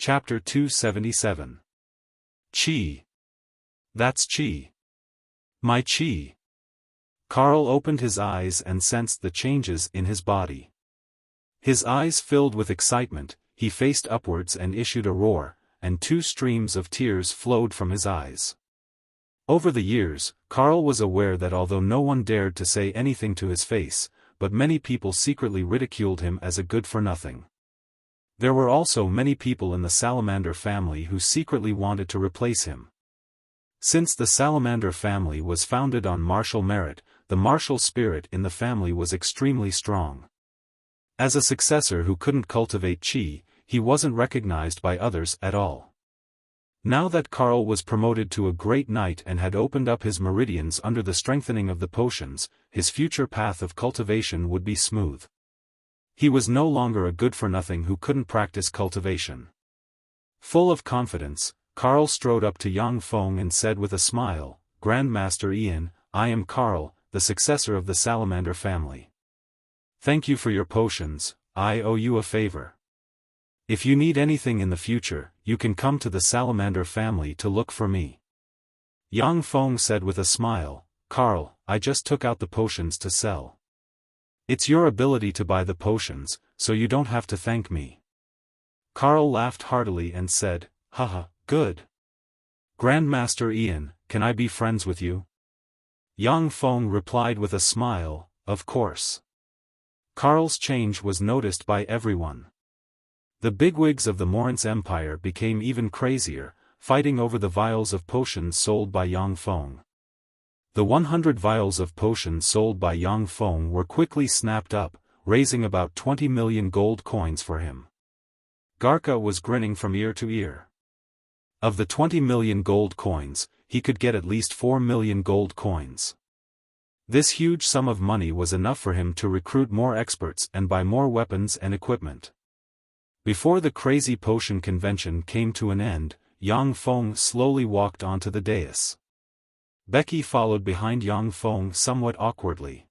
Chapter 277. Qi. That's qi. My qi. Carl opened his eyes and sensed the changes in his body. His eyes filled with excitement, he faced upwards and issued a roar, and 2 streams of tears flowed from his eyes. Over the years, Carl was aware that although no one dared to say anything to his face, but many people secretly ridiculed him as a good-for-nothing. There were also many people in the Salamander family who secretly wanted to replace him. Since the Salamander family was founded on martial merit, the martial spirit in the family was extremely strong. As a successor who couldn't cultivate qi, he wasn't recognized by others at all. Now that Carl was promoted to a great knight and had opened up his meridians under the strengthening of the potions, his future path of cultivation would be smooth. He was no longer a good-for-nothing who couldn't practice cultivation. Full of confidence, Carl strode up to Yang Feng and said with a smile, "Grandmaster Ian, I am Carl, the successor of the Salamander family. Thank you for your potions, I owe you a favor. If you need anything in the future, you can come to the Salamander family to look for me." Yang Feng said with a smile, "Carl, I just took out the potions to sell. It's your ability to buy the potions, so you don't have to thank me." Carl laughed heartily and said, "Haha, good. Grandmaster Ian, can I be friends with you?" Yang Feng replied with a smile, "Of course." Carl's change was noticed by everyone. The bigwigs of the Morin's Empire became even crazier, fighting over the vials of potions sold by Yang Feng. The 100 vials of potions sold by Yang Feng were quickly snapped up, raising about 20 million gold coins for him. Garka was grinning from ear to ear. Of the 20 million gold coins, he could get at least 4 million gold coins. This huge sum of money was enough for him to recruit more experts and buy more weapons and equipment. Before the crazy potion convention came to an end, Yang Feng slowly walked onto the dais. Becky followed behind Yang Feng somewhat awkwardly.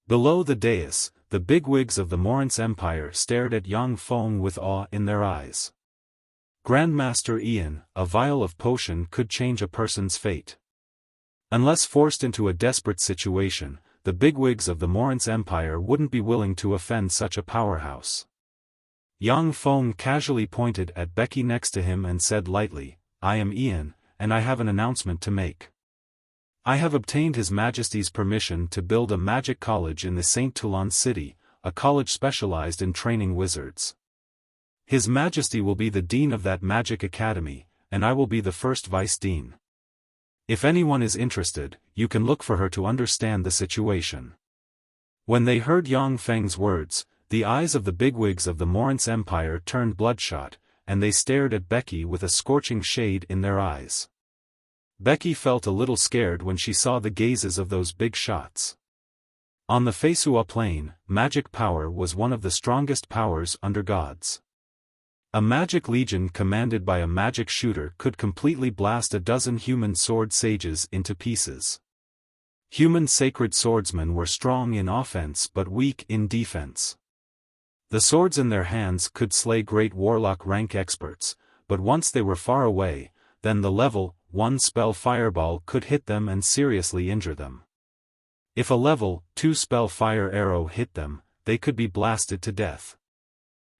Below the dais, the bigwigs of the Morin's Empire stared at Yang Feng with awe in their eyes. Grandmaster Ian, a vial of potion could change a person's fate. Unless forced into a desperate situation, the bigwigs of the Morin's Empire wouldn't be willing to offend such a powerhouse. Yang Feng casually pointed at Becky next to him and said lightly, "I am Ian, and I have an announcement to make. I have obtained His Majesty's permission to build a magic college in the St. Toulon city, a college specialized in training wizards. His Majesty will be the dean of that magic academy, and I will be the first vice-dean. If anyone is interested, you can look for her to understand the situation." When they heard Yang Feng's words, the eyes of the bigwigs of the Morin's Empire turned bloodshot, and they stared at Becky with a scorching shade in their eyes. Becky felt a little scared when she saw the gazes of those big shots. On the Feisua plane, magic power was one of the strongest powers under gods. A magic legion commanded by a magic shooter could completely blast a dozen human sword sages into pieces. Human sacred swordsmen were strong in offense but weak in defense. The swords in their hands could slay great warlock rank experts, but once they were far away, then the level 1 spell fireball could hit them and seriously injure them. If a level 2 spell fire arrow hit them, they could be blasted to death.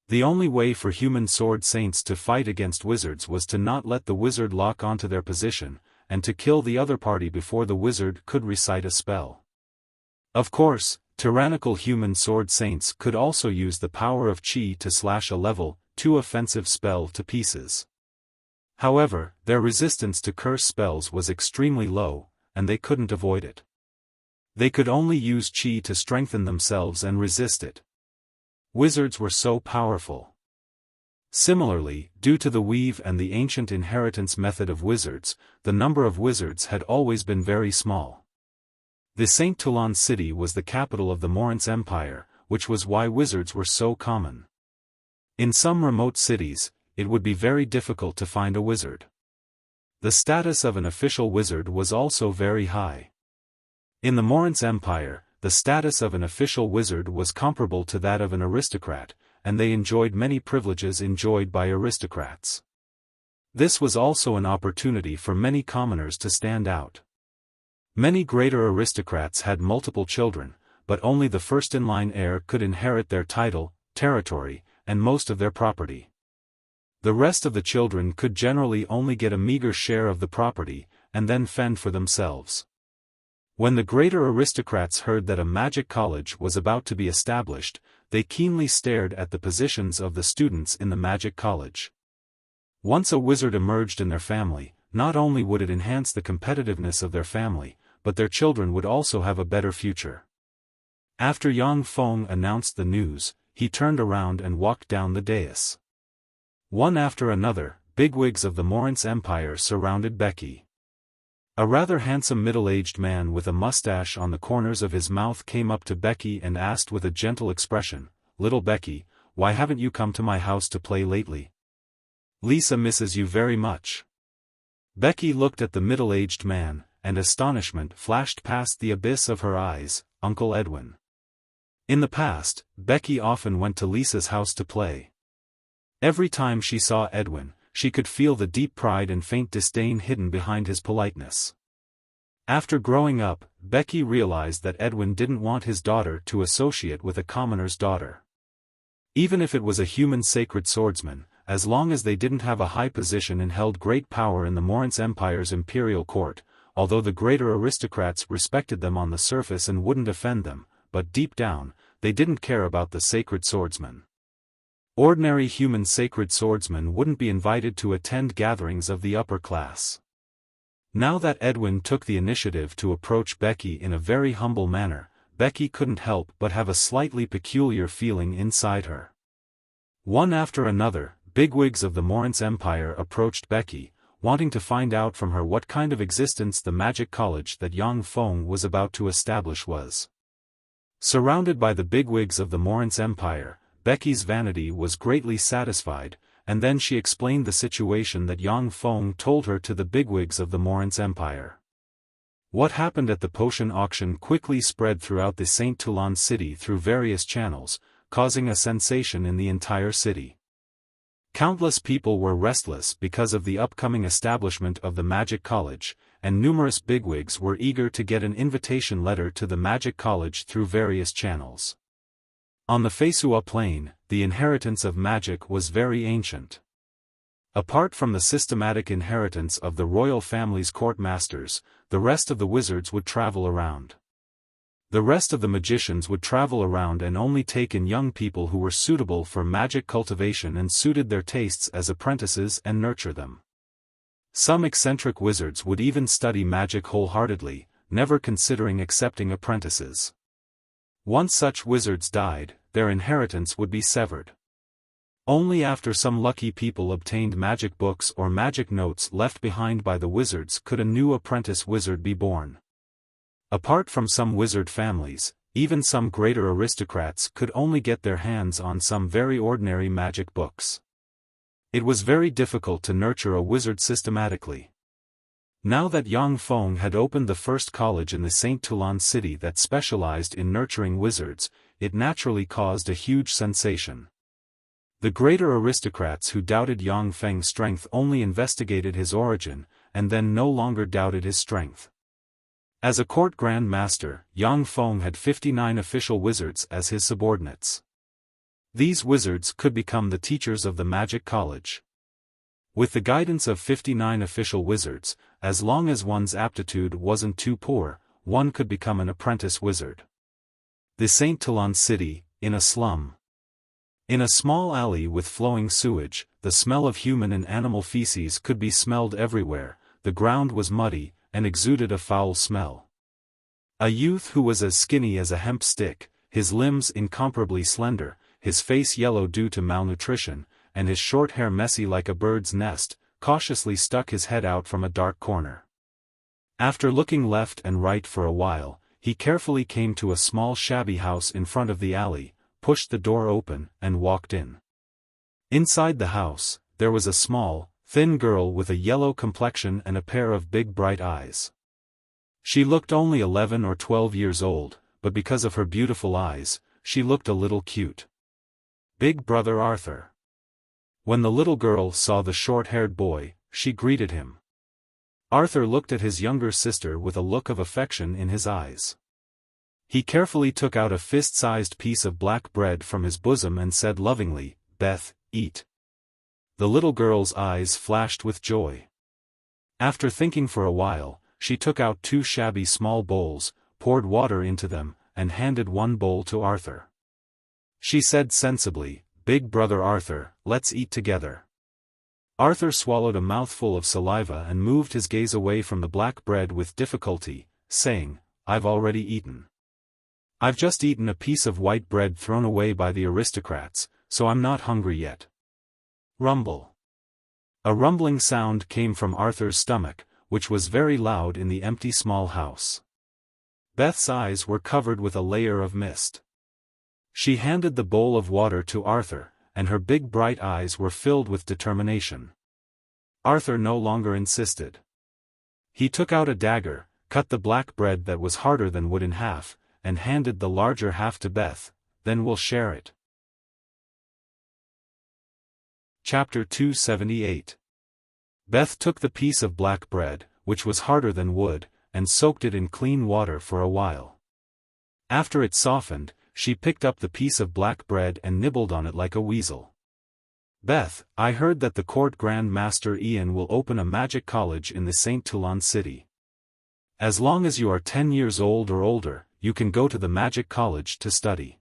The only way for human sword saints to fight against wizards was to not let the wizard lock onto their position, and to kill the other party before the wizard could recite a spell. Of course, tyrannical human sword saints could also use the power of qi to slash a level 2 offensive spell to pieces. However, their resistance to curse spells was extremely low, and they couldn't avoid it. They could only use qi to strengthen themselves and resist it. Wizards were so powerful. Similarly, due to the weave and the ancient inheritance method of wizards, the number of wizards had always been very small. The St. Toulon city was the capital of the Morin's Empire, which was why wizards were so common. In some remote cities, it would be very difficult to find a wizard. The status of an official wizard was also very high. In the Morin's Empire, the status of an official wizard was comparable to that of an aristocrat, and they enjoyed many privileges enjoyed by aristocrats. This was also an opportunity for many commoners to stand out. Many greater aristocrats had multiple children, but only the first-in-line heir could inherit their title, territory, and most of their property. The rest of the children could generally only get a meager share of the property, and then fend for themselves. When the greater aristocrats heard that a magic college was about to be established, they keenly stared at the positions of the students in the magic college. Once a wizard emerged in their family, not only would it enhance the competitiveness of their family, but their children would also have a better future. After Yang Feng announced the news, he turned around and walked down the dais. One after another, bigwigs of the Morince Empire surrounded Becky. A rather handsome middle-aged man with a mustache on the corners of his mouth came up to Becky and asked with a gentle expression, "Little Becky, why haven't you come to my house to play lately? Lisa misses you very much." Becky looked at the middle-aged man, and astonishment flashed past the abyss of her eyes. Uncle Edwin. In the past, Becky often went to Lisa's house to play. Every time she saw Edwin, she could feel the deep pride and faint disdain hidden behind his politeness. After growing up, Becky realized that Edwin didn't want his daughter to associate with a commoner's daughter. Even if it was a human sacred swordsman, as long as they didn't have a high position and held great power in the Morince Empire's imperial court, although the greater aristocrats respected them on the surface and wouldn't offend them, but deep down, they didn't care about the sacred swordsman. Ordinary human sacred swordsmen wouldn't be invited to attend gatherings of the upper class. Now that Edwin took the initiative to approach Becky in a very humble manner, Becky couldn't help but have a slightly peculiar feeling inside her. One after another, bigwigs of the Morince Empire approached Becky, wanting to find out from her what kind of existence the magic college that Yang Feng was about to establish was. Surrounded by the bigwigs of the Morince Empire, Becky's vanity was greatly satisfied, and then she explained the situation that Yang Feng told her to the bigwigs of the Morince Empire. What happened at the potion auction quickly spread throughout the Saint Toulon city through various channels, causing a sensation in the entire city. Countless people were restless because of the upcoming establishment of the Magic College, and numerous bigwigs were eager to get an invitation letter to the Magic College through various channels. On the Feisua Plain, the inheritance of magic was very ancient. Apart from the systematic inheritance of the royal family's court masters, the rest of the wizards would travel around. The rest of the magicians would travel around and only take in young people who were suitable for magic cultivation and suited their tastes as apprentices and nurture them. Some eccentric wizards would even study magic wholeheartedly, never considering accepting apprentices. Once such wizards died, their inheritance would be severed. Only after some lucky people obtained magic books or magic notes left behind by the wizards could a new apprentice wizard be born. Apart from some wizard families, even some greater aristocrats could only get their hands on some very ordinary magic books. It was very difficult to nurture a wizard systematically. Now that Yang Feng had opened the first college in the Saint Toulon city that specialized in nurturing wizards, it naturally caused a huge sensation. The greater aristocrats who doubted Yang Feng's strength only investigated his origin, and then no longer doubted his strength. As a court grand master, Yang Feng had 59 official wizards as his subordinates. These wizards could become the teachers of the Magic College. With the guidance of 59 official wizards, as long as one's aptitude wasn't too poor, one could become an apprentice wizard. The Saint Toulon city, in a slum. In a small alley with flowing sewage, the smell of human and animal feces could be smelled everywhere, the ground was muddy, and exuded a foul smell. A youth who was as skinny as a hemp stick, his limbs incomparably slender, his face yellow due to malnutrition, and his short hair messy like a bird's nest, cautiously stuck his head out from a dark corner. After looking left and right for a while, he carefully came to a small shabby house in front of the alley, pushed the door open, and walked in. Inside the house, there was a small, thin girl with a yellow complexion and a pair of big bright eyes. She looked only 11 or 12 years old, but because of her beautiful eyes, she looked a little cute. Big Brother Arthur. When the little girl saw the short-haired boy, she greeted him. Arthur looked at his younger sister with a look of affection in his eyes. He carefully took out a fist-sized piece of black bread from his bosom and said lovingly, "Beth, eat." The little girl's eyes flashed with joy. After thinking for a while, she took out 2 shabby small bowls, poured water into them, and handed one bowl to Arthur. She said sensibly, "Big Brother Arthur, let's eat together." Arthur swallowed a mouthful of saliva and moved his gaze away from the black bread with difficulty, saying, "I've already eaten. I've just eaten a piece of white bread thrown away by the aristocrats, so I'm not hungry yet." Rumble. A rumbling sound came from Arthur's stomach, which was very loud in the empty small house. Beth's eyes were covered with a layer of mist. She handed the bowl of water to Arthur, and her big bright eyes were filled with determination. Arthur no longer insisted. He took out a dagger, cut the black bread that was harder than wood in half, and handed the larger half to Beth. "Then we'll share it." Chapter 278. Beth took the piece of black bread, which was harder than wood, and soaked it in clean water for a while. After it softened, she picked up the piece of black bread and nibbled on it like a weasel. "Beth, I heard that the court Grand Master Ian will open a magic college in the St. Toulon city. As long as you are 10 years old or older, you can go to the magic college to study.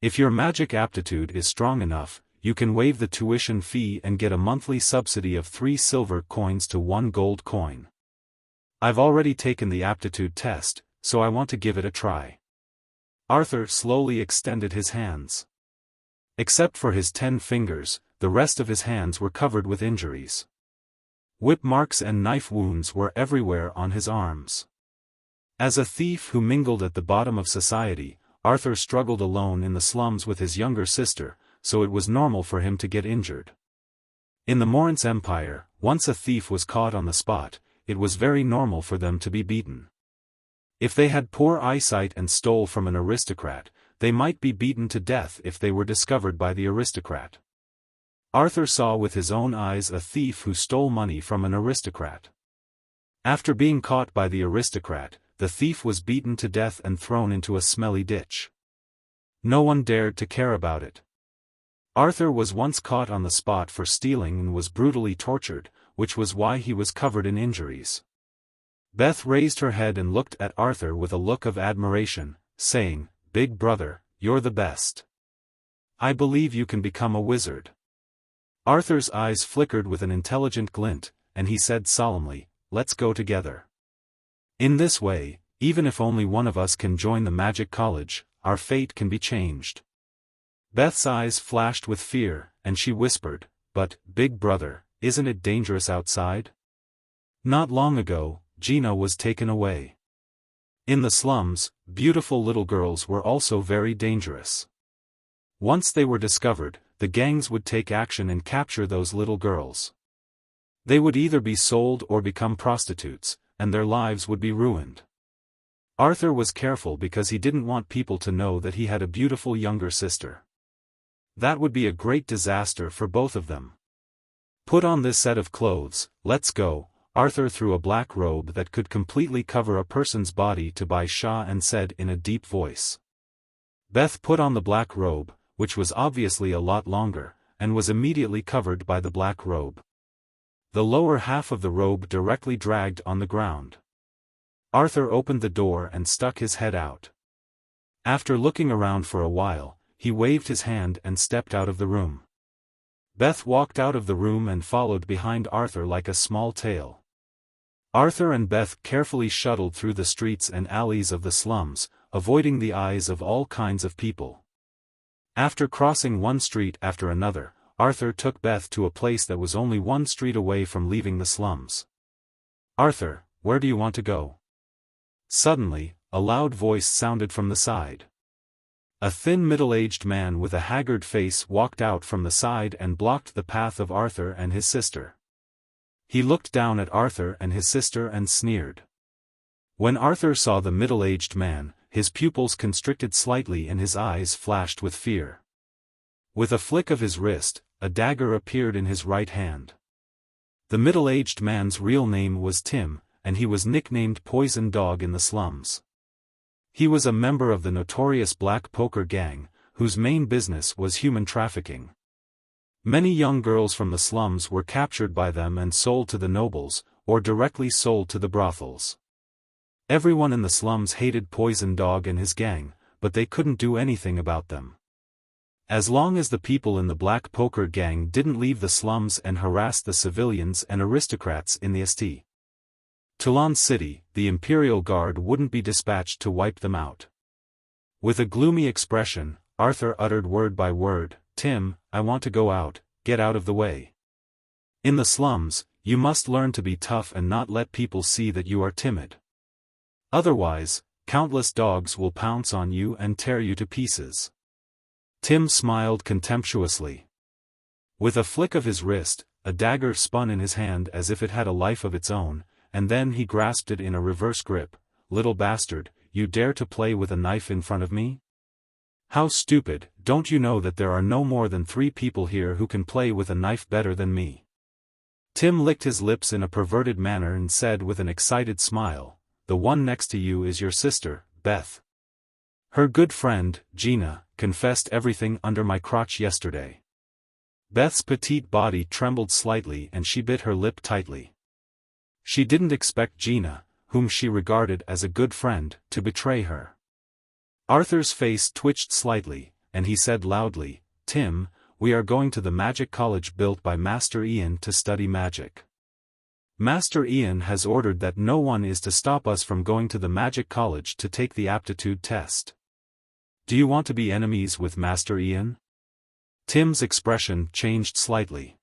If your magic aptitude is strong enough, you can waive the tuition fee and get a monthly subsidy of 3 silver coins to 1 gold coin. I've already taken the aptitude test, so I want to give it a try." Arthur slowly extended his hands. Except for his 10 fingers, the rest of his hands were covered with injuries. Whip marks and knife wounds were everywhere on his arms. As a thief who mingled at the bottom of society, Arthur struggled alone in the slums with his younger sister, so it was normal for him to get injured. In the Morantz Empire, once a thief was caught on the spot, it was very normal for them to be beaten. If they had poor eyesight and stole from an aristocrat, they might be beaten to death if they were discovered by the aristocrat. Arthur saw with his own eyes a thief who stole money from an aristocrat. After being caught by the aristocrat, the thief was beaten to death and thrown into a smelly ditch. No one dared to care about it. Arthur was once caught on the spot for stealing and was brutally tortured, which was why he was covered in injuries. Beth raised her head and looked at Arthur with a look of admiration, saying, "Big Brother, you're the best. I believe you can become a wizard." Arthur's eyes flickered with an intelligent glint, and he said solemnly, "Let's go together. In this way, even if only one of us can join the magic college, our fate can be changed." Beth's eyes flashed with fear, and she whispered, "But, Big Brother, isn't it dangerous outside? Not long ago, Gina was taken away. In the slums, beautiful little girls were also very dangerous. Once they were discovered, the gangs would take action and capture those little girls. They would either be sold or become prostitutes, and their lives would be ruined." Arthur was careful because he didn't want people to know that he had a beautiful younger sister. That would be a great disaster for both of them. "Put on this set of clothes, let's go." Arthur threw a black robe that could completely cover a person's body to Baisha and said in a deep voice. Beth put on the black robe, which was obviously a lot longer, and was immediately covered by the black robe. The lower half of the robe directly dragged on the ground. Arthur opened the door and stuck his head out. After looking around for a while, he waved his hand and stepped out of the room. Beth walked out of the room and followed behind Arthur like a small tail. Arthur and Beth carefully shuttled through the streets and alleys of the slums, avoiding the eyes of all kinds of people. After crossing one street after another, Arthur took Beth to a place that was only 1 street away from leaving the slums. "Arthur, where do you want to go?" Suddenly, a loud voice sounded from the side. A thin middle-aged man with a haggard face walked out from the side and blocked the path of Arthur and his sister. He looked down at Arthur and his sister and sneered. When Arthur saw the middle-aged man, his pupils constricted slightly and his eyes flashed with fear. With a flick of his wrist, a dagger appeared in his right hand. The middle-aged man's real name was Tim, and he was nicknamed Poison Dog in the slums. He was a member of the notorious Black Poker Gang, whose main business was human trafficking. Many young girls from the slums were captured by them and sold to the nobles, or directly sold to the brothels. Everyone in the slums hated Poison Dog and his gang, but they couldn't do anything about them. As long as the people in the Black Poker Gang didn't leave the slums and harass the civilians and aristocrats in the St. Toulon City, the Imperial Guard wouldn't be dispatched to wipe them out. With a gloomy expression, Arthur uttered word by word, "Tim, I want to go out, get out of the way. In the slums, you must learn to be tough and not let people see that you are timid. Otherwise, countless dogs will pounce on you and tear you to pieces." Tim smiled contemptuously. With a flick of his wrist, a dagger spun in his hand as if it had a life of its own, and then he grasped it in a reverse grip. "Little bastard, you dare to play with a knife in front of me? How stupid, don't you know that there are no more than 3 people here who can play with a knife better than me?" Tim licked his lips in a perverted manner and said with an excited smile, "The one next to you is your sister, Beth. Her good friend, Gina, confessed everything under my crotch yesterday." Beth's petite body trembled slightly and she bit her lip tightly. She didn't expect Gina, whom she regarded as a good friend, to betray her. Arthur's face twitched slightly, and he said loudly, "Tim, we are going to the magic college built by Master Ian to study magic. Master Ian has ordered that no one is to stop us from going to the magic college to take the aptitude test. Do you want to be enemies with Master Ian?" Tim's expression changed slightly.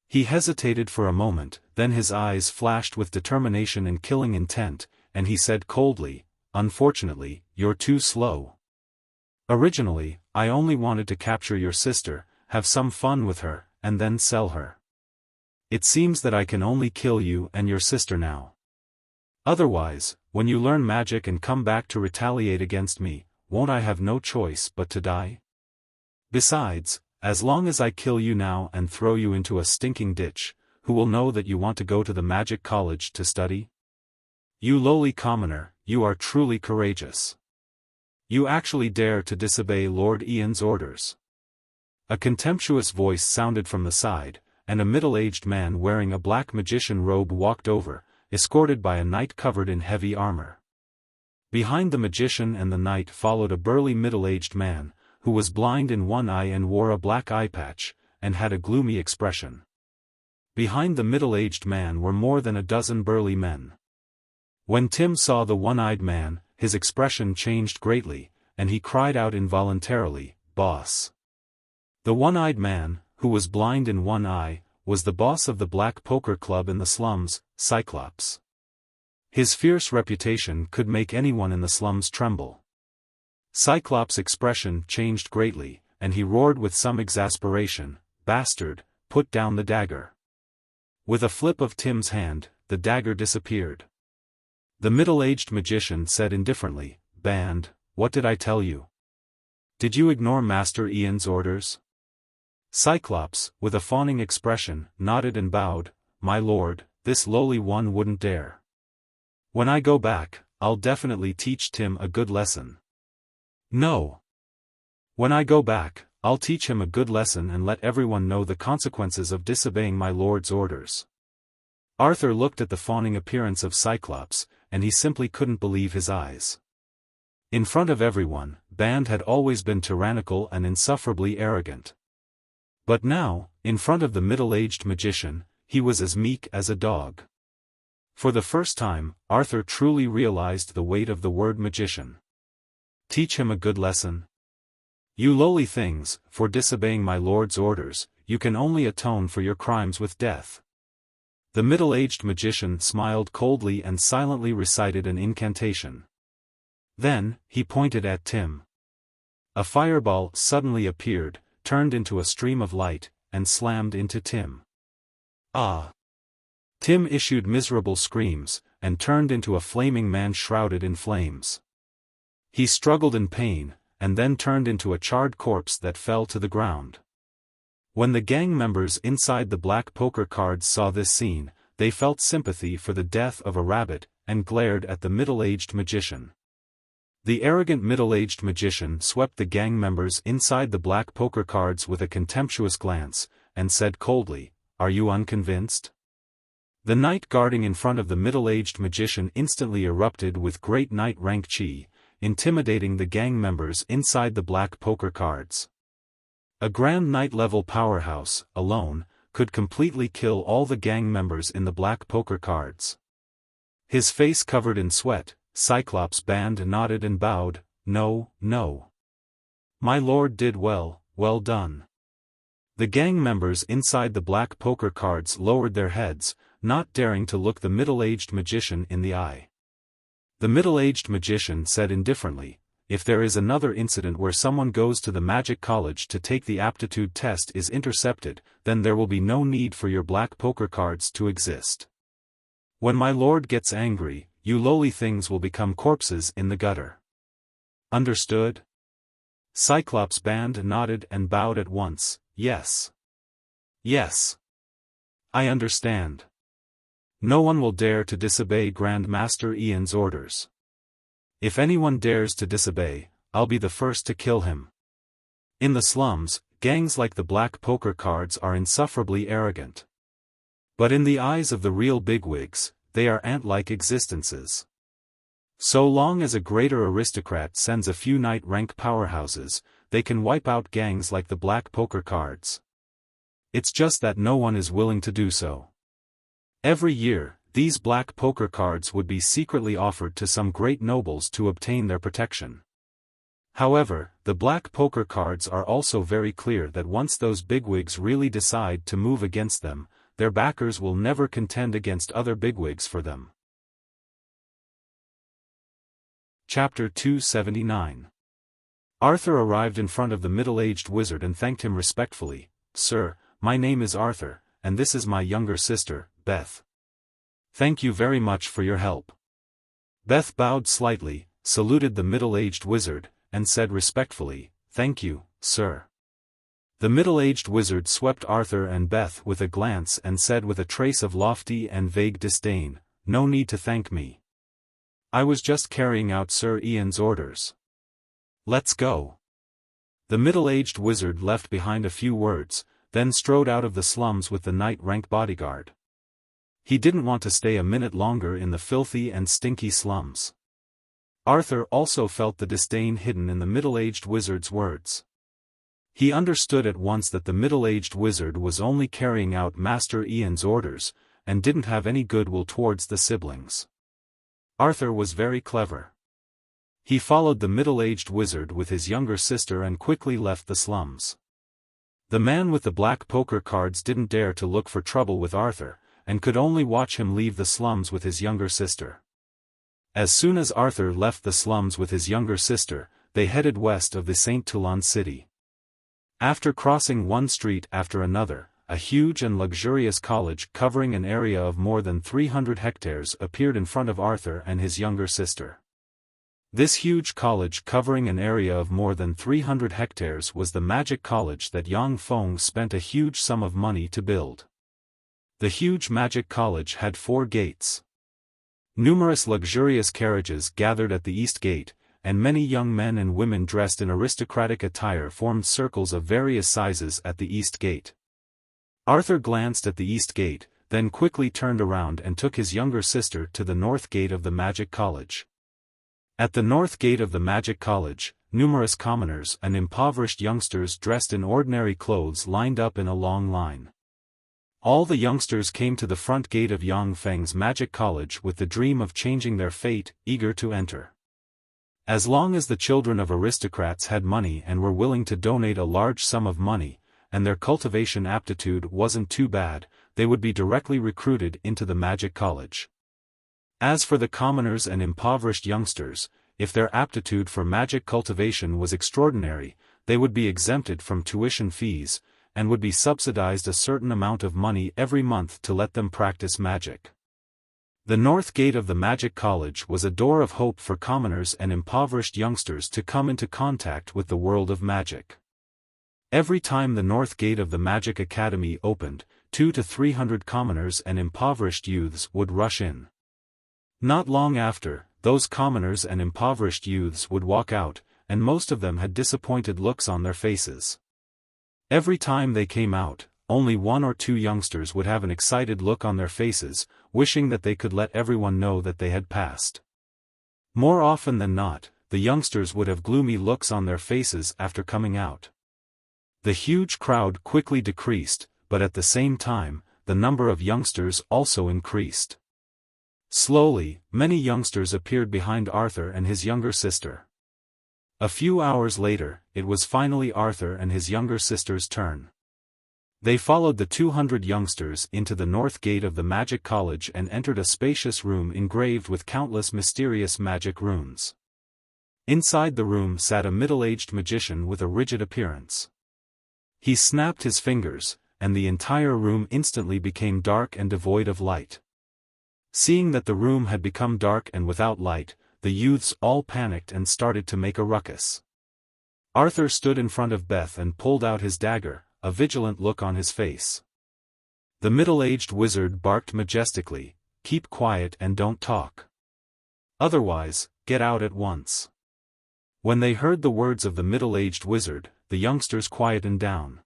He hesitated for a moment, then his eyes flashed with determination and killing intent, and he said coldly, "Unfortunately, you're too slow. Originally, I only wanted to capture your sister, have some fun with her, and then sell her. It seems that I can only kill you and your sister now. Otherwise, when you learn magic and come back to retaliate against me, won't I have no choice but to die? Besides, as long as I kill you now and throw you into a stinking ditch, who will know that you want to go to the magic college to study? You lowly commoner, you are truly courageous. You actually dare to disobey Lord Ian's orders." A contemptuous voice sounded from the side, and a middle-aged man wearing a black magician robe walked over, escorted by a knight covered in heavy armor. Behind the magician and the knight followed a burly middle-aged man, who was blind in one eye and wore a black eye patch, and had a gloomy expression. Behind the middle-aged man were more than a dozen burly men. When Tim saw the one-eyed man, his expression changed greatly, and he cried out involuntarily, "Boss!" The one-eyed man, who was blind in one eye, was the boss of the Black Poker Club in the slums, Cyclops. His fierce reputation could make anyone in the slums tremble. Cyclops' expression changed greatly, and he roared with some exasperation, "Bastard, put down the dagger." With a flip of Tim's hand, the dagger disappeared. The middle-aged magician said indifferently, "Band, what did I tell you? Did you ignore Master Ian's orders?" Cyclops, with a fawning expression, nodded and bowed, "My lord, this lowly one wouldn't dare. When I go back, I'll definitely teach Tim a good lesson." "No. When I go back, I'll teach him a good lesson and let everyone know the consequences of disobeying my lord's orders." Arthur looked at the fawning appearance of Cyclops, and he simply couldn't believe his eyes. In front of everyone, Band had always been tyrannical and insufferably arrogant. But now, in front of the middle-aged magician, he was as meek as a dog. For the first time, Arthur truly realized the weight of the word magician. Teach him a good lesson? You lowly things, for disobeying my lord's orders, you can only atone for your crimes with death. The middle-aged magician smiled coldly and silently recited an incantation. Then, he pointed at Tim. A fireball suddenly appeared, turned into a stream of light, and slammed into Tim. "Ah!" Tim issued miserable screams, and turned into a flaming man shrouded in flames. He struggled in pain, and then turned into a charred corpse that fell to the ground. When the gang members inside the black poker cards saw this scene, they felt sympathy for the death of a rabbit, and glared at the middle-aged magician. The arrogant middle-aged magician swept the gang members inside the black poker cards with a contemptuous glance, and said coldly, "Are you unconvinced?" The knight guarding in front of the middle-aged magician instantly erupted with great knight rank chi, intimidating the gang members inside the black poker cards. A grand knight-level powerhouse, alone, could completely kill all the gang members in the black poker cards. His face covered in sweat, Cyclops band nodded and bowed, "No, no. My lord did well, well done." The gang members inside the black poker cards lowered their heads, not daring to look the middle-aged magician in the eye. The middle-aged magician said indifferently, "If there is another incident where someone goes to the magic college to take the aptitude test is intercepted, then there will be no need for your black poker cards to exist. When my lord gets angry, you lowly things will become corpses in the gutter. Understood?" Cyclops band nodded and bowed at once, "Yes. Yes. I understand. No one will dare to disobey Grand Master Ian's orders. If anyone dares to disobey, I'll be the first to kill him." In the slums, gangs like the black poker cards are insufferably arrogant. But in the eyes of the real bigwigs, they are ant-like existences. So long as a greater aristocrat sends a few knight-rank powerhouses, they can wipe out gangs like the black poker cards. It's just that no one is willing to do so. Every year, these black poker cards would be secretly offered to some great nobles to obtain their protection. However, the black poker cards are also very clear that once those bigwigs really decide to move against them, their backers will never contend against other bigwigs for them. Chapter 279. Arthur arrived in front of the middle-aged wizard and thanked him respectfully. "Sir, my name is Arthur, and this is my younger sister, Beth. Thank you very much for your help." Beth bowed slightly, saluted the middle-aged wizard, and said respectfully, "Thank you, sir." The middle-aged wizard swept Arthur and Beth with a glance and said with a trace of lofty and vague disdain, "No need to thank me. I was just carrying out Sir Ian's orders. Let's go." The middle-aged wizard left behind a few words, then strode out of the slums with the knight-rank bodyguard. He didn't want to stay a minute longer in the filthy and stinky slums. Arthur also felt the disdain hidden in the middle-aged wizard's words. He understood at once that the middle-aged wizard was only carrying out Master Ian's orders, and didn't have any goodwill towards the siblings. Arthur was very clever. He followed the middle-aged wizard with his younger sister and quickly left the slums. The man with the black poker cards didn't dare to look for trouble with Arthur, and could only watch him leave the slums with his younger sister. As soon as Arthur left the slums with his younger sister, they headed west of the St. Toulon city. After crossing one street after another, a huge and luxurious college covering an area of more than 300 hectares appeared in front of Arthur and his younger sister. This huge college covering an area of more than 300 hectares was the magic college that Yang Feng spent a huge sum of money to build. The huge magic college had 4 gates. Numerous luxurious carriages gathered at the east gate, and many young men and women dressed in aristocratic attire formed circles of various sizes at the east gate. Arthur glanced at the east gate, then quickly turned around and took his younger sister to the north gate of the magic college. At the north gate of the magic college, numerous commoners and impoverished youngsters dressed in ordinary clothes lined up in a long line. All the youngsters came to the front gate of Yang Feng's magic college with the dream of changing their fate, eager to enter. As long as the children of aristocrats had money and were willing to donate a large sum of money, and their cultivation aptitude wasn't too bad, they would be directly recruited into the magic college. As for the commoners and impoverished youngsters, if their aptitude for magic cultivation was extraordinary, they would be exempted from tuition fees, and would be subsidized a certain amount of money every month to let them practice magic. The north gate of the Magic College was a door of hope for commoners and impoverished youngsters to come into contact with the world of magic. Every time the north gate of the Magic Academy opened, 200 to 300 commoners and impoverished youths would rush in. Not long after, those commoners and impoverished youths would walk out, and most of them had disappointed looks on their faces. Every time they came out, only 1 or 2 youngsters would have an excited look on their faces, wishing that they could let everyone know that they had passed. More often than not, the youngsters would have gloomy looks on their faces after coming out. The huge crowd quickly decreased, but at the same time, the number of youngsters also increased. Slowly, many youngsters appeared behind Arthur and his younger sister. A few hours later, it was finally Arthur and his younger sister's turn. They followed the 200 youngsters into the north gate of the Magic College and entered a spacious room engraved with countless mysterious magic runes. Inside the room sat a middle-aged magician with a rigid appearance. He snapped his fingers, and the entire room instantly became dark and devoid of light. Seeing that the room had become dark and without light, the youths all panicked and started to make a ruckus. Arthur stood in front of Beth and pulled out his dagger, a vigilant look on his face. The middle-aged wizard barked majestically, "Keep quiet and don't talk. Otherwise, get out at once." When they heard the words of the middle-aged wizard, the youngsters quietened down.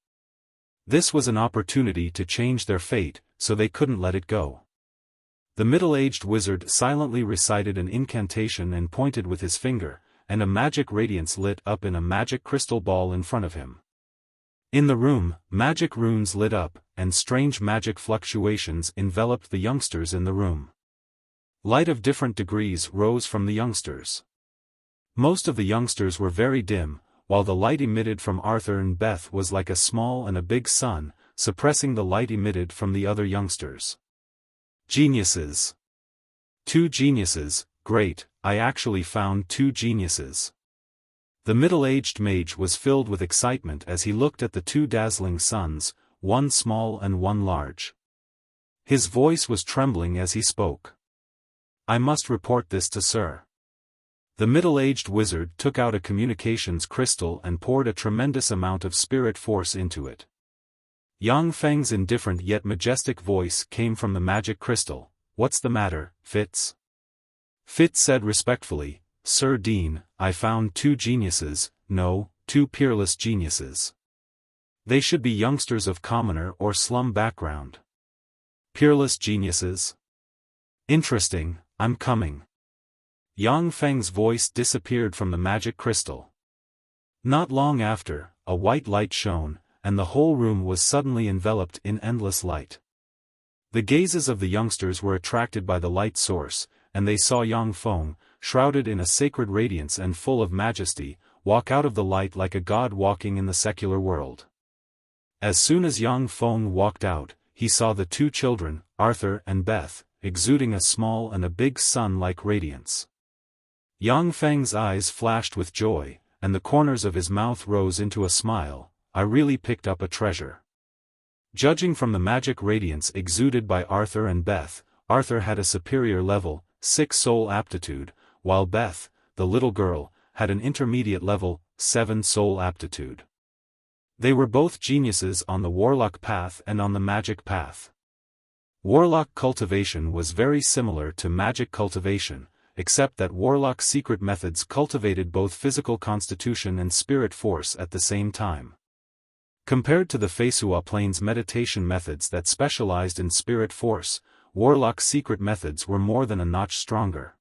This was an opportunity to change their fate, so they couldn't let it go. The middle-aged wizard silently recited an incantation and pointed with his finger, and a magic radiance lit up in a magic crystal ball in front of him. In the room, magic runes lit up, and strange magic fluctuations enveloped the youngsters in the room. Light of different degrees rose from the youngsters. Most of the youngsters were very dim, while the light emitted from Arthur and Beth was like a small and a big sun, suppressing the light emitted from the other youngsters. Geniuses. 2 geniuses, great, I actually found 2 geniuses. The middle-aged mage was filled with excitement as he looked at the 2 dazzling suns, one small and one large. His voice was trembling as he spoke. "I must report this to Sir." The middle-aged wizard took out a communications crystal and poured a tremendous amount of spirit force into it. Yang Feng's indifferent yet majestic voice came from the magic crystal. "What's the matter, Fitz?" Fitz said respectfully, "Sir Dean, I found 2 geniuses, no, 2 peerless geniuses. They should be youngsters of commoner or slum background." "Peerless geniuses? Interesting, I'm coming." Yang Feng's voice disappeared from the magic crystal. Not long after, a white light shone, and the whole room was suddenly enveloped in endless light. The gazes of the youngsters were attracted by the light source, and they saw Yang Feng, shrouded in a sacred radiance and full of majesty, walk out of the light like a god walking in the secular world. As soon as Yang Feng walked out, he saw the 2 children, Arthur and Beth, exuding a small and a big sun-like radiance. Yang Feng's eyes flashed with joy, and the corners of his mouth rose into a smile. "I really picked up a treasure." Judging from the magic radiance exuded by Arthur and Beth, Arthur had a superior level, 6 soul aptitude, while Beth, the little girl, had an intermediate level, 7 soul aptitude. They were both geniuses on the warlock path and on the magic path. Warlock cultivation was very similar to magic cultivation, except that warlock's secret methods cultivated both physical constitution and spirit force at the same time. Compared to the Feisua Plains meditation methods that specialized in spirit force, warlock's secret methods were more than a notch stronger.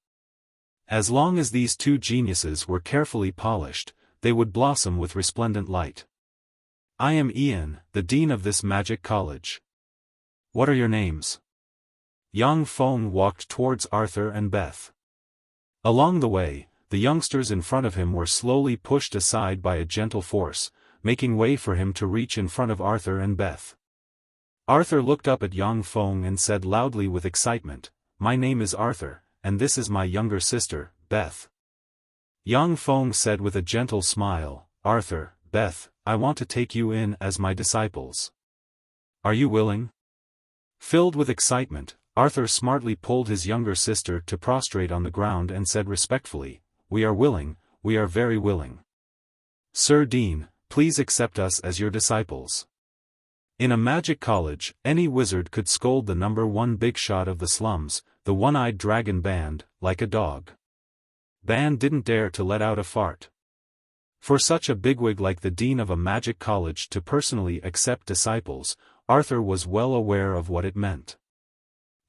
As long as these 2 geniuses were carefully polished, they would blossom with resplendent light. "I am Ian, the dean of this magic college. What are your names?" Yang Feng walked towards Arthur and Beth. Along the way, the youngsters in front of him were slowly pushed aside by a gentle force, making way for him to reach in front of Arthur and Beth. Arthur looked up at Yang Feng and said loudly with excitement, "My name is Arthur, and this is my younger sister, Beth." Yang Feng said with a gentle smile, "Arthur, Beth, I want to take you in as my disciples. Are you willing?" Filled with excitement, Arthur smartly pulled his younger sister to prostrate on the ground and said respectfully, "We are willing, we are very willing. Sir Dean, please accept us as your disciples." In a magic college, any wizard could scold the number one big shot of the slums, the one-eyed dragon Band, like a dog. Band didn't dare to let out a fart. For such a bigwig like the dean of a magic college to personally accept disciples, Arthur was well aware of what it meant.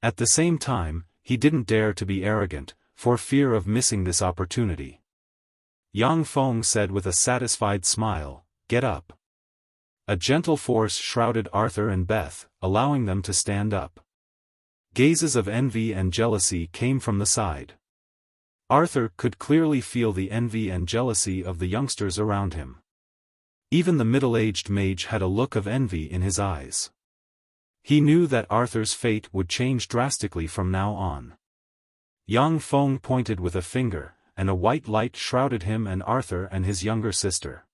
At the same time, he didn't dare to be arrogant, for fear of missing this opportunity. Yang Feng said with a satisfied smile, "Get up." A gentle force shrouded Arthur and Beth, allowing them to stand up. Gazes of envy and jealousy came from the side. Arthur could clearly feel the envy and jealousy of the youngsters around him. Even the middle-aged mage had a look of envy in his eyes. He knew that Arthur's fate would change drastically from now on. Yang Feng pointed with a finger, and a white light shrouded him and Arthur and his younger sister.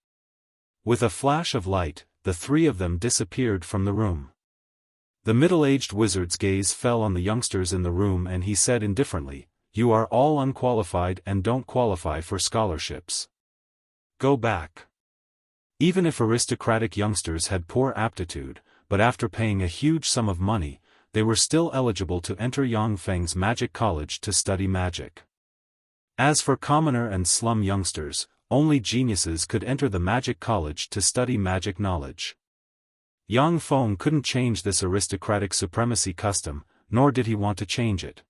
With a flash of light, the three of them disappeared from the room. The middle-aged wizard's gaze fell on the youngsters in the room and he said indifferently, "You are all unqualified and don't qualify for scholarships. Go back." Even if aristocratic youngsters had poor aptitude, but after paying a huge sum of money, they were still eligible to enter Yang Feng's magic college to study magic. As for commoner and slum youngsters, only geniuses could enter the magic college to study magic knowledge. Yang Feng couldn't change this aristocratic supremacy custom, nor did he want to change it.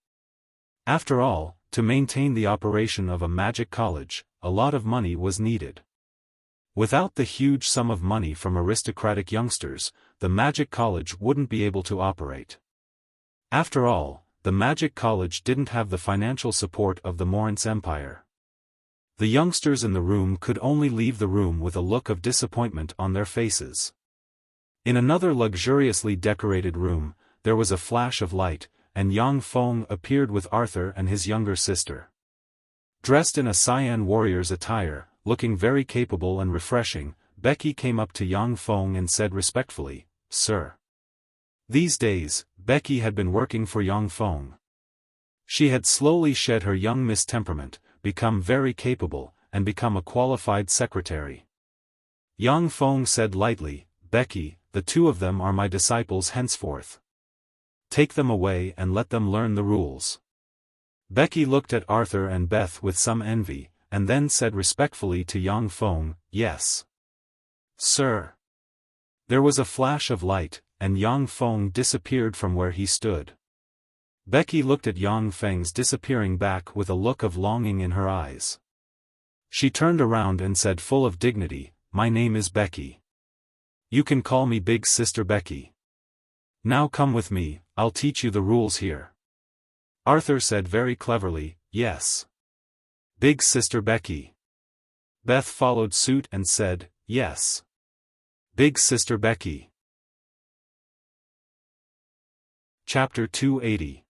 After all, to maintain the operation of a magic college, a lot of money was needed. Without the huge sum of money from aristocratic youngsters, the magic college wouldn't be able to operate. After all, the magic college didn't have the financial support of the Morince Empire. The youngsters in the room could only leave the room with a look of disappointment on their faces. In another luxuriously decorated room, there was a flash of light, and Yang Feng appeared with Arthur and his younger sister. Dressed in a cyan warrior's attire, looking very capable and refreshing, Becky came up to Yang Feng and said respectfully, "Sir." These days, Becky had been working for Yang Feng. She had slowly shed her young miss temperament, become very capable, and become a qualified secretary. Yang Feng said lightly, "Becky, the two of them are my disciples henceforth. Take them away and let them learn the rules." Becky looked at Arthur and Beth with some envy, and then said respectfully to Yang Feng, "Yes, sir." There was a flash of light, and Yang Feng disappeared from where he stood. Becky looked at Yang Feng's disappearing back with a look of longing in her eyes. She turned around and said full of dignity, "My name is Becky. You can call me Big Sister Becky. Now come with me, I'll teach you the rules here." Arthur said very cleverly, "Yes, Big Sister Becky." Beth followed suit and said, "Yes, Big Sister Becky." Chapter 280.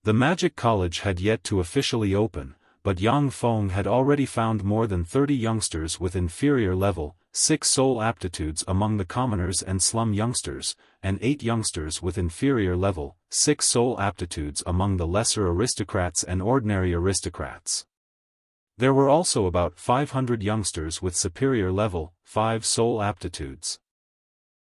The Magic College had yet to officially open, but Yang Feng had already found more than 30 youngsters with inferior level, 6 soul aptitudes among the commoners and slum youngsters, and 8 youngsters with inferior level, 6 soul aptitudes among the lesser aristocrats and ordinary aristocrats. There were also about 500 youngsters with superior level, 5 soul aptitudes.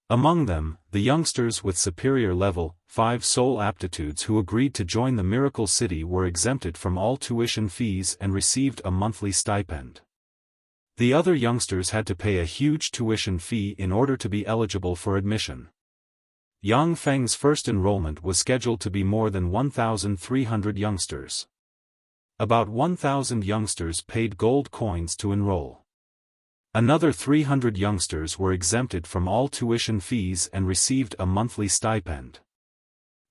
Among them, the youngsters with superior level, 5 soul aptitudes who agreed to join the Miracle City were exempted from all tuition fees and received a monthly stipend. The other youngsters had to pay a huge tuition fee in order to be eligible for admission. Yang Feng's first enrollment was scheduled to be more than 1,300 youngsters. About 1,000 youngsters paid gold coins to enroll. Another 300 youngsters were exempted from all tuition fees and received a monthly stipend.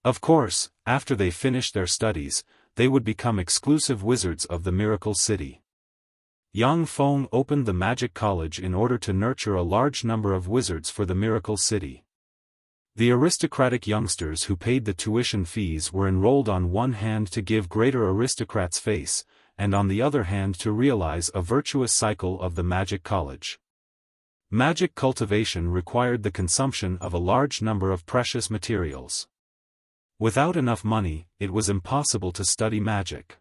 Of course, after they finished their studies, they would become exclusive wizards of the Miracle City. Yang Feng opened the Magic College in order to nurture a large number of wizards for the Miracle City. The aristocratic youngsters who paid the tuition fees were enrolled on one hand to give greater aristocrats face, and on the other hand to realize a virtuous cycle of the Magic College. Magic cultivation required the consumption of a large number of precious materials. Without enough money, it was impossible to study magic.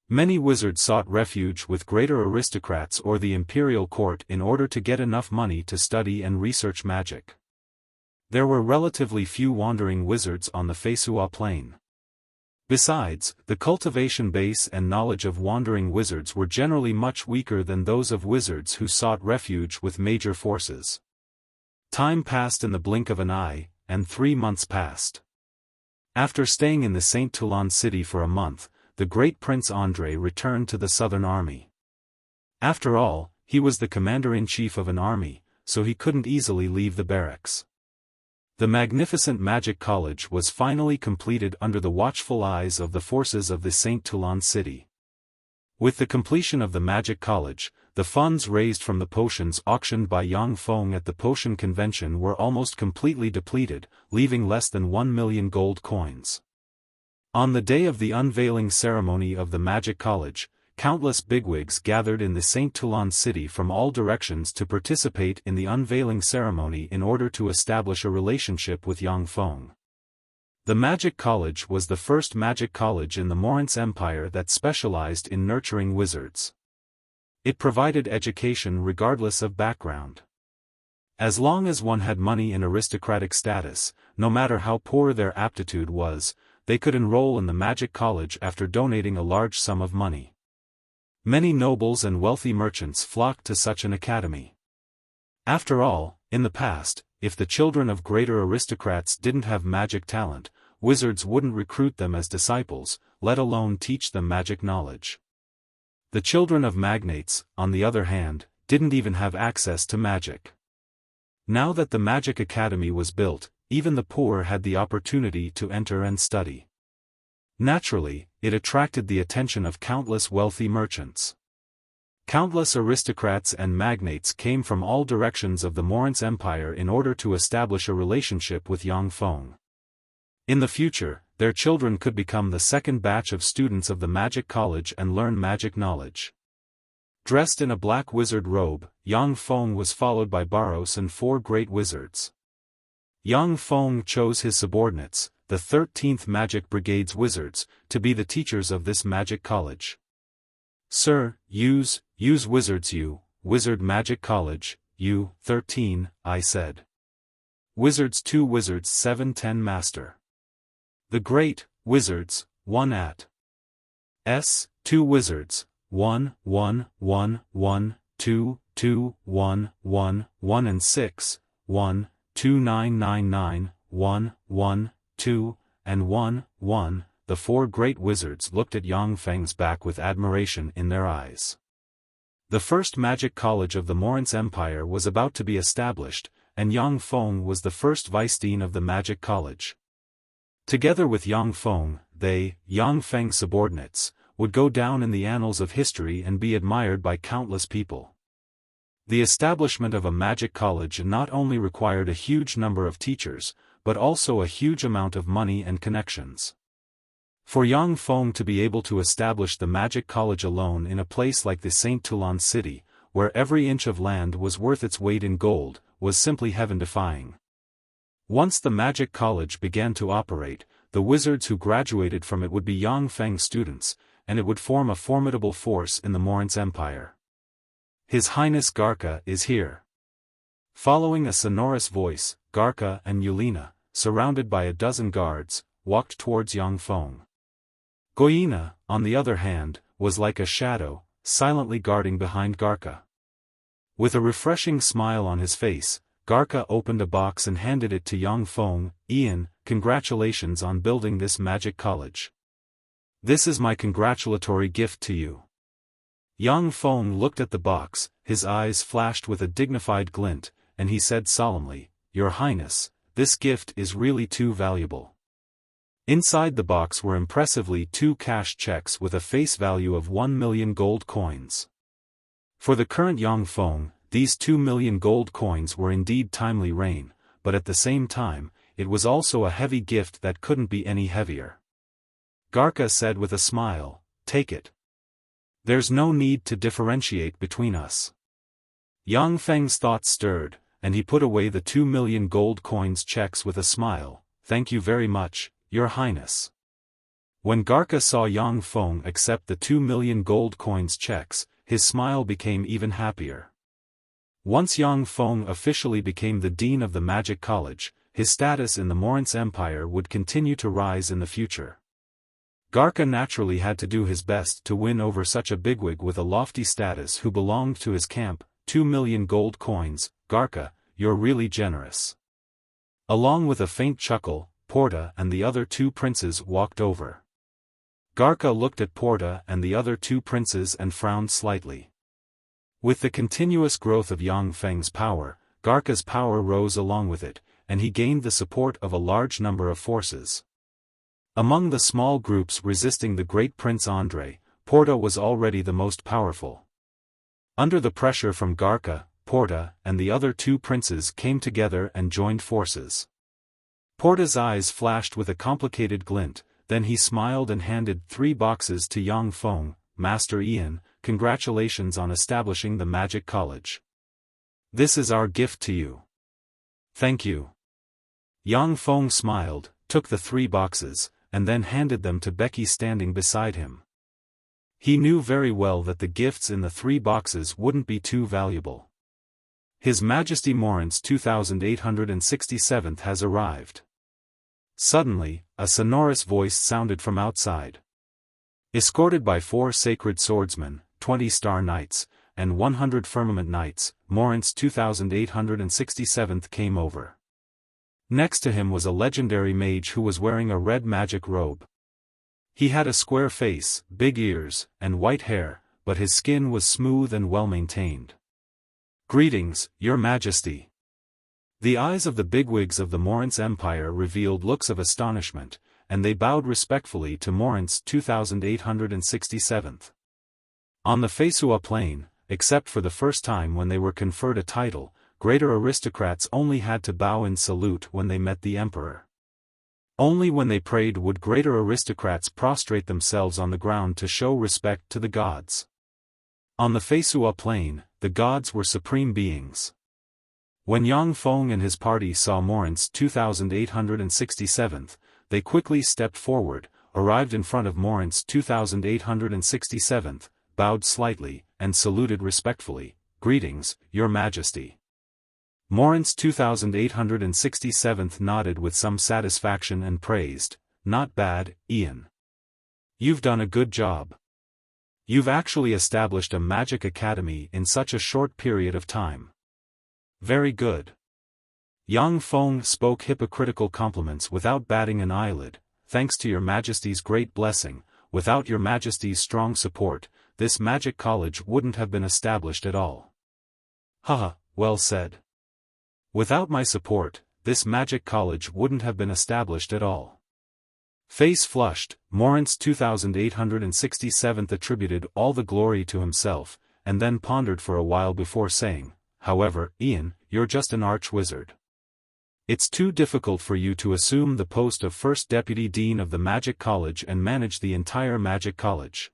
Many wizards sought refuge with greater aristocrats or the imperial court in order to get enough money to study and research magic. There were relatively few wandering wizards on the Feisua plain. Besides, the cultivation base and knowledge of wandering wizards were generally much weaker than those of wizards who sought refuge with major forces. Time passed in the blink of an eye, and 3 months passed. After staying in the Saint Toulon city for a month, the great Prince André returned to the Southern Army. After all, he was the commander-in-chief of an army, so he couldn't easily leave the barracks. The magnificent Magic College was finally completed under the watchful eyes of the forces of the Saint Toulon city. With the completion of the Magic College, the funds raised from the potions auctioned by Yang Feng at the potion convention were almost completely depleted, leaving less than 1 million gold coins. On the day of the unveiling ceremony of the Magic College, countless bigwigs gathered in the Saint Toulon city from all directions to participate in the unveiling ceremony in order to establish a relationship with Yang Feng. The Magic College was the first magic college in the Morince Empire that specialized in nurturing wizards. It provided education regardless of background. As long as one had money and aristocratic status, no matter how poor their aptitude was, they could enroll in the Magic College after donating a large sum of money. Many nobles and wealthy merchants flocked to such an academy. After all, in the past, if the children of greater aristocrats didn't have magic talent, wizards wouldn't recruit them as disciples, let alone teach them magic knowledge. The children of magnates, on the other hand, didn't even have access to magic. Now that the Magic Academy was built, even the poor had the opportunity to enter and study. Naturally, it attracted the attention of countless wealthy merchants. Countless aristocrats and magnates came from all directions of the Morince Empire in order to establish a relationship with Yang Feng. In the future, their children could become the second batch of students of the Magic College and learn magic knowledge. Dressed in a black wizard robe, Yang Feng was followed by Barros and 4 great wizards. Yang Feng chose his subordinates, the 13th Magic Brigade's wizards, to be the teachers of this magic college. Sir, use wizards Wizard Magic College, 13, I said. Wizards 2 Wizards 7 10 Master. The Great Wizards, 1 at S, 2 Wizards, 1 1 1 1 2 2 1 1 1 and 6, 1 2 9 9 9 1 1 2 and 1 1. The 4 great wizards looked at Yang Feng's back with admiration in their eyes. The first magic college of the Morince Empire was about to be established, and Yang Feng was the first vice-dean of the Magic College. Together with Yang Feng, they, Yang Feng's subordinates, would go down in the annals of history and be admired by countless people. The establishment of a magic college not only required a huge number of teachers, but also a huge amount of money and connections. For Yang Feng to be able to establish the Magic College alone in a place like the Saint Toulon city, where every inch of land was worth its weight in gold, was simply heaven-defying. Once the Magic College began to operate, the wizards who graduated from it would be Yang Feng's students, and it would form a formidable force in the Morince Empire. His Highness Garka is here. Following a sonorous voice, Garka and Yulina, surrounded by a dozen guards, walked towards Yang Feng. Goyina, on the other hand, was like a shadow, silently guarding behind Garka. With a refreshing smile on his face, Garka opened a box and handed it to Yang Feng. Ian, congratulations on building this magic college. This is my congratulatory gift to you. Yang Feng looked at the box, his eyes flashed with a dignified glint, and he said solemnly, Your Highness, this gift is really too valuable. Inside the box were impressively 2 cash checks with a face value of 1 million gold coins. For the current Yang Feng, these 2 million gold coins were indeed timely rain, but at the same time, it was also a heavy gift that couldn't be any heavier. Garka said with a smile, Take it. There's no need to differentiate between us. Yang Feng's thoughts stirred, and he put away the 2 million gold coins checks with a smile. Thank you very much, Your Highness." When Garca saw Yang Feng accept the 2 million gold coins checks, his smile became even happier. Once Yang Feng officially became the Dean of the Magic College, his status in the Morince Empire would continue to rise in the future. Garca naturally had to do his best to win over such a bigwig with a lofty status who belonged to his camp. 2 million gold coins, Garca, you're really generous. Along with a faint chuckle, Porta and the other 2 princes walked over. Garca looked at Porta and the other 2 princes and frowned slightly. With the continuous growth of Yang Feng's power, Garca's power rose along with it, and he gained the support of a large number of forces. Among the small groups resisting the great Prince Andrei, Porta was already the most powerful. Under the pressure from Garca, Porta and the other 2 princes came together and joined forces. Porta's eyes flashed with a complicated glint, then he smiled and handed 3 boxes to Yang Feng. "Master Ian, congratulations on establishing the Magic College. This is our gift to you." "Thank you." Yang Feng smiled, took the 3 boxes, and then handed them to Becky standing beside him. He knew very well that the gifts in the 3 boxes wouldn't be too valuable. His Majesty Morince 2867 has arrived. Suddenly, a sonorous voice sounded from outside. Escorted by 4 sacred swordsmen, 20 star knights, and 100 firmament knights, Morince 2867 came over. Next to him was a legendary mage who was wearing a red magic robe. He had a square face, big ears, and white hair, but his skin was smooth and well-maintained. "Greetings, Your Majesty." The eyes of the bigwigs of the Morince Empire revealed looks of astonishment, and they bowed respectfully to Morince 2867. On the Feisua plain, except for the first time when they were conferred a title, greater aristocrats only had to bow in salute when they met the emperor. Only when they prayed would greater aristocrats prostrate themselves on the ground to show respect to the gods. On the Feisua plain, the gods were supreme beings. When Yang Feng and his party saw Morince 2867, they quickly stepped forward, arrived in front of Morince 2867, bowed slightly, and saluted respectfully. "Greetings, Your Majesty." Morince 2867 nodded with some satisfaction and praised, "Not bad, Ian. You've done a good job. You've actually established a magic academy in such a short period of time. Very good." Yang Feng spoke hypocritical compliments without batting an eyelid. "Thanks to Your Majesty's great blessing, without Your Majesty's strong support, this magic college wouldn't have been established at all." "Haha, well said. Without my support, this magic college wouldn't have been established at all." Face flushed, Morince 2867 attributed all the glory to himself, and then pondered for a while before saying, "However, Ian, you're just an arch-wizard. It's too difficult for you to assume the post of First Deputy Dean of the Magic College and manage the entire Magic College.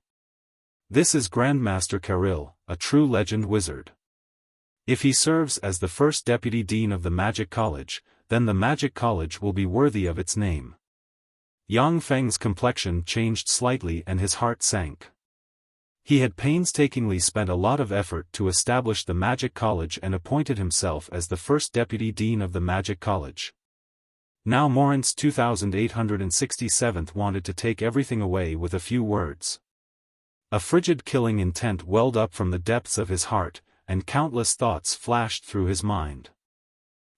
This is Grandmaster Kirill, a true legend wizard. If he serves as the First Deputy Dean of the Magic College, then the Magic College will be worthy of its name." Yang Feng's complexion changed slightly and his heart sank. He had painstakingly spent a lot of effort to establish the Magic College and appointed himself as the First Deputy Dean of the Magic College. Now Morince 2867 wanted to take everything away with a few words. A frigid killing intent welled up from the depths of his heart, and countless thoughts flashed through his mind.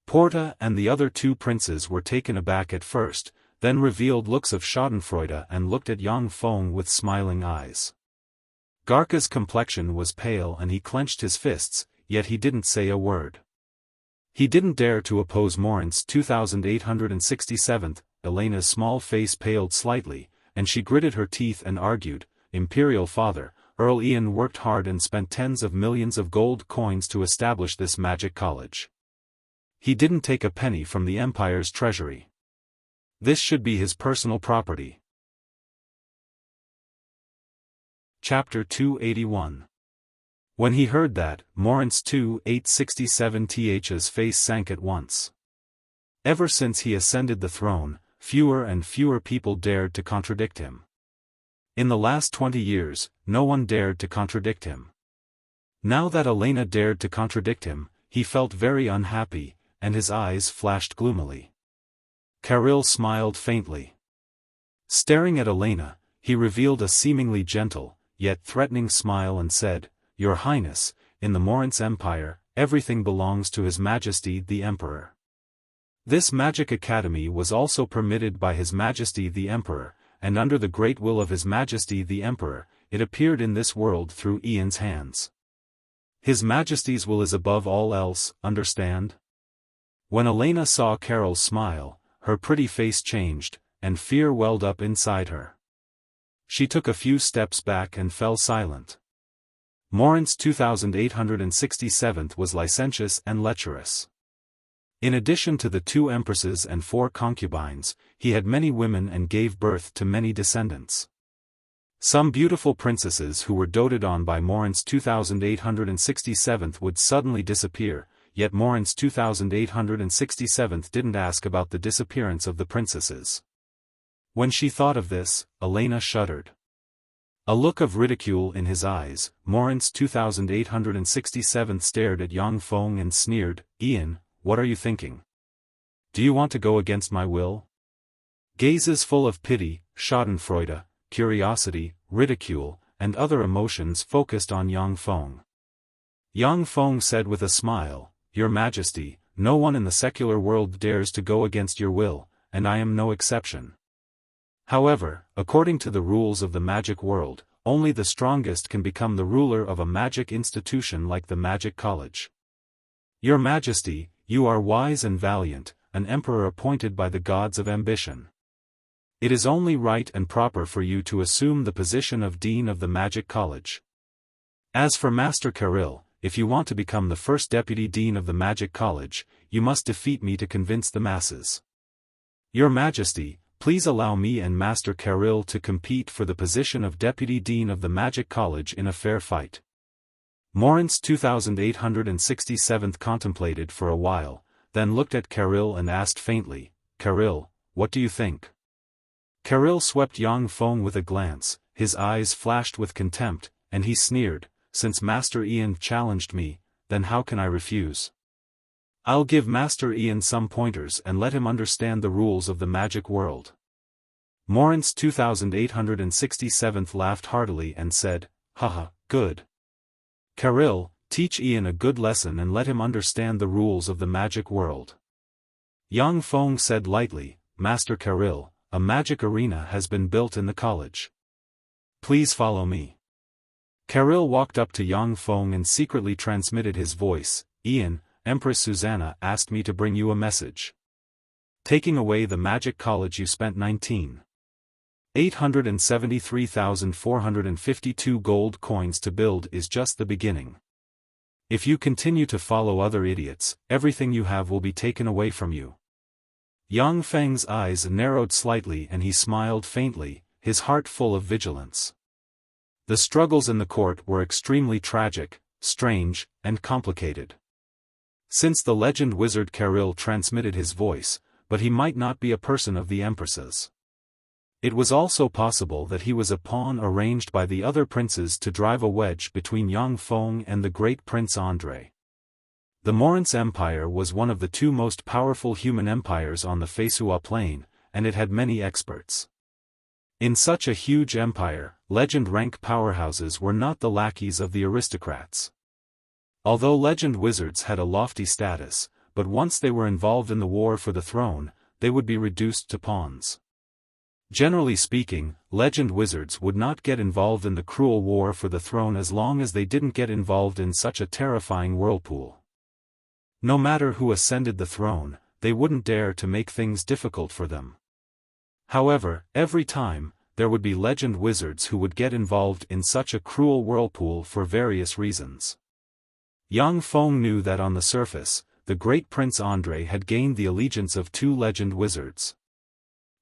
Porta and the other 2 princes were taken aback at first, then revealed looks of schadenfreude and looked at Yang Feng with smiling eyes. Garca's complexion was pale and he clenched his fists, yet he didn't say a word. He didn't dare to oppose Morince 2867, Elena's small face paled slightly, and she gritted her teeth and argued, "Imperial Father, Earl Ian worked hard and spent tens of millions of gold coins to establish this magic college. He didn't take a penny from the Empire's treasury. This should be his personal property." Chapter 281. When he heard that, Morince 2867's face sank at once. Ever since he ascended the throne, fewer and fewer people dared to contradict him. In the last 20 years, no one dared to contradict him. Now that Elena dared to contradict him, he felt very unhappy, and his eyes flashed gloomily. Kirill smiled faintly. Staring at Elena, he revealed a seemingly gentle, yet threatening smile and said, "Your Highness, in the Morince Empire, everything belongs to His Majesty the Emperor." This magic academy was also permitted by His Majesty the Emperor, and under the great will of His Majesty the Emperor, it appeared in this world through Ian's hands. His Majesty's will is above all else, understand? When Elena saw Kirill's smile, her pretty face changed, and fear welled up inside her. She took a few steps back and fell silent. Morince 2867 was licentious and lecherous. In addition to the 2 empresses and 4 concubines, he had many women and gave birth to many descendants. Some beautiful princesses who were doted on by Morince 2867 would suddenly disappear, yet Morince 2867 didn't ask about the disappearance of the princesses. When she thought of this, Elena shuddered. A look of ridicule in his eyes, Morince 2867 stared at Yang Feng and sneered, "Ian, what are you thinking? Do you want to go against my will?" Gazes full of pity, schadenfreude, curiosity, ridicule, and other emotions focused on Yang Feng. Yang Feng said with a smile, "Your Majesty, no one in the secular world dares to go against your will, and I am no exception. However, according to the rules of the magic world, only the strongest can become the ruler of a magic institution like the Magic College. Your Majesty, you are wise and valiant, an emperor appointed by the gods of ambition. It is only right and proper for you to assume the position of Dean of the Magic College. As for Master Kirill, if you want to become the first Deputy Dean of the Magic College, you must defeat me to convince the masses. Your Majesty, please allow me and Master Kirill to compete for the position of Deputy Dean of the Magic College in a fair fight." Morince 2867 contemplated for a while, then looked at Kirill and asked faintly, "Kirill, what do you think?" Kirill swept Yang Feng with a glance, his eyes flashed with contempt, and he sneered, "Since Master Ian challenged me, then how can I refuse? I'll give Master Ian some pointers and let him understand the rules of the magic world." Morince 2867 laughed heartily and said, "Haha, good. Kirill, teach Ian a good lesson and let him understand the rules of the magic world." Yang Feng said lightly, "Master Kirill, a magic arena has been built in the college. Please follow me." Kirill walked up to Yang Feng and secretly transmitted his voice, "Ian, Empress Susanna asked me to bring you a message. Taking away the magic college you spent 19,873,452 gold coins to build is just the beginning. If you continue to follow other idiots, everything you have will be taken away from you." Yang Feng's eyes narrowed slightly and he smiled faintly, his heart full of vigilance. The struggles in the court were extremely tragic, strange, and complicated. Since the legend wizard Kirill transmitted his voice, but he might not be a person of the empresses. It was also possible that he was a pawn arranged by the other princes to drive a wedge between Yang Feng and the great Prince Andrei. The Morince Empire was one of the 2 most powerful human empires on the Feisua plain, and it had many experts. In such a huge empire, legend-rank powerhouses were not the lackeys of the aristocrats. Although legend wizards had a lofty status, but once they were involved in the war for the throne, they would be reduced to pawns. Generally speaking, legend wizards would not get involved in the cruel war for the throne as long as they didn't get involved in such a terrifying whirlpool. No matter who ascended the throne, they wouldn't dare to make things difficult for them. However, every time, there would be legend wizards who would get involved in such a cruel whirlpool for various reasons. Yang Feng knew that on the surface, the great Prince Andrei had gained the allegiance of 2 legend wizards.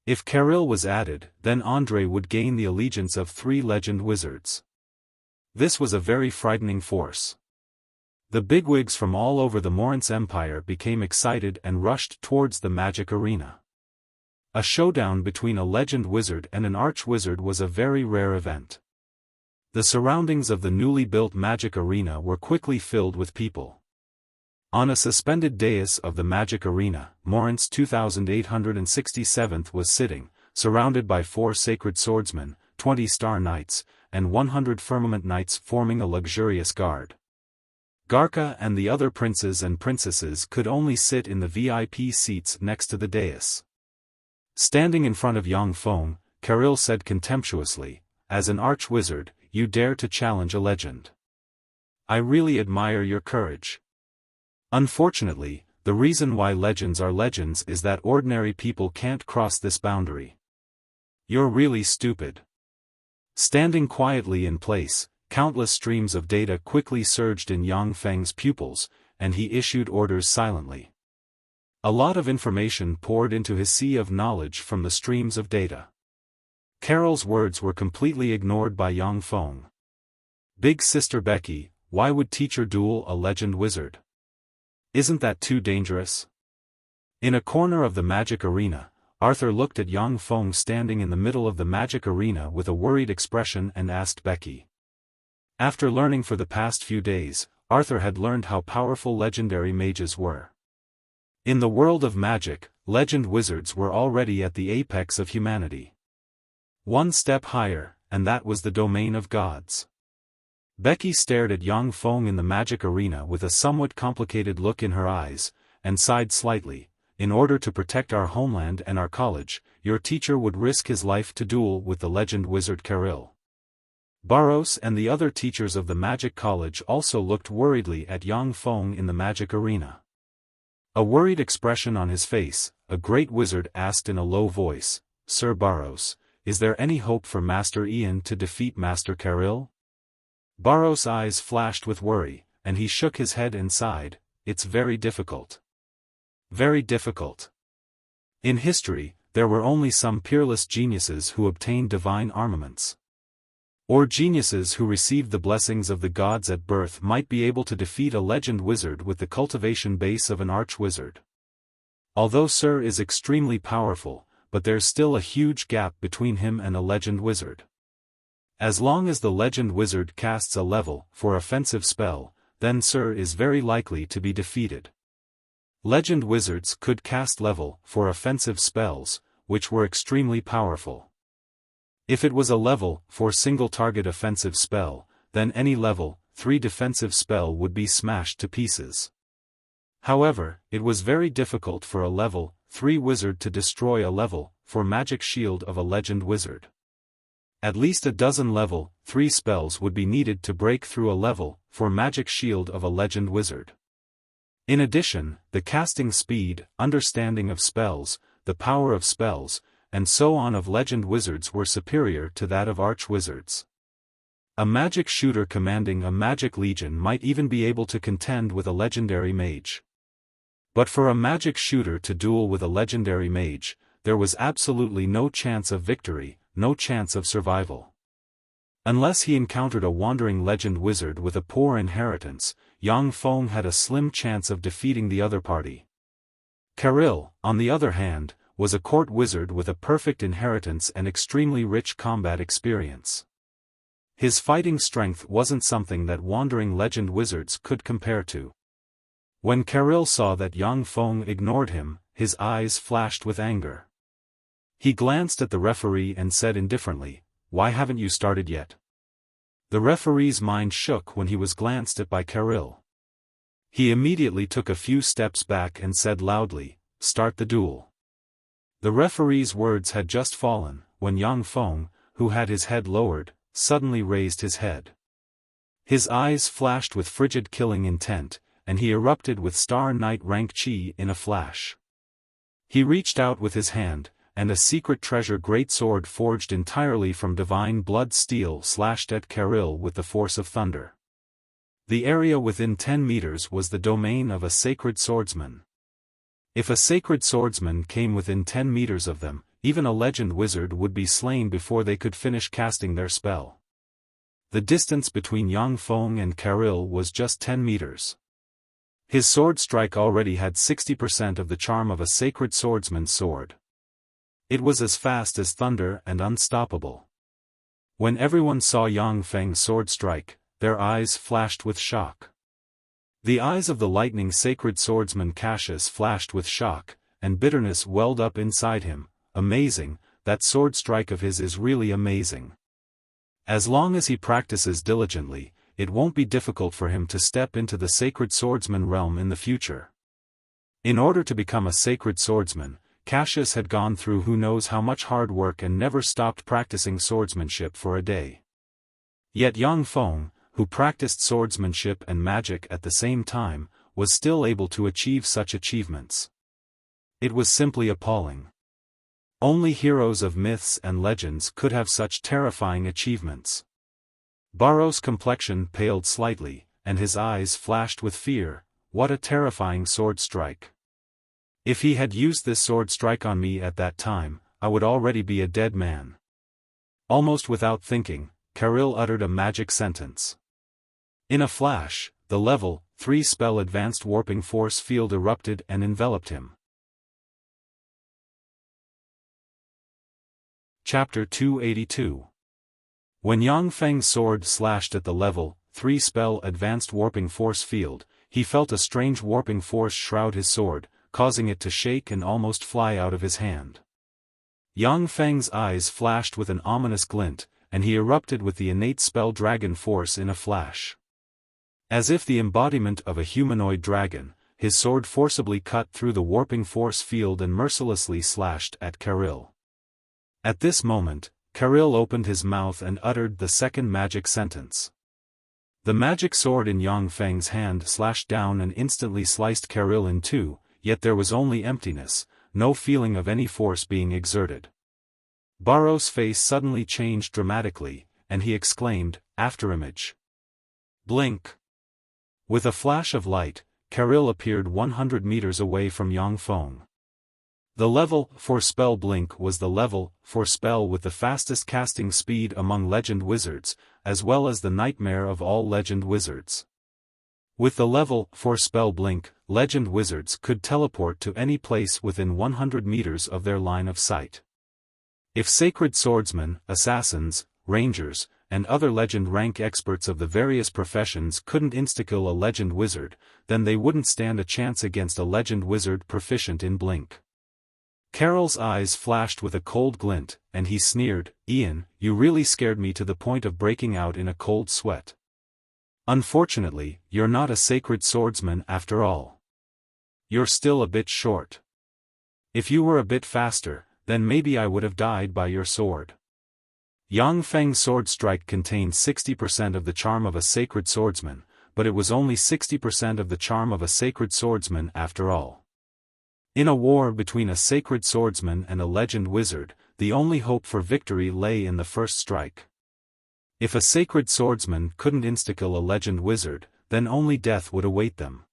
If Kirill was added, then Andrei would gain the allegiance of 3 legend wizards. This was a very frightening force. The bigwigs from all over the Morince Empire became excited and rushed towards the magic arena. A showdown between a legend wizard and an arch-wizard was a very rare event. The surroundings of the newly built magic arena were quickly filled with people. On a suspended dais of the magic arena, Morant's 2867th was sitting, surrounded by 4 sacred swordsmen, 20 star knights, and 100 firmament knights forming a luxurious guard. Garca and the other princes and princesses could only sit in the VIP seats next to the dais. Standing in front of Yang Feng, Caril said contemptuously, "As an arch-wizard, you dare to challenge a legend. I really admire your courage. Unfortunately, the reason why legends are legends is that ordinary people can't cross this boundary. You're really stupid." Standing quietly in place, countless streams of data quickly surged in Yang Feng's pupils, and he issued orders silently. A lot of information poured into his sea of knowledge from the streams of data. Caril's words were completely ignored by Yang Feng. "Big Sister Becky, why would teacher duel a legend wizard? Isn't that too dangerous?" In a corner of the magic arena, Arthur looked at Yang Feng standing in the middle of the magic arena with a worried expression and asked Becky. After learning for the past few days, Arthur had learned how powerful legendary mages were. In the world of magic, legend wizards were already at the apex of humanity. One step higher, and that was the domain of gods. Becky stared at Yang Feng in the magic arena with a somewhat complicated look in her eyes, and sighed slightly. "In order to protect our homeland and our college, your teacher would risk his life to duel with the legend wizard Caril." Barros and the other teachers of the magic college also looked worriedly at Yang Feng in the magic arena. A worried expression on his face, a great wizard asked in a low voice, "Sir Barros, is there any hope for Master Ian to defeat Master Caril?" Barros' eyes flashed with worry, and he shook his head and sighed, "It's very difficult. Very difficult. In history, there were only some peerless geniuses who obtained divine armaments. Or geniuses who received the blessings of the gods at birth might be able to defeat a legend wizard with the cultivation base of an arch-wizard. Although Sir is extremely powerful, but there's still a huge gap between him and a legend wizard. As long as the legend wizard casts a level, for offensive spell, then Sir is very likely to be defeated. Legend wizards could cast level, for offensive spells, which were extremely powerful. If it was a level, for single-target offensive spell, then any level, 3 defensive spell would be smashed to pieces. However, it was very difficult for a level, 3 wizard to destroy a level, 4 magic shield of a legend wizard. At least a dozen level, 3 spells would be needed to break through a level, 4 magic shield of a legend wizard. In addition, the casting speed, understanding of spells, the power of spells, and so on of legend wizards were superior to that of arch-wizards. A magic shooter commanding a magic legion might even be able to contend with a legendary mage. But for a magic shooter to duel with a legendary mage, there was absolutely no chance of victory, no chance of survival. Unless he encountered a wandering legend wizard with a poor inheritance, Yang Feng had a slim chance of defeating the other party. Caril, on the other hand, was a court wizard with a perfect inheritance and extremely rich combat experience. His fighting strength wasn't something that wandering legend wizards could compare to. When Caril saw that Yang Feng ignored him, his eyes flashed with anger. He glanced at the referee and said indifferently, "Why haven't you started yet?" The referee's mind shook when he was glanced at by Caril. He immediately took a few steps back and said loudly, "Start the duel." The referee's words had just fallen, when Yang Feng, who had his head lowered, suddenly raised his head. His eyes flashed with frigid killing intent, and he erupted with Star Knight rank chi in a flash. He reached out with his hand, and a secret treasure greatsword forged entirely from divine blood steel slashed at Caril with the force of thunder. The area within 10 meters was the domain of a sacred swordsman. If a sacred swordsman came within 10 meters of them, even a legend wizard would be slain before they could finish casting their spell. The distance between Yang Feng and Caril was just 10 meters. His sword strike already had 60% of the charm of a sacred swordsman's sword. It was as fast as thunder and unstoppable. When everyone saw Yang Feng's sword strike, their eyes flashed with shock. The eyes of the lightning sacred swordsman Cassius flashed with shock, and bitterness welled up inside him. Amazing, that sword strike of his is really amazing. As long as he practices diligently, it won't be difficult for him to step into the sacred swordsman realm in the future. In order to become a sacred swordsman, Cassius had gone through who knows how much hard work and never stopped practicing swordsmanship for a day. Yet Yang Feng, who practiced swordsmanship and magic at the same time, was still able to achieve such achievements. It was simply appalling. Only heroes of myths and legends could have such terrifying achievements. Barrow's complexion paled slightly, and his eyes flashed with fear. What a terrifying sword strike. If he had used this sword strike on me at that time, I would already be a dead man. Almost without thinking, Karil uttered a magic sentence. In a flash, the level 3 spell advanced warping force field erupted and enveloped him. Chapter 282. When Yang Feng's sword slashed at the level 3 spell advanced warping force field, he felt a strange warping force shroud his sword, causing it to shake and almost fly out of his hand. Yang Feng's eyes flashed with an ominous glint, and he erupted with the innate spell dragon force in a flash. As if the embodiment of a humanoid dragon, his sword forcibly cut through the warping force field and mercilessly slashed at Karil. At this moment, Karil opened his mouth and uttered the second magic sentence. The magic sword in Yang Feng's hand slashed down and instantly sliced Karil in two, yet there was only emptiness, no feeling of any force being exerted. Barrow's face suddenly changed dramatically, and he exclaimed, "Afterimage." Blink. With a flash of light, Karil appeared 100 meters away from Yang Feng. The level 4 spell blink was the level 4 spell with the fastest casting speed among legend wizards, as well as the nightmare of all legend wizards. With the level 4 spell blink, legend wizards could teleport to any place within 100 meters of their line of sight. If sacred swordsmen, assassins, rangers, and other legend rank experts of the various professions couldn't insta-kill a legend wizard, then they wouldn't stand a chance against a legend wizard proficient in blink. Karil's eyes flashed with a cold glint, and he sneered, "Ian, you really scared me to the point of breaking out in a cold sweat. Unfortunately, you're not a sacred swordsman after all. You're still a bit short. If you were a bit faster, then maybe I would have died by your sword." Yang Feng's sword strike contained 60% of the charm of a sacred swordsman, but it was only 60% of the charm of a sacred swordsman after all. In a war between a sacred swordsman and a legend wizard, the only hope for victory lay in the first strike. If a sacred swordsman couldn't insta-kill a legend wizard, then only death would await them.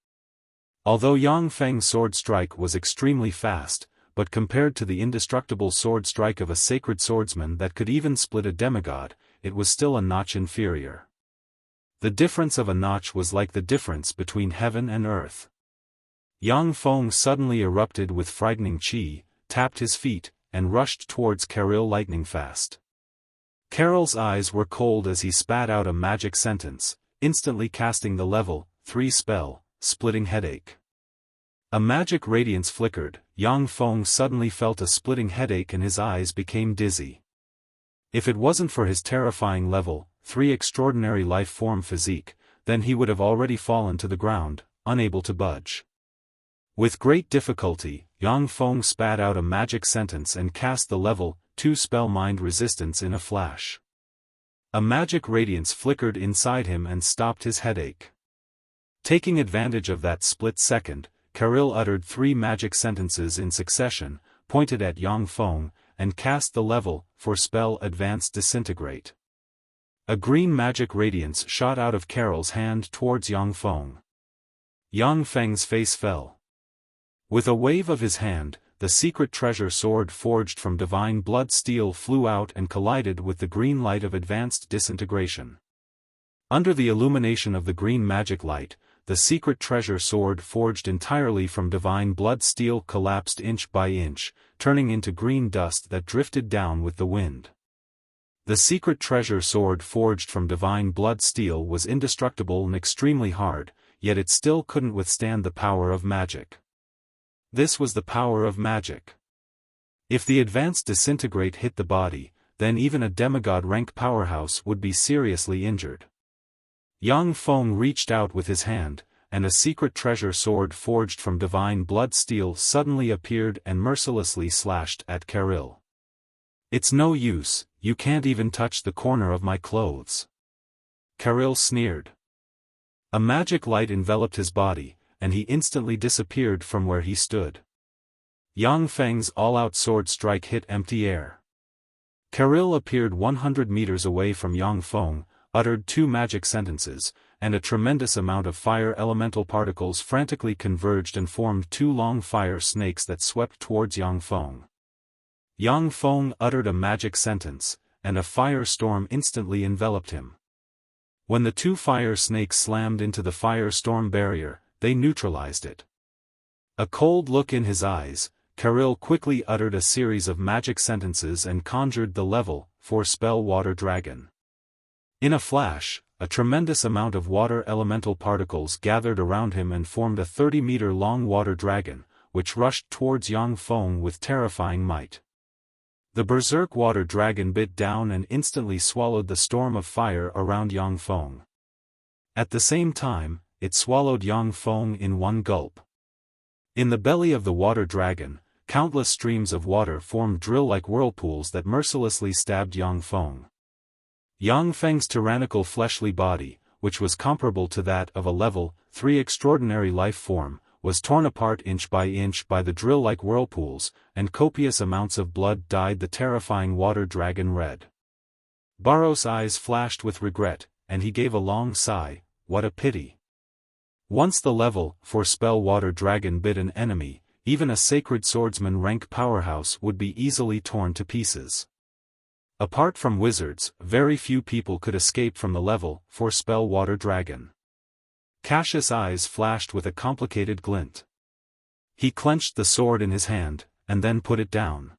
Although Yang Feng's sword strike was extremely fast, but compared to the indestructible sword strike of a sacred swordsman that could even split a demigod, it was still a notch inferior. The difference of a notch was like the difference between heaven and earth. Yang Feng suddenly erupted with frightening chi, tapped his feet, and rushed towards Karil lightning fast. Karil's eyes were cold as he spat out a magic sentence, instantly casting the level 3 spell, splitting headache. A magic radiance flickered. Yang Feng suddenly felt a splitting headache and his eyes became dizzy. If it wasn't for his terrifying level 3 extraordinary life form physique, then he would have already fallen to the ground, unable to budge. With great difficulty, Yang Feng spat out a magic sentence and cast the level 2 spell mind resistance in a flash. A magic radiance flickered inside him and stopped his headache. Taking advantage of that split second, Karil uttered 3 magic sentences in succession, pointed at Yang Feng, and cast the level 4 spell advanced disintegrate. A green magic radiance shot out of Karil's hand towards Yang Feng. Yang Feng's face fell. With a wave of his hand, the secret treasure sword forged from divine blood steel flew out and collided with the green light of advanced disintegration. Under the illumination of the green magic light, the secret treasure sword forged entirely from divine blood steel collapsed inch by inch, turning into green dust that drifted down with the wind. The secret treasure sword forged from divine blood steel was indestructible and extremely hard, yet it still couldn't withstand the power of magic. This was the power of magic. If the advanced disintegrate hit the body, then even a demigod-rank powerhouse would be seriously injured. Yang Feng reached out with his hand, and a secret treasure sword forged from divine blood steel suddenly appeared and mercilessly slashed at Karil. "It's no use, you can't even touch the corner of my clothes." Karil sneered. A magic light enveloped his body, and he instantly disappeared from where he stood. Yang Feng's all-out sword strike hit empty air. Karil appeared 100 meters away from Yang Feng, uttered 2 magic sentences, and a tremendous amount of fire elemental particles frantically converged and formed 2 long fire snakes that swept towards Yang Feng. Yang Feng uttered a magic sentence, and a fire storm instantly enveloped him. When the 2 fire snakes slammed into the fire storm barrier, they neutralized it. A cold look in his eyes, Karil quickly uttered a series of magic sentences and conjured the level 4 spell water dragon. In a flash, a tremendous amount of water elemental particles gathered around him and formed a 30-meter-long water dragon, which rushed towards Yang Feng with terrifying might. The berserk water dragon bit down and instantly swallowed the storm of fire around Yang Feng. At the same time, it swallowed Yang Feng in one gulp. In the belly of the water dragon, countless streams of water formed drill-like whirlpools that mercilessly stabbed Yang Feng. Yang Feng's tyrannical fleshly body, which was comparable to that of a level 3 extraordinary life form, was torn apart inch by the drill-like whirlpools, and copious amounts of blood dyed the terrifying water dragon red. Barros' eyes flashed with regret, and he gave a long sigh. What a pity. Once the level 4 spell water dragon bit an enemy, even a sacred swordsman rank powerhouse would be easily torn to pieces. Apart from wizards, very few people could escape from the level 4 spell water dragon. Cassius' eyes flashed with a complicated glint. He clenched the sword in his hand, and then put it down.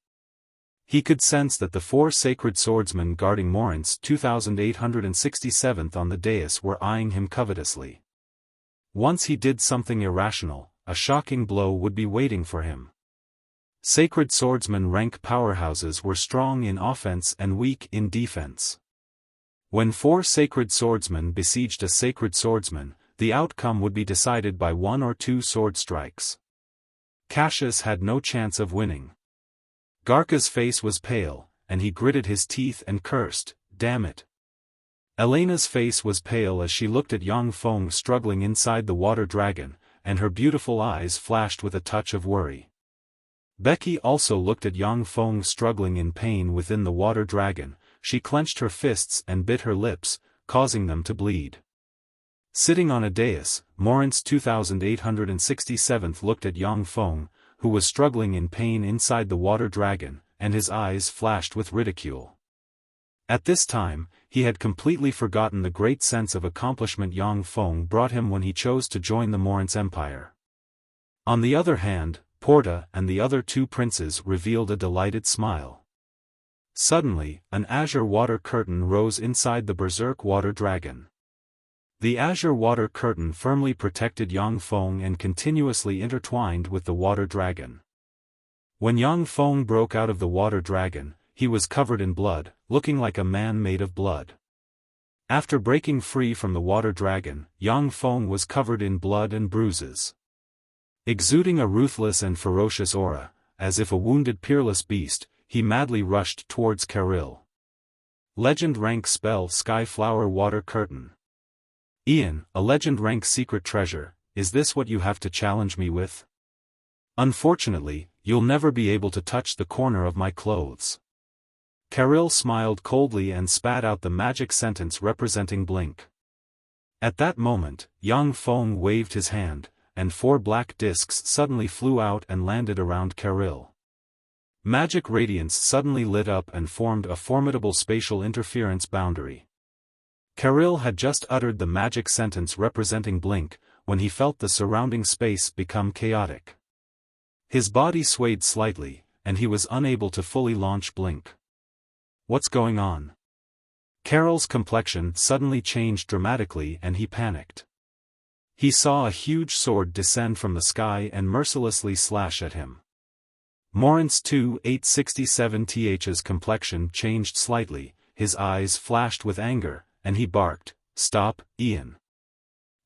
He could sense that the 4 sacred swordsmen guarding Morin's 2867th on the dais were eyeing him covetously. Once he did something irrational, a shocking blow would be waiting for him. Sacred swordsman rank powerhouses were strong in offense and weak in defense. When 4 sacred swordsmen besieged a sacred swordsman, the outcome would be decided by 1 or 2 sword strikes. Cassius had no chance of winning. Garca's face was pale, and he gritted his teeth and cursed, "Damn it." Elena's face was pale as she looked at Yang Feng struggling inside the water dragon, and her beautiful eyes flashed with a touch of worry. Becky also looked at Yang Feng struggling in pain within the water dragon. She clenched her fists and bit her lips, causing them to bleed. Sitting on a dais, Morin's 2867th looked at Yang Feng, who was struggling in pain inside the water dragon, and his eyes flashed with ridicule. At this time, he had completely forgotten the great sense of accomplishment Yang Feng brought him when he chose to join the Morin's empire. On the other hand, Porta and the other 2 princes revealed a delighted smile. Suddenly, an azure water curtain rose inside the berserk water dragon. The azure water curtain firmly protected Yang Feng and continuously intertwined with the water dragon. When Yang Feng broke out of the water dragon, he was covered in blood, looking like a man made of blood. After breaking free from the water dragon, Yang Feng was covered in blood and bruises. Exuding a ruthless and ferocious aura, as if a wounded peerless beast, he madly rushed towards Karil. Legend rank spell Skyflower Water Curtain. Ian, a legend rank secret treasure, is this what you have to challenge me with? Unfortunately, you'll never be able to touch the corner of my clothes. Karil smiled coldly and spat out the magic sentence representing blink. At that moment, Yang Feng waved his hand, and 4 black discs suddenly flew out and landed around Karil. Magic radiance suddenly lit up and formed a formidable spatial interference boundary. Karil had just uttered the magic sentence representing blink, when he felt the surrounding space become chaotic. His body swayed slightly, and he was unable to fully launch blink. What's going on? Carol's complexion suddenly changed dramatically and he panicked. He saw a huge sword descend from the sky and mercilessly slash at him. Morin's 2867th's complexion changed slightly, his eyes flashed with anger, and he barked, "Stop, Ian."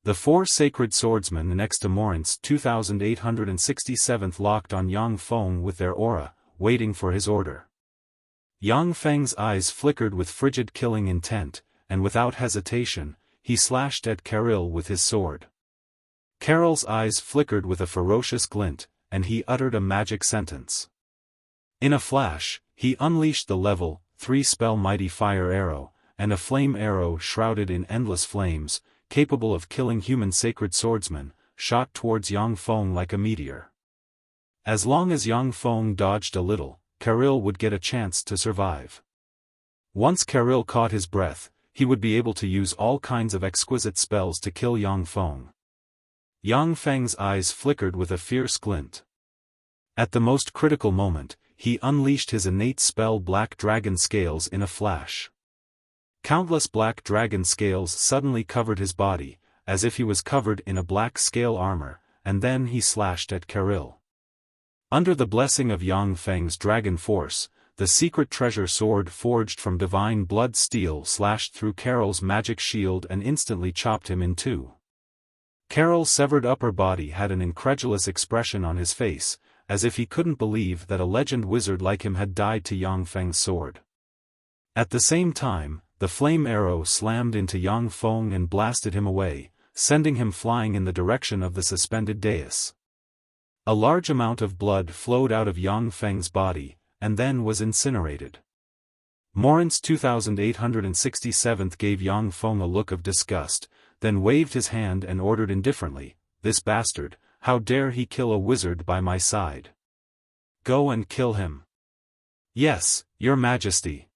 The four sacred swordsmen next to Morin's 2867th locked on Yang Feng with their aura, waiting for his order. Yang Feng's eyes flickered with frigid killing intent, and without hesitation, he slashed at Carol with his sword. Carol's eyes flickered with a ferocious glint, and he uttered a magic sentence. In a flash, he unleashed the level 3 spell Mighty Fire Arrow, and a flame arrow shrouded in endless flames, capable of killing human sacred swordsmen, shot towards Yang Feng like a meteor. As long as Yang Feng dodged a little, Caril would get a chance to survive. Once Caril caught his breath, he would be able to use all kinds of exquisite spells to kill Yang Feng. Yang Feng's eyes flickered with a fierce glint. At the most critical moment, he unleashed his innate spell Black Dragon Scales in a flash. Countless black dragon scales suddenly covered his body, as if he was covered in a black scale armor, and then he slashed at Caril. Under the blessing of Yang Feng's dragon force, the secret treasure sword forged from divine blood steel slashed through Carol's magic shield and instantly chopped him in two. Carol's severed upper body had an incredulous expression on his face, as if he couldn't believe that a legend wizard like him had died to Yang Feng's sword. At the same time, the flame arrow slammed into Yang Feng and blasted him away, sending him flying in the direction of the suspended dais. A large amount of blood flowed out of Yang Feng's body, and then was incinerated. Morin's 2867th gave Yang Feng a look of disgust, then waved his hand and ordered indifferently, "This bastard, how dare he kill a wizard by my side? Go and kill him." "Yes, your majesty."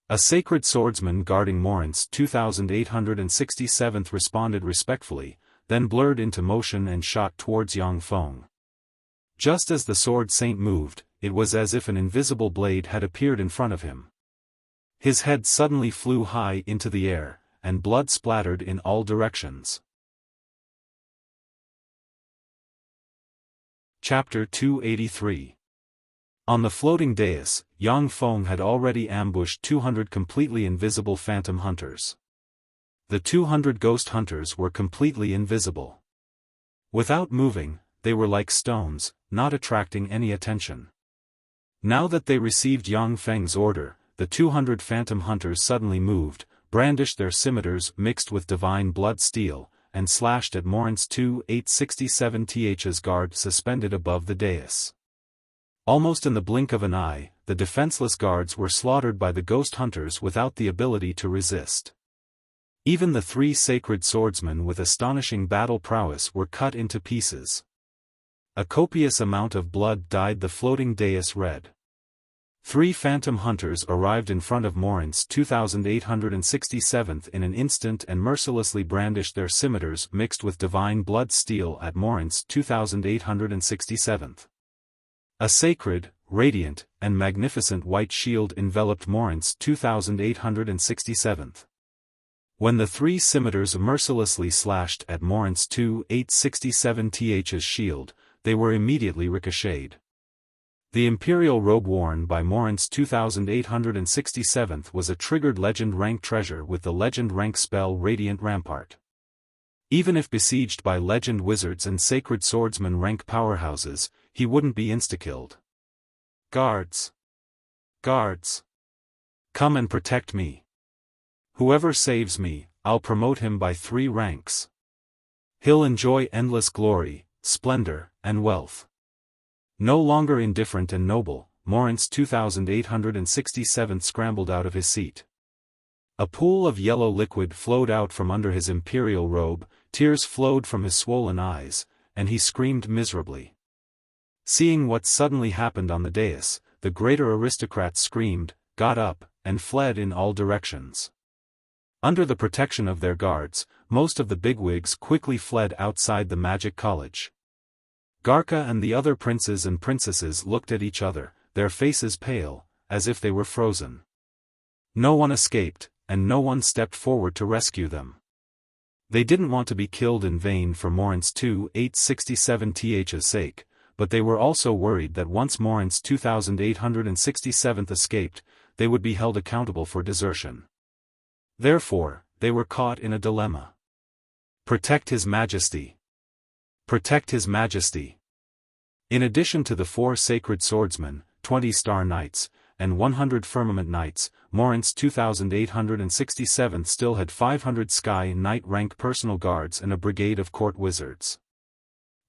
A sacred swordsman guarding Morin's 2867th responded respectfully, then blurred into motion and shot towards Yang Feng. Just as the sword saint moved, it was as if an invisible blade had appeared in front of him. His head suddenly flew high into the air, and blood splattered in all directions. Chapter 283. On the floating dais, Yang Feng had already ambushed 200 completely invisible phantom hunters. The 200 ghost hunters were completely invisible. Without moving, they were like stones, not attracting any attention. Now that they received Yang Feng's order, the 200 phantom hunters suddenly moved, brandished their scimitars mixed with divine blood steel, and slashed at Morin's 2867th's guard suspended above the dais. Almost in the blink of an eye, the defenseless guards were slaughtered by the ghost hunters without the ability to resist. Even the 3 sacred swordsmen with astonishing battle prowess were cut into pieces. A copious amount of blood dyed the floating dais red. 3 phantom hunters arrived in front of Morin's 2867th in an instant and mercilessly brandished their scimitars mixed with divine blood steel at Morin's 2867th. A sacred, radiant, and magnificent white shield enveloped Morin's 2867th. When the 3 scimitars mercilessly slashed at Morin's 2867th's shield, they were immediately ricocheted. The imperial robe worn by Morin's 2867th was a triggered legend rank treasure with the legend rank spell Radiant Rampart. Even if besieged by legend wizards and sacred swordsman rank powerhouses, he wouldn't be insta-killed. "Guards! Guards! Come and protect me. Whoever saves me, I'll promote him by 3 ranks. He'll enjoy endless glory, splendor, and wealth." No longer indifferent and noble, Morin's 2867th scrambled out of his seat. A pool of yellow liquid flowed out from under his imperial robe, tears flowed from his swollen eyes, and he screamed miserably. Seeing what suddenly happened on the dais, the greater aristocrats screamed, got up, and fled in all directions. Under the protection of their guards, most of the bigwigs quickly fled outside the magic college. Garca and the other princes and princesses looked at each other, their faces pale, as if they were frozen. No one escaped, and no one stepped forward to rescue them. They didn't want to be killed in vain for Morin's 2867th's sake, but they were also worried that once Morin's 2867th escaped, they would be held accountable for desertion. Therefore, they were caught in a dilemma. Protect His Majesty. Protect His Majesty. In addition to the 4 sacred swordsmen, 20 star knights, and 100 firmament knights, Morin's 2867th still had 500 sky knight rank personal guards and a brigade of court wizards.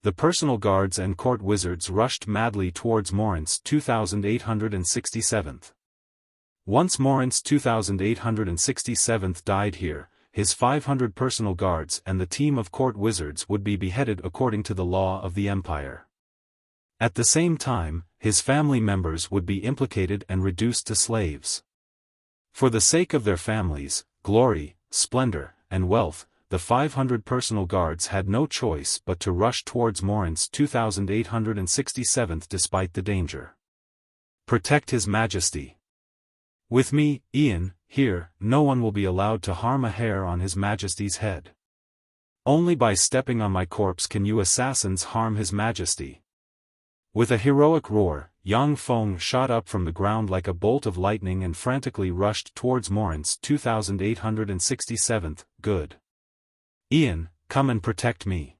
The personal guards and court wizards rushed madly towards Morin's 2867th. Once Morin's 2867th died here, his 500 personal guards and the team of court wizards would be beheaded according to the law of the empire. At the same time, his family members would be implicated and reduced to slaves. For the sake of their families, glory, splendor, and wealth, the 500 personal guards had no choice but to rush towards Morin's 2867th despite the danger. Protect His Majesty. With me, Ian, here, no one will be allowed to harm a hair on His Majesty's head. Only by stepping on my corpse can you assassins harm His Majesty. With a heroic roar, Yang Feng shot up from the ground like a bolt of lightning and frantically rushed towards Morin's 2867th. Good. Ian, come and protect me.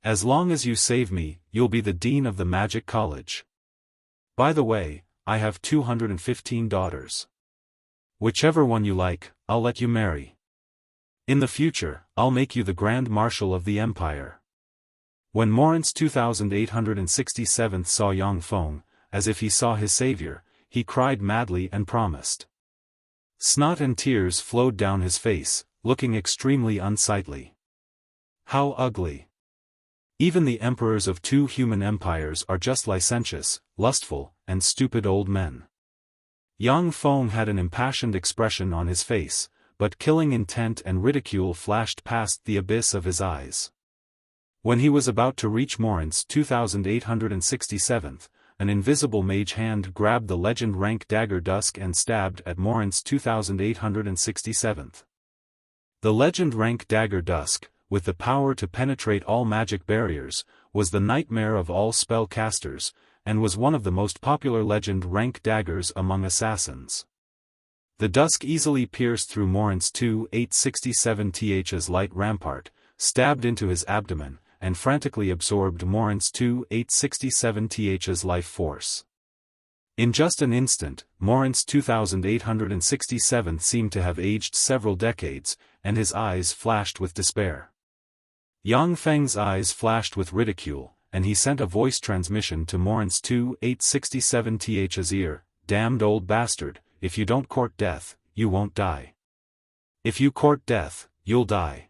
As long as you save me, you'll be the dean of the magic college. By the way, I have 215 daughters. Whichever one you like, I'll let you marry. In the future, I'll make you the Grand Marshal of the Empire. When Morin's 2867th saw Yang Feng, as if he saw his savior, he cried madly and promised. Snot and tears flowed down his face, looking extremely unsightly. How ugly! Even the emperors of 2 human empires are just licentious, lustful, and stupid old men. Yang Feng had an impassioned expression on his face, but killing intent and ridicule flashed past the abyss of his eyes. When he was about to reach Morin's 2867th, an invisible mage hand grabbed the legend rank dagger dusk and stabbed at Morin's 2867th. The legend rank dagger dusk, with the power to penetrate all magic barriers, was the nightmare of all spellcasters, and was one of the most popular legend rank daggers among assassins. The dusk easily pierced through Morin's 2867th's light rampart, stabbed into his abdomen, and frantically absorbed Morin's 2867th's life force. In just an instant, Morin's 2867th seemed to have aged several decades, and his eyes flashed with despair. Yang Feng's eyes flashed with ridicule, and he sent a voice transmission to Morin's 2867th's ear, "Damned old bastard, if you don't court death, you won't die. If you court death, you'll die.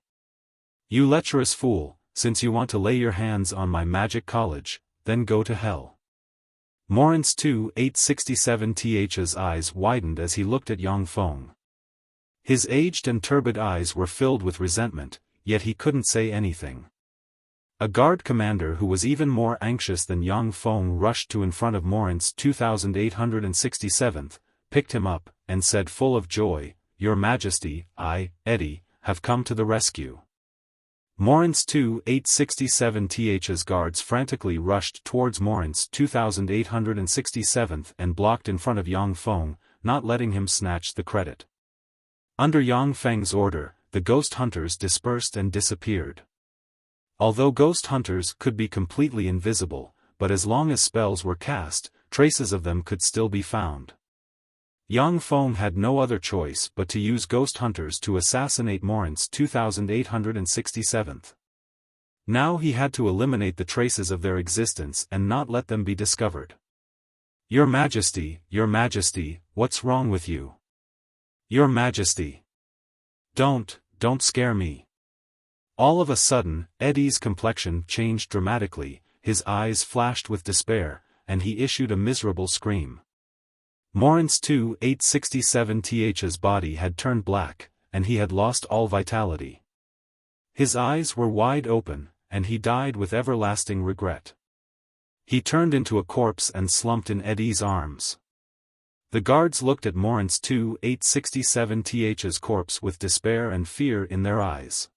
You lecherous fool, since you want to lay your hands on my magic college, then go to hell." Morin's 2867th's eyes widened as he looked at Yang Feng. His aged and turbid eyes were filled with resentment, yet he couldn't say anything. A guard commander who was even more anxious than Yang Feng rushed to in front of Morin's 2867th, picked him up, and said full of joy, "Your Majesty, I, Eddie, have come to the rescue." Morin's 2867th's guards frantically rushed towards Morin's 2867th and blocked in front of Yang Feng, not letting him snatch the credit. Under Yang Feng's order, the ghost hunters dispersed and disappeared. Although ghost hunters could be completely invisible, but as long as spells were cast, traces of them could still be found. Yang Feng had no other choice but to use ghost hunters to assassinate Morin's 2867th. Now he had to eliminate the traces of their existence and not let them be discovered. Your Majesty, what's wrong with you? Your Majesty. Don't scare me. All of a sudden, Eddie's complexion changed dramatically, his eyes flashed with despair, and he issued a miserable scream. Morin's 2867th's body had turned black, and he had lost all vitality. His eyes were wide open, and he died with everlasting regret. He turned into a corpse and slumped in Eddie's arms. The guards looked at Moritz 2867th's corpse with despair and fear in their eyes.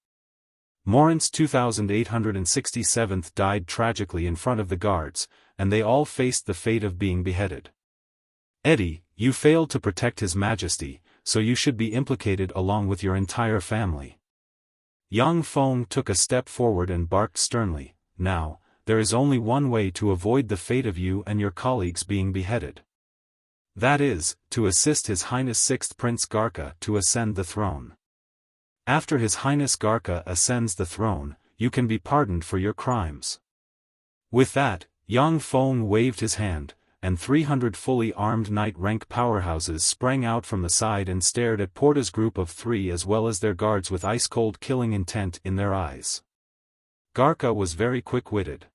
Moritz 2867 died tragically in front of the guards, and they all faced the fate of being beheaded. Eddie, you failed to protect His Majesty, so you should be implicated along with your entire family. Yang Feng took a step forward and barked sternly, now, there is only one way to avoid the fate of you and your colleagues being beheaded. That is, to assist His Highness 6th Prince Garka to ascend the throne. After His Highness Garka ascends the throne, you can be pardoned for your crimes. With that, Yang Feng waved his hand, and 300 fully armed knight-rank powerhouses sprang out from the side and stared at Porta's group of 3 as well as their guards with ice-cold killing intent in their eyes. Garka was very quick-witted.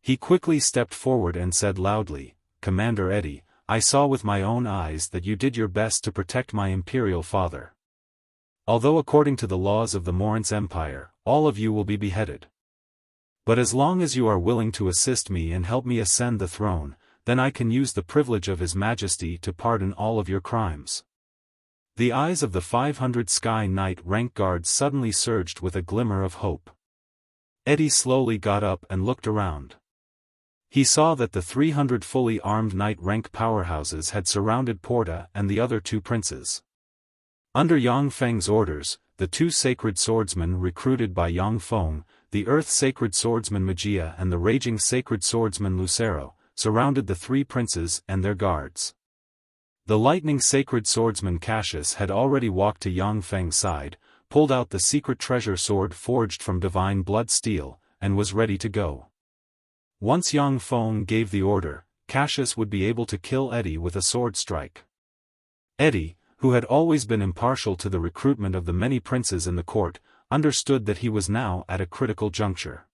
He quickly stepped forward and said loudly, "Commander Eddie, I saw with my own eyes that you did your best to protect my imperial father. Although according to the laws of the Moritz Empire, all of you will be beheaded. But as long as you are willing to assist me and help me ascend the throne, then I can use the privilege of His Majesty to pardon all of your crimes." The eyes of the 500 Sky Knight rank guards suddenly surged with a glimmer of hope. Eddie slowly got up and looked around. He saw that the 300 fully armed knight rank powerhouses had surrounded Porta and the other 2 princes. Under Yang Feng's orders, the 2 sacred swordsmen recruited by Yang Feng, the Earth Sacred Swordsman Magia and the Raging Sacred Swordsman Lucero, surrounded the 3 princes and their guards. The Lightning Sacred Swordsman Cassius had already walked to Yang Feng's side, pulled out the secret treasure sword forged from divine blood steel, and was ready to go. Once Yang Feng gave the order, Cassius would be able to kill Eddie with a sword strike. Eddie, who had always been impartial to the recruitment of the many princes in the court, understood that he was now at a critical juncture.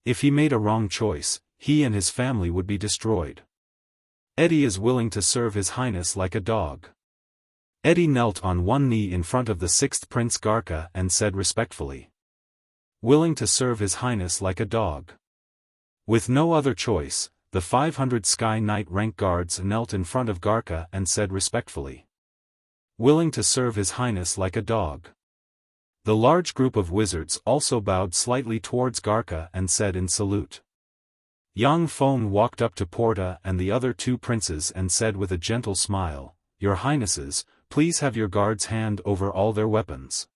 If he made a wrong choice, he and his family would be destroyed. Eddie is willing to serve His Highness like a dog. Eddie knelt on one knee in front of the 6th Prince Garka and said respectfully, "Willing to serve His Highness like a dog." With no other choice, the 500 Sky Knight rank guards knelt in front of Garka and said respectfully, "Willing to serve His Highness like a dog." The large group of wizards also bowed slightly towards Garka and said in salute. Yang Feng walked up to Porta and the other 2 princes and said with a gentle smile, "Your Highnesses, please have your guards hand over all their weapons.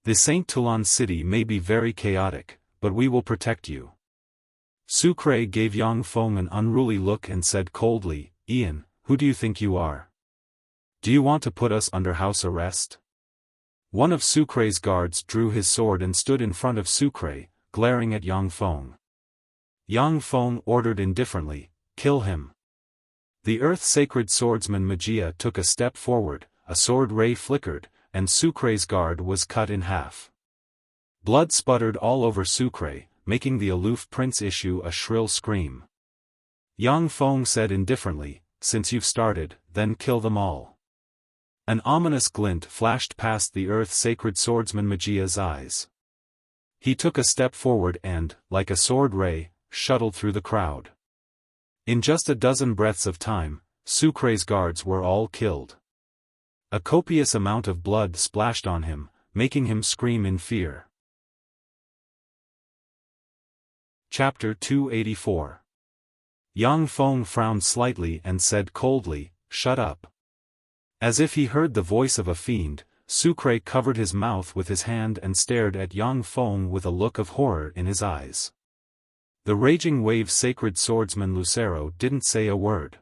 The St. Toulon city may be very chaotic, but we will protect you." Sucre gave Yang Feng an unruly look and said coldly, "Ian, who do you think you are? Do you want to put us under house arrest?" One of Sucre's guards drew his sword and stood in front of Sucre, glaring at Yang Feng. Yang Feng ordered indifferently, "Kill him." The Earth Sacred Swordsman Magia took a step forward, a sword ray flickered, and Sucre's guard was cut in half. Blood sputtered all over Sucre, making the aloof prince issue a shrill scream. Yang Feng said indifferently, "Since you've started, then kill them all." An ominous glint flashed past the Earth Sacred Swordsman Magia's eyes. He took a step forward and, like a sword ray, shuttled through the crowd. In just a dozen breaths of time, Sucre's guards were all killed. A copious amount of blood splashed on him, making him scream in fear. Chapter 284. Yang Feng frowned slightly and said coldly, "Shut up." As if he heard the voice of a fiend, Sucre covered his mouth with his hand and stared at Yang Feng with a look of horror in his eyes. The Raging Wave Sacred Swordsman Lucero didn't say a word.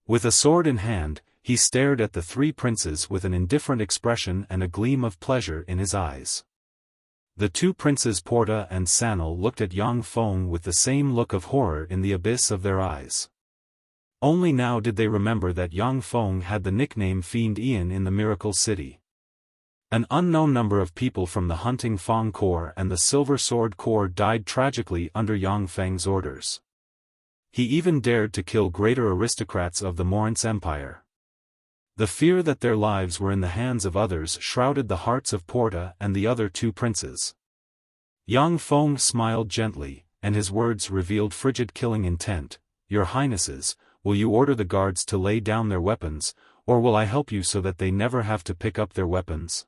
With a sword in hand, he stared at the 3 princes with an indifferent expression and a gleam of pleasure in his eyes. The 2 princes Porta and Sanel looked at Yang Feng with the same look of horror in the abyss of their eyes. Only now did they remember that Yang Feng had the nickname Fiend Ian in the Miracle City. An unknown number of people from the Hunting Fang Corps and the Silver Sword Corps died tragically under Yang Feng's orders. He even dared to kill greater aristocrats of the Moritz Empire. The fear that their lives were in the hands of others shrouded the hearts of Porta and the other two princes. Yang Feng smiled gently, and his words revealed frigid killing intent. Your Highnesses, will you order the guards to lay down their weapons, or will I help you so that they never have to pick up their weapons?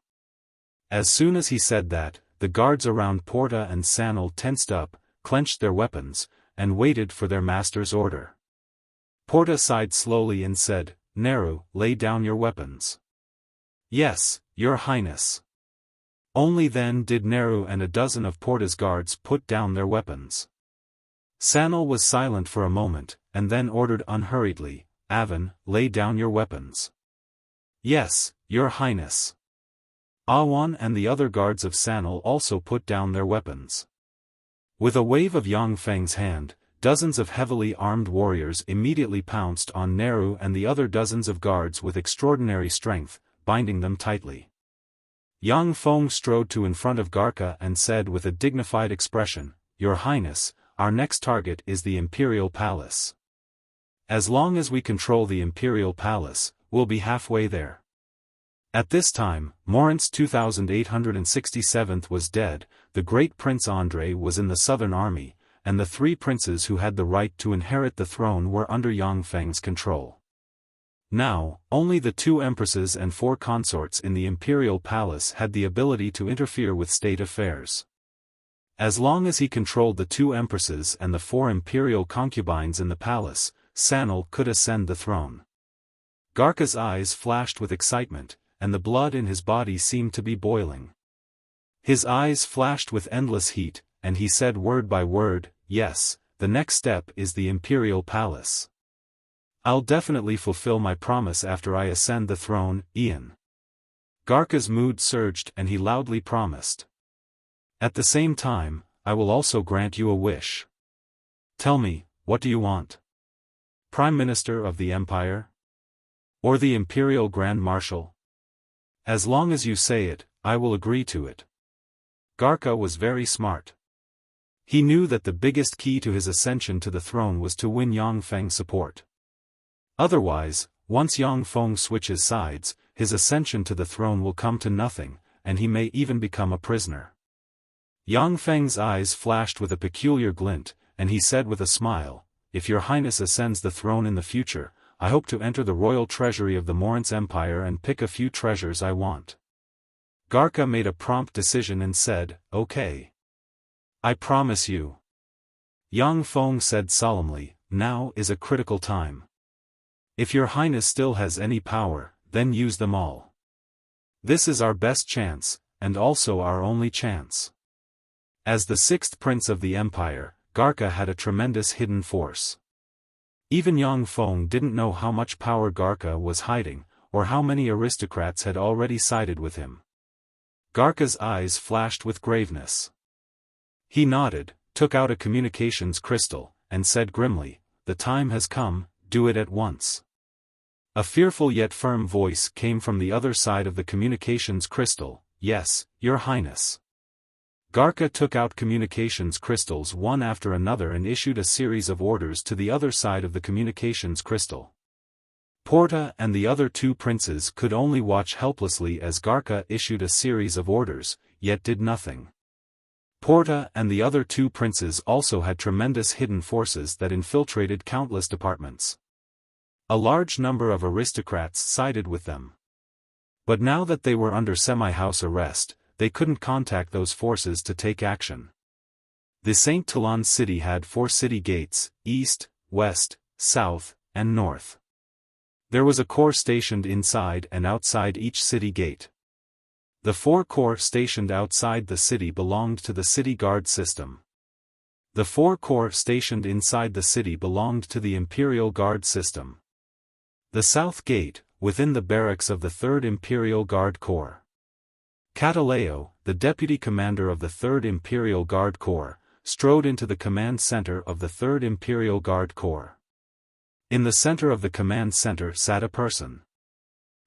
As soon as he said that, the guards around Porta and Sanal tensed up, clenched their weapons, and waited for their master's order. Porta sighed slowly and said, Nehru, lay down your weapons. Yes, Your Highness. Only then did Nehru and a dozen of Porta's guards put down their weapons. Sanal was silent for a moment, and then ordered unhurriedly, Avan, lay down your weapons. Yes, Your Highness. Awan and the other guards of Sanal also put down their weapons. With a wave of Yang Feng's hand, dozens of heavily armed warriors immediately pounced on Nehru and the other dozens of guards with extraordinary strength, binding them tightly. Yang Feng strode to in front of Garka and said with a dignified expression, Your Highness, our next target is the Imperial Palace. As long as we control the Imperial Palace, we'll be halfway there. At this time, Moritz 2867th was dead, the great Prince Andrei was in the Southern Army, and the three princes who had the right to inherit the throne were under Yang Feng's control. Now, only the two empresses and four consorts in the Imperial Palace had the ability to interfere with state affairs. As long as he controlled the two empresses and the four imperial concubines in the palace, Sanal could ascend the throne. Garka's eyes flashed with excitement, and the blood in his body seemed to be boiling. His eyes flashed with endless heat, and he said word by word, Yes, the next step is the Imperial Palace. I'll definitely fulfill my promise after I ascend the throne, Ian. Garka's mood surged and he loudly promised. At the same time, I will also grant you a wish. Tell me, what do you want? Prime Minister of the Empire? Or the Imperial Grand Marshal? As long as you say it, I will agree to it. Garka was very smart. He knew that the biggest key to his ascension to the throne was to win Yang Feng's support. Otherwise, once Yang Feng switches sides, his ascension to the throne will come to nothing, and he may even become a prisoner. Yang Feng's eyes flashed with a peculiar glint, and he said with a smile, If Your Highness ascends the throne in the future, I hope to enter the royal treasury of the Moritz Empire and pick a few treasures I want. Garka made a prompt decision and said, Okay. I promise you. Yang Feng said solemnly, Now is a critical time. If Your Highness still has any power, then use them all. This is our best chance, and also our only chance. As the sixth prince of the empire, Garka had a tremendous hidden force. Even Yang Feng didn't know how much power Garka was hiding, or how many aristocrats had already sided with him. Garka's eyes flashed with graveness. He nodded, took out a communications crystal, and said grimly, The time has come, do it at once. A fearful yet firm voice came from the other side of the communications crystal, Yes, Your Highness. Garka took out communications crystals one after another and issued a series of orders to the other side of the communications crystal. Porta and the other two princes could only watch helplessly as Garka issued a series of orders, yet did nothing. Porta and the other two princes also had tremendous hidden forces that infiltrated countless departments. A large number of aristocrats sided with them. But now that they were under semi-house arrest, they couldn't contact those forces to take action. The St. Talon city had 4 city gates, east, west, south, and north. There was a corps stationed inside and outside each city gate. The 4 corps stationed outside the city belonged to the city guard system. The 4 corps stationed inside the city belonged to the Imperial Guard system. The South Gate, within the barracks of the 3rd Imperial Guard Corps. Cataleo, the deputy commander of the 3rd Imperial Guard Corps, strode into the command center of the 3rd Imperial Guard Corps. In the center of the command center sat a person.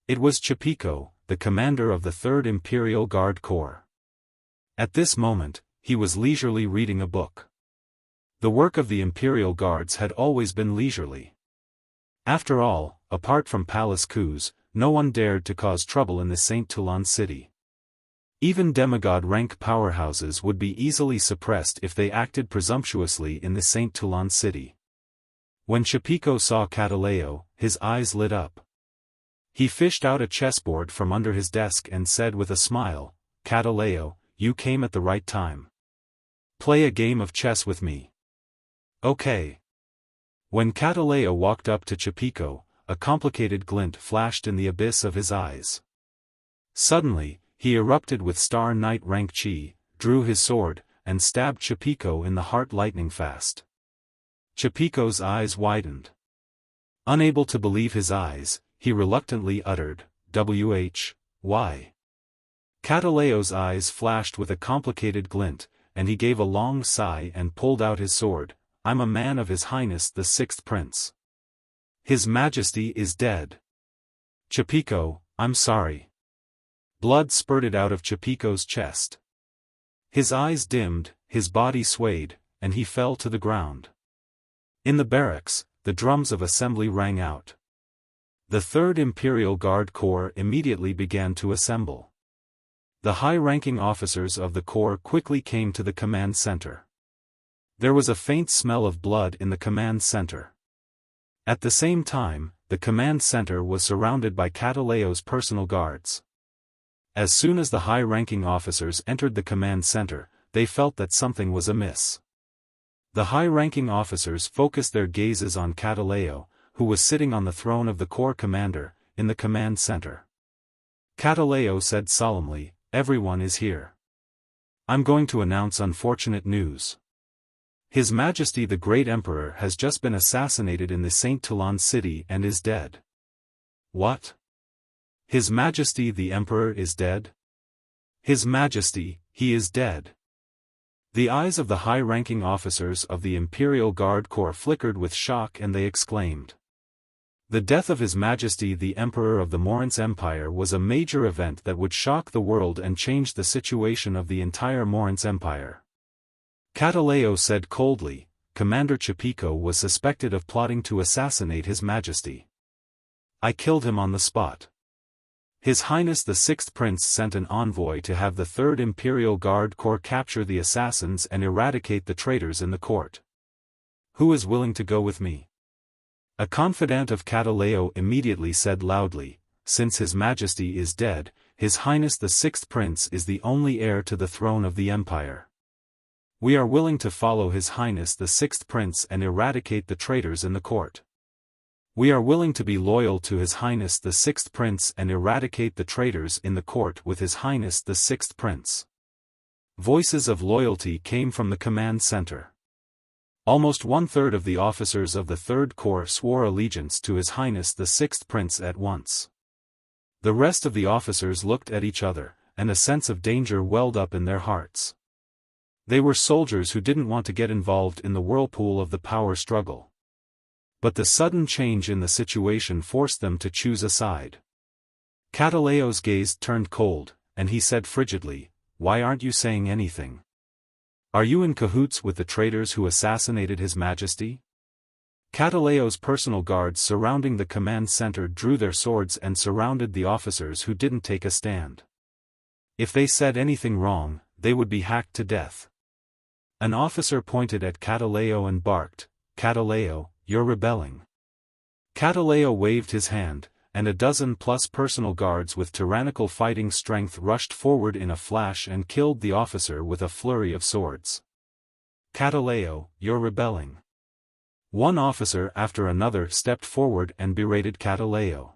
It was Chapiko, the commander of the 3rd Imperial Guard Corps. At this moment, he was leisurely reading a book. The work of the Imperial Guards had always been leisurely. After all, apart from palace coups, no one dared to cause trouble in the Saint Toulon city. Even demigod-rank powerhouses would be easily suppressed if they acted presumptuously in the Saint Toulon city. When Chipico saw Cataleo, his eyes lit up. He fished out a chessboard from under his desk and said with a smile, "Cataleo, you came at the right time. Play a game of chess with me." "Okay." When Cataleo walked up to Chipico, a complicated glint flashed in the abyss of his eyes. Suddenly, he erupted with Star Knight rank chi, drew his sword, and stabbed Chipico in the heart lightning fast. Chipico's eyes widened. Unable to believe his eyes, he reluctantly uttered, "Why?" Cataleo's eyes flashed with a complicated glint, and he gave a long sigh and pulled out his sword. "I'm a man of His Highness the Sixth Prince. His Majesty is dead." "Chipico, I'm sorry." Blood spurted out of Chipico's chest. His eyes dimmed, his body swayed, and he fell to the ground. In the barracks, the drums of assembly rang out. The 3rd Imperial Guard Corps immediately began to assemble. The high-ranking officers of the Corps quickly came to the command center. There was a faint smell of blood in the command center. At the same time, the command center was surrounded by Cataleo's personal guards. As soon as the high-ranking officers entered the command center, they felt that something was amiss. The high-ranking officers focused their gazes on Cataleo, who was sitting on the throne of the Corps commander, in the command center. Cataleo said solemnly, "Everyone is here. I'm going to announce unfortunate news. His Majesty the Great Emperor has just been assassinated in the Saint Toulon city and is dead." "What? His Majesty the Emperor is dead? His Majesty, he is dead." The eyes of the high-ranking officers of the Imperial Guard Corps flickered with shock and they exclaimed. The death of His Majesty the Emperor of the Morince Empire was a major event that would shock the world and change the situation of the entire Morince Empire. Cataleo said coldly, "Commander Chipico was suspected of plotting to assassinate His Majesty. I killed him on the spot. His Highness the Sixth Prince sent an envoy to have the 3rd Imperial Guard Corps capture the assassins and eradicate the traitors in the court. Who is willing to go with me?" A confidant of Cataleo immediately said loudly, "Since His Majesty is dead, His Highness the Sixth Prince is the only heir to the throne of the empire. We are willing to follow His Highness the Sixth Prince and eradicate the traitors in the court. We are willing to be loyal to His Highness the Sixth Prince and eradicate the traitors in the court with His Highness the Sixth Prince." Voices of loyalty came from the command center. Almost 1/3 of the officers of the 3rd Corps swore allegiance to His Highness the Sixth Prince at once. The rest of the officers looked at each other, and a sense of danger welled up in their hearts. They were soldiers who didn't want to get involved in the whirlpool of the power struggle. But the sudden change in the situation forced them to choose a side. Cataleo's gaze turned cold, and he said frigidly, "Why aren't you saying anything? Are you in cahoots with the traitors who assassinated His Majesty?" Cataleo's personal guards surrounding the command center drew their swords and surrounded the officers who didn't take a stand. If they said anything wrong, they would be hacked to death. An officer pointed at Cataleo and barked, "Cataleo, you're rebelling." Cataleo waved his hand, and a dozen-plus personal guards with tyrannical fighting strength rushed forward in a flash and killed the officer with a flurry of swords. "Cataleo, you're rebelling." One officer after another stepped forward and berated Cataleo.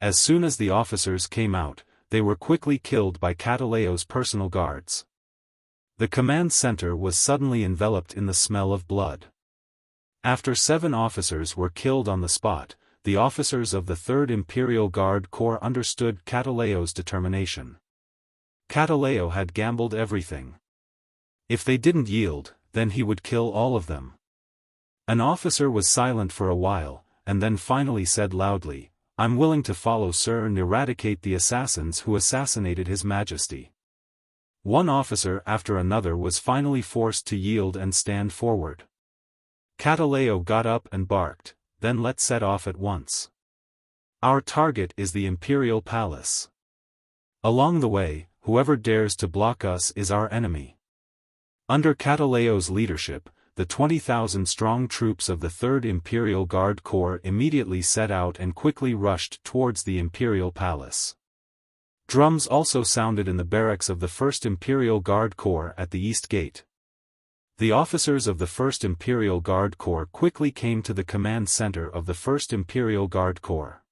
As soon as the officers came out, they were quickly killed by Cataleo's personal guards. The command center was suddenly enveloped in the smell of blood. After 7 officers were killed on the spot, the officers of the 3rd Imperial Guard Corps understood Cataleo's determination. Cataleo had gambled everything. If they didn't yield, then he would kill all of them. An officer was silent for a while, and then finally said loudly, "I'm willing to follow sir and eradicate the assassins who assassinated His Majesty." One officer after another was finally forced to yield and stand forward. Cataleo got up and barked, "Then let's set off at once." Our target is the Imperial Palace. Along the way, whoever dares to block us is our enemy. Under Cataleo's leadership, the 20,000-strong troops of the 3rd Imperial Guard Corps immediately set out and quickly rushed towards the Imperial Palace. Drums also sounded in the barracks of the 1st Imperial Guard Corps at the East Gate. The officers of the 1st Imperial Guard Corps quickly came to the command center of the 1st Imperial Guard Corps.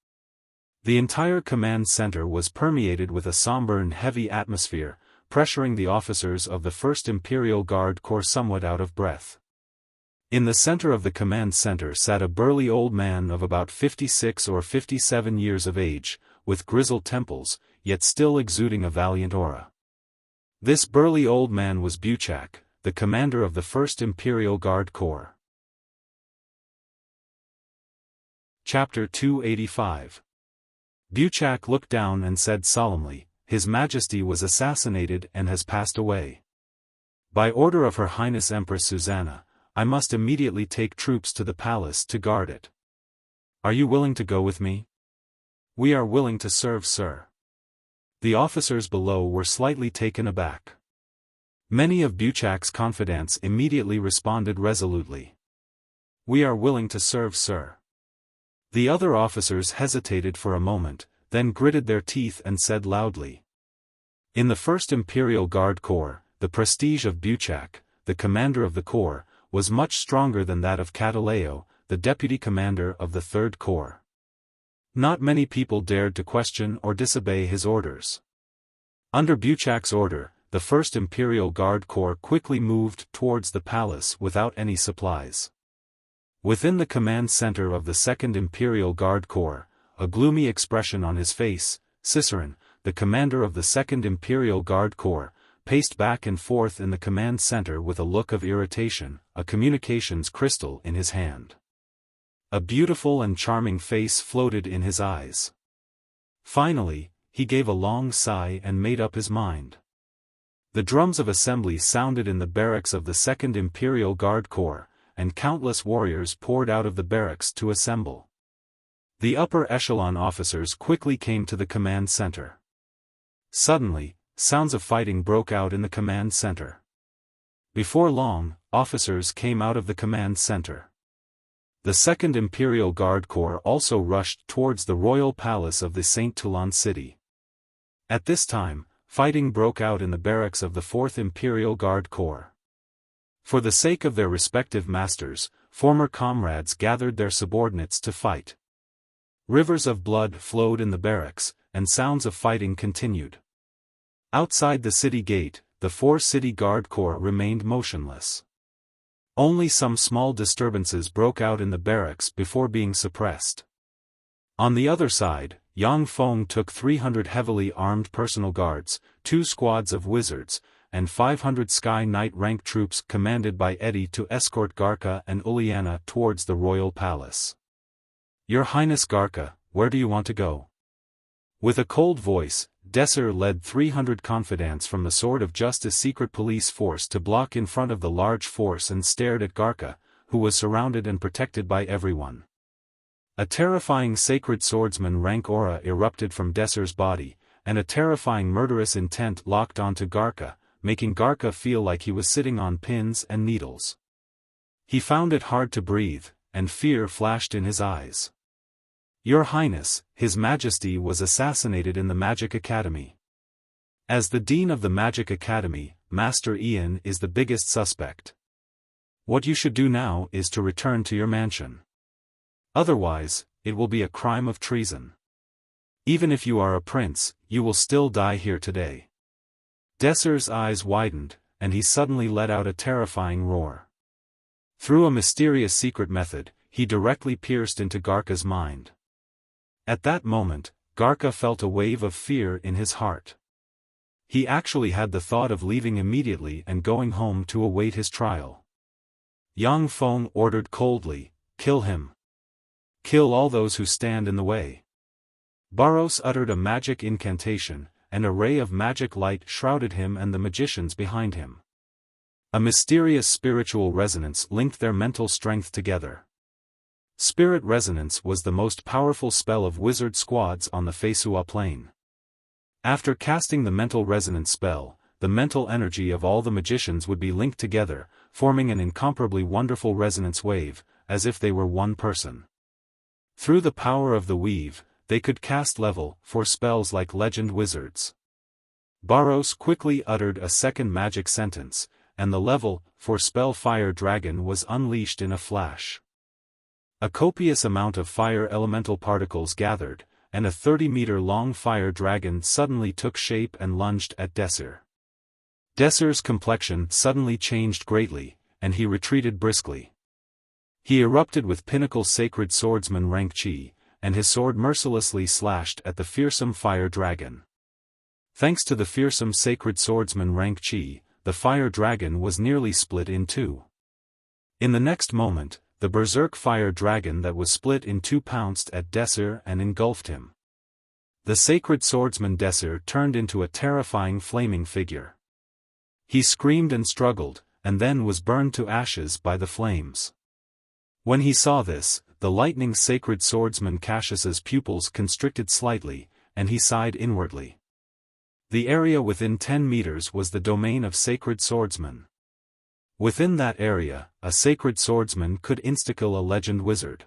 The entire command center was permeated with a somber and heavy atmosphere, pressuring the officers of the 1st Imperial Guard Corps somewhat out of breath. In the center of the command center sat a burly old man of about 56 or 57 years of age, with grizzled temples, yet still exuding a valiant aura. This burly old man was Wuxia, the commander of the 1st Imperial Guard Corps. Chapter 285. Wuxia looked down and said solemnly, "His Majesty was assassinated and has passed away. By order of Her Highness Empress Susanna, I must immediately take troops to the palace to guard it. Are you willing to go with me?" "We are willing to serve, sir." The officers below were slightly taken aback. Many of Wuxia's confidants immediately responded resolutely. "We are willing to serve, sir." The other officers hesitated for a moment, then gritted their teeth and said loudly. In the 1st Imperial Guard Corps, the prestige of Wuxia, the commander of the corps, was much stronger than that of Cataleo, the deputy commander of the 3rd Corps. Not many people dared to question or disobey his orders. Under Wuxia's order, the 1st Imperial Guard Corps quickly moved towards the palace without any supplies. Within the command center of the 2nd Imperial Guard Corps, a gloomy expression on his face, Ciceron, the commander of the 2nd Imperial Guard Corps, paced back and forth in the command center with a look of irritation, a communications crystal in his hand. A beautiful and charming face floated in his eyes. Finally, he gave a long sigh and made up his mind. The drums of assembly sounded in the barracks of the 2nd Imperial Guard Corps, and countless warriors poured out of the barracks to assemble. The upper echelon officers quickly came to the command center. Suddenly, sounds of fighting broke out in the command center. Before long, officers came out of the command center. The 2nd Imperial Guard Corps also rushed towards the royal palace of the Saint Toulon city. At this time, fighting broke out in the barracks of the 4th Imperial Guard Corps. For the sake of their respective masters, former comrades gathered their subordinates to fight. Rivers of blood flowed in the barracks, and sounds of fighting continued. Outside the city gate, the 4 city guard corps remained motionless. Only some small disturbances broke out in the barracks before being suppressed. On the other side, Yang Feng took 300 heavily armed personal guards, 2 squads of wizards, and 500 Sky Knight rank troops commanded by Eddie to escort Garca and Uliana towards the royal palace. "Your Highness Garca, where do you want to go?" With a cold voice, Desser led 300 confidants from the Sword of Justice secret police force to block in front of the large force and stared at Garca, who was surrounded and protected by everyone. A terrifying sacred swordsman rank aura erupted from Desser's body, and a terrifying murderous intent locked onto Garca, making Garca feel like he was sitting on pins and needles. He found it hard to breathe, and fear flashed in his eyes. "Your Highness, His Majesty was assassinated in the Magic Academy. As the Dean of the Magic Academy, Master Ian is the biggest suspect. What you should do now is to return to your mansion. Otherwise, it will be a crime of treason. Even if you are a prince, you will still die here today." Desser's eyes widened, and he suddenly let out a terrifying roar. Through a mysterious secret method, he directly pierced into Garca's mind. At that moment, Garca felt a wave of fear in his heart. He actually had the thought of leaving immediately and going home to await his trial. Yang Feng ordered coldly, "Kill him. Kill all those who stand in the way." Barros uttered a magic incantation, and a ray of magic light shrouded him and the magicians behind him. A mysterious spiritual resonance linked their mental strength together. Spirit Resonance was the most powerful spell of wizard squads on the Feisua plane. After casting the mental resonance spell, the mental energy of all the magicians would be linked together, forming an incomparably wonderful resonance wave, as if they were one person. Through the power of the weave, they could cast level 4 spells like legend wizards. Barros quickly uttered a second magic sentence, and the level 4 spell Fire Dragon was unleashed in a flash. A copious amount of fire elemental particles gathered, and a 30-meter-long fire dragon suddenly took shape and lunged at Desir. Desir's complexion suddenly changed greatly, and he retreated briskly. He erupted with pinnacle sacred swordsman rank chi, and his sword mercilessly slashed at the fearsome fire dragon. Thanks to the fearsome sacred swordsman rank chi, the fire dragon was nearly split in two. In the next moment, the berserk fire dragon that was split in two pounced at Desir and engulfed him. The sacred swordsman Desir turned into a terrifying flaming figure. He screamed and struggled, and then was burned to ashes by the flames. When he saw this, the lightning sacred swordsman Cassius's pupils constricted slightly, and he sighed inwardly. The area within 10 meters was the domain of sacred swordsmen. Within that area, a sacred swordsman could insta-kill a legend wizard.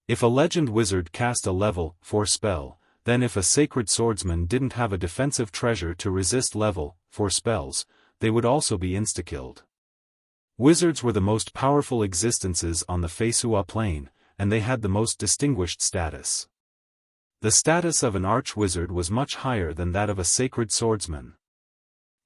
If a legend wizard cast a level 4 spell, then if a sacred swordsman didn't have a defensive treasure to resist level 4 spells, they would also be insta-killed. Wizards were the most powerful existences on the Feisua plane, and they had the most distinguished status. The status of an arch-wizard was much higher than that of a sacred swordsman.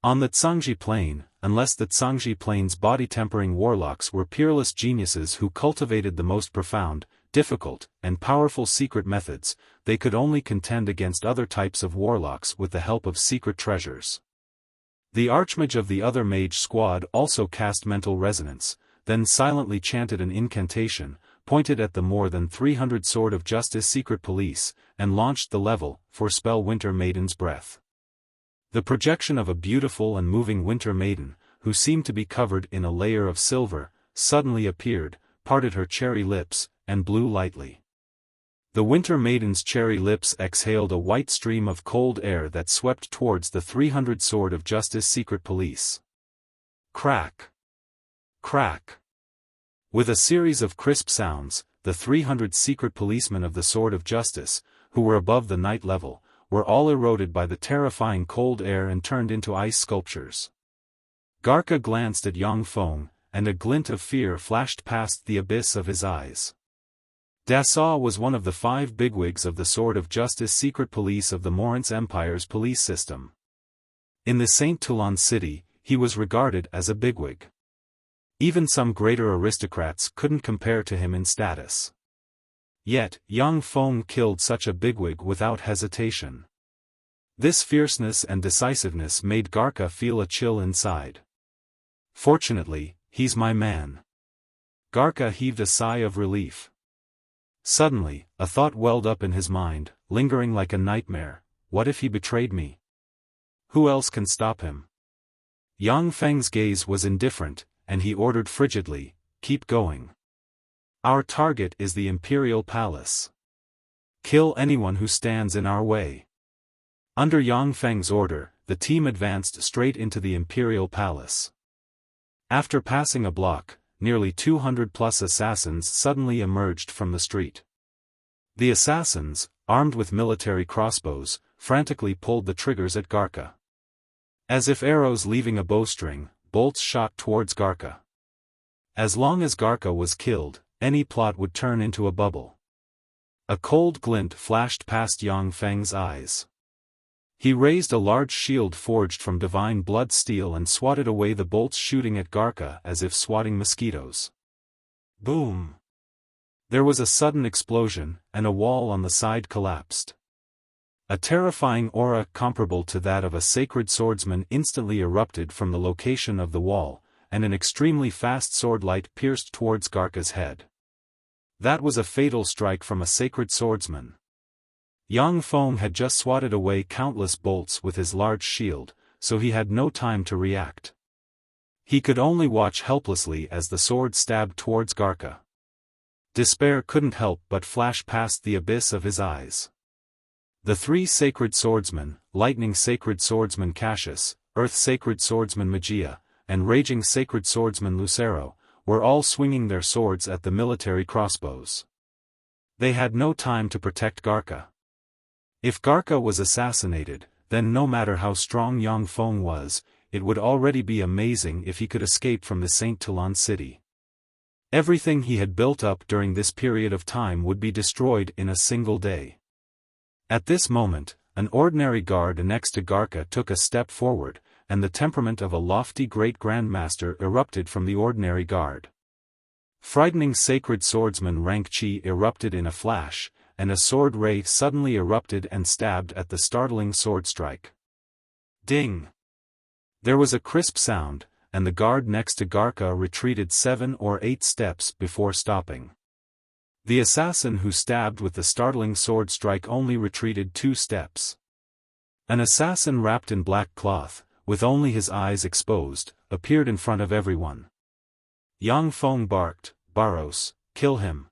On the Tsangji plane, unless the Tsangji plane's body-tempering warlocks were peerless geniuses who cultivated the most profound, difficult, and powerful secret methods, they could only contend against other types of warlocks with the help of secret treasures. The archmage of the other mage squad also cast mental resonance, then silently chanted an incantation, pointed at the more than 300 Sword of Justice secret police, and launched the level 4 spell Winter Maiden's Breath. The projection of a beautiful and moving Winter Maiden, who seemed to be covered in a layer of silver, suddenly appeared, parted her cherry lips, and blew lightly. The Winter Maiden's cherry lips exhaled a white stream of cold air that swept towards the 300 Sword of Justice secret police. Crack! Crack! With a series of crisp sounds, the 300 secret policemen of the Sword of Justice, who were above the night level, were all eroded by the terrifying cold air and turned into ice sculptures. Garka glanced at Yang Feng, and a glint of fear flashed past the abyss of his eyes. Dassault was one of the 5 bigwigs of the Sword of Justice secret police of the Moritz Empire's police system. In the Saint Toulon city, he was regarded as a bigwig. Even some greater aristocrats couldn't compare to him in status. Yet, Yang Feng killed such a bigwig without hesitation. This fierceness and decisiveness made Garka feel a chill inside. Fortunately, he's my man. Garka heaved a sigh of relief. Suddenly, a thought welled up in his mind, lingering like a nightmare: what if he betrayed me? Who else can stop him? Yang Feng's gaze was indifferent, and he ordered frigidly, "Keep going. Our target is the Imperial Palace. Kill anyone who stands in our way." Under Yang Feng's order, the team advanced straight into the Imperial Palace. After passing a block, nearly 200+ assassins suddenly emerged from the street. The assassins, armed with military crossbows, frantically pulled the triggers at Garka. As if arrows leaving a bowstring, bolts shot towards Garka. As long as Garka was killed, any plot would turn into a bubble. A cold glint flashed past Yang Feng's eyes. He raised a large shield forged from divine blood steel and swatted away the bolts shooting at Garka as if swatting mosquitoes. Boom! There was a sudden explosion, and a wall on the side collapsed. A terrifying aura comparable to that of a sacred swordsman instantly erupted from the location of the wall, and an extremely fast sword light pierced towards Garka's head. That was a fatal strike from a sacred swordsman. Yang Feng had just swatted away countless bolts with his large shield, so he had no time to react. He could only watch helplessly as the sword stabbed towards Garka. Despair couldn't help but flash past the abyss of his eyes. The three sacred swordsmen, lightning sacred swordsman Cassius, earth sacred swordsman Magia, and raging sacred swordsman Lucero, were all swinging their swords at the military crossbows. They had no time to protect Garca. If Garca was assassinated, then no matter how strong Yang Feng was, it would already be amazing if he could escape from the Saint Toulon city. Everything he had built up during this period of time would be destroyed in a single day. At this moment, an ordinary guard next to Garca took a step forward, and the temperament of a lofty great grandmaster erupted from the ordinary guard. Frightening sacred swordsman rank Qi erupted in a flash, and a sword ray suddenly erupted and stabbed at the startling sword strike. Ding! There was a crisp sound, and the guard next to Garca retreated 7 or 8 steps before stopping. The assassin who stabbed with the startling sword strike only retreated 2 steps. An assassin wrapped in black cloth, with only his eyes exposed, appeared in front of everyone. Yang Feng barked, "Barros, kill him."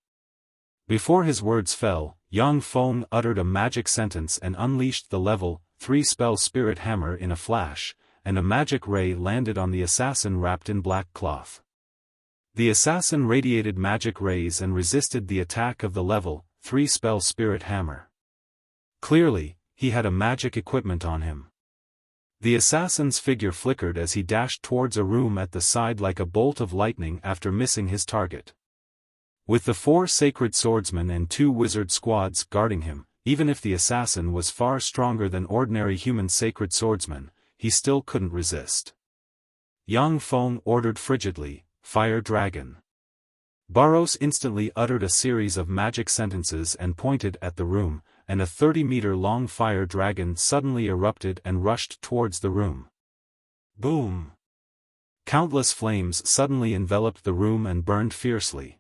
Before his words fell, Yang Feng uttered a magic sentence and unleashed the level 3 spell spirit hammer in a flash, and a magic ray landed on the assassin wrapped in black cloth. The assassin radiated magic rays and resisted the attack of the level 3 spell spirit hammer. Clearly, he had a magic equipment on him. The assassin's figure flickered as he dashed towards a room at the side like a bolt of lightning after missing his target. With the 4 sacred swordsmen and 2 wizard squads guarding him, even if the assassin was far stronger than ordinary human sacred swordsmen, he still couldn't resist. Yang Feng ordered frigidly, "Fire dragon." Barros instantly uttered a series of magic sentences and pointed at the room, and a 30-meter-long fire dragon suddenly erupted and rushed towards the room. Boom! Countless flames suddenly enveloped the room and burned fiercely.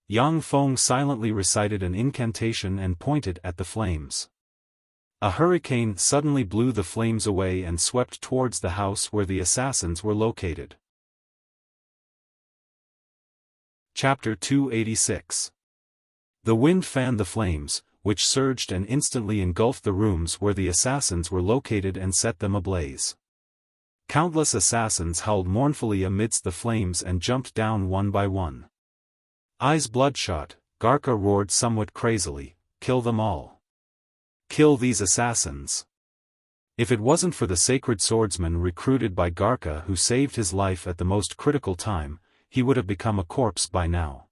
Yang Feng silently recited an incantation and pointed at the flames. A hurricane suddenly blew the flames away and swept towards the house where the assassins were located. Chapter 286. The wind fanned the flames, which surged and instantly engulfed the rooms where the assassins were located and set them ablaze. Countless assassins howled mournfully amidst the flames and jumped down one by one. Eyes bloodshot, Garca roared somewhat crazily, "Kill them all. Kill these assassins." If it wasn't for the sacred swordsman recruited by Garca who saved his life at the most critical time, he would have become a corpse by now.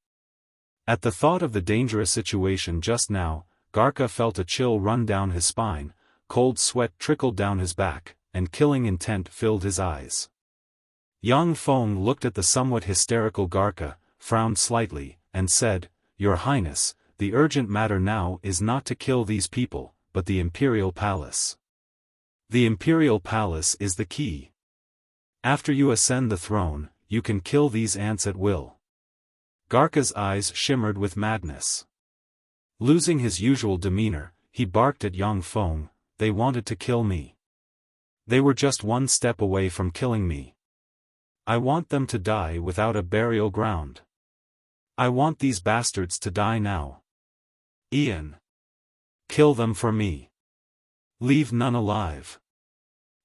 At the thought of the dangerous situation just now, Garca felt a chill run down his spine, cold sweat trickled down his back, and killing intent filled his eyes. Yang Feng looked at the somewhat hysterical Garca, frowned slightly, and said, "Your Highness, the urgent matter now is not to kill these people, but the Imperial Palace. The Imperial Palace is the key. After you ascend the throne, you can kill these ants at will." Garca's eyes shimmered with madness. Losing his usual demeanor, he barked at Yang Feng, "They wanted to kill me. They were just 1 step away from killing me. I want them to die without a burial ground. I want these bastards to die now. Ian. Kill them for me. Leave none alive."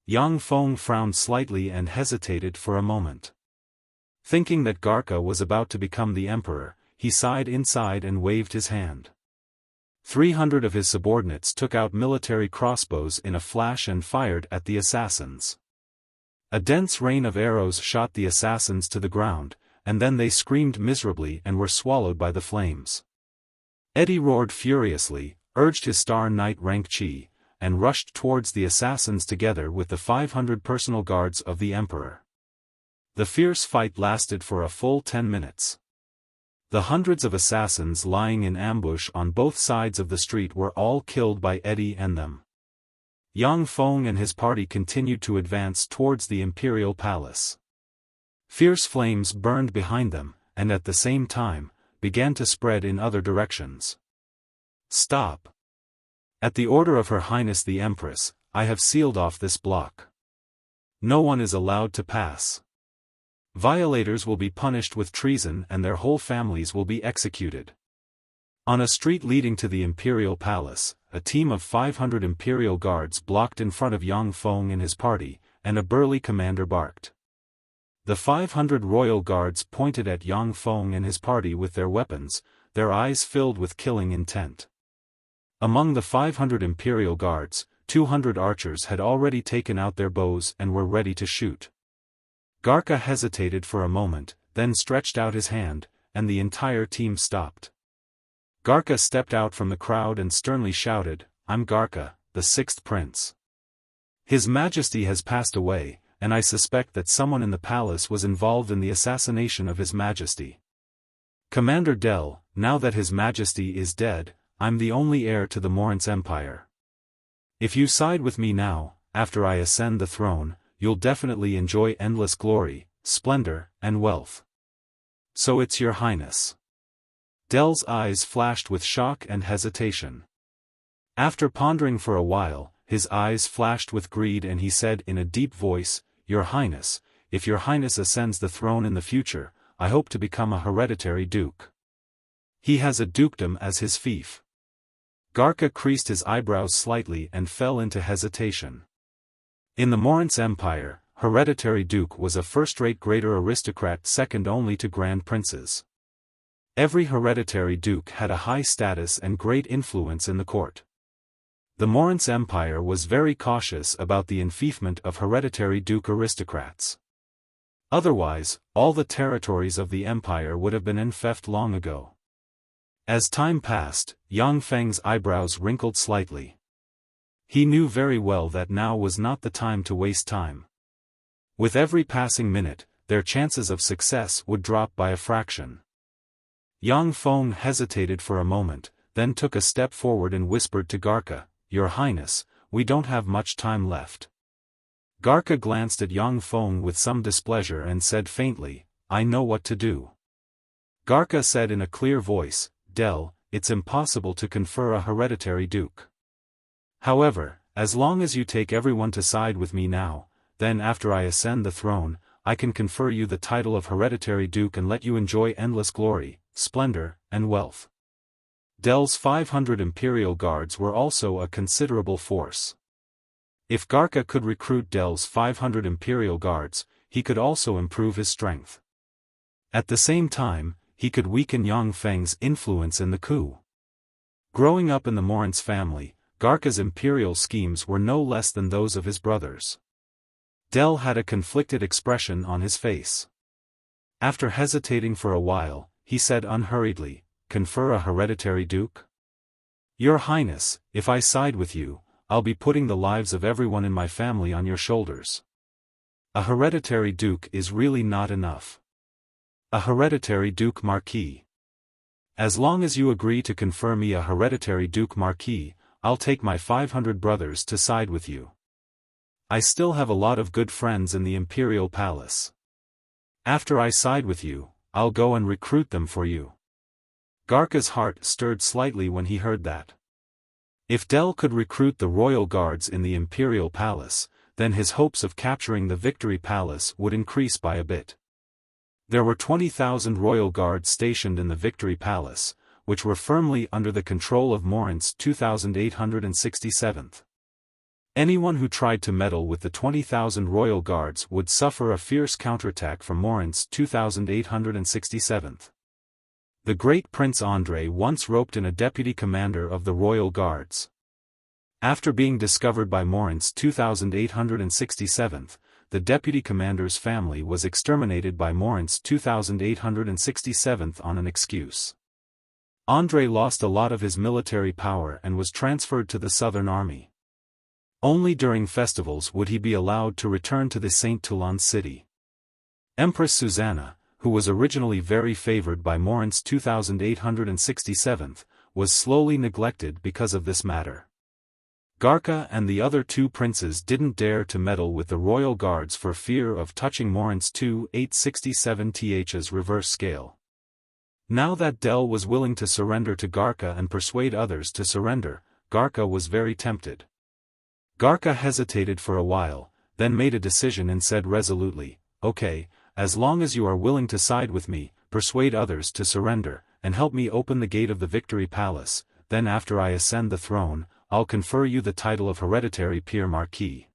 Yang Feng frowned slightly and hesitated for a moment. Thinking that Garca was about to become the emperor, he sighed inside and waved his hand. 300 of his subordinates took out military crossbows in a flash and fired at the assassins. A dense rain of arrows shot the assassins to the ground, and then they screamed miserably and were swallowed by the flames. Eddie roared furiously, urged his Star Knight rank Qi, and rushed towards the assassins together with the 500 personal guards of the emperor. The fierce fight lasted for a full 10 minutes. The hundreds of assassins lying in ambush on both sides of the street were all killed by Eddie and them. Yang Feng and his party continued to advance towards the Imperial Palace. Fierce flames burned behind them, and at the same time, began to spread in other directions. "Stop. At the order of Her Highness the Empress, I have sealed off this block. No one is allowed to pass." Violators will be punished with treason and their whole families will be executed. On a street leading to the imperial palace, a team of 500 imperial guards blocked in front of Yang Feng and his party, and a burly commander barked. The 500 royal guards pointed at Yang Feng and his party with their weapons, their eyes filled with killing intent. Among the 500 imperial guards, 200 archers had already taken out their bows and were ready to shoot. Garka hesitated for a moment, then stretched out his hand, and the entire team stopped. Garka stepped out from the crowd and sternly shouted, "I'm Garka, the sixth prince. His Majesty has passed away, and I suspect that someone in the palace was involved in the assassination of His Majesty. Commander Del, now that His Majesty is dead, I'm the only heir to the Morince Empire. If you side with me now, after I ascend the throne, you'll definitely enjoy endless glory, splendor, and wealth. So it's your highness." Del's eyes flashed with shock and hesitation. After pondering for a while, his eyes flashed with greed and he said in a deep voice, "Your highness, if your highness ascends the throne in the future, I hope to become a hereditary duke." He has a dukedom as his fief. Garka creased his eyebrows slightly and fell into hesitation. In the Morince Empire, hereditary duke was a first-rate greater aristocrat second only to grand princes. Every hereditary duke had a high status and great influence in the court. The Morince Empire was very cautious about the enfeoffment of hereditary duke aristocrats. Otherwise, all the territories of the empire would have been enfeoffed long ago. As time passed, Yang Feng's eyebrows wrinkled slightly. He knew very well that now was not the time to waste time. With every passing minute, their chances of success would drop by a fraction. Yang Feng hesitated for a moment, then took a step forward and whispered to Garka, "Your Highness, we don't have much time left." Garka glanced at Yang Feng with some displeasure and said faintly, "I know what to do." Garka said in a clear voice, "Del, it's impossible to confer a hereditary duke. However, as long as you take everyone to side with me now, then after I ascend the throne, I can confer you the title of hereditary duke and let you enjoy endless glory, splendor, and wealth." Del's 500 imperial guards were also a considerable force. If Garka could recruit Del's 500 imperial guards, he could also improve his strength. At the same time, he could weaken Yang Feng's influence in the coup. Growing up in the Morince family, Garka's imperial schemes were no less than those of his brothers. Del had a conflicted expression on his face. After hesitating for a while, he said unhurriedly, "Confer a hereditary duke? Your Highness, if I side with you, I'll be putting the lives of everyone in my family on your shoulders. A hereditary duke is really not enough. A hereditary duke marquis. As long as you agree to confer me a hereditary duke marquis, I'll take my 500 brothers to side with you. I still have a lot of good friends in the imperial palace. After I side with you, I'll go and recruit them for you." Garka's heart stirred slightly when he heard that. If Del could recruit the royal guards in the imperial palace, then his hopes of capturing the Victory Palace would increase by a bit. There were 20,000 royal guards stationed in the Victory Palace, which were firmly under the control of Morince 2867th. Anyone who tried to meddle with the 20,000 royal guards would suffer a fierce counterattack from Morince 2867th. The great Prince André once roped in a deputy commander of the royal guards. After being discovered by Morince 2867th, the deputy commander's family was exterminated by Morince 2867th on an excuse. André lost a lot of his military power and was transferred to the Southern Army. Only during festivals would he be allowed to return to the Saint Toulon city. Empress Susanna, who was originally very favored by Morince 2867th, was slowly neglected because of this matter. Garka and the other two princes didn't dare to meddle with the royal guards for fear of touching Morince 2867th's reverse scale. Now that Del was willing to surrender to Garka and persuade others to surrender, Garka was very tempted. Garka hesitated for a while, then made a decision and said resolutely, "Okay, as long as you are willing to side with me, persuade others to surrender, and help me open the gate of the Victory Palace, then after I ascend the throne, I'll confer you the title of Hereditary Peer Marquis."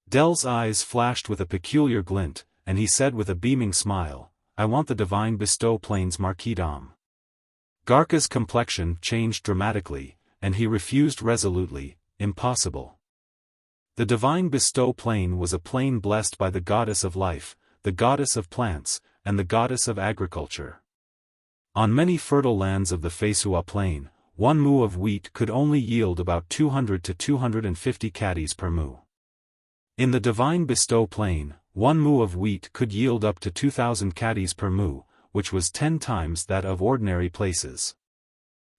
Dell's eyes flashed with a peculiar glint, and he said with a beaming smile, "I want the Divine Bestow Plains Marquisdom." Garka's complexion changed dramatically, and he refused resolutely, "Impossible." The Divine Bestow Plain was a plain blessed by the goddess of life, the goddess of plants, and the goddess of agriculture. On many fertile lands of the Fesua Plain, 1 mu of wheat could only yield about 200 to 250 caddies per mu. In the Divine Bestow Plain, 1 mu of wheat could yield up to 2,000 caddies per mu, which was 10 times that of ordinary places.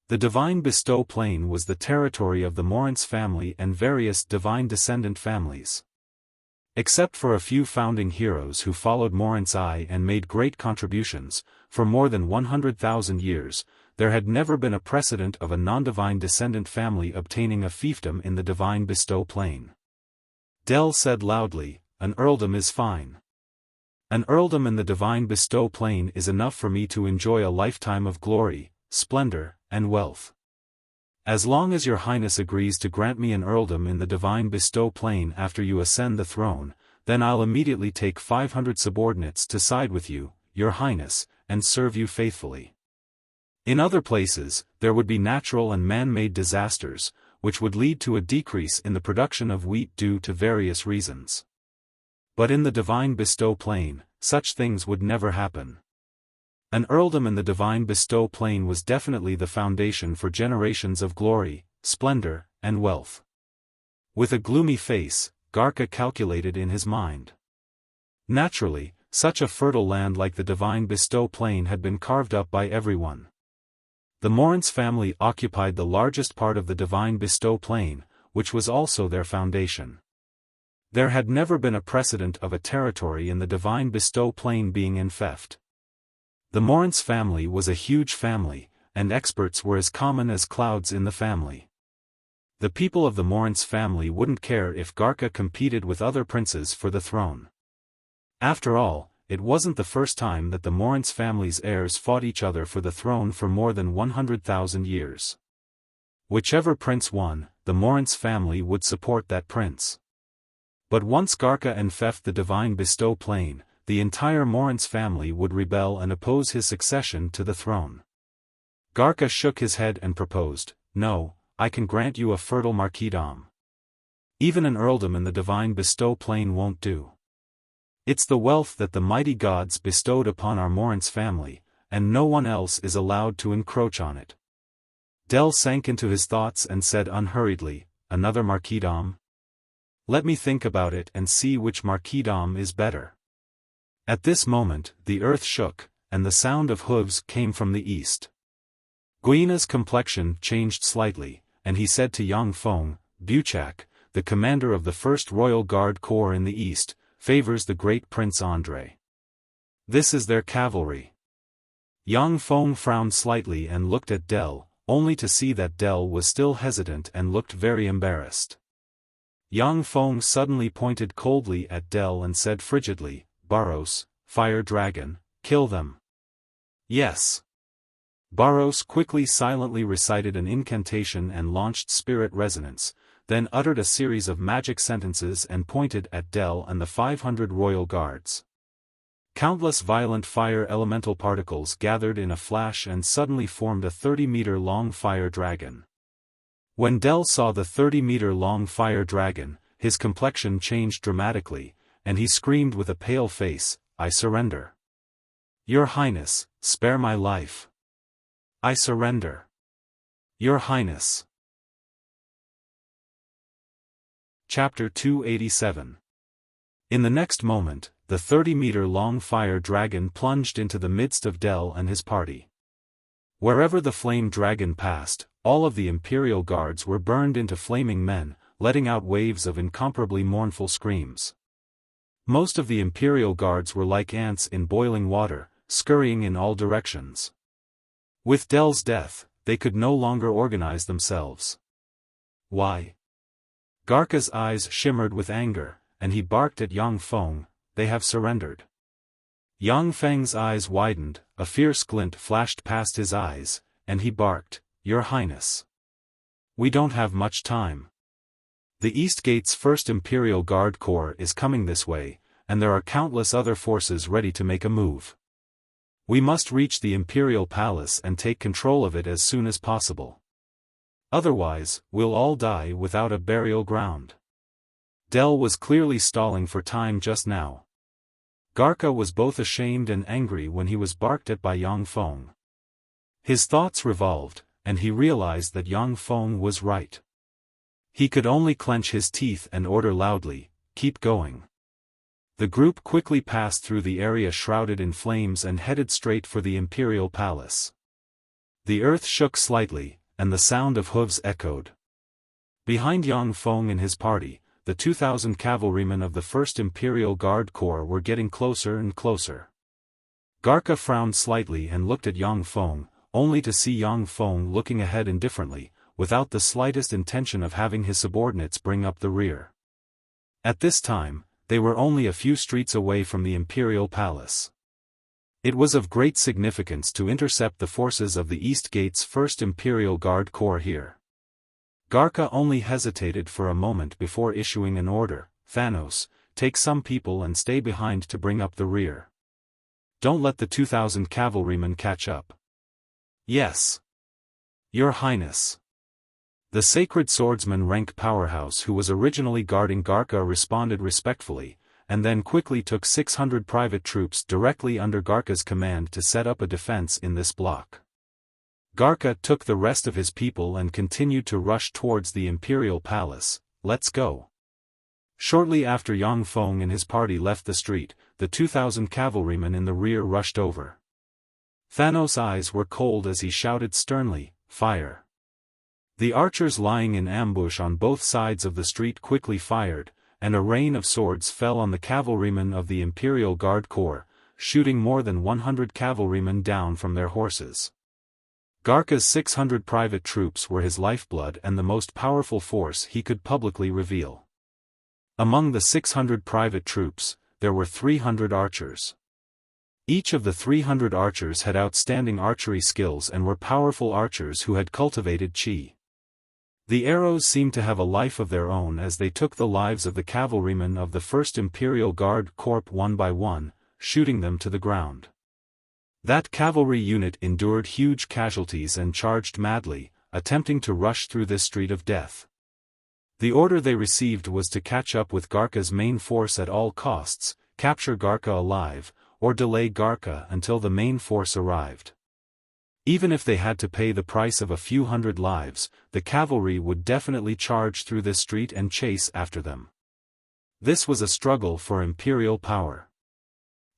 The Divine Bestow Plain was the territory of the Moritz family and various divine descendant families. Except for a few founding heroes who followed Moritz and made great contributions, for more than 100,000 years, there had never been a precedent of a non-divine descendant family obtaining a fiefdom in the Divine Bestow Plain. Dell said loudly, "An earldom is fine. An earldom in the Divine Bestow Plain is enough for me to enjoy a lifetime of glory, splendor, and wealth. As long as your highness agrees to grant me an earldom in the Divine Bestow Plain after you ascend the throne, then I'll immediately take 500 subordinates to side with you, your highness, and serve you faithfully. In other places, there would be natural and man-made disasters, which would lead to a decrease in the production of wheat due to various reasons. But in the Divine Bestow Plain, such things would never happen. An earldom in the Divine Bestow Plain was definitely the foundation for generations of glory, splendor, and wealth." With a gloomy face, Garka calculated in his mind. Naturally, such a fertile land like the Divine Bestow Plain had been carved up by everyone. The Moritz family occupied the largest part of the Divine Bestow Plain, which was also their foundation. There had never been a precedent of a territory in the Divine Bestow Plain being in theft. The Moritz family was a huge family, and experts were as common as clouds in the family. The people of the Moritz family wouldn't care if Garka competed with other princes for the throne. After all, it wasn't the first time that the Moritz family's heirs fought each other for the throne for more than 100,000 years. Whichever prince won, the Moritz family would support that prince. But once Garka theft the Divine Bestow Plain, the entire Moritz family would rebel and oppose his succession to the throne. Garka shook his head and proposed, "No, I can grant you a fertile marquisdom. Even an earldom in the Divine Bestow Plain won't do. It's the wealth that the mighty gods bestowed upon our Moritz family, and no one else is allowed to encroach on it." Dell sank into his thoughts and said unhurriedly, "Another marquisdom? Let me think about it and see which marquisdom is better." At this moment, the earth shook, and the sound of hooves came from the east. Guina's complexion changed slightly, and he said to Yang Feng, "Buchak, the commander of the 1st Royal Guard Corps in the east, favors the great Prince Andrei. This is their cavalry." Yang Feng frowned slightly and looked at Dell, only to see that Dell was still hesitant and looked very embarrassed. Yang Feng suddenly pointed coldly at Dell and said frigidly, "Baros, fire dragon, kill them." "Yes." Baros quickly silently recited an incantation and launched spirit resonance, then uttered a series of magic sentences and pointed at Dell and the 500 royal guards. Countless violent fire elemental particles gathered in a flash and suddenly formed a 30-meter-long fire dragon. When Dell saw the 30-meter-long fire dragon, his complexion changed dramatically, and he screamed with a pale face, "I surrender. Your Highness, spare my life. I surrender. Your Highness." Chapter 287. In the next moment, the 30-meter-long fire dragon plunged into the midst of Dell and his party. Wherever the flame dragon passed, all of the Imperial Guards were burned into flaming men, letting out waves of incomparably mournful screams. Most of the Imperial Guards were like ants in boiling water, scurrying in all directions. With Dell's death, they could no longer organize themselves. "Why?" Garka's eyes shimmered with anger, and he barked at Yang Feng, "They have surrendered. Yang Feng's eyes widened, a fierce glint flashed past his eyes, and he barked, "Your Highness. We don't have much time. The East Gate's first Imperial Guard Corps is coming this way, and there are countless other forces ready to make a move. We must reach the Imperial Palace and take control of it as soon as possible. Otherwise, we'll all die without a burial ground." Dell was clearly stalling for time just now. Garka was both ashamed and angry when he was barked at by Yang Feng. His thoughts revolved, and he realized that Yang Feng was right. He could only clench his teeth and order loudly, "Keep going." The group quickly passed through the area shrouded in flames and headed straight for the Imperial Palace. The earth shook slightly, and the sound of hooves echoed. Behind Yang Feng and his party, the 2,000 cavalrymen of the 1st Imperial Guard Corps were getting closer and closer. Garka frowned slightly and looked at Yang Feng, only to see Yang Feng looking ahead indifferently, without the slightest intention of having his subordinates bring up the rear. At this time, they were only a few streets away from the Imperial Palace. It was of great significance to intercept the forces of the East Gate's 1st Imperial Guard Corps here. Garka only hesitated for a moment before issuing an order, "Thanos, take some people and stay behind to bring up the rear. Don't let the 2,000 cavalrymen catch up." "Yes. Your Highness." The sacred swordsman rank powerhouse who was originally guarding Garka responded respectfully, and then quickly took 600 private troops directly under Garka's command to set up a defense in this block. Garka took the rest of his people and continued to rush towards the Imperial Palace. "Let's go." Shortly after Yang Feng and his party left the street, the 2,000 cavalrymen in the rear rushed over. Thanos' eyes were cold as he shouted sternly, "Fire!" The archers lying in ambush on both sides of the street quickly fired, and a rain of swords fell on the cavalrymen of the Imperial Guard Corps, shooting more than 100 cavalrymen down from their horses. Garka's 600 private troops were his lifeblood and the most powerful force he could publicly reveal. Among the 600 private troops, there were 300 archers. Each of the 300 archers had outstanding archery skills and were powerful archers who had cultivated chi. The arrows seemed to have a life of their own as they took the lives of the cavalrymen of the 1st Imperial Guard Corps one by one, shooting them to the ground. That cavalry unit endured huge casualties and charged madly, attempting to rush through this street of death. The order they received was to catch up with Garka's main force at all costs, capture Garka alive, or delay Garka until the main force arrived. Even if they had to pay the price of a few hundred lives, the cavalry would definitely charge through this street and chase after them. This was a struggle for imperial power.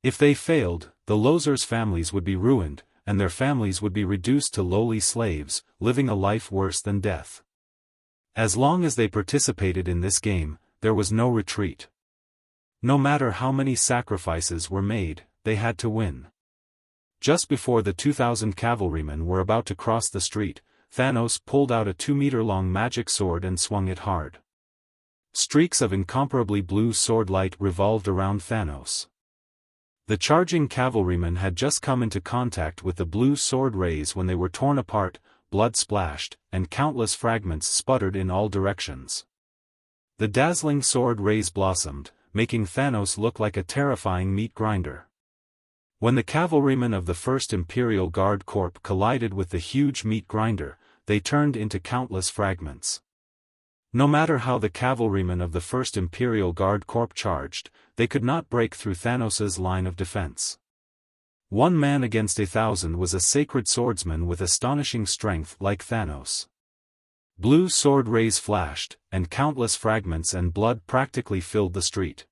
If they failed, the losers' families would be ruined, and their families would be reduced to lowly slaves, living a life worse than death. As long as they participated in this game, there was no retreat. No matter how many sacrifices were made, they had to win. Just before the 2,000 cavalrymen were about to cross the street, Thanos pulled out a 2-meter-long magic sword and swung it hard. Streaks of incomparably blue sword light revolved around Thanos. The charging cavalrymen had just come into contact with the blue sword rays when they were torn apart, blood splashed, and countless fragments sputtered in all directions. The dazzling sword rays blossomed, making Thanos look like a terrifying meat grinder. When the cavalrymen of the 1st Imperial Guard Corps collided with the huge meat grinder, they turned into countless fragments. No matter how the cavalrymen of the 1st Imperial Guard Corps charged, they could not break through Thanos's line of defense. One man against 1,000 was a sacred swordsman with astonishing strength like Thanos. Blue sword rays flashed, and countless fragments and blood practically filled the street.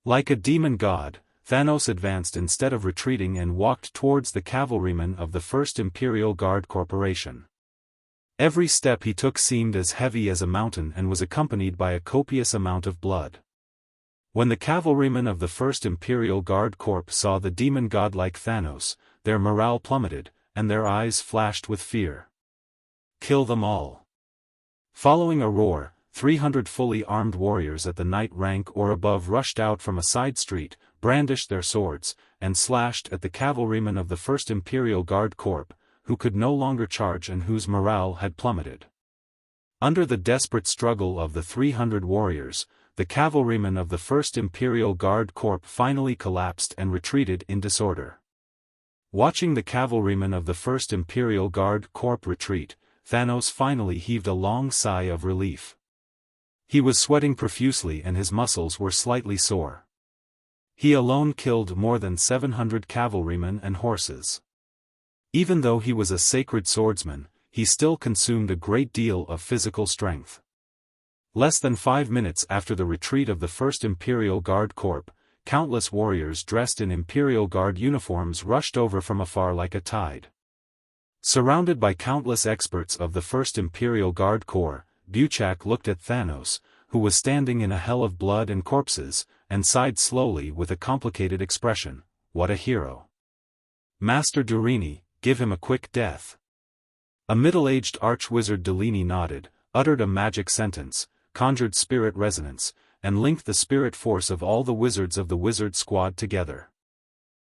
Like a demon god, Thanos advanced instead of retreating and walked towards the cavalrymen of the 1st Imperial Guard Corporation. Every step he took seemed as heavy as a mountain and was accompanied by a copious amount of blood. When the cavalrymen of the 1st Imperial Guard Corps saw the demon god like Thanos, their morale plummeted, and their eyes flashed with fear. "Kill them all." Following a roar, 300 fully armed warriors at the knight rank or above rushed out from a side street, brandished their swords, and slashed at the cavalrymen of the 1st Imperial Guard Corps, who could no longer charge and whose morale had plummeted. Under the desperate struggle of the 300 warriors, the cavalrymen of the 1st Imperial Guard Corps finally collapsed and retreated in disorder. Watching the cavalrymen of the 1st Imperial Guard Corps retreat, Thanos finally heaved a long sigh of relief. He was sweating profusely and his muscles were slightly sore. He alone killed more than 700 cavalrymen and horses. Even though he was a sacred swordsman, he still consumed a great deal of physical strength. Less than 5 minutes after the retreat of the 1st Imperial Guard Corps, countless warriors dressed in Imperial Guard uniforms rushed over from afar like a tide. Surrounded by countless experts of the 1st Imperial Guard Corps, Wuxia looked at Thanos, who was standing in a hell of blood and corpses, and sighed slowly with a complicated expression. What a hero. Master Durini, give him a quick death. A middle-aged arch-wizard Delini nodded, uttered a magic sentence, conjured spirit resonance, and linked the spirit force of all the wizards of the wizard squad together.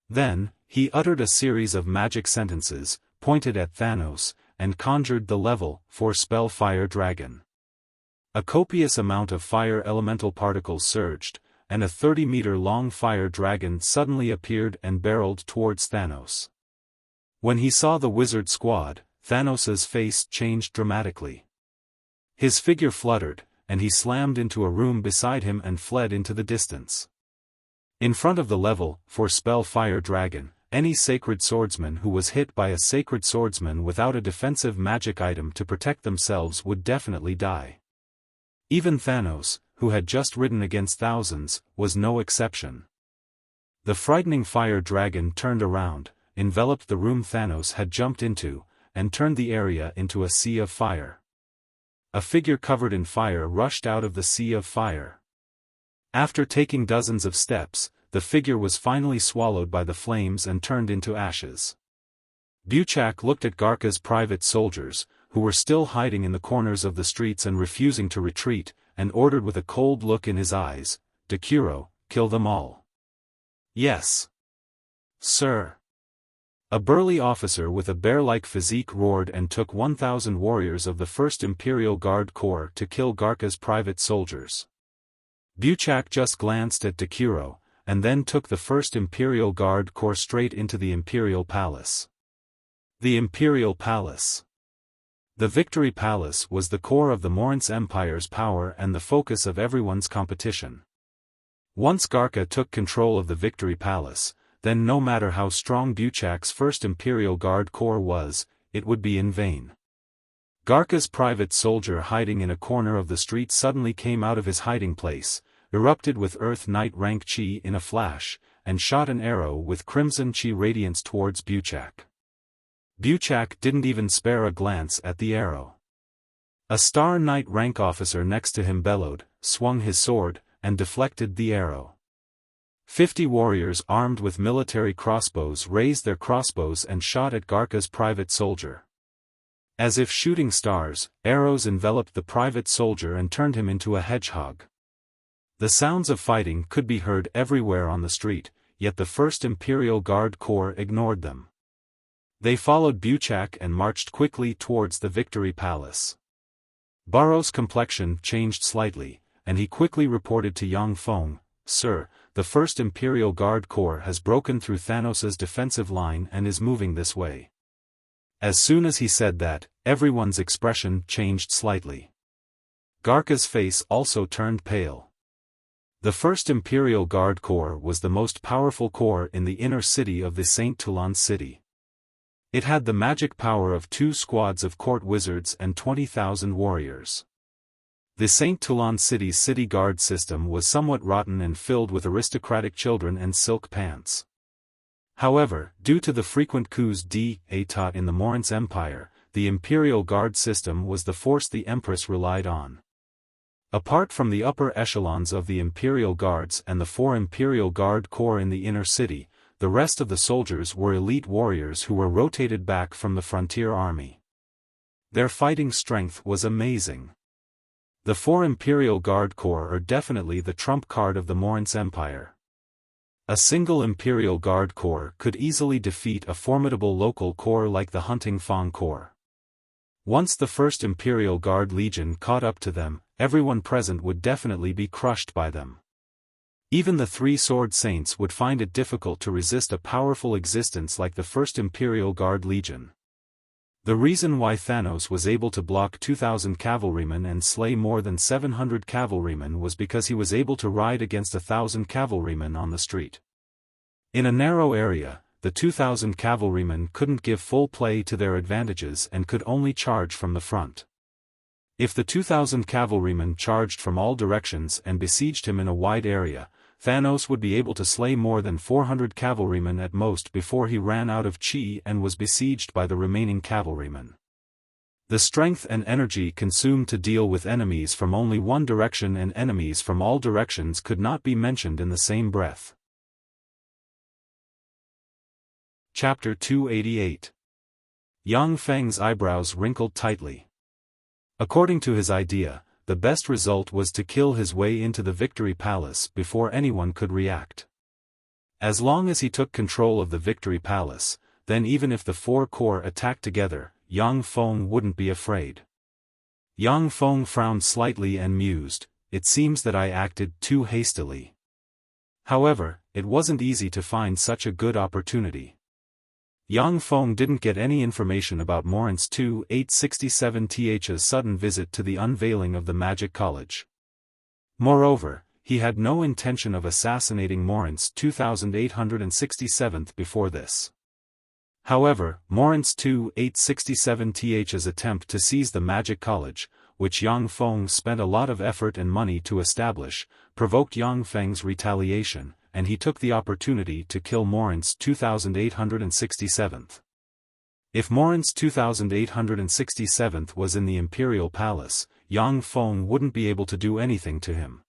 Then, he uttered a series of magic sentences, pointed at Thanos, and conjured the level 4 spell Fire Dragon. A copious amount of fire elemental particles surged, and a 30-meter-long fire dragon suddenly appeared and barreled towards Thanos. When he saw the wizard squad, Thanos's face changed dramatically. His figure fluttered, and he slammed into a room beside him and fled into the distance. In front of the level 4 spell Fire Dragon, any sacred swordsman who was hit by a sacred swordsman without a defensive magic item to protect themselves would definitely die. Even Thanos, who had just ridden against thousands, was no exception. The frightening fire dragon turned around, enveloped the room Thanos had jumped into, and turned the area into a sea of fire. A figure covered in fire rushed out of the sea of fire. After taking dozens of steps, the figure was finally swallowed by the flames and turned into ashes. Wuxia looked at Garka's private soldiers, who were still hiding in the corners of the streets and refusing to retreat, and ordered with a cold look in his eyes, "Dekuro, kill them all." "Yes, sir." A burly officer with a bear-like physique roared and took 1,000 warriors of the 1st Imperial Guard Corps to kill Garka's private soldiers. Wuxia just glanced at Dekuro, and then took the 1st Imperial Guard Corps straight into the Imperial Palace. The Imperial Palace. The Victory Palace was the core of the Morinth Empire's power and the focus of everyone's competition. Once Garka took control of the Victory Palace, then no matter how strong Wuxia's 1st Imperial Guard Corps was, it would be in vain. Garka's private soldier hiding in a corner of the street suddenly came out of his hiding place, erupted with Earth Knight rank chi in a flash, and shot an arrow with crimson chi radiance towards Wuxia. Wuxia didn't even spare a glance at the arrow. A Star Knight rank officer next to him bellowed, swung his sword, and deflected the arrow. 50 warriors armed with military crossbows raised their crossbows and shot at Garka's private soldier. As if shooting stars, arrows enveloped the private soldier and turned him into a hedgehog. The sounds of fighting could be heard everywhere on the street, yet the 1st Imperial Guard Corps ignored them. They followed Wuxia and marched quickly towards the Victory Palace. Barrow's complexion changed slightly, and he quickly reported to Yang Feng, "Sir, the 1st Imperial Guard Corps has broken through Thanos's defensive line and is moving this way." As soon as he said that, everyone's expression changed slightly. Garka's face also turned pale. The 1st Imperial Guard Corps was the most powerful corps in the inner city of the St. Toulon city. It had the magic power of 2 squads of court wizards and 20,000 warriors. The St. Toulon city's city guard system was somewhat rotten and filled with aristocratic children and silk pants. However, due to the frequent coups d'état in the Morinth Empire, the Imperial Guard system was the force the Empress relied on. Apart from the upper echelons of the Imperial Guards and the 4 Imperial Guard Corps in the inner city, the rest of the soldiers were elite warriors who were rotated back from the frontier army. Their fighting strength was amazing. The 4 Imperial Guard Corps are definitely the trump card of the Morinth Empire. A single Imperial Guard Corps could easily defeat a formidable local corps like the Hunting Fong Corps. Once the First Imperial Guard Legion caught up to them, everyone present would definitely be crushed by them. Even the Three Sword Saints would find it difficult to resist a powerful existence like the First Imperial Guard Legion. The reason why Thanos was able to block 2,000 cavalrymen and slay more than 700 cavalrymen was because he was able to ride against 1,000 cavalrymen on the street. In a narrow area, the 2,000 cavalrymen couldn't give full play to their advantages and could only charge from the front. If the 2,000 cavalrymen charged from all directions and besieged him in a wide area, Thanos would be able to slay more than 400 cavalrymen at most before he ran out of chi and was besieged by the remaining cavalrymen. The strength and energy consumed to deal with enemies from only one direction and enemies from all directions could not be mentioned in the same breath. Chapter 288. Yang Feng's eyebrows wrinkled tightly. According to his idea, the best result was to kill his way into the Victory Palace before anyone could react. As long as he took control of the Victory Palace, then even if the four corps attacked together, Yang Feng wouldn't be afraid. Yang Feng frowned slightly and mused, "It seems that I acted too hastily." However, it wasn't easy to find such a good opportunity. Yang Feng didn't get any information about Morin's 2867th's sudden visit to the unveiling of the Magic College. Moreover, he had no intention of assassinating Morin's 2867th before this. However, Morin's 2867th's attempt to seize the Magic College, which Yang Feng spent a lot of effort and money to establish, provoked Yang Feng's retaliation, and he took the opportunity to kill Morin's 2867th. If Morin's 2867th was in the Imperial Palace, Yang Feng wouldn't be able to do anything to him.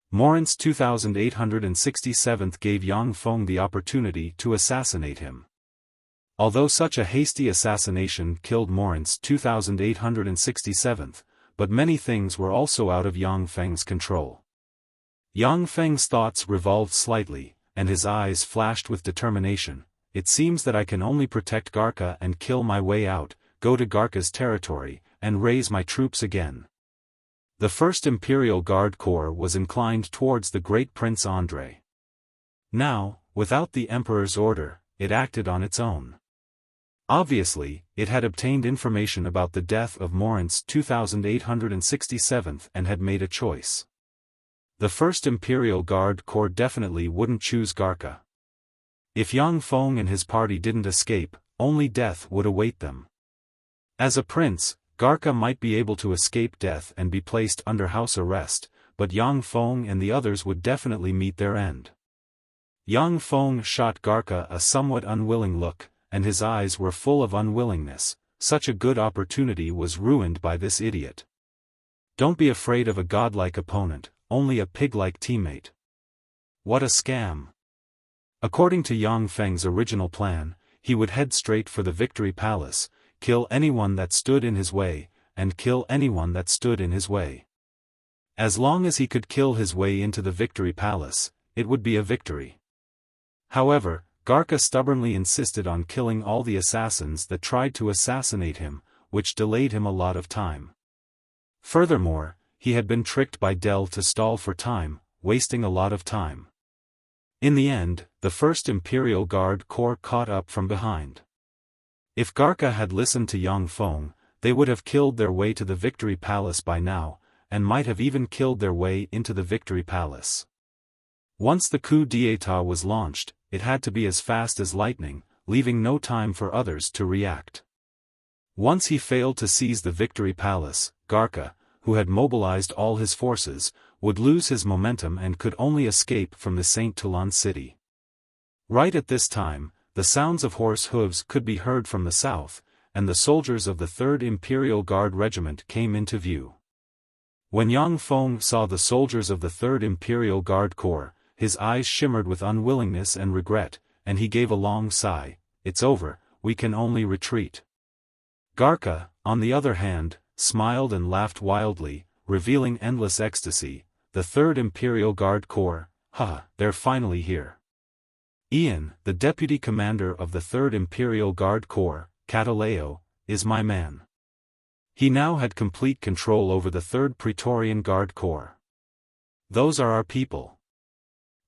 Morin's 2867th gave Yang Feng the opportunity to assassinate him. Although such a hasty assassination killed Morin's 2867th, but many things were also out of Yang Feng's control. Yang Feng's thoughts revolved slightly, and his eyes flashed with determination. "It seems that I can only protect Garka and kill my way out, go to Garka's territory, and raise my troops again." The First Imperial Guard Corps was inclined towards the great Prince Andrei. Now, without the Emperor's order, it acted on its own. Obviously, it had obtained information about the death of Morin's 2867th and had made a choice. The First Imperial Guard Corps definitely wouldn't choose Garka. If Yang Feng and his party didn't escape, only death would await them. As a prince, Garka might be able to escape death and be placed under house arrest, but Yang Feng and the others would definitely meet their end. Yang Feng shot Garka a somewhat unwilling look, and his eyes were full of unwillingness. Such a good opportunity was ruined by this idiot. Don't be afraid of a godlike opponent, only a pig-like teammate. What a scam. According to Yang Feng's original plan, he would head straight for the Victory Palace, kill anyone that stood in his way, and kill anyone that stood in his way. As long as he could kill his way into the Victory Palace, it would be a victory. However, Garka stubbornly insisted on killing all the assassins that tried to assassinate him, which delayed him a lot of time. Furthermore, he had been tricked by Dell to stall for time, wasting a lot of time. In the end, the First Imperial Guard Corps caught up from behind. If Garka had listened to Yang Feng, they would have killed their way to the Victory Palace by now, and might have even killed their way into the Victory Palace. Once the coup d'état was launched, it had to be as fast as lightning, leaving no time for others to react. Once he failed to seize the Victory Palace, Garka, who had mobilized all his forces, would lose his momentum and could only escape from the Saint Toulon city. Right at this time, the sounds of horse hooves could be heard from the south, and the soldiers of the 3rd Imperial Guard Regiment came into view. When Yang Feng saw the soldiers of the 3rd Imperial Guard Corps, his eyes shimmered with unwillingness and regret, and he gave a long sigh. "It's over, we can only retreat." Garka, on the other hand, smiled and laughed wildly, revealing endless ecstasy. "The 3rd Imperial Guard Corps, they're finally here. Ian, the deputy commander of the 3rd Imperial Guard Corps, Cataleo, is my man. He now had complete control over the 3rd Praetorian Guard Corps. Those are our people.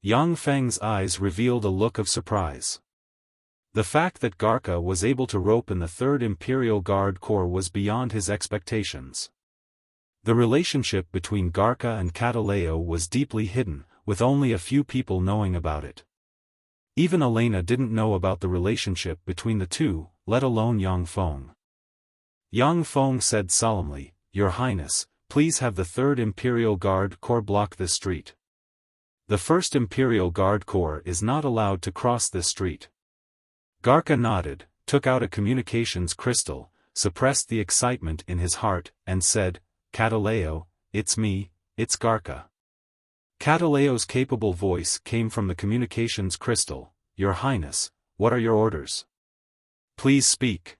Yang Feng's eyes revealed a look of surprise. The fact that Garca was able to rope in the 3rd Imperial Guard Corps was beyond his expectations. The relationship between Garca and Cataleo was deeply hidden, with only a few people knowing about it. Even Elena didn't know about the relationship between the two, let alone Yang Feng. Yang Feng said solemnly, "Your Highness, please have the 3rd Imperial Guard Corps block this street. The 1st Imperial Guard Corps is not allowed to cross this street." Garca nodded, took out a communications crystal, suppressed the excitement in his heart, and said, "Cataleo, it's me, it's Garca." Cataleo's capable voice came from the communications crystal. "Your Highness, what are your orders? Please speak."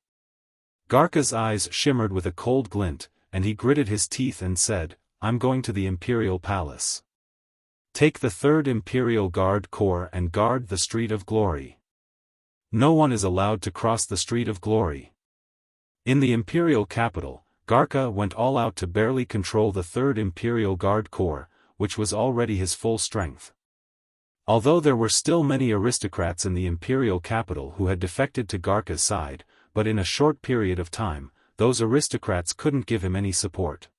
Garca's eyes shimmered with a cold glint, and he gritted his teeth and said, "I'm going to the Imperial Palace. Take the 3rd Imperial Guard Corps and guard the Street of Glory. No one is allowed to cross the Street of Glory." In the Imperial capital, Garca went all out to barely control the 3rd Imperial Guard Corps, which was already his full strength. Although there were still many aristocrats in the imperial capital who had defected to Garca's side, but in a short period of time, those aristocrats couldn't give him any support.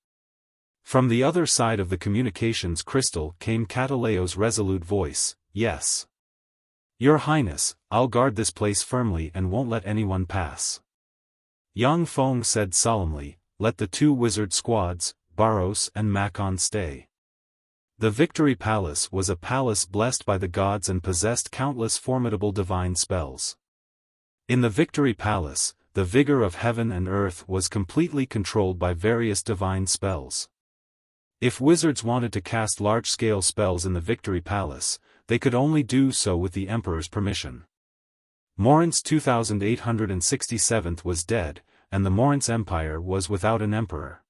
From the other side of the communications crystal came Cataleo's resolute voice, "Yes. Your Highness, I'll guard this place firmly and won't let anyone pass." Yang Feng said solemnly, "Let the 2 wizard squads, Barros and Macon, stay." The Victory Palace was a palace blessed by the gods and possessed countless formidable divine spells. In the Victory Palace, the vigor of heaven and earth was completely controlled by various divine spells. If wizards wanted to cast large-scale spells in the Victory Palace, they could only do so with the Emperor's permission. Morinth's 2867th was dead, and the Morinth Empire was without an emperor.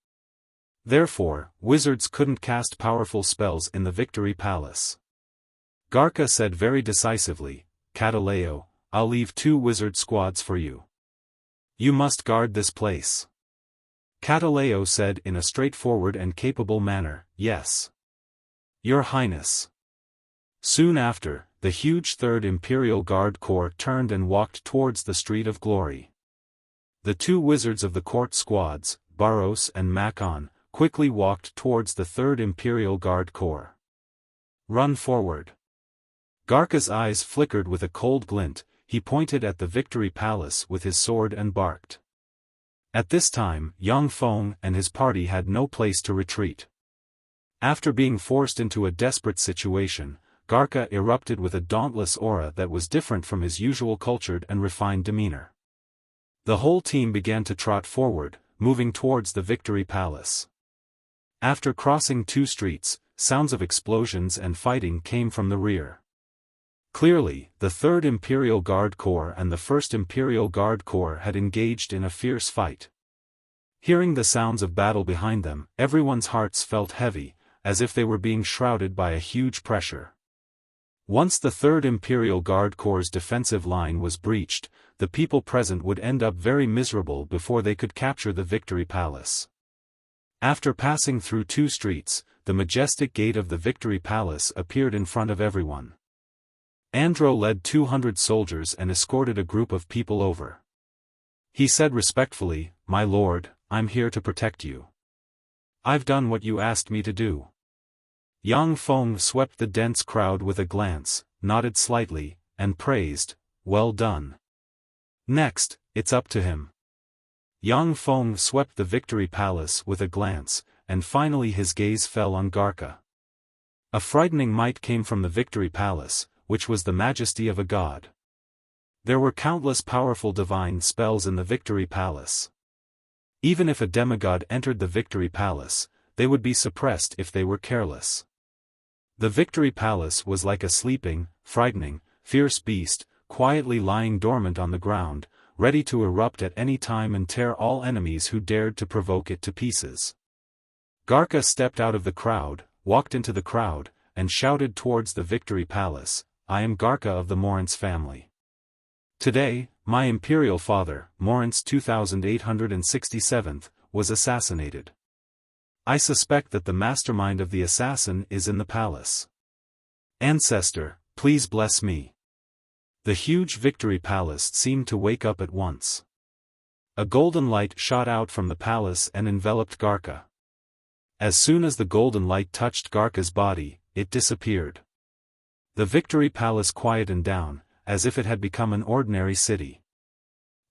Therefore, wizards couldn't cast powerful spells in the Victory Palace. Garca said very decisively, "Cataleo, I'll leave 2 wizard squads for you. You must guard this place." Cataleo said in a straightforward and capable manner, "Yes. Your Highness." Soon after, the huge 3rd Imperial Guard Corps turned and walked towards the Street of Glory. The 2 wizards of the court squads, Barros and Macon, quickly walked towards the 3rd Imperial Guard Corps. "Run forward." Garca's eyes flickered with a cold glint, he pointed at the Victory Palace with his sword and barked. At this time, Yang Feng and his party had no place to retreat. After being forced into a desperate situation, Garca erupted with a dauntless aura that was different from his usual cultured and refined demeanor. The whole team began to trot forward, moving towards the Victory Palace. After crossing 2 streets, sounds of explosions and fighting came from the rear. Clearly, the 3rd Imperial Guard Corps and the 1st Imperial Guard Corps had engaged in a fierce fight. Hearing the sounds of battle behind them, everyone's hearts felt heavy, as if they were being shrouded by a huge pressure. Once the 3rd Imperial Guard Corps' defensive line was breached, the people present would end up very miserable before they could capture the Victory Palace. After passing through 2 streets, the majestic gate of the Victory Palace appeared in front of everyone. Andro led 200 soldiers and escorted a group of people over. He said respectfully, "My lord, I'm here to protect you. I've done what you asked me to do." Yang Feng swept the dense crowd with a glance, nodded slightly, and praised, "Well done. Next, it's up to him." Yang Feng swept the Victory Palace with a glance, and finally his gaze fell on Garca. A frightening might came from the Victory Palace, which was the majesty of a god. There were countless powerful divine spells in the Victory Palace. Even if a demigod entered the Victory Palace, they would be suppressed if they were careless. The Victory Palace was like a sleeping, frightening, fierce beast, quietly lying dormant on the ground, ready to erupt at any time and tear all enemies who dared to provoke it to pieces. Garca stepped out of the crowd, walked into the crowd, and shouted towards the Victory Palace, I am Garka of the Morance family. Today, my imperial father, Morance 2867th, was assassinated. I suspect that the mastermind of the assassin is in the palace. Ancestor, please bless me. The huge Victory Palace seemed to wake up at once. A golden light shot out from the palace and enveloped Garka. As soon as the golden light touched Garka's body, it disappeared. The Victory Palace quietened down, as if it had become an ordinary city.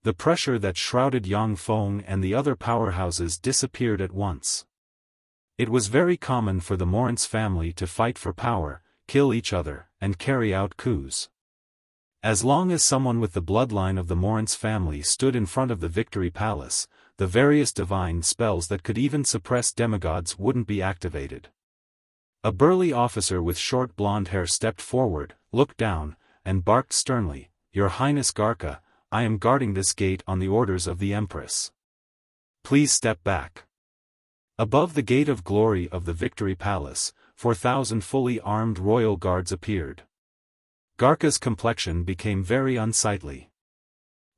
The pressure that shrouded Yangfeng and the other powerhouses disappeared at once. It was very common for the Morance family to fight for power, kill each other, and carry out coups. As long as someone with the bloodline of the Morance family stood in front of the Victory Palace, the various divine spells that could even suppress demigods wouldn't be activated. A burly officer with short blonde hair stepped forward, looked down, and barked sternly, "Your Highness Garka, I am guarding this gate on the orders of the Empress. Please step back." Above the Gate of Glory of the Victory Palace, 4,000 fully armed royal guards appeared. Garka's complexion became very unsightly.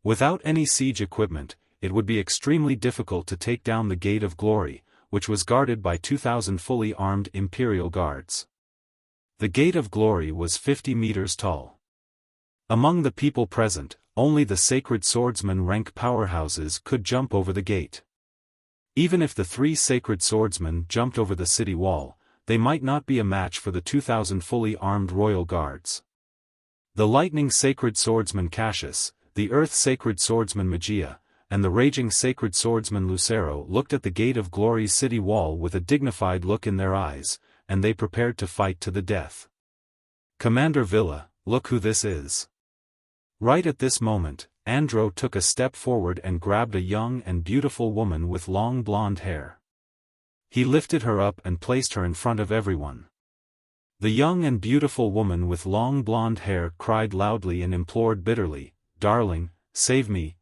Without any siege equipment, it would be extremely difficult to take down the Gate of Glory, which was guarded by 2,000 fully armed imperial guards. The Gate of Glory was 50 meters tall. Among the people present, only the sacred swordsman rank powerhouses could jump over the gate. Even if the 3 sacred swordsmen jumped over the city wall, they might not be a match for the 2,000 fully armed royal guards. The lightning sacred swordsman Cassius, the earth sacred swordsman Magia, and the raging sacred swordsman Lucero looked at the Gate of Glory's city wall with a dignified look in their eyes, and they prepared to fight to the death. "Commander Villa, look who this is." Right at this moment, Andro took a step forward and grabbed a young and beautiful woman with long blonde hair. He lifted her up and placed her in front of everyone. The young and beautiful woman with long blonde hair cried loudly and implored bitterly, "Darling, save me,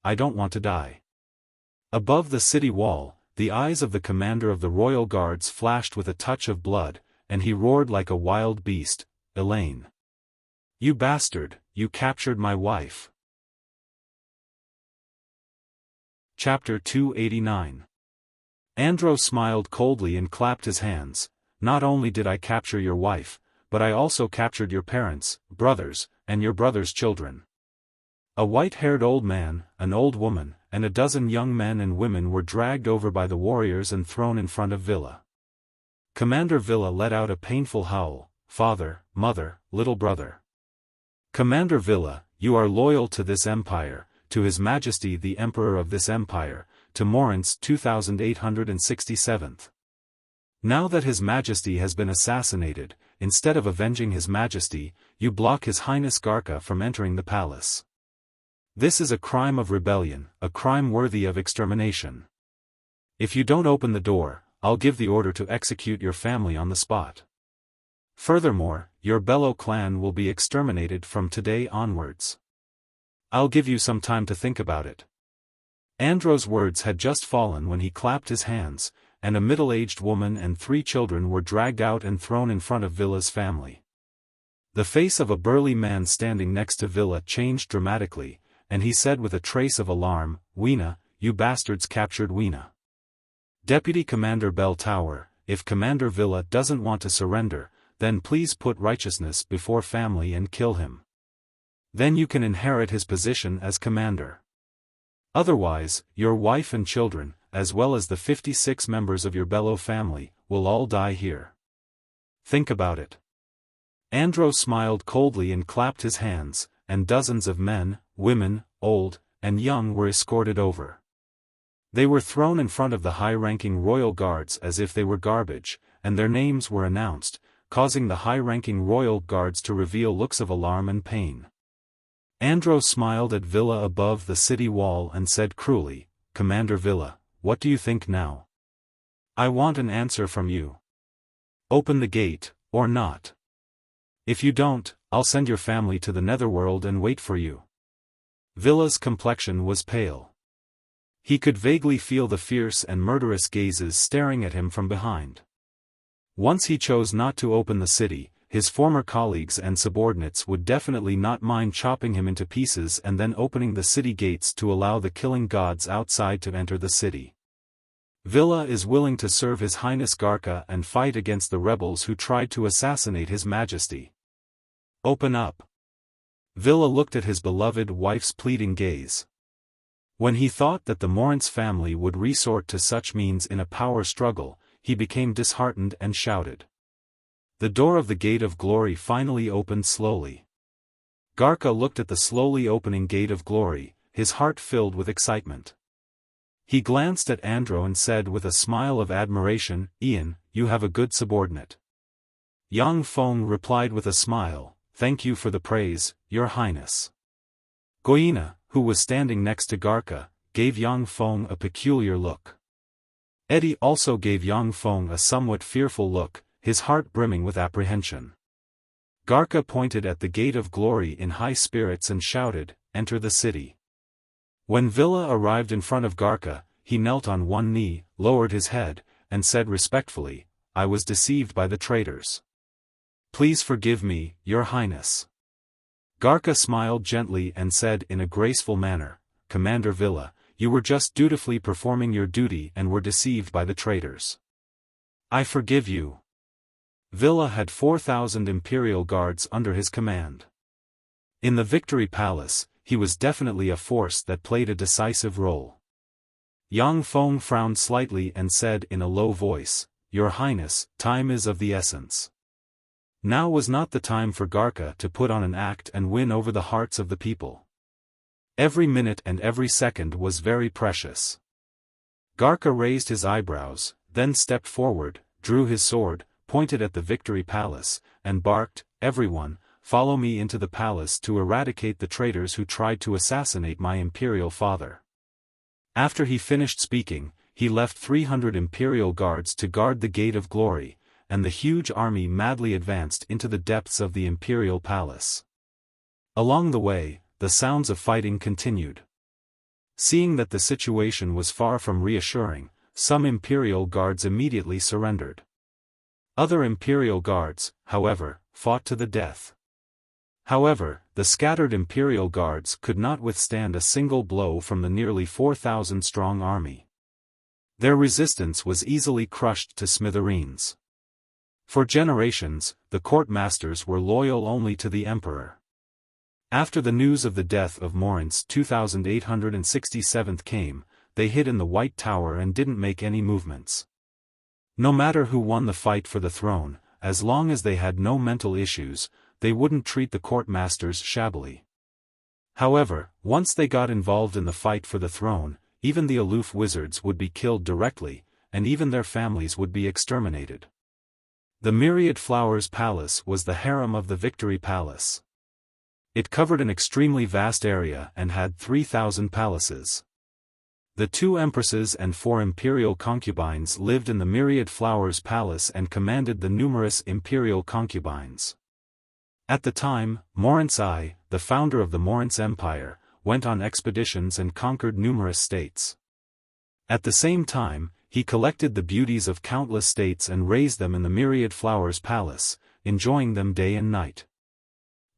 I don't want to die." Above the city wall, the eyes of the commander of the royal guards flashed with a touch of blood, and he roared like a wild beast, "Elaine! You bastard, you captured my wife." Chapter 289. Andro smiled coldly and clapped his hands. "Not only did I capture your wife, but I also captured your parents, brothers, and your brothers' children." A white-haired old man, an old woman, and a dozen young men and women were dragged over by the warriors and thrown in front of Villa. Commander Villa let out a painful howl, "Father, mother, little brother. Commander Villa, you are loyal to this empire, to His Majesty the Emperor of this empire, to Morance 2867th. Now that His Majesty has been assassinated, instead of avenging His Majesty, you block His Highness Garka from entering the palace. This is a crime of rebellion, a crime worthy of extermination. If you don't open the door, I'll give the order to execute your family on the spot. Furthermore, your Bello clan will be exterminated from today onwards. I'll give you some time to think about it." Andro's words had just fallen when he clapped his hands, and a middle-aged woman and 3 children were dragged out and thrown in front of Villa's family. The face of a burly man standing next to Villa changed dramatically, and he said with a trace of alarm, "Weena, you bastards captured Weena. Deputy Commander Bell Tower, if Commander Villa doesn't want to surrender, then please put righteousness before family and kill him. Then you can inherit his position as commander. Otherwise, your wife and children, as well as the 56 members of your Bello family, will all die here. Think about it." Andro smiled coldly and clapped his hands, and dozens of men, women, old, and young were escorted over. They were thrown in front of the high-ranking royal guards as if they were garbage, and their names were announced, causing the high-ranking royal guards to reveal looks of alarm and pain. Andro smiled at Villa above the city wall and said cruelly, "Commander Villa, what do you think now? I want an answer from you. Open the gate, or not. If you don't, I'll send your family to the netherworld and wait for you." Villa's complexion was pale. He could vaguely feel the fierce and murderous gazes staring at him from behind. Once he chose not to open the city, his former colleagues and subordinates would definitely not mind chopping him into pieces and then opening the city gates to allow the killing gods outside to enter the city. Villa is willing to serve His Highness Garca and fight against the rebels who tried to assassinate His Majesty. Open up. Villa looked at his beloved wife's pleading gaze. When he thought that the Moritz family would resort to such means in a power struggle, he became disheartened and shouted. The door of the Gate of Glory finally opened slowly. Garca looked at the slowly opening Gate of Glory, his heart filled with excitement. He glanced at Andro and said with a smile of admiration, "Ian, you have a good subordinate." Yang Feng replied with a smile, "Thank you for the praise, Your Highness." Goyina, who was standing next to Garca, gave Yang Feng a peculiar look. Eddie also gave Yang Feng a somewhat fearful look, his heart brimming with apprehension. Garca pointed at the Gate of Glory in high spirits and shouted, "Enter the city." When Villa arrived in front of Garca, he knelt on one knee, lowered his head, and said respectfully, "I was deceived by the traitors. Please forgive me, Your Highness." Garca smiled gently and said in a graceful manner, "Commander Villa, you were just dutifully performing your duty and were deceived by the traitors. I forgive you." Villa had 4,000 Imperial Guards under his command. In the Victory Palace, he was definitely a force that played a decisive role. Yang Feng frowned slightly and said in a low voice, "Your Highness, time is of the essence." Now was not the time for Garca to put on an act and win over the hearts of the people. Every minute and every second was very precious. Garca raised his eyebrows, then stepped forward, drew his sword, pointed at the Victory Palace, and barked, "Everyone, follow me into the palace to eradicate the traitors who tried to assassinate my imperial father." After he finished speaking, he left 300 Imperial Guards to guard the Gate of Glory, and the huge army madly advanced into the depths of the Imperial Palace. Along the way, the sounds of fighting continued. Seeing that the situation was far from reassuring, some Imperial Guards immediately surrendered. Other Imperial Guards, however, fought to the death. However, the scattered Imperial Guards could not withstand a single blow from the nearly 4,000-strong army. Their resistance was easily crushed to smithereens. For generations, the court-masters were loyal only to the emperor. After the news of the death of Moritz 2867 came, they hid in the White Tower and didn't make any movements. No matter who won the fight for the throne, as long as they had no mental issues, they wouldn't treat the court-masters shabbily. However, once they got involved in the fight for the throne, even the aloof wizards would be killed directly, and even their families would be exterminated. The Myriad Flowers Palace was the harem of the Victory Palace. It covered an extremely vast area and had 3,000 palaces. The 2 empresses and 4 imperial concubines lived in the Myriad Flowers Palace and commanded the numerous imperial concubines. At the time, Moritz I, the founder of the Moritz Empire, went on expeditions and conquered numerous states. At the same time, he collected the beauties of countless states and raised them in the Myriad Flowers Palace, enjoying them day and night.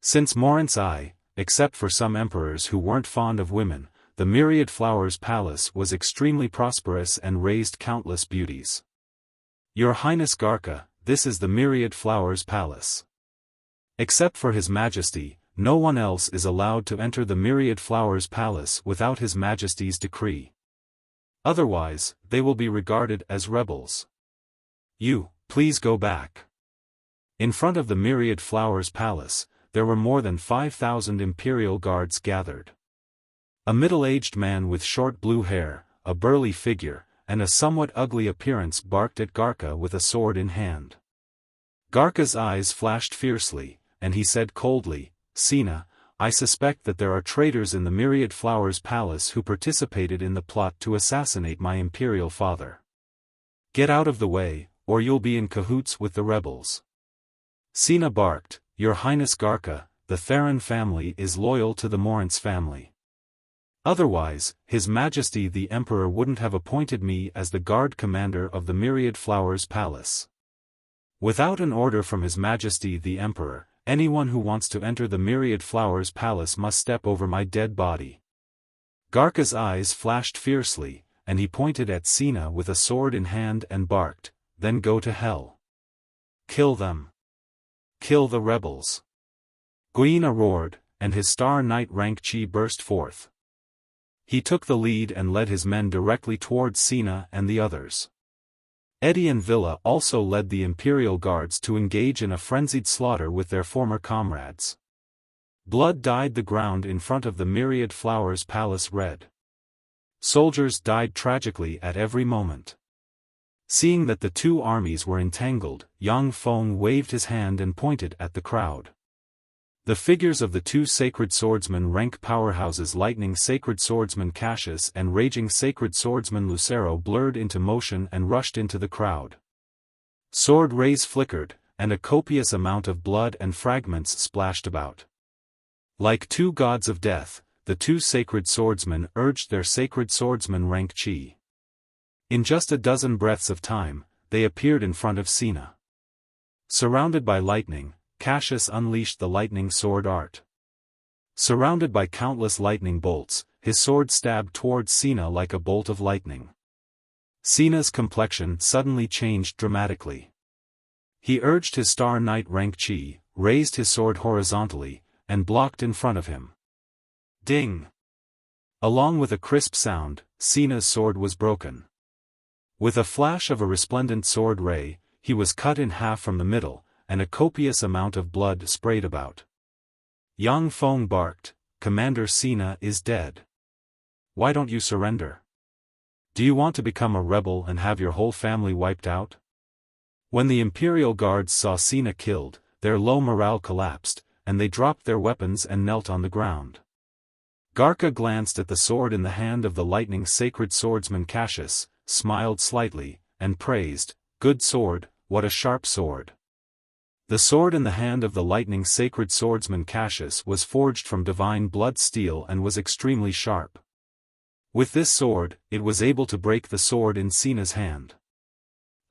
Since Moritz I, except for some emperors who weren't fond of women, the Myriad Flowers Palace was extremely prosperous and raised countless beauties. Your Highness Garca, this is the Myriad Flowers Palace. Except for His Majesty, no one else is allowed to enter the Myriad Flowers Palace without His Majesty's decree. Otherwise, they will be regarded as rebels. You, please go back. In front of the Myriad Flowers Palace, there were more than 5,000 Imperial Guards gathered. A middle-aged man with short blue hair, a burly figure, and a somewhat ugly appearance barked at Garca with a sword in hand. Garca's eyes flashed fiercely, and he said coldly, "Sina, I suspect that there are traitors in the Myriad Flowers Palace who participated in the plot to assassinate my imperial father. Get out of the way, or you'll be in cahoots with the rebels." Sina barked, "Your Highness Garca, the Theron family is loyal to the Moritz family. Otherwise, His Majesty the Emperor wouldn't have appointed me as the guard commander of the Myriad Flowers Palace." Without an order from His Majesty the Emperor, anyone who wants to enter the Myriad Flowers Palace must step over my dead body. Garka's eyes flashed fiercely, and he pointed at Sina with a sword in hand and barked, "Then go to hell. Kill them. Kill the rebels." Guina roared, and his Star Knight rank chi burst forth. He took the lead and led his men directly towards Sina and the others. Eddie and Villa also led the Imperial Guards to engage in a frenzied slaughter with their former comrades. Blood dyed the ground in front of the Myriad Flowers Palace red. Soldiers died tragically at every moment. Seeing that the two armies were entangled, Yang Feng waved his hand and pointed at the crowd. The figures of the two sacred swordsmen rank powerhouses Lightning Sacred Swordsman Cassius and Raging Sacred Swordsman Lucero blurred into motion and rushed into the crowd. Sword rays flickered, and a copious amount of blood and fragments splashed about. Like two gods of death, the two sacred swordsmen urged their sacred swordsman rank chi. In just a dozen breaths of time, they appeared in front of Sina. Surrounded by lightning, Cassius unleashed the lightning sword art. Surrounded by countless lightning bolts, his sword stabbed towards Sina like a bolt of lightning. Sina's complexion suddenly changed dramatically. He urged his Star Knight rank chi, raised his sword horizontally, and blocked in front of him. Ding! Along with a crisp sound, Sina's sword was broken. With a flash of a resplendent sword ray, he was cut in half from the middle, and a copious amount of blood sprayed about. Yang Feng barked, "Commander Sina is dead. Why don't you surrender? Do you want to become a rebel and have your whole family wiped out?" When the Imperial Guards saw Sina killed, their low morale collapsed, and they dropped their weapons and knelt on the ground. Garka glanced at the sword in the hand of the Lightning Sacred Swordsman Cassius, smiled slightly, and praised, "Good sword, what a sharp sword." The sword in the hand of the Lightning Sacred Swordsman Cassius was forged from divine blood steel and was extremely sharp. With this sword, it was able to break the sword in Sina's hand.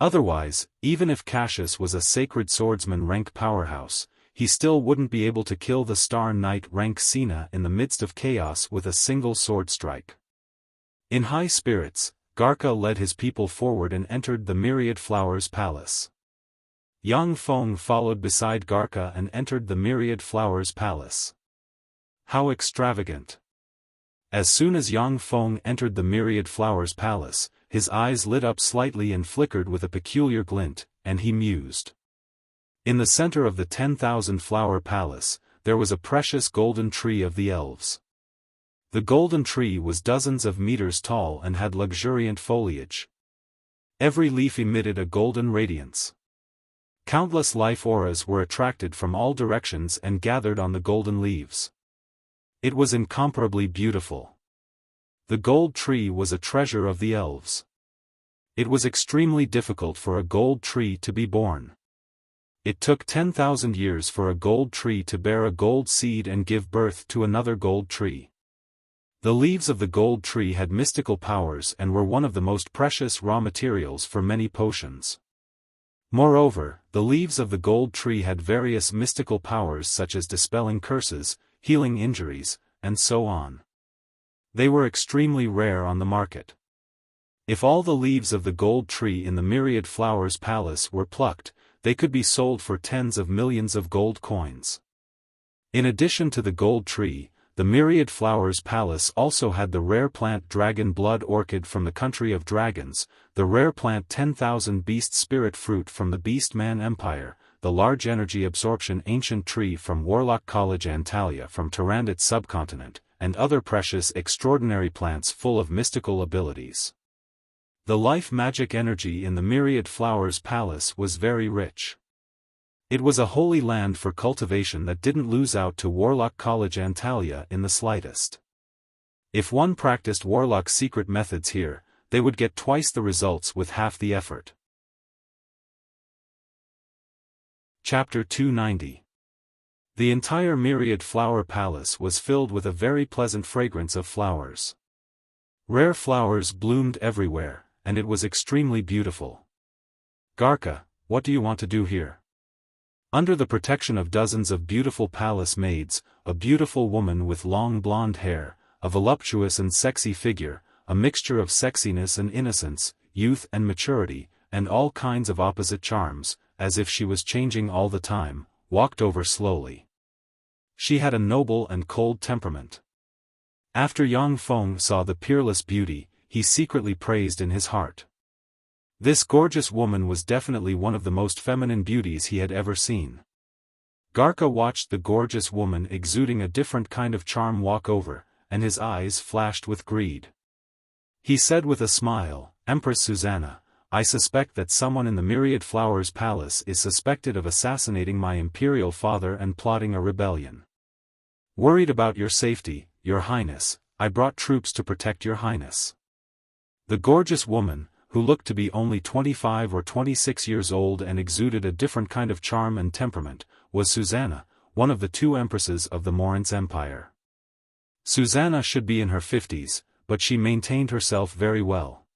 Otherwise, even if Cassius was a sacred swordsman rank powerhouse, he still wouldn't be able to kill the Star Knight rank Sina in the midst of chaos with a single sword strike. In high spirits, Garka led his people forward and entered the Myriad Flowers Palace. Yang Feng followed beside Garka and entered the Myriad Flowers Palace. How extravagant! As soon as Yang Feng entered the Myriad Flowers Palace, his eyes lit up slightly and flickered with a peculiar glint, and he mused. In the center of the 10,000 flower palace, there was a precious golden tree of the elves. The golden tree was dozens of meters tall and had luxuriant foliage. Every leaf emitted a golden radiance. Countless life auras were attracted from all directions and gathered on the golden leaves. It was incomparably beautiful. The gold tree was a treasure of the elves. It was extremely difficult for a gold tree to be born. It took 10,000 years for a gold tree to bear a gold seed and give birth to another gold tree. The leaves of the gold tree had mystical powers and were one of the most precious raw materials for many potions. Moreover, the leaves of the gold tree had various mystical powers such as dispelling curses, healing injuries, and so on. They were extremely rare on the market. If all the leaves of the gold tree in the Myriad Flowers Palace were plucked, they could be sold for tens of millions of gold coins. In addition to the gold tree, the Myriad Flowers Palace also had the rare plant Dragon Blood Orchid from the country of dragons, the rare plant 10,000 Beast Spirit Fruit from the Beastman Empire, the large energy absorption Ancient Tree from Warlock College Antalya from Tyrannid Subcontinent, and other precious extraordinary plants full of mystical abilities. The life magic energy in the Myriad Flowers Palace was very rich. It was a holy land for cultivation that didn't lose out to Warlock College Antalya in the slightest. If one practiced Warlock's secret methods here, they would get twice the results with half the effort. Chapter 290. The entire Myriad Flower Palace was filled with a very pleasant fragrance of flowers. Rare flowers bloomed everywhere, and it was extremely beautiful. Garka, what do you want to do here? Under the protection of dozens of beautiful palace maids, a beautiful woman with long blonde hair, a voluptuous and sexy figure, a mixture of sexiness and innocence, youth and maturity, and all kinds of opposite charms, as if she was changing all the time, walked over slowly. She had a noble and cold temperament. After Yang Feng saw the peerless beauty, he secretly praised in his heart. This gorgeous woman was definitely one of the most feminine beauties he had ever seen. Garka watched the gorgeous woman exuding a different kind of charm walk over, and his eyes flashed with greed. He said with a smile, "Empress Susanna, I suspect that someone in the Myriad Flowers Palace is suspected of assassinating my imperial father and plotting a rebellion. Worried about your safety, Your Highness, I brought troops to protect Your Highness." The gorgeous woman, who looked to be only 25 or 26 years old and exuded a different kind of charm and temperament, was Susanna, one of the two empresses of the Morin's Empire. Susanna should be in her 50s, but she maintained herself very well.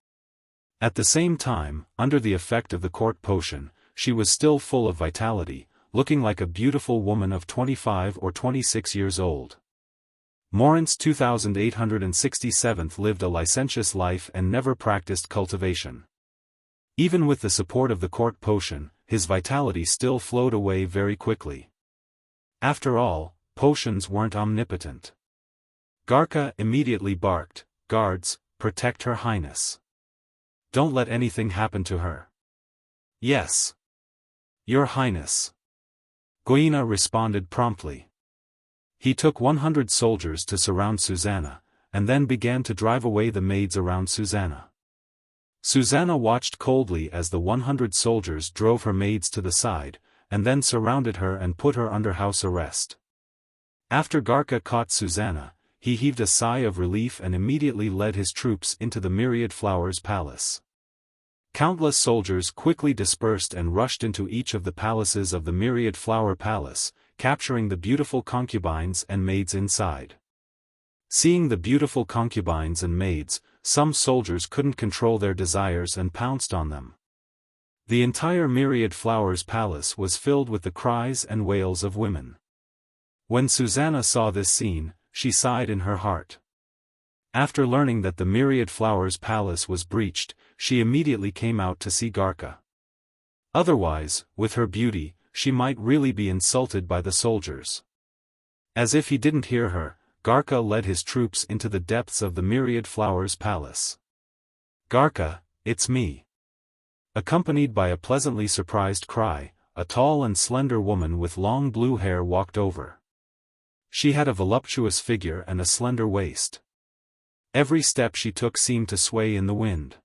At the same time, under the effect of the court potion, she was still full of vitality, looking like a beautiful woman of 25 or 26 years old. Morin's 2867th lived a licentious life and never practiced cultivation. Even with the support of the court potion, his vitality still flowed away very quickly. After all, potions weren't omnipotent. Garka immediately barked, "Guards, protect Her Highness. Don't let anything happen to her." "Yes, Your Highness." Guina responded promptly. He took 100 soldiers to surround Susanna, and then began to drive away the maids around Susanna. Susanna watched coldly as the 100 soldiers drove her maids to the side, and then surrounded her and put her under house arrest. After Garka caught Susanna, he heaved a sigh of relief and immediately led his troops into the Myriad Flowers Palace. Countless soldiers quickly dispersed and rushed into each of the palaces of the Myriad Flower Palace, capturing the beautiful concubines and maids inside. Seeing the beautiful concubines and maids, some soldiers couldn't control their desires and pounced on them. The entire Myriad Flowers Palace was filled with the cries and wails of women. When Susanna saw this scene, she sighed in her heart. After learning that the Myriad Flowers Palace was breached, she immediately came out to see Garka. Otherwise, with her beauty, she might really be insulted by the soldiers. As if he didn't hear her, Garka led his troops into the depths of the Myriad Flowers Palace. "Garka, it's me." Accompanied by a pleasantly surprised cry, a tall and slender woman with long blue hair walked over. She had a voluptuous figure and a slender waist. Every step she took seemed to sway in the wind.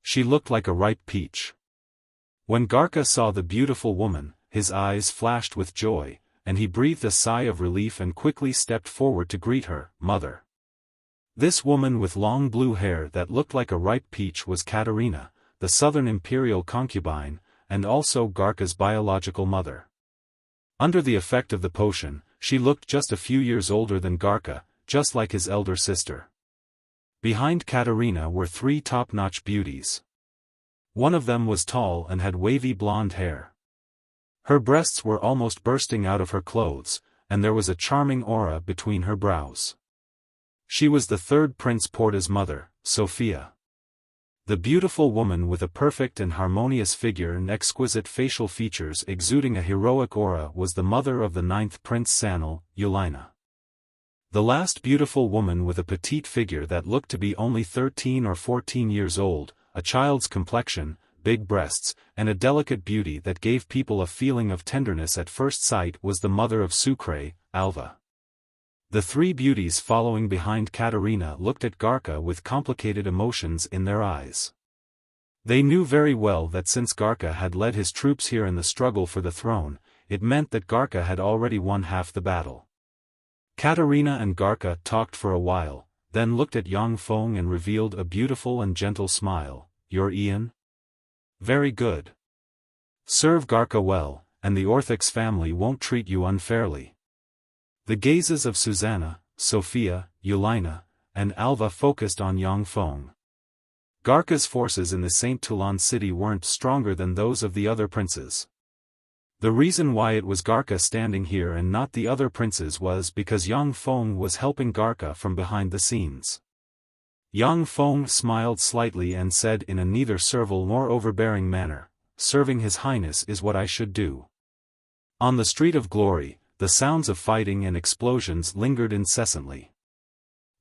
She looked like a ripe peach. When Garka saw the beautiful woman, his eyes flashed with joy, and he breathed a sigh of relief and quickly stepped forward to greet her, "Mother." This woman with long blue hair that looked like a ripe peach was Katerina, the southern imperial concubine, and also Garka's biological mother. Under the effect of the potion, she looked just a few years older than Garka, just like his elder sister. Behind Katerina were three top-notch beauties. One of them was tall and had wavy blonde hair. Her breasts were almost bursting out of her clothes, and there was a charming aura between her brows. She was the third Prince Porta's mother, Sophia. The beautiful woman with a perfect and harmonious figure and exquisite facial features exuding a heroic aura was the mother of the ninth Prince Sanal, Eulaina. The last beautiful woman with a petite figure that looked to be only 13 or 14 years old, a child's complexion, big breasts, and a delicate beauty that gave people a feeling of tenderness at first sight was the mother of Sucre, Alva. The three beauties following behind Katerina looked at Garka with complicated emotions in their eyes. They knew very well that since Garka had led his troops here in the struggle for the throne, it meant that Garka had already won half the battle. Katerina and Garka talked for a while, then looked at Yang Feng and revealed a beautiful and gentle smile. "You're Ian? Very good. Serve Garka well, and the Orthics family won't treat you unfairly." The gazes of Susanna, Sophia, Eulaina, and Alva focused on Yang Feng. Garka's forces in the St. Toulon city weren't stronger than those of the other princes. The reason why it was Garka standing here and not the other princes was because Yang Feng was helping Garka from behind the scenes. Yang Feng smiled slightly and said in a neither servile nor overbearing manner, "Serving His Highness is what I should do." On the Street of Glory, the sounds of fighting and explosions lingered incessantly.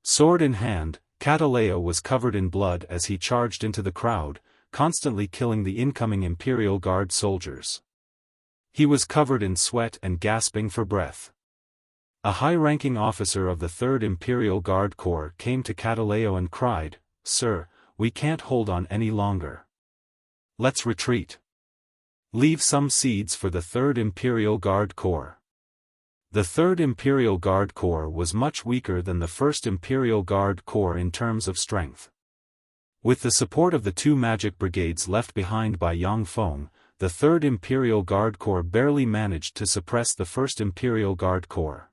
Sword in hand, Cataleo was covered in blood as he charged into the crowd, constantly killing the incoming Imperial Guard soldiers. He was covered in sweat and gasping for breath. A high-ranking officer of the 3rd Imperial Guard Corps came to Cataleo and cried, "Sir, we can't hold on any longer. Let's retreat. Leave some seeds for the 3rd Imperial Guard Corps." The 3rd Imperial Guard Corps was much weaker than the 1st Imperial Guard Corps in terms of strength. With the support of the 2 magic brigades left behind by Yang Feng, the 3rd Imperial Guard Corps barely managed to suppress the 1st Imperial Guard Corps.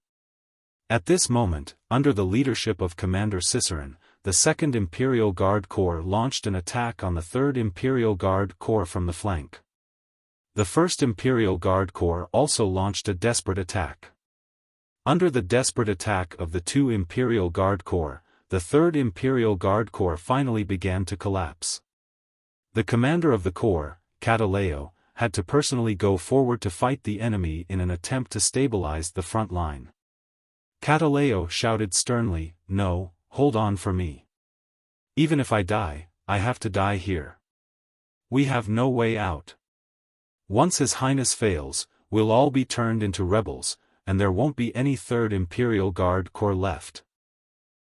At this moment, under the leadership of Commander Ciceron, the 2nd Imperial Guard Corps launched an attack on the 3rd Imperial Guard Corps from the flank. The 1st Imperial Guard Corps also launched a desperate attack. Under the desperate attack of the 2 Imperial Guard Corps, the 3rd Imperial Guard Corps finally began to collapse. The commander of the corps, Cataleo, had to personally go forward to fight the enemy in an attempt to stabilize the front line. Cataleo shouted sternly, "No, hold on for me. Even if I die, I have to die here. We have no way out. Once His Highness fails, we'll all be turned into rebels, and there won't be any 3rd Imperial Guard Corps left.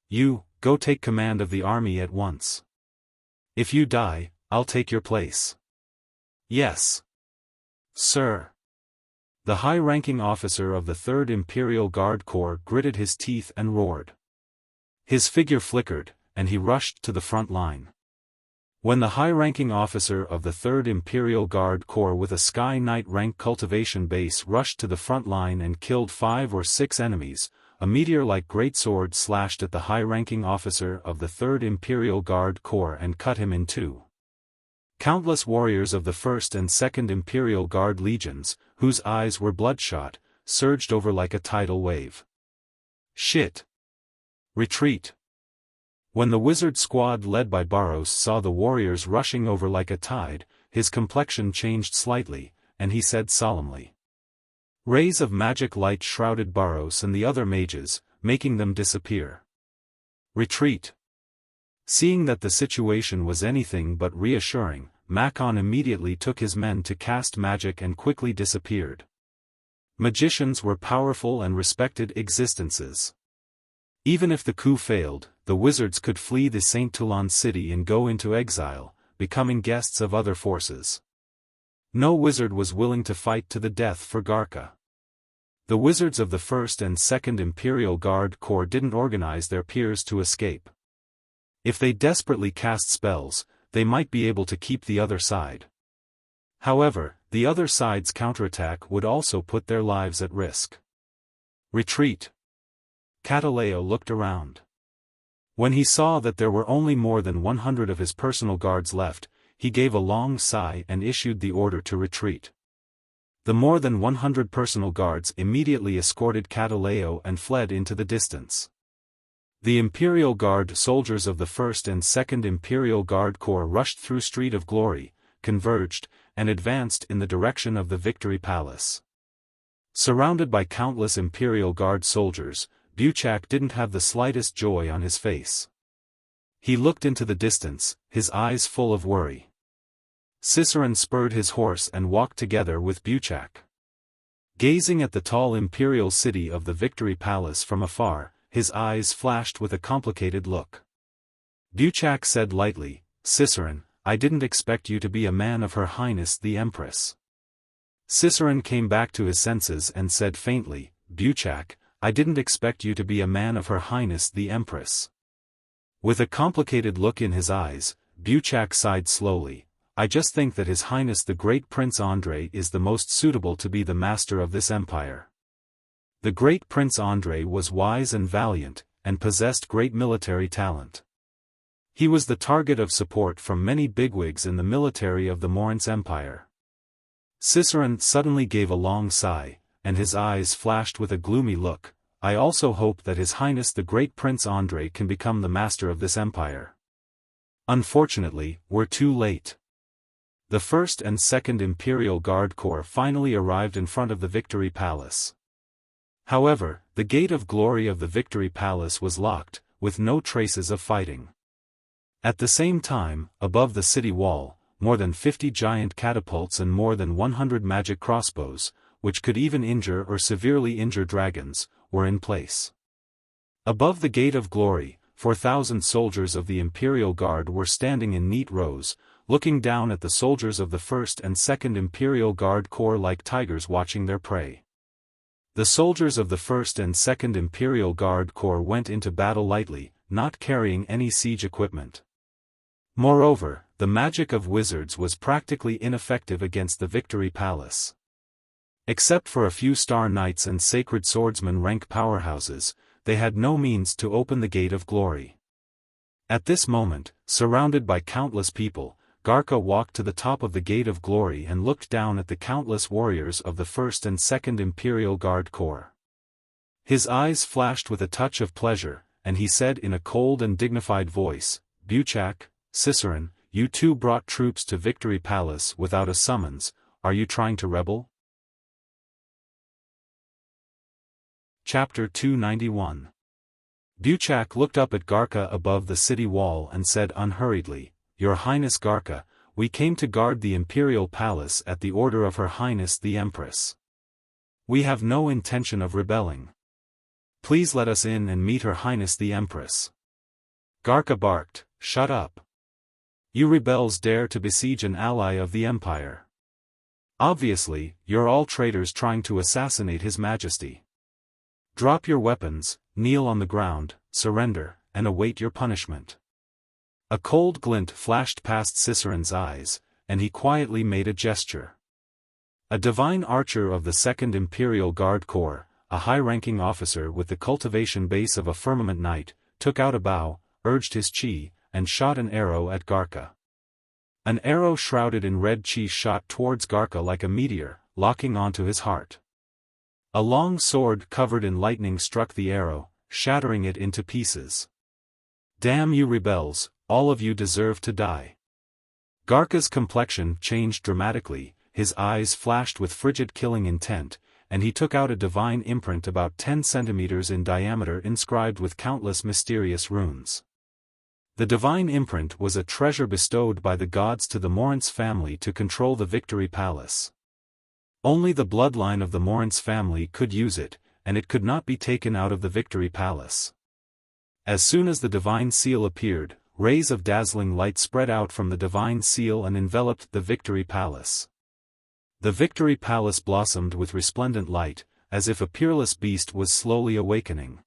You, go take command of the army at once. If you die, I'll take your place." "Yes, sir." The high-ranking officer of the 3rd Imperial Guard Corps gritted his teeth and roared. His figure flickered, and he rushed to the front line. When the high-ranking officer of the 3rd Imperial Guard Corps with a Sky Knight rank cultivation base rushed to the front line and killed 5 or 6 enemies, a meteor-like greatsword slashed at the high-ranking officer of the 3rd Imperial Guard Corps and cut him in 2. Countless warriors of the 1st and 2nd Imperial Guard legions, whose eyes were bloodshot, surged over like a tidal wave. "Shit! Retreat!" When the wizard squad led by Barros saw the warriors rushing over like a tide, his complexion changed slightly, and he said solemnly. Rays of magic light shrouded Barros and the other mages, making them disappear. "Retreat!" Seeing that the situation was anything but reassuring, Macon immediately took his men to cast magic and quickly disappeared. Magicians were powerful and respected existences. Even if the coup failed, the wizards could flee the St. Toulon city and go into exile, becoming guests of other forces. No wizard was willing to fight to the death for Garka. The wizards of the 1st and 2nd Imperial Guard Corps didn't organize their peers to escape. If they desperately cast spells, they might be able to keep the other side. However, the other side's counterattack would also put their lives at risk. "Retreat!" Cataleo looked around. When he saw that there were only more than 100 of his personal guards left, he gave a long sigh and issued the order to retreat. The more than 100 personal guards immediately escorted Cataleo and fled into the distance. The Imperial Guard soldiers of the 1st and 2nd Imperial Guard Corps rushed through Street of Glory, converged, and advanced in the direction of the Victory Palace. Surrounded by countless Imperial Guard soldiers, Buchak didn't have the slightest joy on his face. He looked into the distance, his eyes full of worry. Ciceron spurred his horse and walked together with Buchak. Gazing at the tall imperial city of the Victory Palace from afar, his eyes flashed with a complicated look. Buchak said lightly, "Ciceron, I didn't expect you to be a man of Her Highness the Empress." Ciceron came back to his senses and said faintly, "Buchak, I didn't expect you to be a man of Her Highness the Empress." With a complicated look in his eyes, Buchak sighed slowly, "I just think that His Highness the Great Prince Andrei is the most suitable to be the master of this empire." The Great Prince Andrei was wise and valiant, and possessed great military talent. He was the target of support from many bigwigs in the military of the Morince Empire. Cicerone suddenly gave a long sigh, and his eyes flashed with a gloomy look. I also hope that His Highness the Great Prince Andrei can become the master of this empire. Unfortunately, we're too late. The 1st and 2nd Imperial Guard Corps finally arrived in front of the Victory Palace. However, the Gate of Glory of the Victory Palace was locked, with no traces of fighting. At the same time, above the city wall, more than 50 giant catapults and more than 100 magic crossbows, which could even injure or severely injure dragons, were in place. Above the Gate of Glory, 4,000 soldiers of the Imperial Guard were standing in neat rows, looking down at the soldiers of the 1st and 2nd Imperial Guard Corps like tigers watching their prey. The soldiers of the 1st and 2nd Imperial Guard Corps went into battle lightly, not carrying any siege equipment. Moreover, the magic of wizards was practically ineffective against the Victory Palace. Except for a few Star Knights and Sacred Swordsman rank powerhouses, they had no means to open the Gate of Glory. At this moment, surrounded by countless people, Garka walked to the top of the Gate of Glory and looked down at the countless warriors of the 1st and 2nd Imperial Guard Corps. His eyes flashed with a touch of pleasure, and he said in a cold and dignified voice, "Buchak, Cicerone, you two brought troops to Victory Palace without a summons. Are you trying to rebel?" Chapter 291. Buchak looked up at Garka above the city wall and said unhurriedly, "Your Highness Garka, we came to guard the Imperial Palace at the order of Her Highness the Empress. We have no intention of rebelling. Please let us in and meet Her Highness the Empress." Garka barked, "Shut up. You rebels dare to besiege an ally of the Empire. Obviously, you're all traitors trying to assassinate His Majesty. Drop your weapons, kneel on the ground, surrender, and await your punishment." A cold glint flashed past Cicerone's eyes, and he quietly made a gesture. A divine archer of the 2nd Imperial Guard Corps, a high-ranking officer with the cultivation base of a firmament knight, took out a bow, urged his chi, and shot an arrow at Garka. An arrow shrouded in red chi shot towards Garka like a meteor, locking onto his heart. A long sword covered in lightning struck the arrow, shattering it into pieces. "Damn you rebels, all of you deserve to die." Garka's complexion changed dramatically, his eyes flashed with frigid killing intent, and he took out a divine imprint about 10 centimeters in diameter inscribed with countless mysterious runes. The divine imprint was a treasure bestowed by the gods to the Morince family to control the Victory Palace. Only the bloodline of the Morince family could use it, and it could not be taken out of the Victory Palace. As soon as the divine seal appeared, rays of dazzling light spread out from the divine seal and enveloped the Victory Palace. The Victory Palace blossomed with resplendent light, as if a peerless beast was slowly awakening.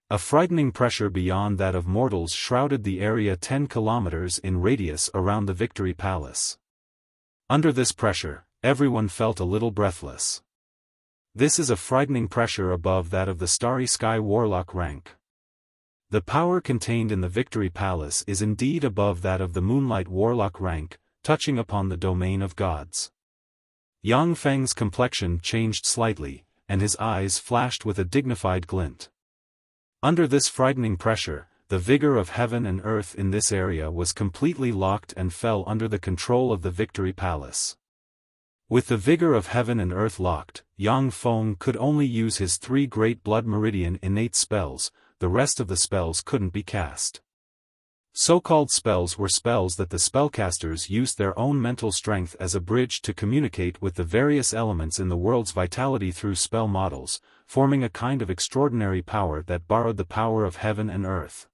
A frightening pressure beyond that of mortals shrouded the area 10 kilometers in radius around the Victory Palace. Under this pressure, everyone felt a little breathless. This is a frightening pressure above that of the Starry Sky Warlock rank. The power contained in the Victory Palace is indeed above that of the Moonlight Warlock rank, touching upon the domain of gods. Yang Feng's complexion changed slightly, and his eyes flashed with a dignified glint. Under this frightening pressure, the vigor of heaven and earth in this area was completely locked and fell under the control of the Victory Palace. With the vigor of heaven and earth locked, Yang Feng could only use his 3 great blood meridian innate spells, the rest of the spells couldn't be cast. So-called spells were spells that the spellcasters used their own mental strength as a bridge to communicate with the various elements in the world's vitality through spell models, forming a kind of extraordinary power that borrowed the power of heaven and earth.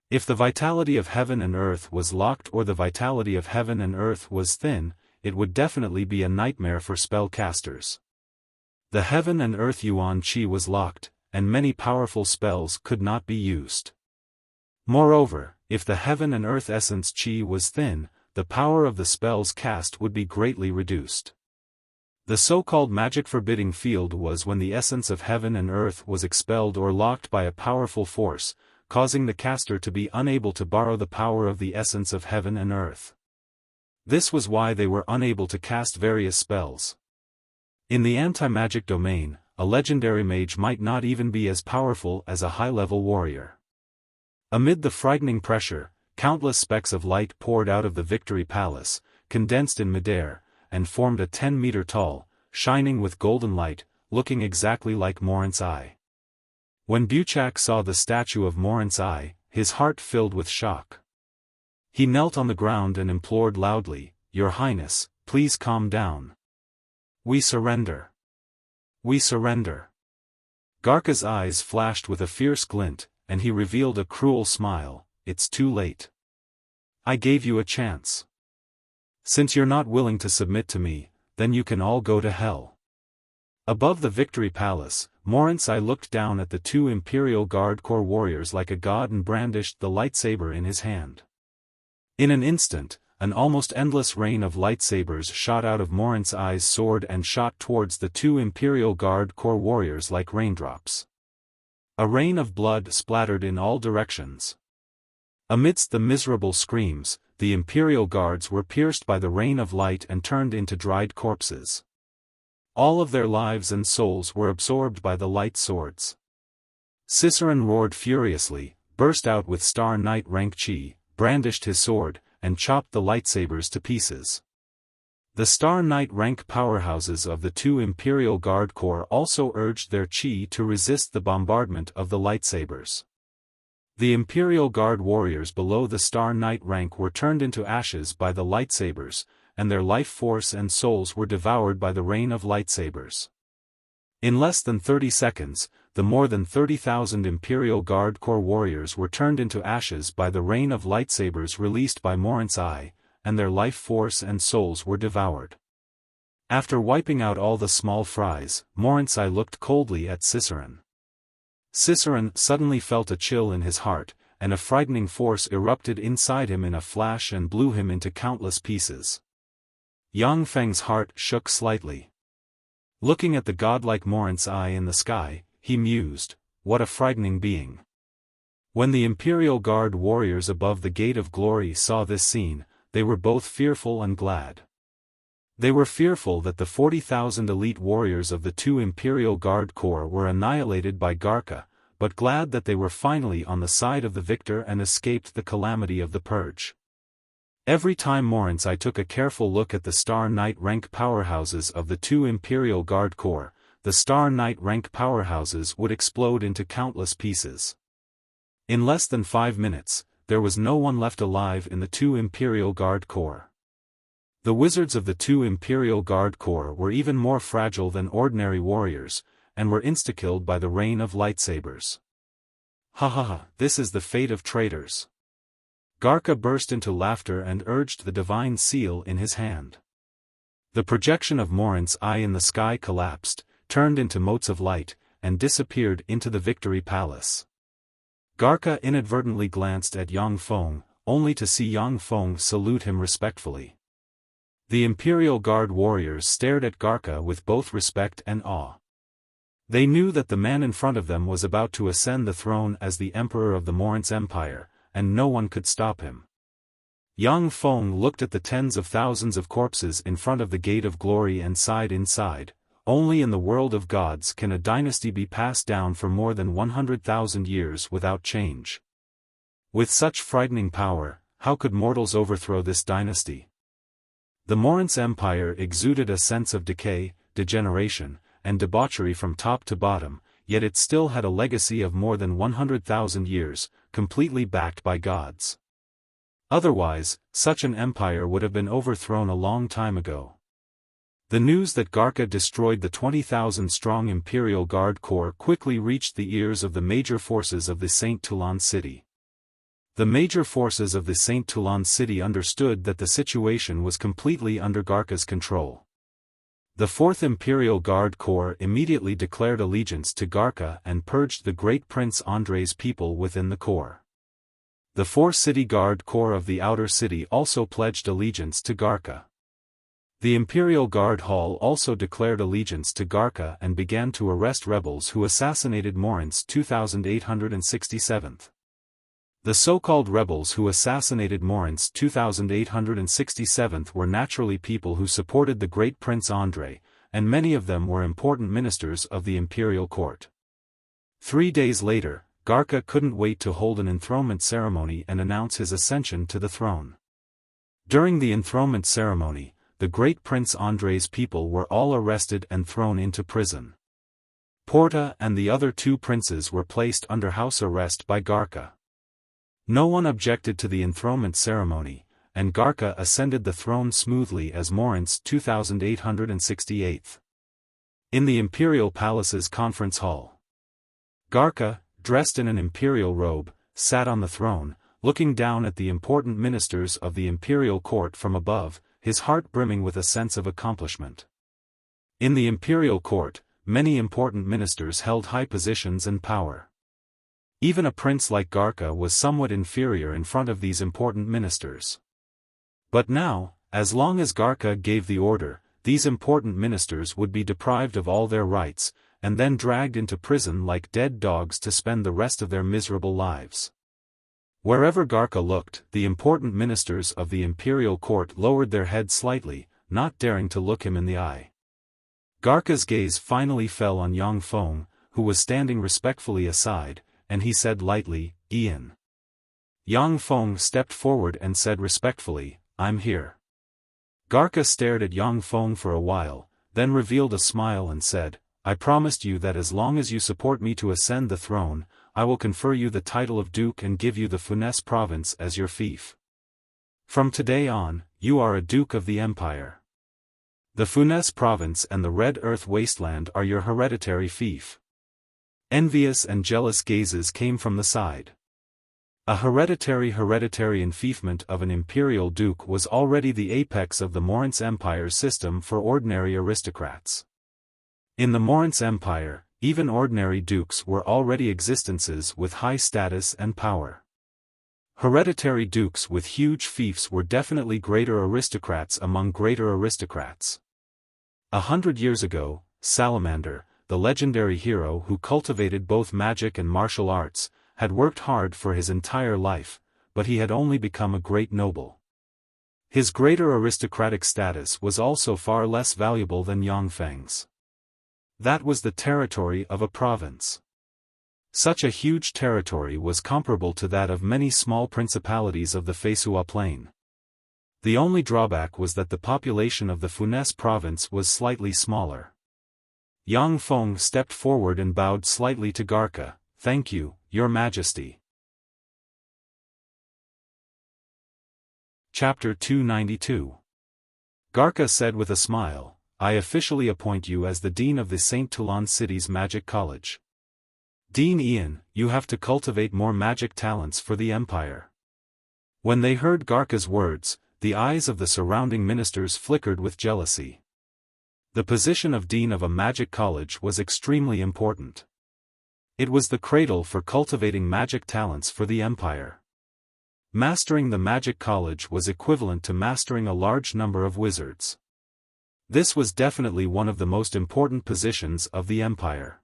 If the vitality of heaven and earth was locked or the vitality of heaven and earth was thin, it would definitely be a nightmare for spellcasters. The heaven and earth Yuan Qi was locked, and many powerful spells could not be used. Moreover, if the heaven and earth essence Qi was thin, the power of the spells cast would be greatly reduced. The so-called magic forbidding field was when the essence of heaven and earth was expelled or locked by a powerful force, causing the caster to be unable to borrow the power of the essence of heaven and earth. This was why they were unable to cast various spells. In the anti-magic domain, a legendary mage might not even be as powerful as a high-level warrior. Amid the frightening pressure, countless specks of light poured out of the Victory Palace, condensed in midair, and formed a 10-meter tall, shining with golden light, looking exactly like Morant's eye. When Buchak saw the statue of Morant's eye, his heart filled with shock. He knelt on the ground and implored loudly, "Your Highness, please calm down. We surrender. We surrender." Garka's eyes flashed with a fierce glint, and he revealed a cruel smile. "It's too late. I gave you a chance. Since you're not willing to submit to me, then you can all go to hell." Above the Victory Palace, Morant's eye looked down at the two Imperial Guard Corps warriors like a god and brandished the lightsaber in his hand. In an instant, an almost endless rain of lightsabers shot out of Morant's eye's sword and shot towards the two Imperial Guard Corps warriors like raindrops. A rain of blood splattered in all directions. Amidst the miserable screams, the Imperial Guards were pierced by the rain of light and turned into dried corpses. All of their lives and souls were absorbed by the light swords. Ciceron roared furiously, burst out with Star Knight rank chi, brandished his sword, and chopped the lightsabers to pieces. The Star Knight rank powerhouses of the two Imperial Guard Corps also urged their chi to resist the bombardment of the lightsabers. The Imperial Guard warriors below the Star Knight rank were turned into ashes by the lightsabers, and their life force and souls were devoured by the rain of lightsabers. In less than 30 seconds, the more than 30,000 Imperial Guard Corps warriors were turned into ashes by the rain of lightsabers released by Morant's eye, and their life force and souls were devoured. After wiping out all the small fries, Morant's eye looked coldly at Ciceron. Ciceron suddenly felt a chill in his heart, and a frightening force erupted inside him in a flash and blew him into countless pieces. Yang Feng's heart shook slightly. Looking at the godlike Morant's eye in the sky, he mused, "What a frightening being." When the Imperial Guard warriors above the Gate of Glory saw this scene, they were both fearful and glad. They were fearful that the 40,000 elite warriors of the two Imperial Guard Corps were annihilated by Garka, but glad that they were finally on the side of the victor and escaped the calamity of the purge. Every time Morant's eye took a careful look at the Star Knight rank powerhouses of the two Imperial Guard Corps, the Star Knight rank powerhouses would explode into countless pieces. In less than 5 minutes, there was no one left alive in the two Imperial Guard Corps. The wizards of the two Imperial Guard Corps were even more fragile than ordinary warriors, and were insta-killed by the rain of lightsabers. "Ha ha ha, this is the fate of traitors." Garka burst into laughter and urged the divine seal in his hand. The projection of Morant's eye in the sky collapsed, turned into motes of light, and disappeared into the Victory Palace. Garka inadvertently glanced at Yang Feng, only to see Yang Feng salute him respectfully. The Imperial Guard warriors stared at Garka with both respect and awe. They knew that the man in front of them was about to ascend the throne as the Emperor of the Morant's Empire, and no one could stop him. Yang Feng looked at the tens of thousands of corpses in front of the Gate of Glory and sighed inside. Only in the world of gods can a dynasty be passed down for more than 100,000 years without change. With such frightening power, how could mortals overthrow this dynasty? The Morant's Empire exuded a sense of decay, degeneration, and debauchery from top to bottom, yet it still had a legacy of more than 100,000 years, completely backed by gods. Otherwise, such an empire would have been overthrown a long time ago. The news that Garka destroyed the 20,000-strong Imperial Guard Corps quickly reached the ears of the major forces of the Saint Toulon city. The major forces of the Saint Toulon city understood that the situation was completely under Garka's control. The 4th Imperial Guard Corps immediately declared allegiance to Garka and purged the great Prince Andrei's people within the corps. The 4 City Guard Corps of the outer city also pledged allegiance to Garka. The Imperial Guard Hall also declared allegiance to Garka and began to arrest rebels who assassinated Morant's 2867th. The so-called rebels who assassinated Moritz 2867 were naturally people who supported the great Prince Andrei, and many of them were important ministers of the imperial court. 3 days later, Garka couldn't wait to hold an enthronement ceremony and announce his ascension to the throne. During the enthronement ceremony, the great Prince Andrei's people were all arrested and thrown into prison. Porta and the other 2 princes were placed under house arrest by Garka. No one objected to the enthronement ceremony, and Garka ascended the throne smoothly as Moritz 2868. In the imperial palace's conference hall, Garka, dressed in an imperial robe, sat on the throne, looking down at the important ministers of the imperial court from above, his heart brimming with a sense of accomplishment. In the imperial court, many important ministers held high positions and power. Even a prince like Garka was somewhat inferior in front of these important ministers. But now, as long as Garka gave the order, these important ministers would be deprived of all their rights, and then dragged into prison like dead dogs to spend the rest of their miserable lives. Wherever Garka looked, the important ministers of the imperial court lowered their heads slightly, not daring to look him in the eye. Garka's gaze finally fell on Yang Feng, who was standing respectfully aside, and he said lightly, "Ian." Yang Feng stepped forward and said respectfully, "I'm here." Garka stared at Yang Feng for a while, then revealed a smile and said, "I promised you that as long as you support me to ascend the throne, I will confer you the title of Duke and give you the Funes province as your fief. From today on, you are a Duke of the Empire. The Funes province and the Red Earth wasteland are your hereditary fief." Envious and jealous gazes came from the side. A hereditary enfeoffment of an imperial duke was already the apex of the Moritz Empire's system for ordinary aristocrats. In the Moritz Empire, even ordinary dukes were already existences with high status and power. Hereditary dukes with huge fiefs were definitely greater aristocrats among greater aristocrats. 100 years ago, Salamander, the legendary hero who cultivated both magic and martial arts, had worked hard for his entire life, but he had only become a great noble. His greater aristocratic status was also far less valuable than Yang Feng's. That was the territory of a province. Such a huge territory was comparable to that of many small principalities of the Feisua Plain. The only drawback was that the population of the Funes province was slightly smaller. Yang Feng stepped forward and bowed slightly to Garka. "Thank you, Your Majesty." Chapter 292. Garka said with a smile, "I officially appoint you as the Dean of the St. Toulon City's Magic College. Dean Ian, you have to cultivate more magic talents for the Empire." When they heard Garka's words, the eyes of the surrounding ministers flickered with jealousy. The position of Dean of a Magic College was extremely important. It was the cradle for cultivating magic talents for the Empire. Mastering the Magic College was equivalent to mastering a large number of wizards. This was definitely one of the most important positions of the Empire.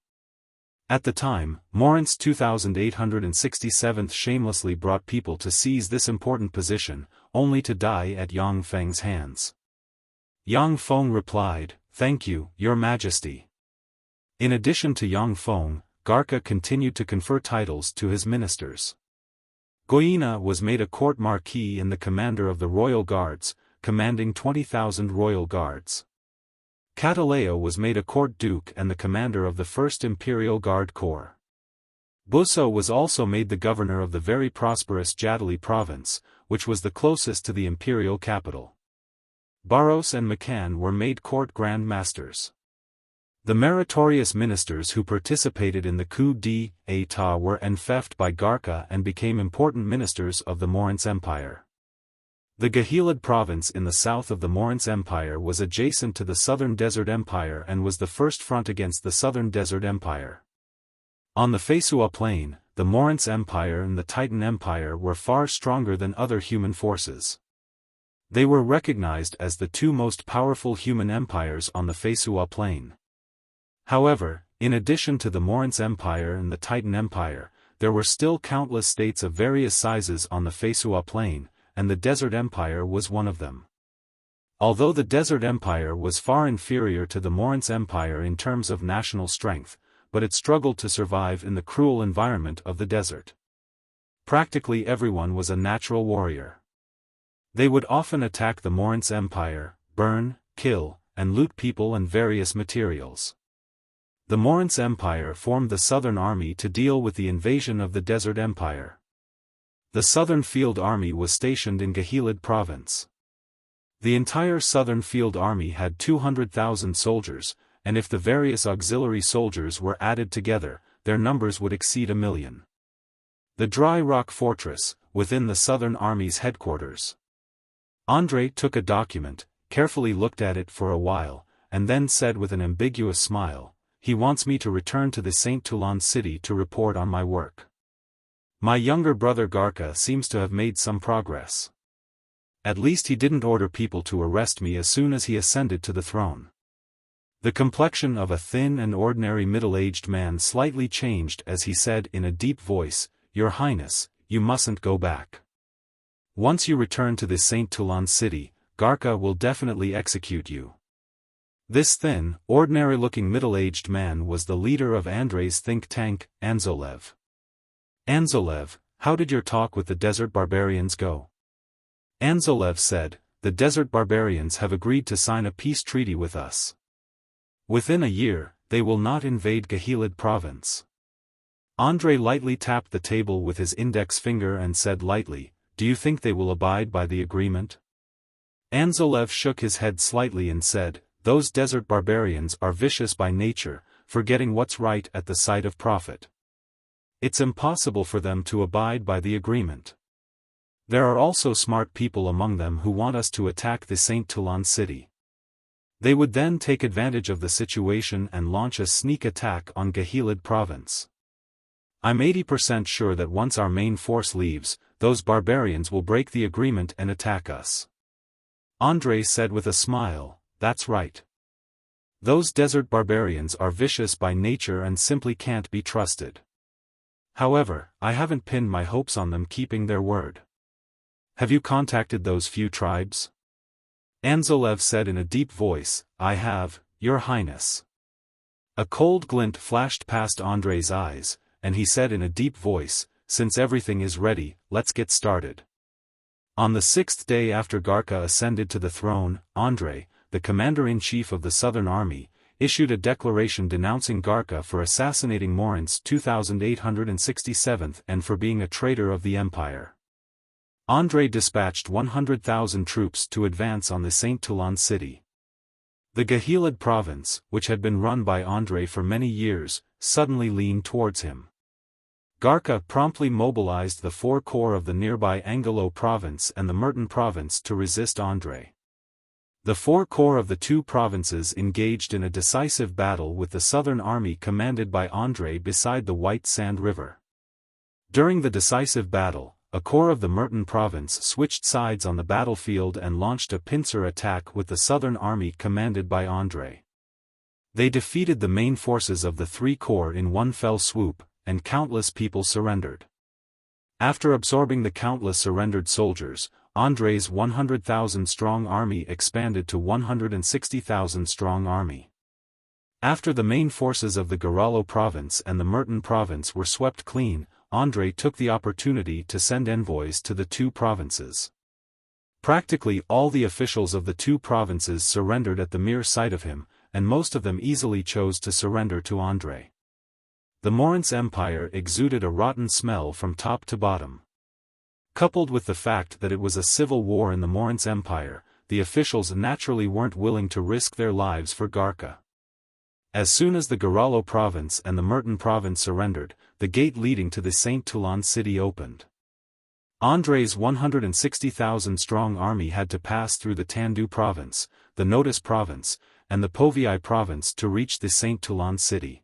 At the time, Moritz 2867 shamelessly brought people to seize this important position, only to die at Yang Feng's hands. Yang Feng replied, "Thank you, Your Majesty." In addition to Yang Feng, Garka continued to confer titles to his ministers. Goyina was made a court marquis and the commander of the Royal Guards, commanding 20,000 Royal Guards. Cataleo was made a court duke and the commander of the 1st Imperial Guard Corps. Busso was also made the governor of the very prosperous Jadali province, which was the closest to the imperial capital. Barros and McCann were made court grand masters. The meritorious ministers who participated in the coup d'état were enfeoffed by Garka and became important ministers of the Moritz Empire. The Gahilad province in the south of the Moritz Empire was adjacent to the Southern Desert Empire and was the first front against the Southern Desert Empire. On the Feisua Plain, the Moritz Empire and the Titan Empire were far stronger than other human forces. They were recognized as the 2 most powerful human empires on the Feisua Plain. However, in addition to the Moritz Empire and the Titan Empire, there were still countless states of various sizes on the Faisua plain, and the Desert Empire was one of them. Although the Desert Empire was far inferior to the Morince Empire in terms of national strength, but it struggled to survive in the cruel environment of the desert. Practically everyone was a natural warrior. They would often attack the Morince Empire, burn, kill, and loot people and various materials. The Morince Empire formed the Southern Army to deal with the invasion of the Desert Empire. The Southern Field Army was stationed in Gahilid province. The entire Southern Field Army had 200,000 soldiers, and if the various auxiliary soldiers were added together, their numbers would exceed 1,000,000. The Dry Rock Fortress, within the Southern Army's headquarters. Andrei took a document, carefully looked at it for a while, and then said with an ambiguous smile, "He wants me to return to the St. Toulon city to report on my work. My younger brother Garka seems to have made some progress. At least he didn't order people to arrest me as soon as he ascended to the throne." The complexion of a thin and ordinary middle-aged man slightly changed as he said in a deep voice, "Your Highness, you mustn't go back. Once you return to the St. Toulon city, Garka will definitely execute you." This thin, ordinary-looking middle-aged man was the leader of Andrei's think tank, Anzolev. "Anzolev, how did your talk with the desert barbarians go?" Anzolev said, "The desert barbarians have agreed to sign a peace treaty with us. Within a year, they will not invade Gahilid province." Andrei lightly tapped the table with his index finger and said lightly, "Do you think they will abide by the agreement?" Anzolev shook his head slightly and said, "Those desert barbarians are vicious by nature, forgetting what's right at the sight of profit. It's impossible for them to abide by the agreement. There are also smart people among them who want us to attack the St. Toulon city. They would then take advantage of the situation and launch a sneak attack on Gahilid province. I'm 80% sure that once our main force leaves, those barbarians will break the agreement and attack us." Andrei said with a smile, "That's right. Those desert barbarians are vicious by nature and simply can't be trusted. However, I haven't pinned my hopes on them keeping their word." "Have you contacted those few tribes?" Anzolev said in a deep voice, "I have, Your Highness." A cold glint flashed past Andrei's eyes, and he said in a deep voice, "Since everything is ready, let's get started." On the 6th day after Garka ascended to the throne, Andrei, the commander-in-chief of the Southern Army, issued a declaration denouncing Garka for assassinating Morince 2867th and for being a traitor of the empire. Andrei dispatched 100,000 troops to advance on the St. Toulon city. The Gahilid province, which had been run by Andrei for many years, suddenly leaned towards him. Garka promptly mobilized the 4 corps of the nearby Angelo province and the Merton province to resist Andrei. The 4 corps of the 2 provinces engaged in a decisive battle with the Southern Army commanded by Andrei beside the White Sand River. During the decisive battle, a corps of the Merton province switched sides on the battlefield and launched a pincer attack with the Southern Army commanded by Andrei. They defeated the main forces of the 3 corps in one fell swoop, and countless people surrendered. After absorbing the countless surrendered soldiers, Andrei's 100,000-strong army expanded to 160,000-strong army. After the main forces of the Garalo province and the Merton province were swept clean, Andrei took the opportunity to send envoys to the 2 provinces. Practically all the officials of the 2 provinces surrendered at the mere sight of him, and most of them easily chose to surrender to Andrei. The Morince Empire exuded a rotten smell from top to bottom. Coupled with the fact that it was a civil war in the Morince Empire, the officials naturally weren't willing to risk their lives for Garka. As soon as the Garalo province and the Merton province surrendered, the gate leading to the St. Toulon city opened. Andrei's 160,000-strong army had to pass through the Tandu province, the Notus province, and the Povii province to reach the St. Toulon city.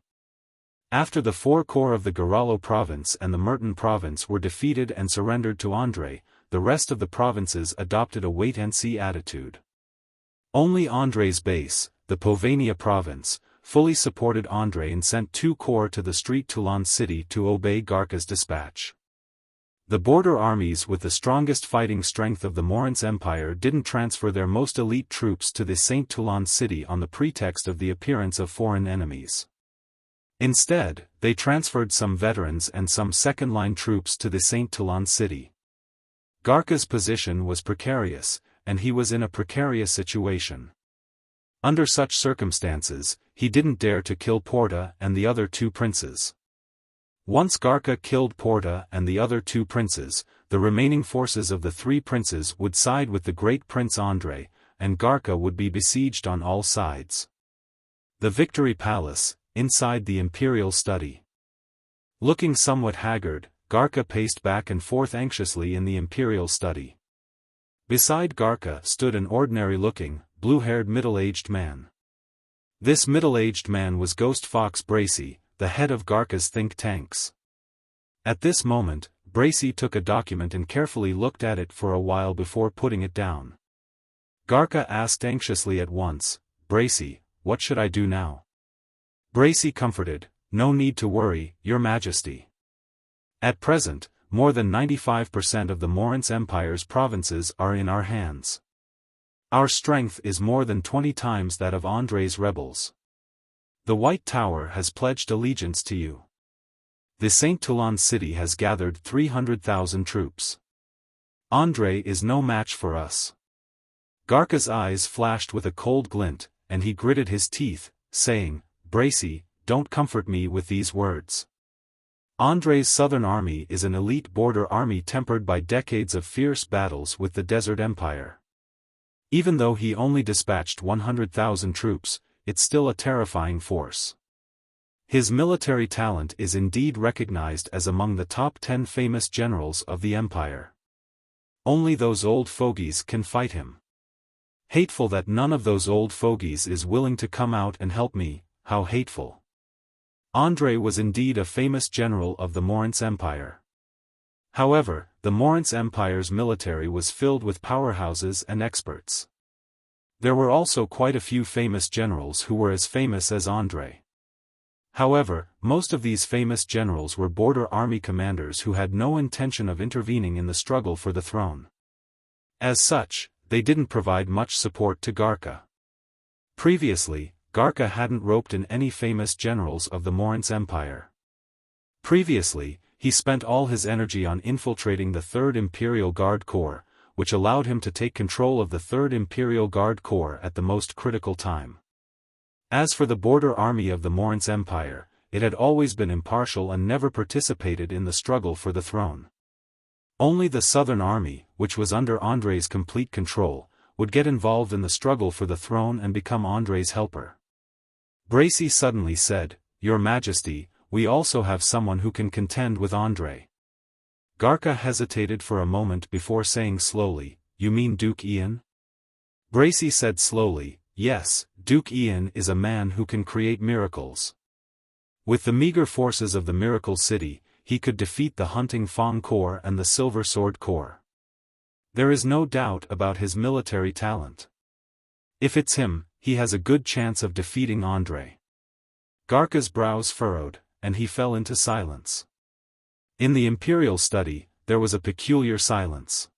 After the 4 corps of the Garalo province and the Merton province were defeated and surrendered to Andrei, the rest of the provinces adopted a wait-and-see attitude. Only Andrei's base, the Povania province, fully supported Andrei and sent 2 corps to the street Toulon city to obey Garca's dispatch. The border armies with the strongest fighting strength of the Morince Empire didn't transfer their most elite troops to the Saint Toulon city on the pretext of the appearance of foreign enemies. Instead, they transferred some veterans and some second-line troops to the Saint Toulon city. Garca's position was precarious, and he was in a precarious situation. Under such circumstances, he didn't dare to kill Porta and the other 2 princes. Once Garca killed Porta and the other 2 princes, the remaining forces of the 3 princes would side with the great Prince Andrei, and Garca would be besieged on all sides. The Victory Palace, inside the imperial study. Looking somewhat haggard, Garca paced back and forth anxiously in the imperial study. Beside Garca stood an ordinary-looking, blue-haired middle-aged man. This middle-aged man was Ghost Fox Bracy, the head of Garca's think tanks. At this moment, Bracy took a document and carefully looked at it for a while before putting it down. Garca asked anxiously at once, "Bracy, what should I do now?" Bracy comforted, "No need to worry, Your Majesty. At present, more than 95% of the Morince Empire's provinces are in our hands. Our strength is more than 20 times that of Andrei's rebels. The White Tower has pledged allegiance to you. The Saint Toulon city has gathered 300,000 troops. Andrei is no match for us." Garca's eyes flashed with a cold glint, and he gritted his teeth, saying, "Bracy, don't comfort me with these words. Andrei's Southern Army is an elite border army tempered by decades of fierce battles with the Desert Empire. Even though he only dispatched 100,000 troops, it's still a terrifying force. His military talent is indeed recognized as among the top 10 famous generals of the empire. Only those old fogies can fight him. Hateful that none of those old fogies is willing to come out and help me, how hateful." Andrei was indeed a famous general of the Morince Empire. However, the Morince Empire's military was filled with powerhouses and experts. There were also quite a few famous generals who were as famous as Andrei. However, most of these famous generals were border army commanders who had no intention of intervening in the struggle for the throne. As such, they didn't provide much support to Garca. Previously, Garca hadn't roped in any famous generals of the Morince Empire. Previously, he spent all his energy on infiltrating the 3rd Imperial Guard Corps, which allowed him to take control of the 3rd Imperial Guard Corps at the most critical time. As for the border army of the Morince Empire, it had always been impartial and never participated in the struggle for the throne. Only the Southern Army, which was under Andrei's complete control, would get involved in the struggle for the throne and become Andrei's helper. Bracy suddenly said, "Your Majesty, we also have someone who can contend with Andrei." Garca hesitated for a moment before saying slowly, "You mean Duke Ian?" Bracy said slowly, "Yes, Duke Ian is a man who can create miracles. With the meager forces of the Miracle City, he could defeat the Hunting Fawn Corps and the Silver Sword Corps. There is no doubt about his military talent. If it's him, he has a good chance of defeating Andrei." Garca's brows furrowed, and he fell into silence. In the imperial study, there was a peculiar silence.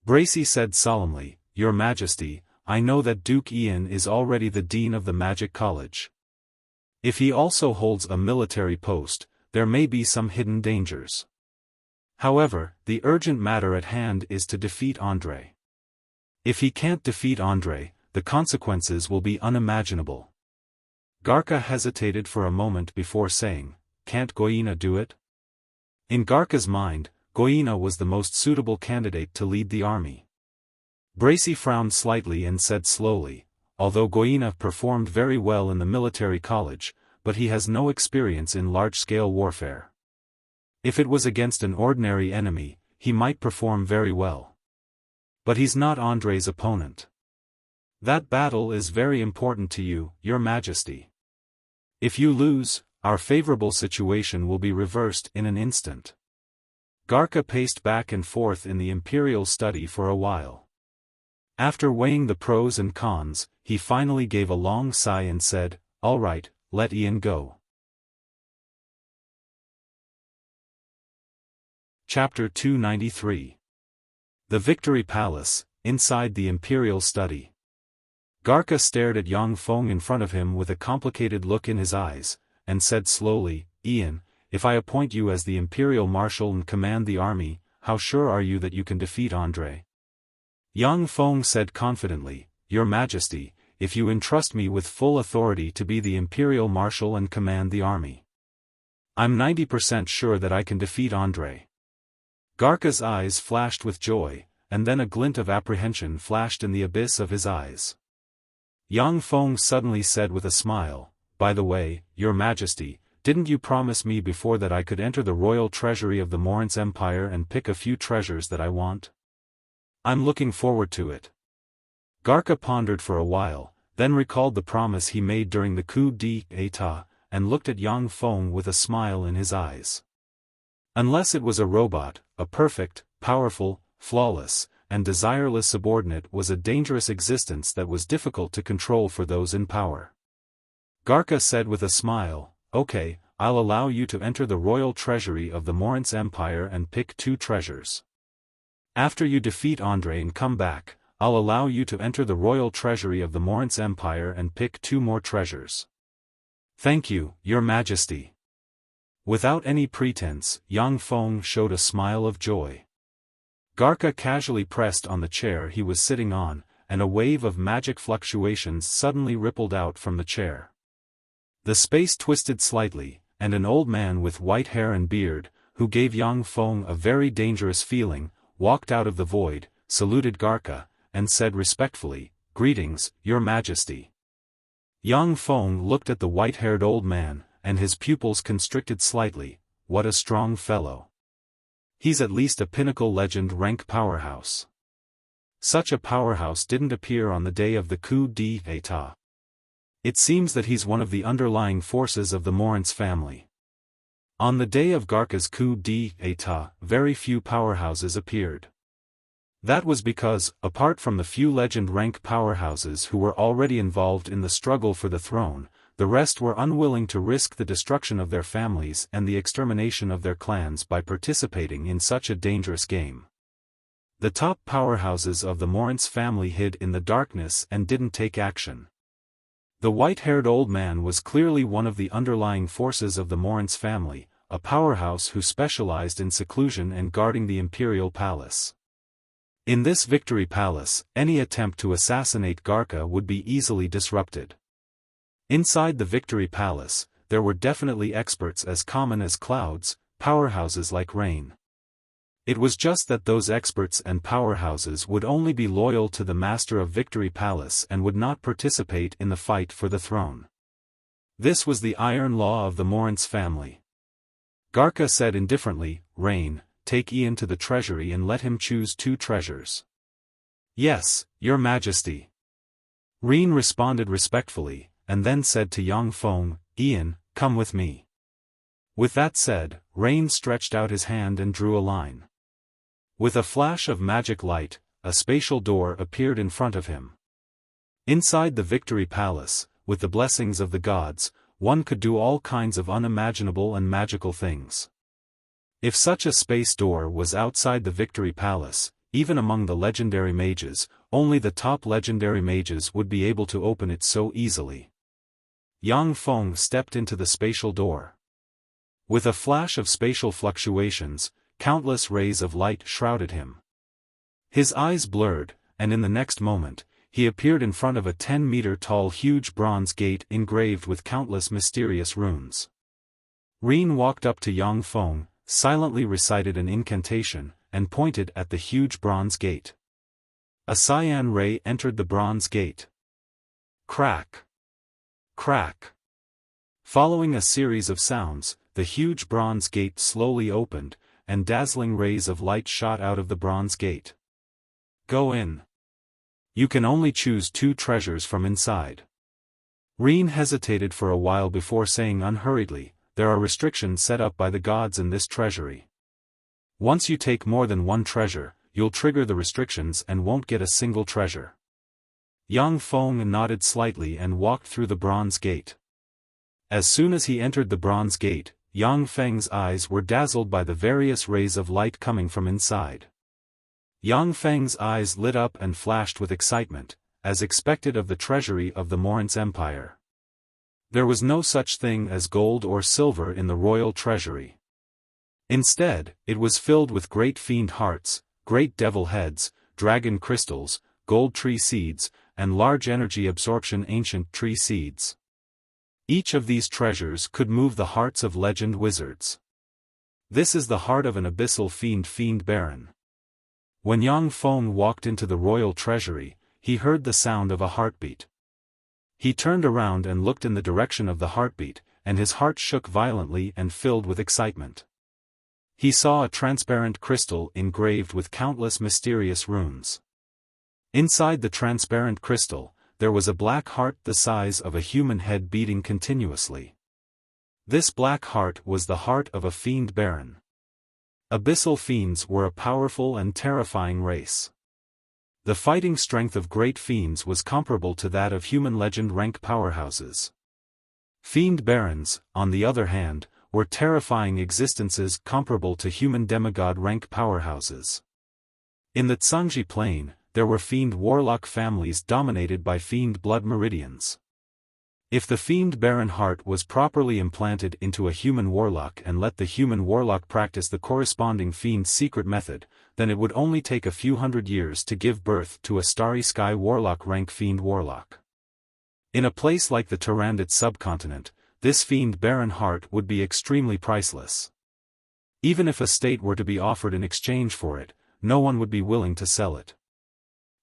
Bracy said solemnly, "Your Majesty, I know that Duke Ian is already the Dean of the Magic College. If he also holds a military post, there may be some hidden dangers. However, the urgent matter at hand is to defeat Andrei. If he can't defeat Andrei, the consequences will be unimaginable." Garca hesitated for a moment before saying, "Can't Goyina do it?" In Garca's mind, Goyina was the most suitable candidate to lead the army. Bracy frowned slightly and said slowly, "Although Goyina performed very well in the military college, but he has no experience in large-scale warfare. If it was against an ordinary enemy, he might perform very well. But he's not Andrei's opponent. That battle is very important to you, Your Majesty. If you lose, our favorable situation will be reversed in an instant." Garca paced back and forth in the imperial study for a while. After weighing the pros and cons, he finally gave a long sigh and said, "All right, let Ian go." Chapter 293. The Victory Palace, inside the Imperial Study. Garka stared at Yang Feng in front of him with a complicated look in his eyes, and said slowly, "Ian, if I appoint you as the Imperial Marshal and command the army, how sure are you that you can defeat Andre?" Yang Feng said confidently, "Your Majesty, if you entrust me with full authority to be the Imperial Marshal and command the army, I'm 90% sure that I can defeat Andre." Garka's eyes flashed with joy, and then a glint of apprehension flashed in the abyss of his eyes. Yang Feng suddenly said with a smile, "By the way, Your Majesty, didn't you promise me before that I could enter the royal treasury of the Morince Empire and pick a few treasures that I want? I'm looking forward to it." Garka pondered for a while, then recalled the promise he made during the coup d'état, and looked at Yang Feng with a smile in his eyes. Unless it was a robot, a perfect, powerful, flawless, and desireless subordinate was a dangerous existence that was difficult to control for those in power. Garka said with a smile, "Okay, I'll allow you to enter the royal treasury of the Morince Empire and pick 2 treasures. After you defeat Andre and come back, I'll allow you to enter the royal treasury of the Morince Empire and pick 2 more treasures." "Thank you, Your Majesty." Without any pretense, Yang Feng showed a smile of joy. Garka casually pressed on the chair he was sitting on, and a wave of magic fluctuations suddenly rippled out from the chair. The space twisted slightly, and an old man with white hair and beard, who gave Yang Feng a very dangerous feeling, walked out of the void, saluted Garka, and said respectfully, "Greetings, Your Majesty." Yang Feng looked at the white-haired old man, and his pupils constricted slightly. What a strong fellow. He's at least a pinnacle legend rank powerhouse. Such a powerhouse didn't appear on the day of the coup d'état. It seems that he's one of the underlying forces of the Morince family. On the day of Garka's coup d'état, very few powerhouses appeared. That was because, apart from the few legend-rank powerhouses who were already involved in the struggle for the throne, the rest were unwilling to risk the destruction of their families and the extermination of their clans by participating in such a dangerous game. The top powerhouses of the Morince family hid in the darkness and didn't take action. The white-haired old man was clearly one of the underlying forces of the Morince family, a powerhouse who specialized in seclusion and guarding the imperial palace. In this Victory Palace, any attempt to assassinate Garka would be easily disrupted. Inside the Victory Palace, there were definitely experts as common as clouds, powerhouses like rain. It was just that those experts and powerhouses would only be loyal to the master of Victory Palace and would not participate in the fight for the throne. This was the iron law of the Morince family. Garka said indifferently, "Rain, take Ian to the treasury and let him choose 2 treasures." "Yes, Your Majesty." Reen responded respectfully, and then said to Yang Feng, "Ian, come with me." With that said, Rain stretched out his hand and drew a line. With a flash of magic light, a spatial door appeared in front of him. Inside the Victory Palace, with the blessings of the gods, one could do all kinds of unimaginable and magical things. If such a space door was outside the Victory Palace, even among the legendary mages, only the top legendary mages would be able to open it so easily. Yang Feng stepped into the spatial door. With a flash of spatial fluctuations, countless rays of light shrouded him. His eyes blurred, and in the next moment, he appeared in front of a 10-meter-tall huge bronze gate engraved with countless mysterious runes. Reen walked up to Yang Feng, silently recited an incantation, and pointed at the huge bronze gate. A cyan ray entered the bronze gate. Crack! Crack! Following a series of sounds, the huge bronze gate slowly opened, and dazzling rays of light shot out of the bronze gate. "Go in. You can only choose 2 treasures from inside." Reen hesitated for a while before saying unhurriedly, "There are restrictions set up by the gods in this treasury. Once you take more than 1 treasure, you'll trigger the restrictions and won't get a single treasure." Yang Feng nodded slightly and walked through the bronze gate. As soon as he entered the bronze gate, Yang Feng's eyes were dazzled by the various rays of light coming from inside. Yang Feng's eyes lit up and flashed with excitement, as expected of the treasury of the Morin's Empire. There was no such thing as gold or silver in the royal treasury. Instead, it was filled with great fiend hearts, great devil heads, dragon crystals, gold tree seeds, and large energy absorption ancient tree seeds. Each of these treasures could move the hearts of legend wizards. This is the heart of an abyssal fiend baron. When Yang Feng walked into the royal treasury, he heard the sound of a heartbeat. He turned around and looked in the direction of the heartbeat, and his heart shook violently and filled with excitement. He saw a transparent crystal engraved with countless mysterious runes. Inside the transparent crystal, there was a black heart the size of a human head beating continuously. This black heart was the heart of a fiend baron. Abyssal fiends were a powerful and terrifying race. The fighting strength of great fiends was comparable to that of human legend rank powerhouses. Fiend barons, on the other hand, were terrifying existences comparable to human demigod rank powerhouses. In the Tsangji Plain, there were fiend warlock families dominated by fiend blood meridians. If the fiend baron heart was properly implanted into a human warlock and let the human warlock practice the corresponding fiend's secret method, then it would only take a few hundred years to give birth to a starry sky warlock rank fiend warlock. In a place like the Tyrannid subcontinent, this fiend baron heart would be extremely priceless. Even if a state were to be offered in exchange for it, no one would be willing to sell it.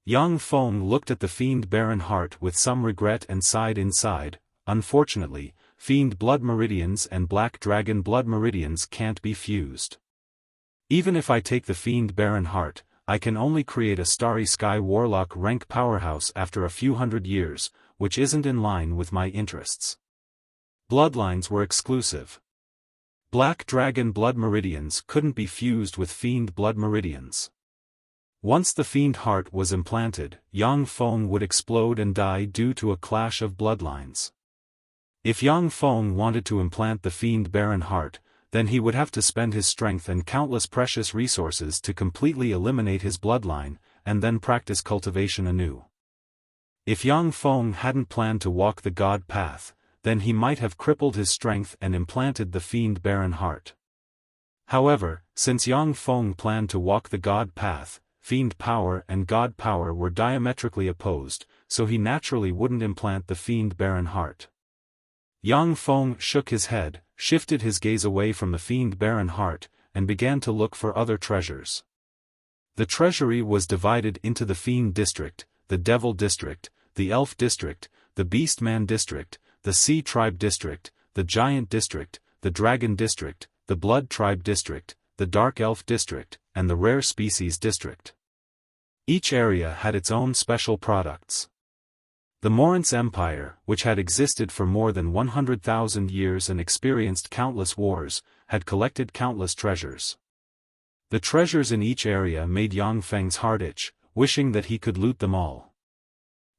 Yang Feng looked at the fiend baron heart with some regret and sighed inside. Unfortunately, fiend blood meridians and black dragon blood meridians can't be fused. Even if I take the fiend baron heart, I can only create a starry sky warlock rank powerhouse after a few hundred years, which isn't in line with my interests. Bloodlines were exclusive. Black dragon blood meridians couldn't be fused with fiend blood meridians. Once the fiend heart was implanted, Yang Feng would explode and die due to a clash of bloodlines. If Yang Feng wanted to implant the fiend baron heart, then he would have to spend his strength and countless precious resources to completely eliminate his bloodline, and then practice cultivation anew. If Yang Feng hadn't planned to walk the god path, then he might have crippled his strength and implanted the fiend baron heart. However, since Yang Feng planned to walk the god path, fiend power and god power were diametrically opposed, so he naturally wouldn't implant the fiend baron heart. Yang Feng shook his head, shifted his gaze away from the fiend baron heart, and began to look for other treasures. The treasury was divided into the fiend district, the devil district, the elf district, the beastman district, the sea tribe district, the giant district, the dragon district, the blood tribe district, the dark elf district, and the rare species district. Each area had its own special products. The Morin's Empire, which had existed for more than 100,000 years and experienced countless wars, had collected countless treasures. The treasures in each area made Yang Feng's heart itch, wishing that he could loot them all.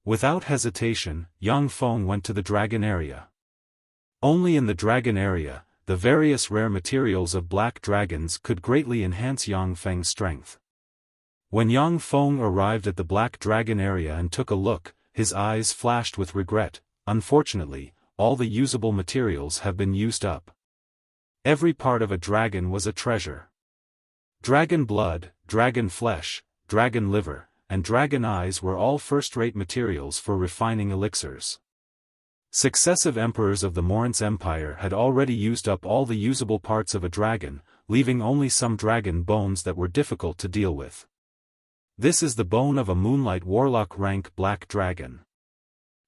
Without hesitation, Yang Feng went to the dragon area. Only in the dragon area, the various rare materials of black dragons could greatly enhance Yang Feng's strength. When Yang Feng arrived at the black dragon area and took a look, his eyes flashed with regret. Unfortunately, all the usable materials have been used up. Every part of a dragon was a treasure. Dragon blood, dragon flesh, dragon liver, and dragon eyes were all first-rate materials for refining elixirs. Successive emperors of the Morin's Empire had already used up all the usable parts of a dragon, leaving only some dragon bones that were difficult to deal with. This is the bone of a moonlight warlock rank black dragon.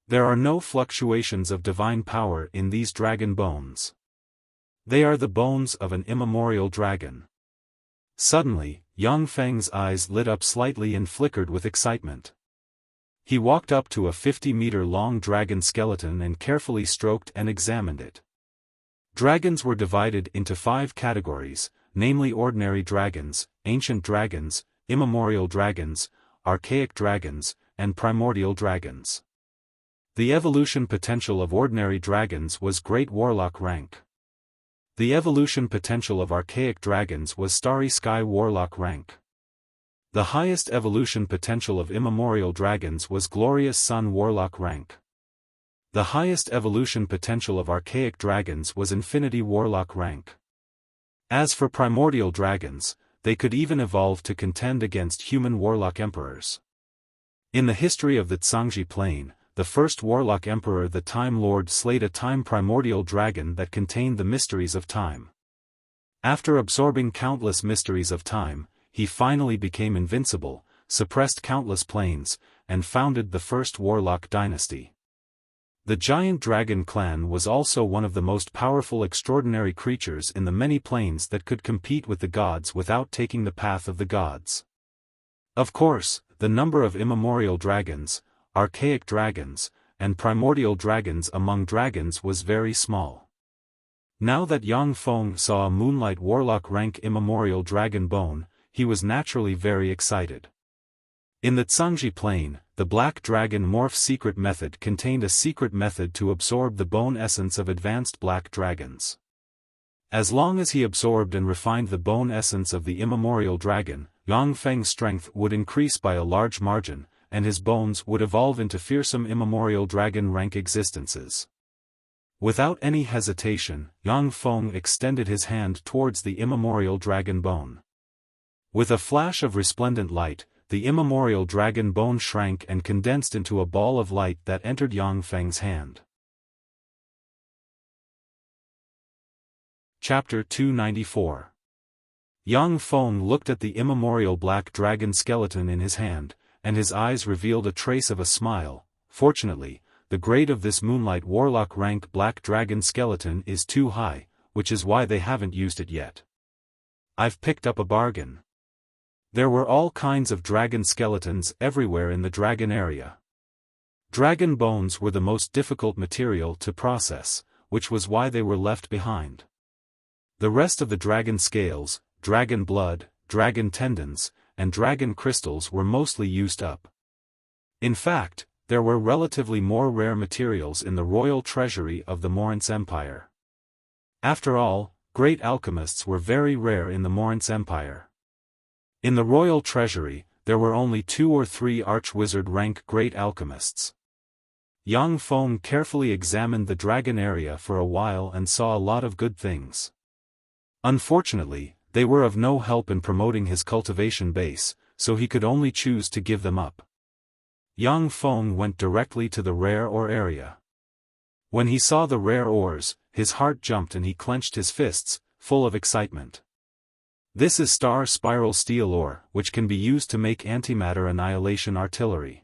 There are no fluctuations of divine power in these dragon bones. They are the bones of an immemorial dragon. Suddenly, Yang Feng's eyes lit up slightly and flickered with excitement. He walked up to a 50-meter-long dragon skeleton and carefully stroked and examined it. Dragons were divided into 5 categories, namely ordinary dragons, ancient dragons, immemorial dragons, archaic dragons, and primordial dragons. The evolution potential of ordinary dragons was Great Warlock rank. The evolution potential of archaic dragons was Starry Sky Warlock rank. The highest evolution potential of immemorial dragons was Glorious Sun Warlock rank. The highest evolution potential of archaic dragons was Infinity Warlock rank. As for primordial dragons, they could even evolve to contend against human warlock emperors. In the history of the Zhangji Plain, the first warlock emperor, the Time Lord, slayed a time primordial dragon that contained the mysteries of time. After absorbing countless mysteries of time, he finally became invincible, suppressed countless planes, and founded the first warlock dynasty. The giant dragon clan was also one of the most powerful extraordinary creatures in the many planes that could compete with the gods without taking the path of the gods. Of course, the number of immemorial dragons, archaic dragons, and primordial dragons among dragons was very small. Now that Yang Feng saw a Moonlight Warlock rank immemorial dragon bone, he was naturally very excited. In the Zhangji Plain, the Black Dragon Morph secret method contained a secret method to absorb the bone essence of advanced black dragons. As long as he absorbed and refined the bone essence of the immemorial dragon, Yang Feng's strength would increase by a large margin, and his bones would evolve into fearsome immemorial dragon rank existences. Without any hesitation, Yang Feng extended his hand towards the immemorial dragon bone. With a flash of resplendent light, the immemorial dragon bone shrank and condensed into a ball of light that entered Yang Feng's hand. Chapter 294. Yang Feng looked at the immemorial black dragon skeleton in his hand, and his eyes revealed a trace of a smile. Fortunately, the grade of this Moonlight Warlock rank black dragon skeleton is too high, which is why they haven't used it yet. I've picked up a bargain. There were all kinds of dragon skeletons everywhere in the dragon area. Dragon bones were the most difficult material to process, which was why they were left behind. The rest of the dragon scales, dragon blood, dragon tendons, and dragon crystals were mostly used up. In fact, there were relatively more rare materials in the royal treasury of the Morince Empire. After all, great alchemists were very rare in the Morince Empire. In the royal treasury, there were only 2 or 3 archwizard rank great alchemists. Yang Feng carefully examined the dragon area for a while and saw a lot of good things. Unfortunately, they were of no help in promoting his cultivation base, so he could only choose to give them up. Yang Feng went directly to the rare ore area. When he saw the rare ores, his heart jumped and he clenched his fists, full of excitement. This is star spiral steel ore, which can be used to make antimatter annihilation artillery.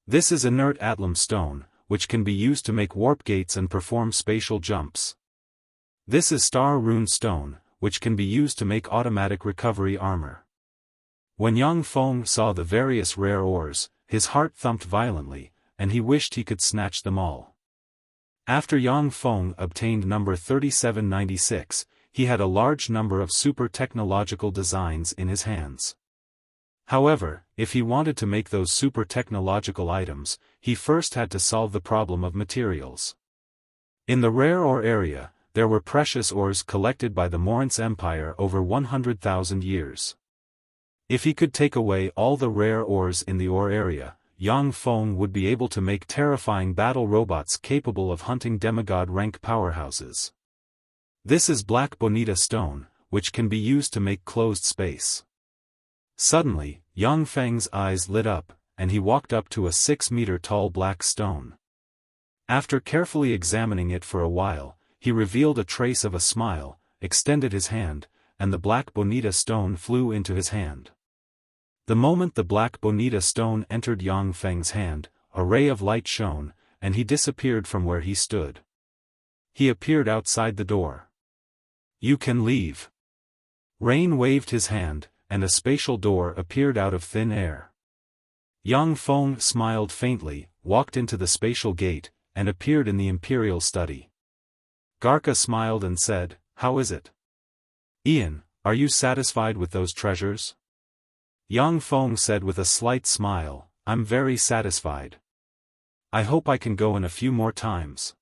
This is inert atlam stone, which can be used to make warp gates and perform spatial jumps. This is star rune stone, which can be used to make automatic recovery armor. When Yang Feng saw the various rare ores, his heart thumped violently, and he wished he could snatch them all. After Yang Feng obtained number 3796, he had a large number of super technological designs in his hands. However, if he wanted to make those super technological items, he first had to solve the problem of materials. In the rare ore area, there were precious ores collected by the Morince Empire over 100,000 years. If he could take away all the rare ores in the ore area, Yang Feng would be able to make terrifying battle robots capable of hunting demigod rank powerhouses. This is Black Bonita stone, which can be used to make closed space. Suddenly, Yang Feng's eyes lit up, and he walked up to a 6-meter-tall black stone. After carefully examining it for a while, he revealed a trace of a smile, extended his hand, and the Black Bonita stone flew into his hand. The moment the Black Bonita stone entered Yang Feng's hand, a ray of light shone, and he disappeared from where he stood. He appeared outside the door. "You can leave." Rain waved his hand, and a spatial door appeared out of thin air. Yang Feng smiled faintly, walked into the spatial gate, and appeared in the imperial study. Garca smiled and said, "How is it? Ian, are you satisfied with those treasures?" Yang Feng said with a slight smile, "I'm very satisfied." I hope I can go in a few more times.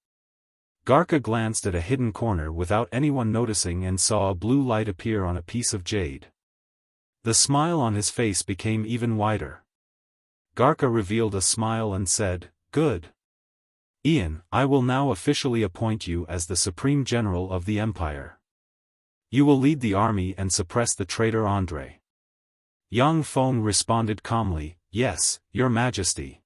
Garka glanced at a hidden corner without anyone noticing and saw a blue light appear on a piece of jade. The smile on his face became even wider. Garka revealed a smile and said, "Good. Ian, I will now officially appoint you as the Supreme General of the Empire. You will lead the army and suppress the traitor André." Yang Feng responded calmly, "Yes, Your Majesty."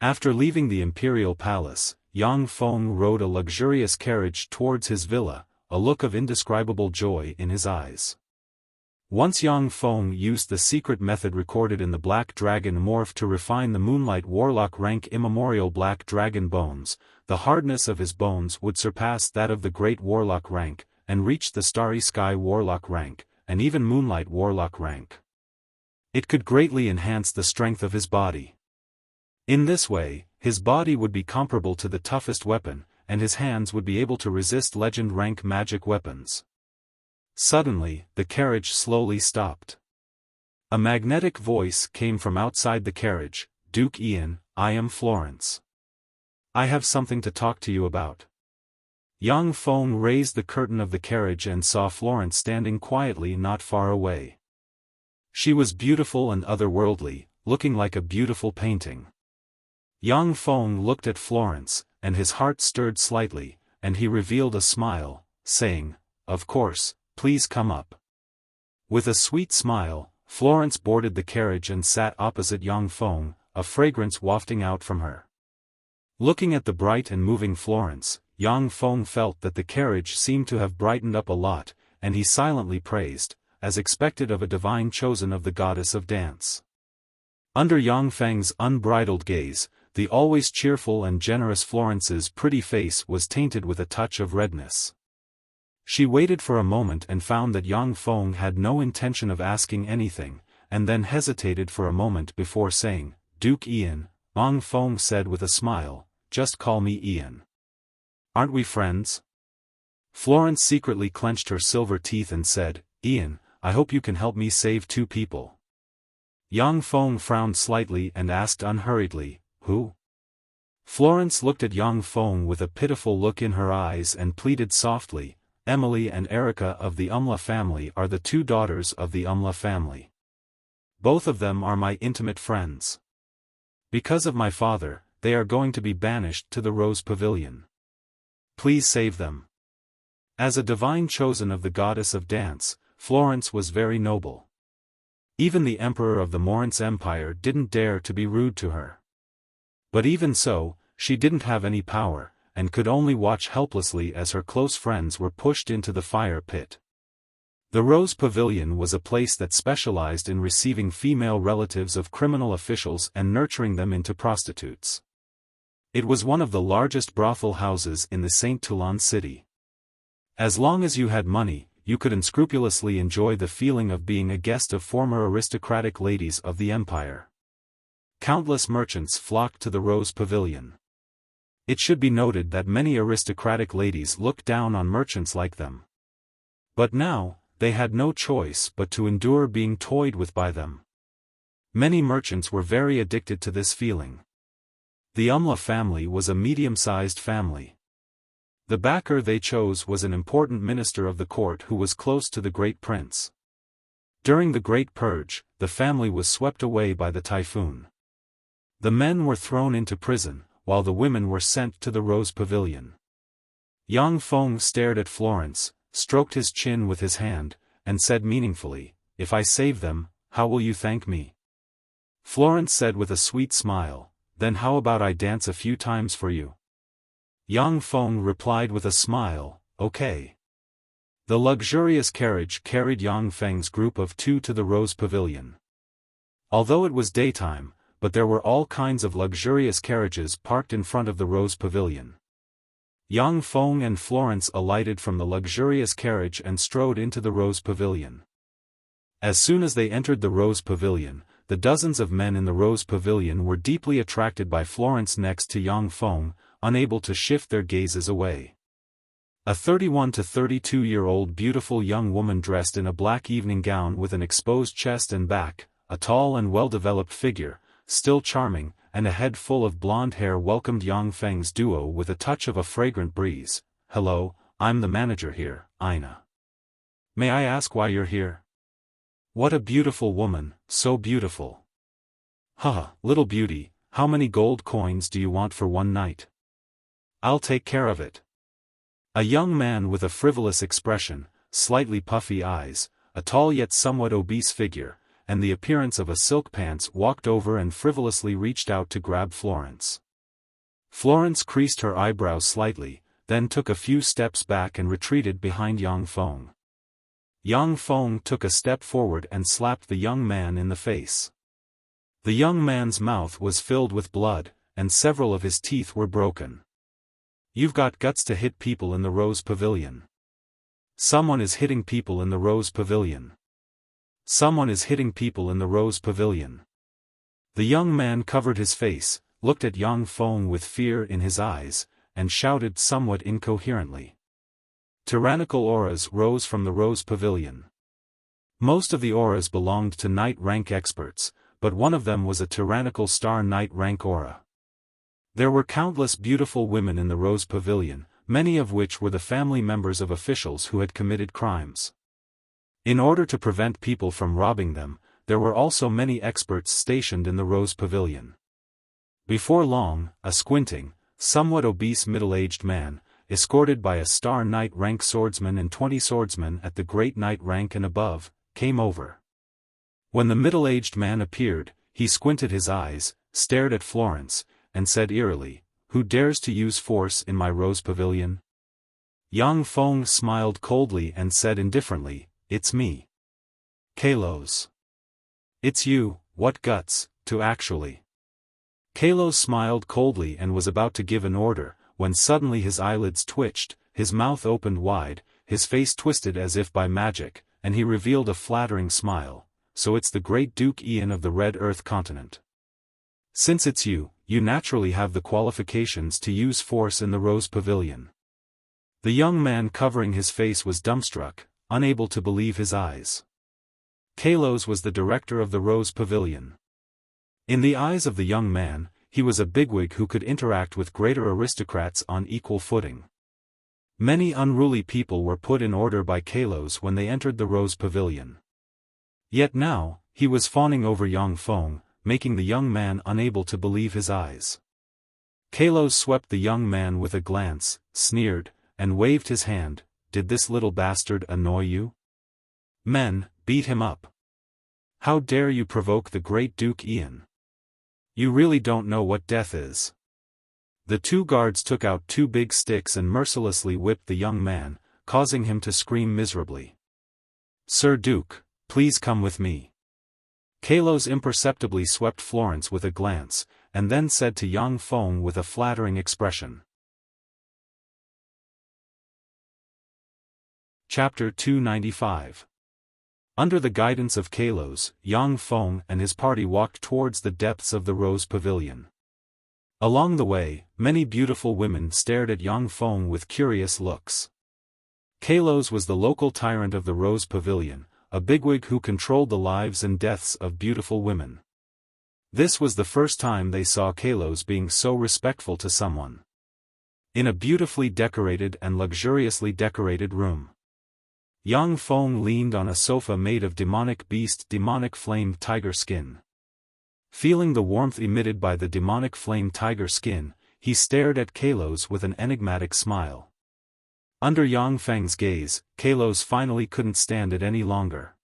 After leaving the imperial palace, Yang Feng rode a luxurious carriage towards his villa, a look of indescribable joy in his eyes. Once Yang Feng used the secret method recorded in the Black Dragon morph to refine the Moonlight Warlock rank immemorial Black Dragon bones, the hardness of his bones would surpass that of the Great Warlock rank, and reach the Starry Sky Warlock rank, and even Moonlight Warlock rank. It could greatly enhance the strength of his body. In this way, his body would be comparable to the toughest weapon, and his hands would be able to resist legend rank magic weapons. Suddenly, the carriage slowly stopped. A magnetic voice came from outside the carriage, "Duke Ian, I am Florence. I have something to talk to you about." Yang Feng raised the curtain of the carriage and saw Florence standing quietly not far away. She was beautiful and otherworldly, looking like a beautiful painting. Yang Feng looked at Florence, and his heart stirred slightly, and he revealed a smile, saying, "Of course, please come up." With a sweet smile, Florence boarded the carriage and sat opposite Yang Feng, a fragrance wafting out from her. Looking at the bright and moving Florence, Yang Feng felt that the carriage seemed to have brightened up a lot, and he silently praised, as expected of a divine chosen of the goddess of dance. Under Yang Feng's unbridled gaze, the always cheerful and generous Florence's pretty face was tainted with a touch of redness. She waited for a moment and found that Yang Feng had no intention of asking anything, and then hesitated for a moment before saying, "Duke Ian," Yang Feng said with a smile, "Just call me Ian. Aren't we friends?" Florence secretly clenched her silver teeth and said, "Ian, I hope you can help me save 2 people." Yang Feng frowned slightly and asked unhurriedly, "Who?" Florence looked at Yang Feng with a pitiful look in her eyes and pleaded softly, "Emily and Erica of the Umla family are the 2 daughters of the Umla family. Both of them are my intimate friends. Because of my father, they are going to be banished to the Rose Pavilion. Please save them." As a divine chosen of the goddess of dance, Florence was very noble. Even the emperor of the Morince Empire didn't dare to be rude to her. But even so, she didn't have any power, and could only watch helplessly as her close friends were pushed into the fire pit. The Rose Pavilion was a place that specialized in receiving female relatives of criminal officials and nurturing them into prostitutes. It was one of the largest brothel houses in the Saint Toulon city. As long as you had money, you could unscrupulously enjoy the feeling of being a guest of former aristocratic ladies of the empire. Countless merchants flocked to the Rose Pavilion. It should be noted that many aristocratic ladies looked down on merchants like them. But now, they had no choice but to endure being toyed with by them. Many merchants were very addicted to this feeling. The Umla family was a medium-sized family. The backer they chose was an important minister of the court who was close to the great prince. During the Great Purge, the family was swept away by the typhoon. The men were thrown into prison, while the women were sent to the Rose Pavilion. Yang Feng stared at Florence, stroked his chin with his hand, and said meaningfully, "If I save them, how will you thank me?" Florence said with a sweet smile, "Then how about I dance a few times for you?" Yang Feng replied with a smile, "Okay." The luxurious carriage carried Yang Feng's group of 2 to the Rose Pavilion. Although it was daytime, but there were all kinds of luxurious carriages parked in front of the Rose Pavilion. Yang Feng and Florence alighted from the luxurious carriage and strode into the Rose Pavilion. As soon as they entered the Rose Pavilion, the dozens of men in the Rose Pavilion were deeply attracted by Florence next to Yang Feng, unable to shift their gazes away. A 31 to 32-year-old beautiful young woman dressed in a black evening gown with an exposed chest and back, a tall and well-developed figure, still charming, and a head full of blonde hair welcomed Yang Feng's duo with a touch of a fragrant breeze. "Hello, I'm the manager here, Ina. May I ask why you're here?" "What a beautiful woman, so beautiful." "Haha, little beauty, how many gold coins do you want for one night?" "I'll take care of it." A young man with a frivolous expression, slightly puffy eyes, a tall yet somewhat obese figure, and the appearance of a silk pants walked over and frivolously reached out to grab Florence. Florence creased her eyebrows slightly, then took a few steps back and retreated behind Yang Feng. Yang Feng took a step forward and slapped the young man in the face. The young man's mouth was filled with blood, and several of his teeth were broken. "You've got guts to hit people in the Rose Pavilion." "Someone is hitting people in the Rose Pavilion." "Someone is hitting people in the Rose Pavilion." The young man covered his face, looked at Yang Feng with fear in his eyes, and shouted somewhat incoherently. Tyrannical auras rose from the Rose Pavilion. Most of the auras belonged to Knight rank experts, but one of them was a tyrannical Star Knight rank aura. There were countless beautiful women in the Rose Pavilion, many of which were the family members of officials who had committed crimes. In order to prevent people from robbing them, there were also many experts stationed in the Rose Pavilion. Before long, a squinting, somewhat obese middle-aged man, escorted by a Star Knight rank swordsman and 20 swordsmen at the Great Knight rank and above, came over. When the middle-aged man appeared, he squinted his eyes, stared at Florence, and said eerily, "Who dares to use force in my Rose Pavilion?" Yang Feng smiled coldly and said indifferently, "It's me. Kalos." "It's you, what guts, to actually." Kalos smiled coldly and was about to give an order, when suddenly his eyelids twitched, his mouth opened wide, his face twisted as if by magic, and he revealed a flattering smile. "So it's the great Duke Ian of the Red Earth continent. Since it's you, you naturally have the qualifications to use force in the Rose Pavilion." The young man covering his face was dumbstruck, unable to believe his eyes. Kalos was the director of the Rose Pavilion. In the eyes of the young man, he was a bigwig who could interact with greater aristocrats on equal footing. Many unruly people were put in order by Kalos when they entered the Rose Pavilion. Yet now, he was fawning over Yang Feng, making the young man unable to believe his eyes. Kalos swept the young man with a glance, sneered, and waved his hand. "Did this little bastard annoy you? Men, beat him up. How dare you provoke the great Duke Ian? You really don't know what death is." The two guards took out two big sticks and mercilessly whipped the young man, causing him to scream miserably. "Sir Duke, please come with me." Kalos imperceptibly swept Florence with a glance, and then said to Yang Feng with a flattering expression. Chapter 295. Under the guidance of Kalos, Yang Feng and his party walked towards the depths of the Rose Pavilion. Along the way, many beautiful women stared at Yang Feng with curious looks. Kalos was the local tyrant of the Rose Pavilion, a bigwig who controlled the lives and deaths of beautiful women. This was the first time they saw Kalos being so respectful to someone. In a beautifully decorated and luxuriously decorated room, Yang Feng leaned on a sofa made of demonic flame tiger skin. Feeling the warmth emitted by the demonic flame tiger skin, he stared at Kalos with an enigmatic smile. Under Yang Feng's gaze, Kalos finally couldn't stand it any longer.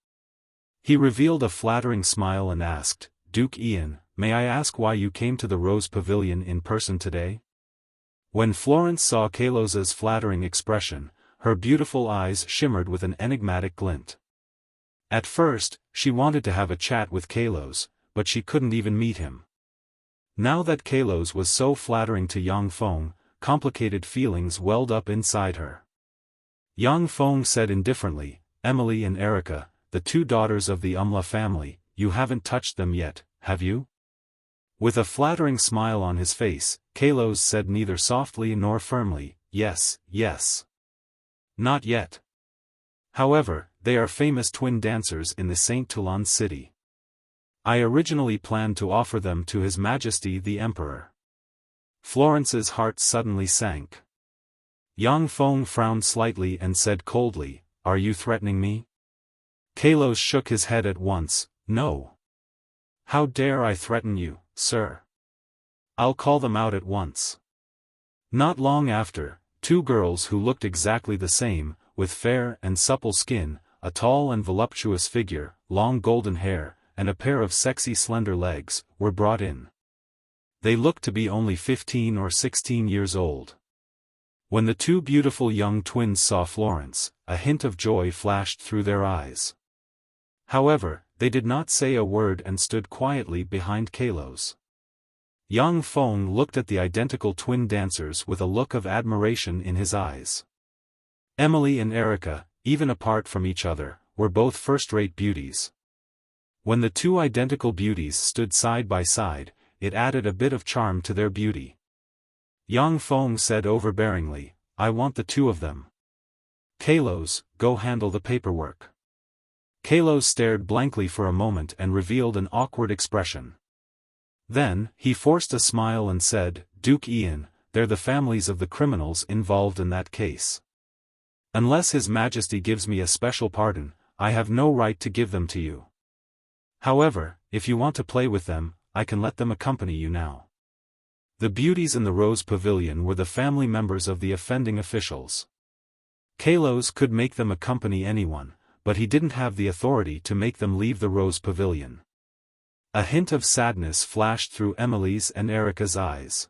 He revealed a flattering smile and asked, "Duke Ian, may I ask why you came to the Rose Pavilion in person today?" When Florence saw Kalos's flattering expression, her beautiful eyes shimmered with an enigmatic glint. At first, she wanted to have a chat with Kalos, but she couldn't even meet him. Now that Kalos was so flattering to Yang Feng, complicated feelings welled up inside her. Yang Feng said indifferently, "Emily and Erica, the two daughters of the Umla family, you haven't touched them yet, have you?" With a flattering smile on his face, Kalos said neither softly nor firmly, "Yes, yes. Not yet. However, they are famous twin dancers in the St. Toulon city. I originally planned to offer them to His Majesty the Emperor. Florence's heart suddenly sank. Yang Feng frowned slightly and said coldly, "Are you threatening me?" Kalos shook his head at once, "No. How dare I threaten you, sir? I'll call them out at once." Not long after, two girls who looked exactly the same, with fair and supple skin, a tall and voluptuous figure, long golden hair, and a pair of sexy slender legs, were brought in. They looked to be only 15 or 16 years old. When the two beautiful young twins saw Florence, a hint of joy flashed through their eyes. However, they did not say a word and stood quietly behind Kalos. Yang Feng looked at the identical twin dancers with a look of admiration in his eyes. Emily and Erica, even apart from each other, were both first-rate beauties. When the two identical beauties stood side by side, it added a bit of charm to their beauty. Yang Feng said overbearingly, "I want the two of them. Kalos, go handle the paperwork." Kalos stared blankly for a moment and revealed an awkward expression. Then, he forced a smile and said, "Duke Ian, they're the families of the criminals involved in that case. Unless His Majesty gives me a special pardon, I have no right to give them to you. However, if you want to play with them, I can let them accompany you now." The beauties in the Rose Pavilion were the family members of the offending officials. Kalos could make them accompany anyone, but he didn't have the authority to make them leave the Rose Pavilion. A hint of sadness flashed through Emily's and Erica's eyes.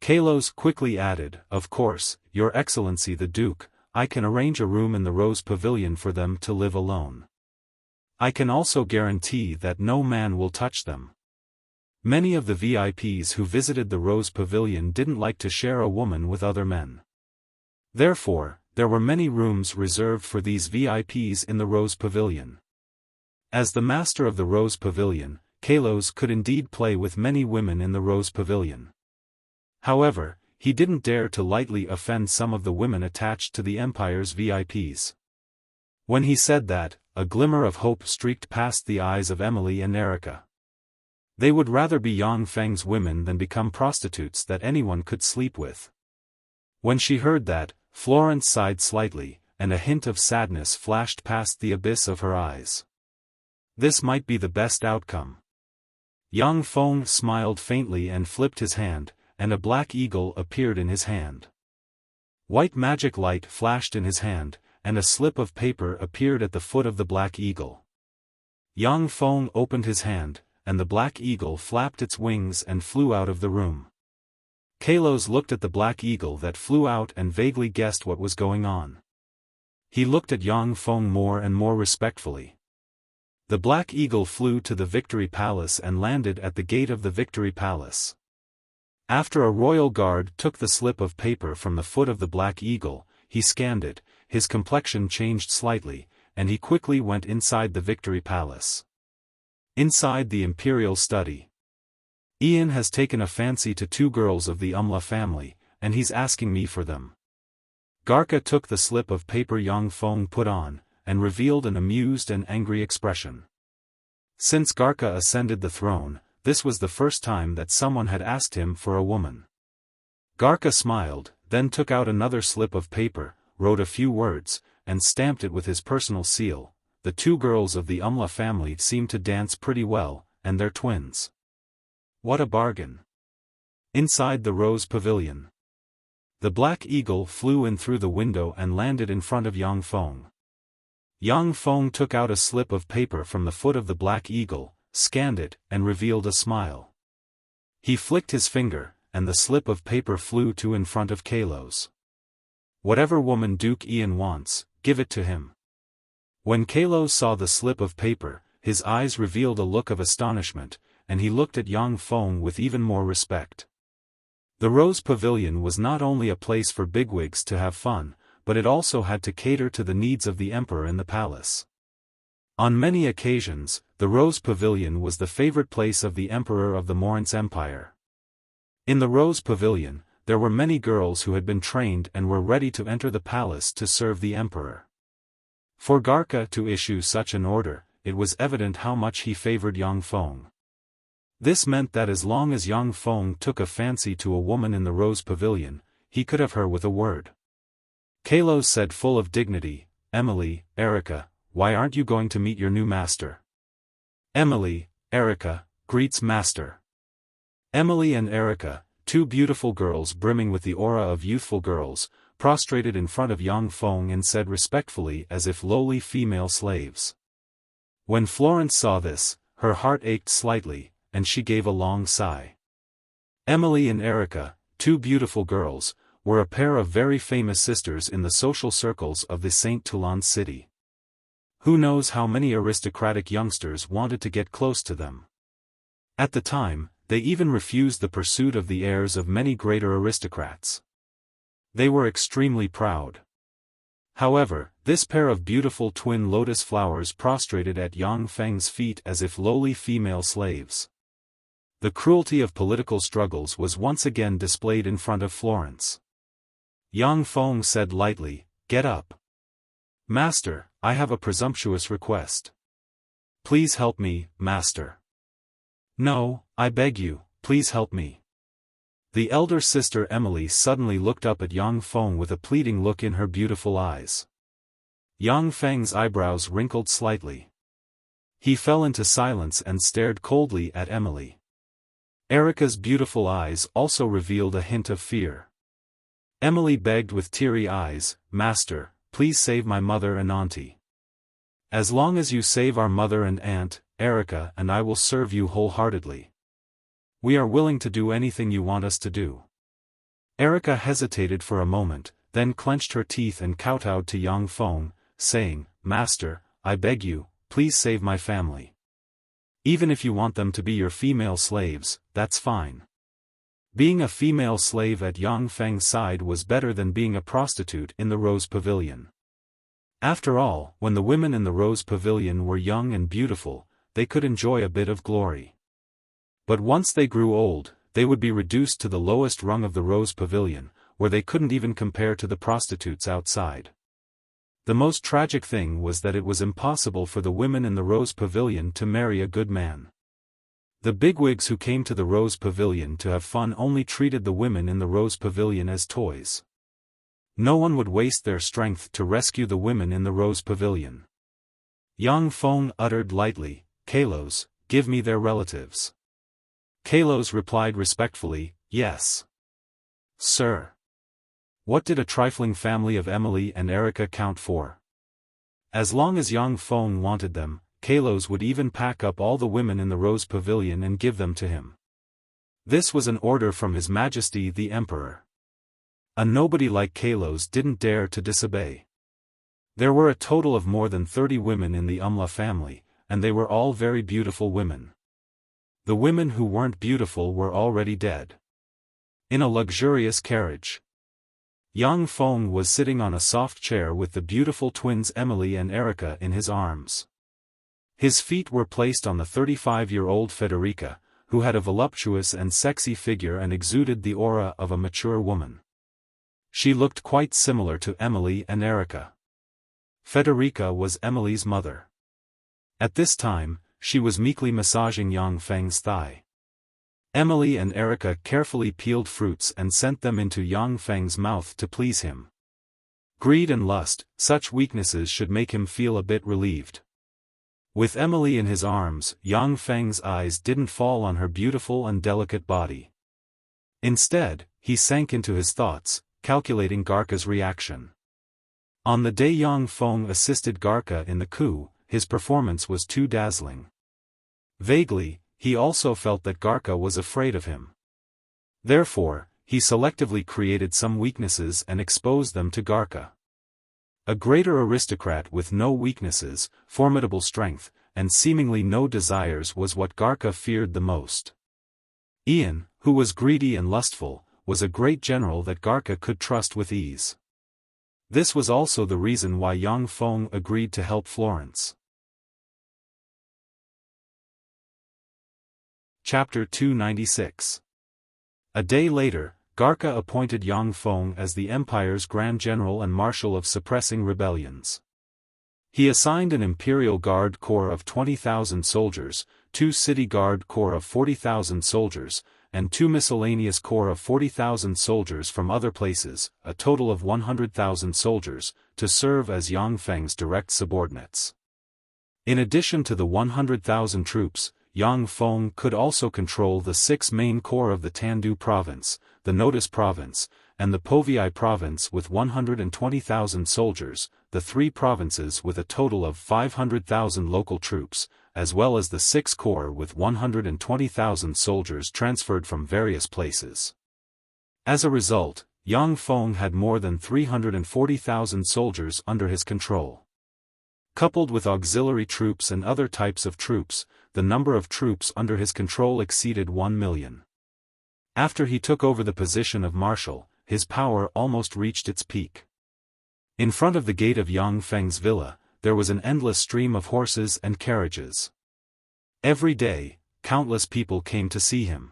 Kalos quickly added, "Of course, Your Excellency the Duke, I can arrange a room in the Rose Pavilion for them to live alone. I can also guarantee that no man will touch them." Many of the VIPs who visited the Rose Pavilion didn't like to share a woman with other men. Therefore, there were many rooms reserved for these VIPs in the Rose Pavilion. As the master of the Rose Pavilion, Kalos could indeed play with many women in the Rose Pavilion. However, he didn't dare to lightly offend some of the women attached to the Empire's VIPs. When he said that, a glimmer of hope streaked past the eyes of Emily and Erica. They would rather be Yang Feng's women than become prostitutes that anyone could sleep with. When she heard that, Florence sighed slightly, and a hint of sadness flashed past the abyss of her eyes. This might be the best outcome. Yang Feng smiled faintly and flipped his hand, and a black eagle appeared in his hand. White magic light flashed in his hand, and a slip of paper appeared at the foot of the black eagle. Yang Feng opened his hand, and the black eagle flapped its wings and flew out of the room. Kalos looked at the black eagle that flew out and vaguely guessed what was going on. He looked at Yang Feng more and more respectfully. The black eagle flew to the Victory Palace and landed at the gate of the Victory Palace. After a royal guard took the slip of paper from the foot of the black eagle, he scanned it, his complexion changed slightly, and he quickly went inside the Victory Palace. Inside the imperial study. Ian has taken a fancy to two girls of the Umla family, and he's asking me for them. Garka took the slip of paper Yang Feng put on, and revealed an amused and angry expression. Since Garka ascended the throne, this was the first time that someone had asked him for a woman. Garka smiled, then took out another slip of paper, wrote a few words, and stamped it with his personal seal. The two girls of the Umla family seemed to dance pretty well, and they're twins. What a bargain. Inside the Rose Pavilion. The black eagle flew in through the window and landed in front of Yang Feng. Yang Feng took out a slip of paper from the foot of the black eagle, scanned it, and revealed a smile. He flicked his finger, and the slip of paper flew to in front of Kalos. Whatever woman Duke Ian wants, give it to him. When Kalos saw the slip of paper, his eyes revealed a look of astonishment, and he looked at Yang Feng with even more respect. The Rose Pavilion was not only a place for bigwigs to have fun, but it also had to cater to the needs of the emperor in the palace. On many occasions, the Rose Pavilion was the favorite place of the emperor of the Morince Empire. In the Rose Pavilion, there were many girls who had been trained and were ready to enter the palace to serve the emperor. For Garka to issue such an order, it was evident how much he favored Yang Feng. This meant that as long as Yang Feng took a fancy to a woman in the Rose Pavilion, he could have her with a word. Kalos said full of dignity, "Emily, Erica, why aren't you going to meet your new master?" Emily, Erica, greets master. Emily and Erica, two beautiful girls brimming with the aura of youthful girls, prostrated in front of Yang Feng and said respectfully as if lowly female slaves. When Florence saw this, her heart ached slightly, and she gave a long sigh. Emily and Erica, two beautiful girls, were a pair of very famous sisters in the social circles of the St. Toulon city. Who knows how many aristocratic youngsters wanted to get close to them. At the time, they even refused the pursuit of the heirs of many greater aristocrats. They were extremely proud. However, this pair of beautiful twin lotus flowers prostrated at Yang Feng's feet as if lowly female slaves. The cruelty of political struggles was once again displayed in front of Florence. Yang Feng said lightly, "Get up. Master, I have a presumptuous request. Please help me, master." "No, I beg you, please help me." The elder sister Emily suddenly looked up at Yang Feng with a pleading look in her beautiful eyes. Yang Feng's eyebrows wrinkled slightly. He fell into silence and stared coldly at Emily. Erica's beautiful eyes also revealed a hint of fear. Emily begged with teary eyes, "Master, please save my mother and auntie. As long as you save our mother and aunt, Erica and I will serve you wholeheartedly. We are willing to do anything you want us to do." Erica hesitated for a moment, then clenched her teeth and kowtowed to Yang Feng, saying, "Master, I beg you, please save my family. Even if you want them to be your female slaves, that's fine." Being a female slave at Yang Feng's side was better than being a prostitute in the Rose Pavilion. After all, when the women in the Rose Pavilion were young and beautiful, they could enjoy a bit of glory. But once they grew old, they would be reduced to the lowest rung of the Rose Pavilion, where they couldn't even compare to the prostitutes outside. The most tragic thing was that it was impossible for the women in the Rose Pavilion to marry a good man. The bigwigs who came to the Rose Pavilion to have fun only treated the women in the Rose Pavilion as toys. No one would waste their strength to rescue the women in the Rose Pavilion. Yang Feng uttered lightly, "Kalos, give me their relatives." Kalos replied respectfully, "Yes, sir." What did a trifling family of Emily and Erica count for? As long as Yang Feng wanted them, Kalos would even pack up all the women in the Rose Pavilion and give them to him. This was an order from His Majesty the Emperor. A nobody like Kalos didn't dare to disobey. There were a total of more than 30 women in the Umla family, and they were all very beautiful women. The women who weren't beautiful were already dead. In a luxurious carriage, Yang Feng was sitting on a soft chair with the beautiful twins Emily and Erica in his arms. His feet were placed on the 35-year-old Federica, who had a voluptuous and sexy figure and exuded the aura of a mature woman. She looked quite similar to Emily and Erica. Federica was Emily's mother. At this time, she was meekly massaging Yang Feng's thigh. Emily and Erica carefully peeled fruits and sent them into Yang Feng's mouth to please him. Greed and lust, such weaknesses should make him feel a bit relieved. With Emily in his arms, Yang Feng's eyes didn't fall on her beautiful and delicate body. Instead, he sank into his thoughts, calculating Garka's reaction. On the day Yang Feng assisted Garka in the coup, his performance was too dazzling. Vaguely, he also felt that Garka was afraid of him. Therefore, he selectively created some weaknesses and exposed them to Garka. A greater aristocrat with no weaknesses, formidable strength, and seemingly no desires was what Garka feared the most. Ian, who was greedy and lustful, was a great general that Garka could trust with ease. This was also the reason why Yang Feng agreed to help Florence. Chapter 296. A day later, Garka appointed Yang Feng as the empire's Grand General and Marshal of suppressing rebellions. He assigned an Imperial Guard Corps of 20,000 soldiers, 2 City Guard Corps of 40,000 soldiers, and 2 miscellaneous corps of 40,000 soldiers from other places, a total of 100,000 soldiers, to serve as Yang Feng's direct subordinates. In addition to the 100,000 troops, Yang Feng could also control the 6 main corps of the Tandu Province, the Notice Province, and the Povei Province with 120,000 soldiers, the 3 provinces with a total of 500,000 local troops, as well as the 6 corps with 120,000 soldiers transferred from various places. As a result, Yang Feng had more than 340,000 soldiers under his control. Coupled with auxiliary troops and other types of troops, the number of troops under his control exceeded 1 million. After he took over the position of marshal, his power almost reached its peak. In front of the gate of Yang Feng's villa, there was an endless stream of horses and carriages. Every day, countless people came to see him.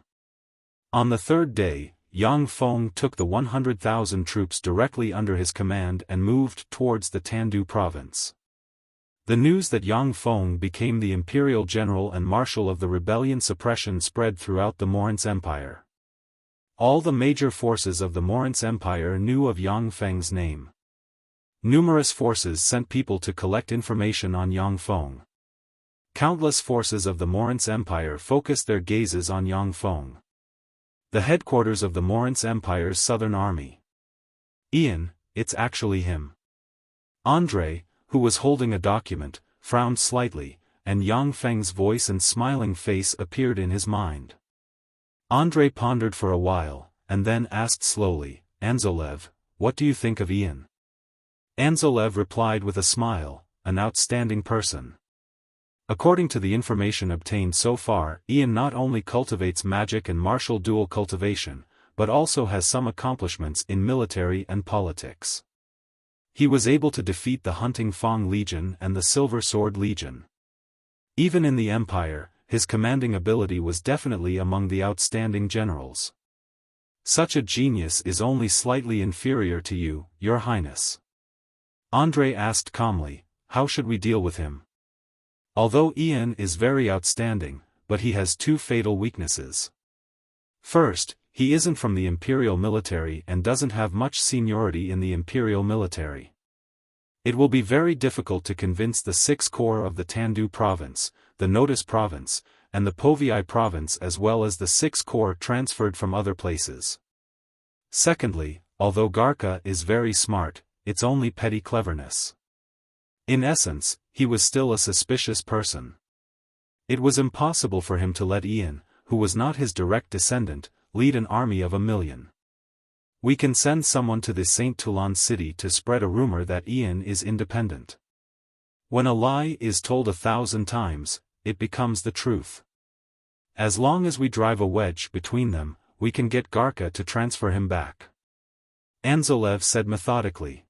On the 3rd day, Yang Feng took the 100,000 troops directly under his command and moved towards the Tandu province. The news that Yang Feng became the imperial general and marshal of the rebellion suppression spread throughout the Morince Empire. All the major forces of the Morince Empire knew of Yang Feng's name. Numerous forces sent people to collect information on Yang Feng. Countless forces of the Morince Empire focused their gazes on Yang Feng. The headquarters of the Morince Empire's southern army. Ian, it's actually him. Andre, who was holding a document, frowned slightly, and Yang Feng's voice and smiling face appeared in his mind. Andre pondered for a while, and then asked slowly, Anzolev, what do you think of Ian? Anzolev replied with a smile, an outstanding person. According to the information obtained so far, Ian not only cultivates magic and martial dual cultivation, but also has some accomplishments in military and politics. He was able to defeat the Hunting Fong Legion and the Silver Sword Legion. Even in the Empire, his commanding ability was definitely among the outstanding generals. Such a genius is only slightly inferior to you, Your Highness. Andre asked calmly, how should we deal with him? Although Ian is very outstanding, but he has 2 fatal weaknesses. First, he isn't from the imperial military and doesn't have much seniority in the imperial military. It will be very difficult to convince the 6 corps of the Tandu province, the Notice province, and the Povei province as well as the 6 corps transferred from other places. Secondly, although Garka is very smart, it's only petty cleverness. In essence, he was still a suspicious person. It was impossible for him to let Ian, who was not his direct descendant, lead an army of 1 million. We can send someone to the St. Toulon city to spread a rumor that Ian is independent. When a lie is told 1,000 times, it becomes the truth. As long as we drive a wedge between them, we can get Garka to transfer him back. Anzolev said methodically.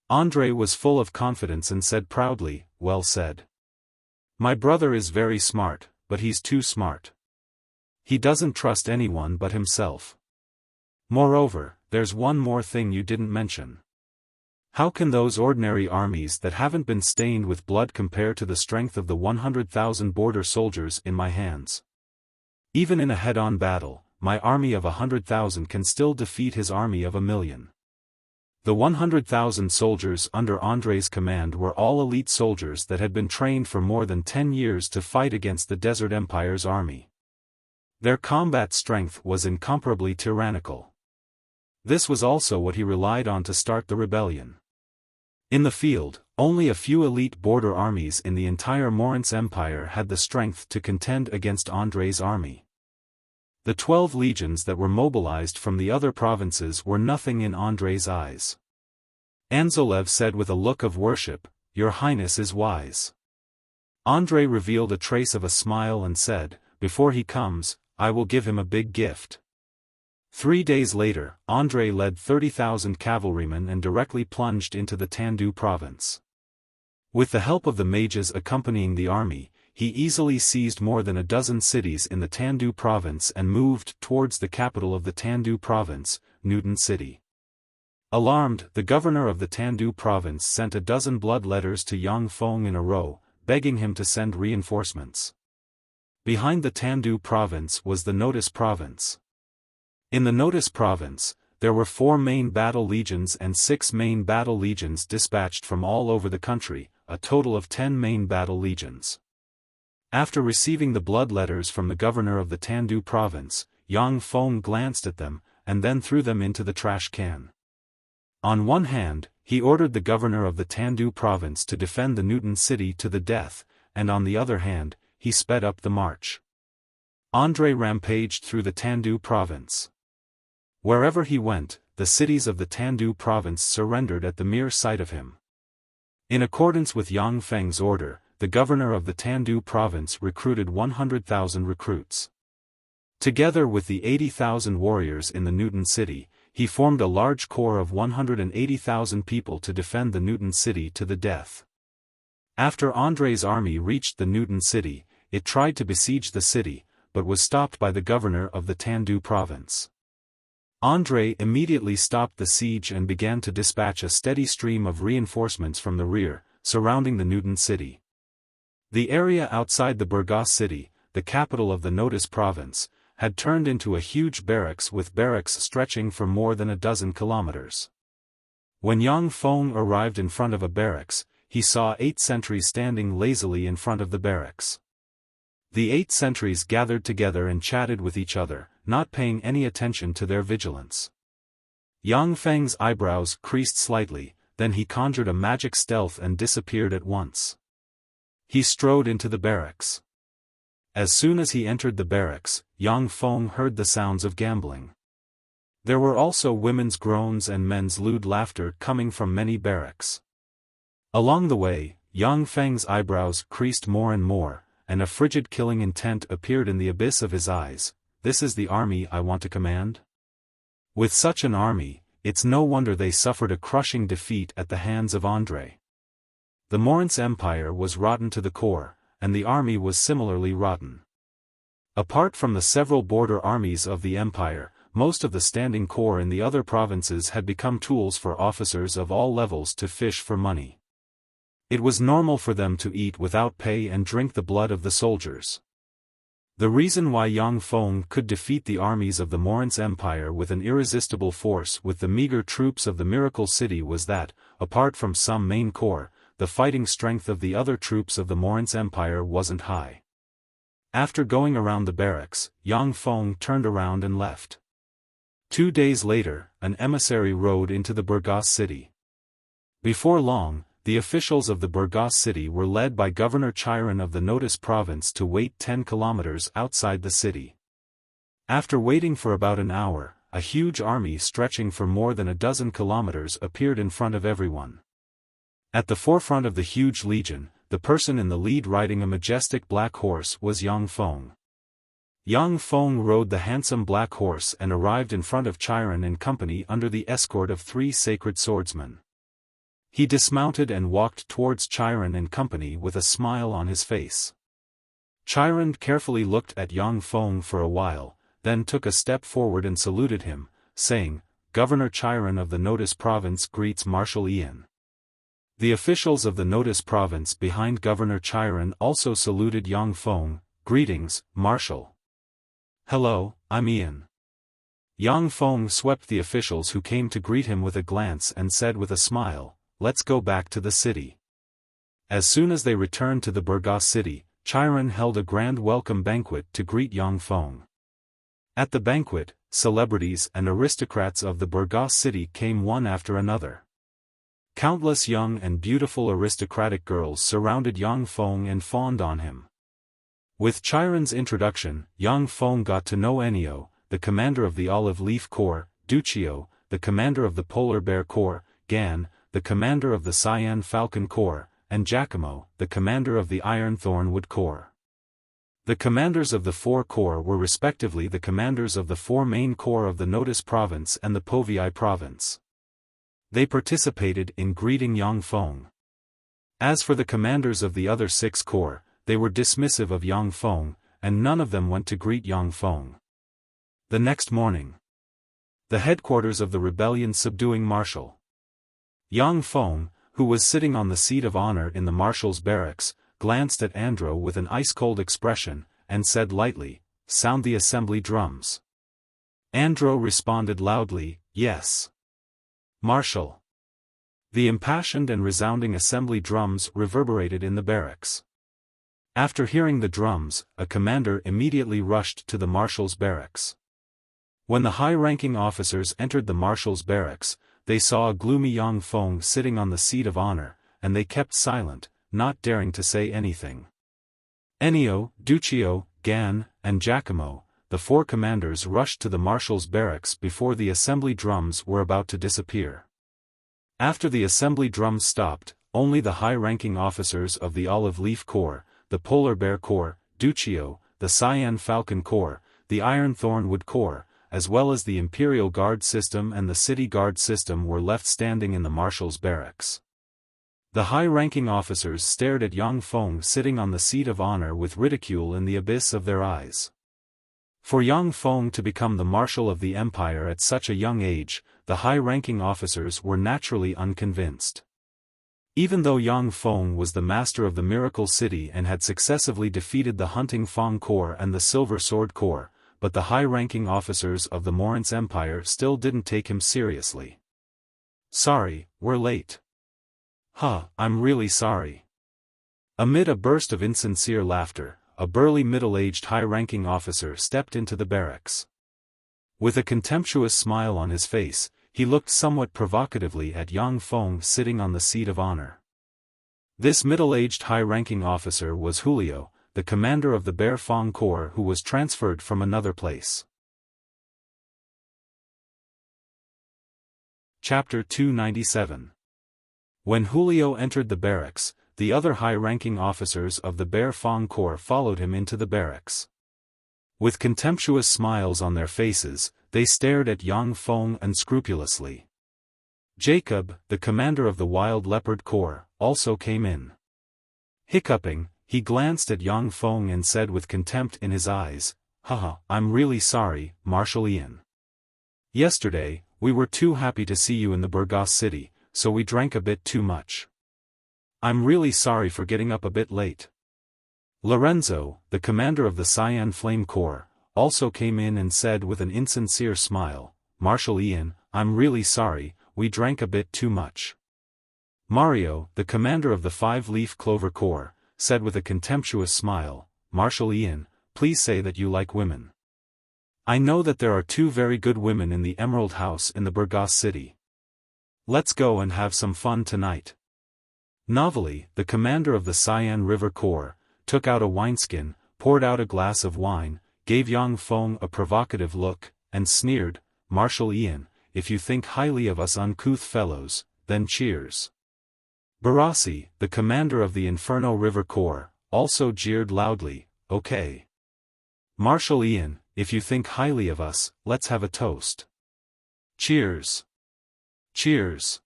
Andre was full of confidence and said proudly, well said. My brother is very smart, but he's too smart. He doesn't trust anyone but himself. Moreover, there's one more thing you didn't mention. How can those ordinary armies that haven't been stained with blood compare to the strength of the 100,000 border soldiers in my hands? Even in a head-on battle, my army of 100,000 can still defeat his army of 1 million. The 100,000 soldiers under Andre's command were all elite soldiers that had been trained for more than 10 years to fight against the Desert Empire's army. Their combat strength was incomparably tyrannical. This was also what he relied on to start the rebellion. In the field, only a few elite border armies in the entire Morince Empire had the strength to contend against Andre's army. The 12 legions that were mobilized from the other provinces were nothing in Andre's eyes. Anzolev said with a look of worship, Your Highness is wise. Andre revealed a trace of a smile and said, before he comes, I will give him a big gift. 3 days later, Andre led 30,000 cavalrymen and directly plunged into the Tandu province. With the help of the mages accompanying the army, he easily seized more than a dozen cities in the Tandu province and moved towards the capital of the Tandu province, Newton City. Alarmed, the governor of the Tandu province sent a dozen blood letters to Yang Feng in a row, begging him to send reinforcements. Behind the Tandu province was the Notice province. In the Notice province, there were 4 main battle legions and 6 main battle legions dispatched from all over the country, a total of 10 main battle legions. After receiving the blood letters from the governor of the Tandu province, Yang Feng glanced at them, and then threw them into the trash can. On one hand, he ordered the governor of the Tandu province to defend the Newton city to the death, and on the other hand, he sped up the march. Andrei rampaged through the Tandu province. Wherever he went, the cities of the Tandu province surrendered at the mere sight of him. In accordance with Yang Feng's order, the governor of the Tandu province recruited 100,000 recruits. Together with the 80,000 warriors in the Newton city, he formed a large corps of 180,000 people to defend the Newton city to the death. After Andrei's army reached the Newton city, it tried to besiege the city, but was stopped by the governor of the Tandu province. Andrei immediately stopped the siege and began to dispatch a steady stream of reinforcements from the rear, surrounding the Newton city. The area outside the Burgos city, the capital of the Notice province, had turned into a huge barracks with barracks stretching for more than a dozen kilometers. When Yang Feng arrived in front of a barracks, he saw 8 sentries standing lazily in front of the barracks. The 8 sentries gathered together and chatted with each other, not paying any attention to their vigilance. Yang Feng's eyebrows creased slightly, then he conjured a magic stealth and disappeared at once. He strode into the barracks. As soon as he entered the barracks, Yang Feng heard the sounds of gambling. There were also women's groans and men's lewd laughter coming from many barracks. Along the way, Yang Feng's eyebrows creased more and more, and a frigid killing intent appeared in the abyss of his eyes. This is the army I want to command? With such an army, it's no wonder they suffered a crushing defeat at the hands of Andrei. The Morince Empire was rotten to the core, and the army was similarly rotten. Apart from the several border armies of the empire, most of the standing corps in the other provinces had become tools for officers of all levels to fish for money. It was normal for them to eat without pay and drink the blood of the soldiers. The reason why Yang Feng could defeat the armies of the Morince Empire with an irresistible force with the meager troops of the Miracle City was that, apart from some main corps, the fighting strength of the other troops of the Morince Empire wasn't high. After going around the barracks, Yang Feng turned around and left. 2 days later, an emissary rode into the Burgos city. Before long, the officials of the Burgos city were led by Governor Chiron of the Notice province to wait 10 kilometers outside the city. After waiting for about an hour, a huge army stretching for more than a dozen kilometers appeared in front of everyone. At the forefront of the huge legion, the person in the lead riding a majestic black horse was Yang Feng. Yang Feng rode the handsome black horse and arrived in front of Chiron and company under the escort of 3 sacred swordsmen. He dismounted and walked towards Chiron and company with a smile on his face. Chiron carefully looked at Yang Feng for a while, then took a step forward and saluted him, saying, "Governor Chiron of the Notice province greets Marshal Ian." The officials of the Notice province behind Governor Chiron also saluted Yang Feng. "Greetings, Marshal." "Hello, I'm Ian." Yang Feng swept the officials who came to greet him with a glance and said with a smile, "Let's go back to the city." As soon as they returned to the Burgos city, Chiron held a grand welcome banquet to greet Yang Feng. At the banquet, celebrities and aristocrats of the Burgos city came one after another. Countless young and beautiful aristocratic girls surrounded Yang Feng and fawned on him. With Chiron's introduction, Yang Feng got to know Ennio, the commander of the Olive Leaf Corps, Duccio, the commander of the Polar Bear Corps, Gan, the commander of the Cyan Falcon Corps, and Giacomo, the commander of the Iron Thornwood Corps. The commanders of the 4 corps were respectively the commanders of the 4 main corps of the Notice province and the Povii province. They participated in greeting Yang Feng. As for the commanders of the other 6 corps, they were dismissive of Yang Feng, and none of them went to greet Yang Feng. The next morning, The headquarters of the rebellion subduing marshal. Yang Feng, who was sitting on the seat of honor in the marshal's barracks, glanced at Andro with an ice-cold expression, and said lightly, "Sound the assembly drums." Andro responded loudly, "Yes. Marshal." The impassioned and resounding assembly drums reverberated in the barracks. After hearing the drums, a commander immediately rushed to the marshal's barracks. When the high-ranking officers entered the marshal's barracks, they saw a gloomy Yang Feng sitting on the seat of honor, and they kept silent, not daring to say anything. Ennio, Duccio, Gan, and Giacomo, the four commanders rushed to the marshal's barracks before the assembly drums were about to disappear. After the assembly drums stopped, only the high-ranking officers of the Olive Leaf Corps, the Polar Bear Corps, Duccio, the Cyan Falcon Corps, the Iron Thornwood Corps, as well as the Imperial Guard system and the City Guard system were left standing in the marshal's barracks. The high-ranking officers stared at Yang Feng sitting on the seat of honor with ridicule in the abyss of their eyes. For Yang Feng to become the marshal of the empire at such a young age, the high-ranking officers were naturally unconvinced. Even though Yang Feng was the master of the Miracle City and had successively defeated the Hunting Fong Corps and the Silver Sword Corps, but the high-ranking officers of the Morince Empire still didn't take him seriously. "Sorry, we're late." I'm really sorry." Amid a burst of insincere laughter, a burly middle-aged high-ranking officer stepped into the barracks. With a contemptuous smile on his face, he looked somewhat provocatively at Yang Feng sitting on the seat of honor. This middle-aged high-ranking officer was Julio, the commander of the Bear Fong Corps who was transferred from another place. Chapter 297. When Julio entered the barracks, the other high-ranking officers of the Bear Fong Corps followed him into the barracks. With contemptuous smiles on their faces, they stared at Yang Feng unscrupulously. Jacob, the commander of the Wild Leopard Corps, also came in. Hiccuping, he glanced at Yang Feng and said with contempt in his eyes, "I'm really sorry, Marshal Ian. Yesterday, we were too happy to see you in the Burgos city, so we drank a bit too much. I'm really sorry for getting up a bit late." Lorenzo, the commander of the Cyan Flame Corps, also came in and said with an insincere smile, "Marshal Ian, I'm really sorry, we drank a bit too much." Mario, the commander of the Five-Leaf Clover Corps, said with a contemptuous smile, "Marshal Ian, please say that you like women. I know that there are two very good women in the Emerald House in the Burgos city. Let's go and have some fun tonight." Novelli, the commander of the Cyan River Corps, took out a wineskin, poured out a glass of wine, gave Yang Feng a provocative look, and sneered, "Marshal Ian, if you think highly of us uncouth fellows, then cheers." Barassi, the commander of the Inferno River Corps, also jeered loudly, "Okay. Marshal Ian, if you think highly of us, let's have a toast. Cheers. Cheers."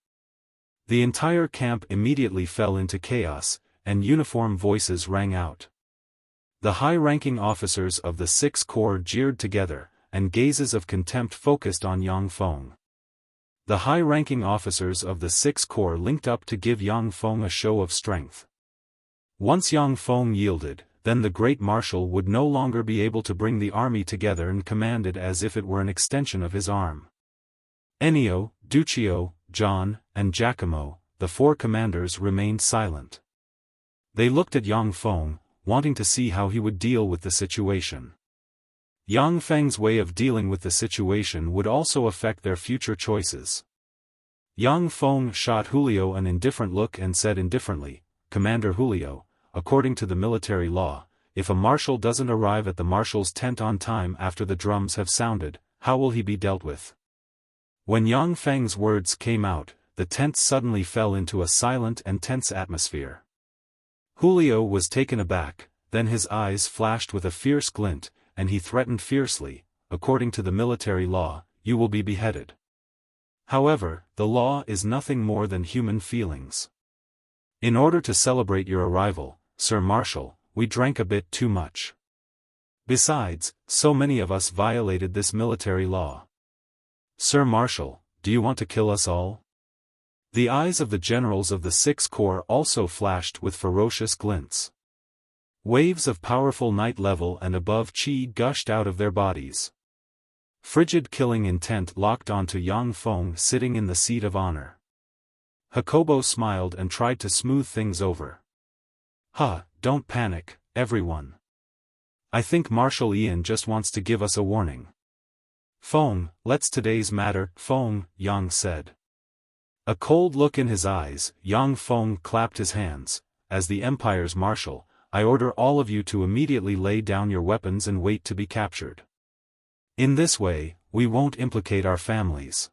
The entire camp immediately fell into chaos, and uniform voices rang out. The high-ranking officers of the 6 Corps jeered together, and gazes of contempt focused on Yang Feng. The high-ranking officers of the 6 Corps linked up to give Yang Feng a show of strength. Once Yang Feng yielded, then the great marshal would no longer be able to bring the army together and command it as if it were an extension of his arm. Ennio, Duccio, John, and Giacomo, the 4 commanders remained silent. They looked at Yang Feng, wanting to see how he would deal with the situation. Yang Feng's way of dealing with the situation would also affect their future choices. Yang Feng shot Julio an indifferent look and said indifferently, "Commander Julio, according to the military law, if a marshal doesn't arrive at the marshal's tent on time after the drums have sounded, how will he be dealt with?" When Yang Feng's words came out, the tent suddenly fell into a silent and tense atmosphere. Julio was taken aback, then his eyes flashed with a fierce glint, and he threatened fiercely, "According to the military law, you will be beheaded. However, the law is nothing more than human feelings. In order to celebrate your arrival, Sir Marshal, we drank a bit too much. Besides, so many of us violated this military law. Sir Marshal, do you want to kill us all? The eyes of the generals of the Sixth Corps also flashed with ferocious glints. Waves of powerful night level and above chi gushed out of their bodies. Frigid killing intent locked onto Yang Feng sitting in the seat of honor. Hakobo smiled and tried to smooth things over. Don't panic, everyone. I think Marshal Ian just wants to give us a warning. Feng, let's today's matter, Feng, Yang said. A cold look in his eyes, Yang Feng clapped his hands. As the Empire's marshal, I order all of you to immediately lay down your weapons and wait to be captured. In this way, we won't implicate our families.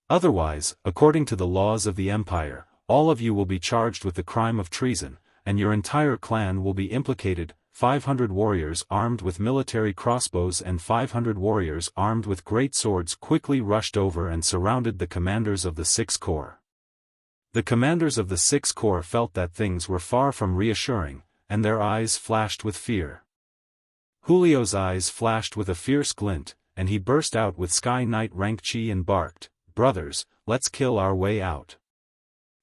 Otherwise, according to the laws of the Empire, all of you will be charged with the crime of treason, and your entire clan will be implicated. 500 warriors armed with military crossbows and 500 warriors armed with great swords quickly rushed over and surrounded the commanders of the Sixth Corps. The commanders of the Sixth Corps felt that things were far from reassuring, and their eyes flashed with fear. Julio's eyes flashed with a fierce glint, and he burst out with Sky Knight rank chi and barked, "Brothers, let's kill our way out.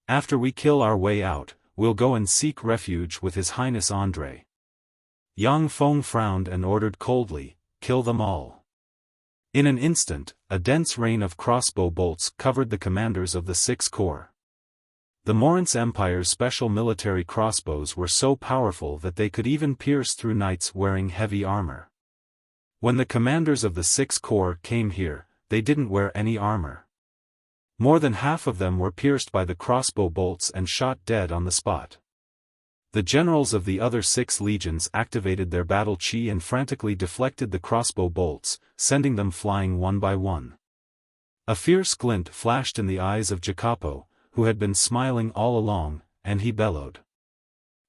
After we kill our way out, we'll go and seek refuge with His Highness Andre." Yang Feng frowned and ordered coldly, "Kill them all." In an instant, a dense rain of crossbow bolts covered the commanders of the Sixth Corps. The Morince Empire's special military crossbows were so powerful that they could even pierce through knights wearing heavy armor. When the commanders of the Sixth Corps came here, they didn't wear any armor. More than half of them were pierced by the crossbow bolts and shot dead on the spot. The generals of the other 6 legions activated their battle chi and frantically deflected the crossbow bolts, sending them flying one by one. A fierce glint flashed in the eyes of Jacopo, who had been smiling all along, and he bellowed.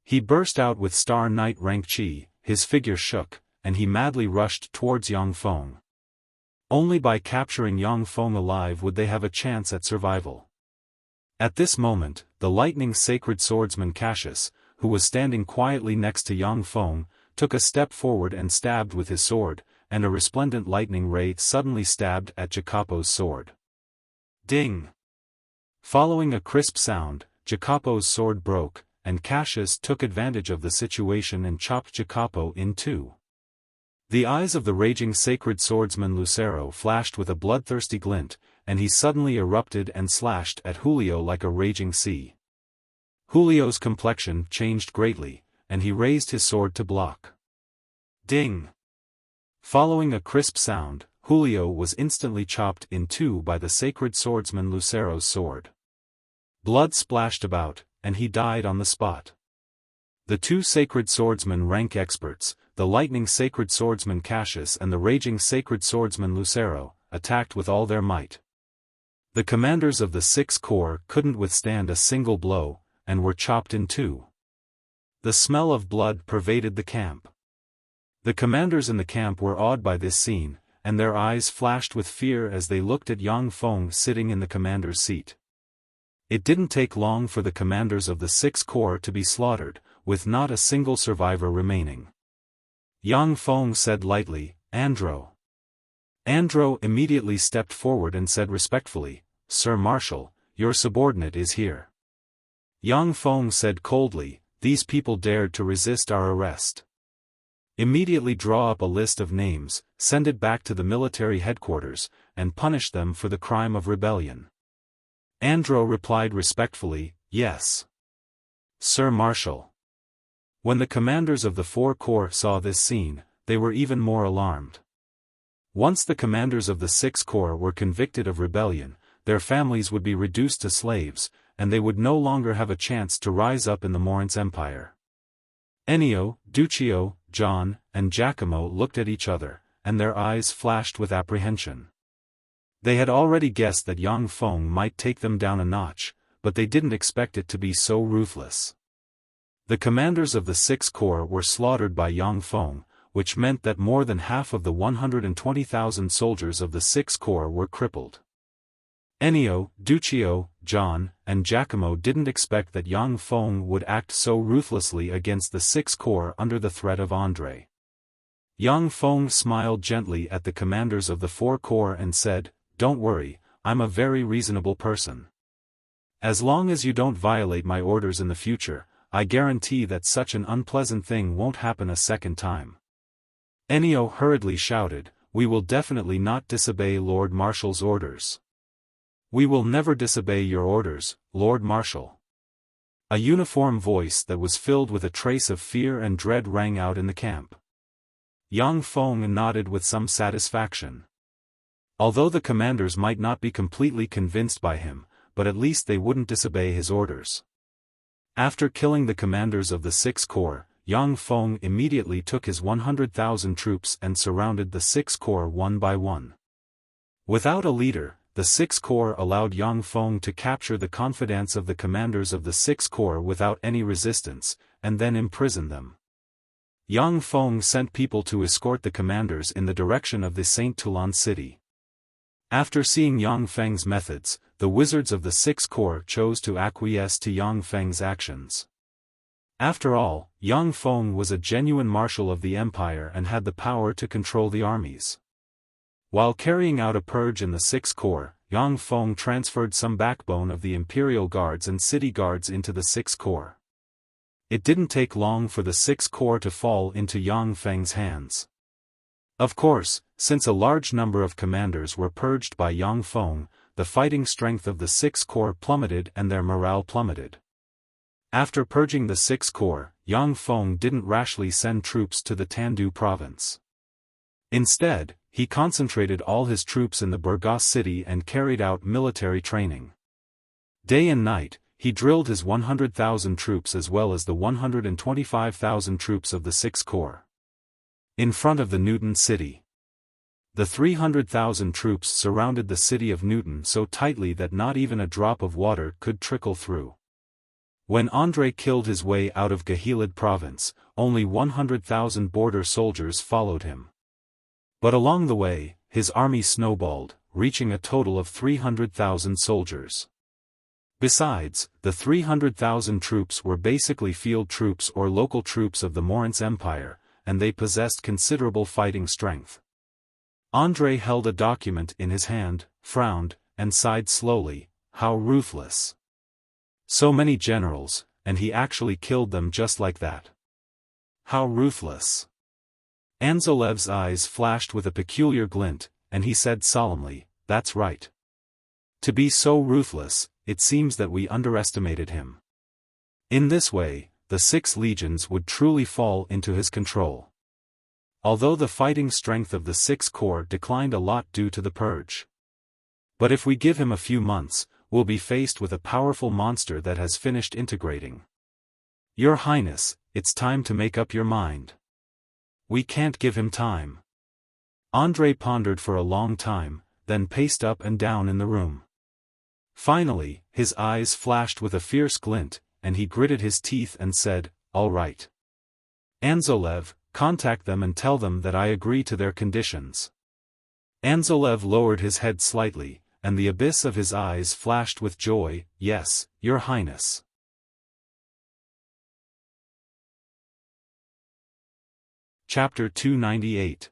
He burst out with Star Knight rank chi, his figure shook, and he madly rushed towards Yang Feng. Only by capturing Yang Feng alive would they have a chance at survival. At this moment, the lightning sacred swordsman Cassius, who was standing quietly next to Yang Feng, took a step forward and stabbed with his sword, and a resplendent lightning ray suddenly stabbed at Jacopo's sword. Ding! Following a crisp sound, Jacopo's sword broke, and Cassius took advantage of the situation and chopped Jacopo in two. The eyes of the raging sacred swordsman Lucero flashed with a bloodthirsty glint, and he suddenly erupted and slashed at Julio like a raging sea. Julio's complexion changed greatly, and he raised his sword to block. Ding! Following a crisp sound, Julio was instantly chopped in two by the sacred swordsman Lucero's sword. Blood splashed about, and he died on the spot. The 2 sacred swordsmen rank experts, the lightning sacred swordsman Cassius and the raging sacred swordsman Lucero, attacked with all their might. The commanders of the Sixth Corps couldn't withstand a single blow, and were chopped in two. The smell of blood pervaded the camp. The commanders in the camp were awed by this scene, and their eyes flashed with fear as they looked at Yang Feng sitting in the commander's seat. It didn't take long for the commanders of the Sixth Corps to be slaughtered, with not a single survivor remaining. Yang Feng said lightly, "Andro." Andro immediately stepped forward and said respectfully, "Sir Marshal, your subordinate is here." Yang Feng said coldly, "These people dared to resist our arrest. Immediately draw up a list of names, send it back to the military headquarters, and punish them for the crime of rebellion." Andro replied respectfully, "Yes, Sir Marshal." When the commanders of the 4 corps saw this scene, they were even more alarmed. Once the commanders of the 6th Corps were convicted of rebellion, their families would be reduced to slaves, and they would no longer have a chance to rise up in the Morince Empire. Ennio, Duccio, John, and Giacomo looked at each other, and their eyes flashed with apprehension. They had already guessed that Yang Feng might take them down a notch, but they didn't expect it to be so ruthless. The commanders of the 6th Corps were slaughtered by Yang Feng, which meant that more than half of the 120,000 soldiers of the 6th Corps were crippled. Ennio, Duccio, John, and Giacomo didn't expect that Yang Feng would act so ruthlessly against the 6th Corps under the threat of Andre. Yang Feng smiled gently at the commanders of the 4 corps and said, don't worry, I'm a very reasonable person. As long as you don't violate my orders in the future, I guarantee that such an unpleasant thing won't happen a second time." Ennio hurriedly shouted, "We will definitely not disobey Lord Marshal's orders. We will never disobey your orders, Lord Marshal." A uniform voice that was filled with a trace of fear and dread rang out in the camp. Yang Feng nodded with some satisfaction. Although the commanders might not be completely convinced by him, but at least they wouldn't disobey his orders. After killing the commanders of the 6th Corps, Yang Feng immediately took his 100,000 troops and surrounded the 6th Corps one by one. Without a leader, the 6th Corps allowed Yang Feng to capture the confidence of the commanders of the 6th Corps without any resistance, and then imprison them. Yang Feng sent people to escort the commanders in the direction of the Saint Toulon city. After seeing Yang Feng's methods, the wizards of the 6th Corps chose to acquiesce to Yang Feng's actions. After all, Yang Feng was a genuine marshal of the empire and had the power to control the armies. While carrying out a purge in the 6th Corps, Yang Feng transferred some backbone of the Imperial Guards and City Guards into the 6th Corps. It didn't take long for the 6th Corps to fall into Yang Feng's hands. Of course, since a large number of commanders were purged by Yang Feng, the fighting strength of the 6th Corps plummeted and their morale plummeted. After purging the 6th Corps, Yang Feng didn't rashly send troops to the Tandu province. Instead, he concentrated all his troops in the Burgos city and carried out military training. Day and night, he drilled his 100,000 troops as well as the 125,000 troops of the 6th Corps. In front of the Newton city, the 300,000 troops surrounded the city of Newton so tightly that not even a drop of water could trickle through. When André killed his way out of Gahilid province, only 100,000 border soldiers followed him. But along the way, his army snowballed, reaching a total of 300,000 soldiers. Besides, the 300,000 troops were basically field troops or local troops of the Morince Empire, and they possessed considerable fighting strength. André held a document in his hand, frowned, and sighed slowly. How ruthless. So many generals, and he actually killed them just like that. How ruthless. Anzolev's eyes flashed with a peculiar glint, and he said solemnly, "That's right. To be so ruthless, it seems that we underestimated him." In this way, the 6 legions would truly fall into his control. Although the fighting strength of the 6th Corps declined a lot due to the purge. But if we give him a few months, we'll be faced with a powerful monster that has finished integrating. Your Highness, it's time to make up your mind. We can't give him time. André pondered for a long time, then paced up and down in the room. Finally, his eyes flashed with a fierce glint, and he gritted his teeth and said, "All right. Anzolev, contact them and tell them that I agree to their conditions." Anzolev lowered his head slightly, and the abyss of his eyes flashed with joy. "Yes, Your Highness." Chapter 298.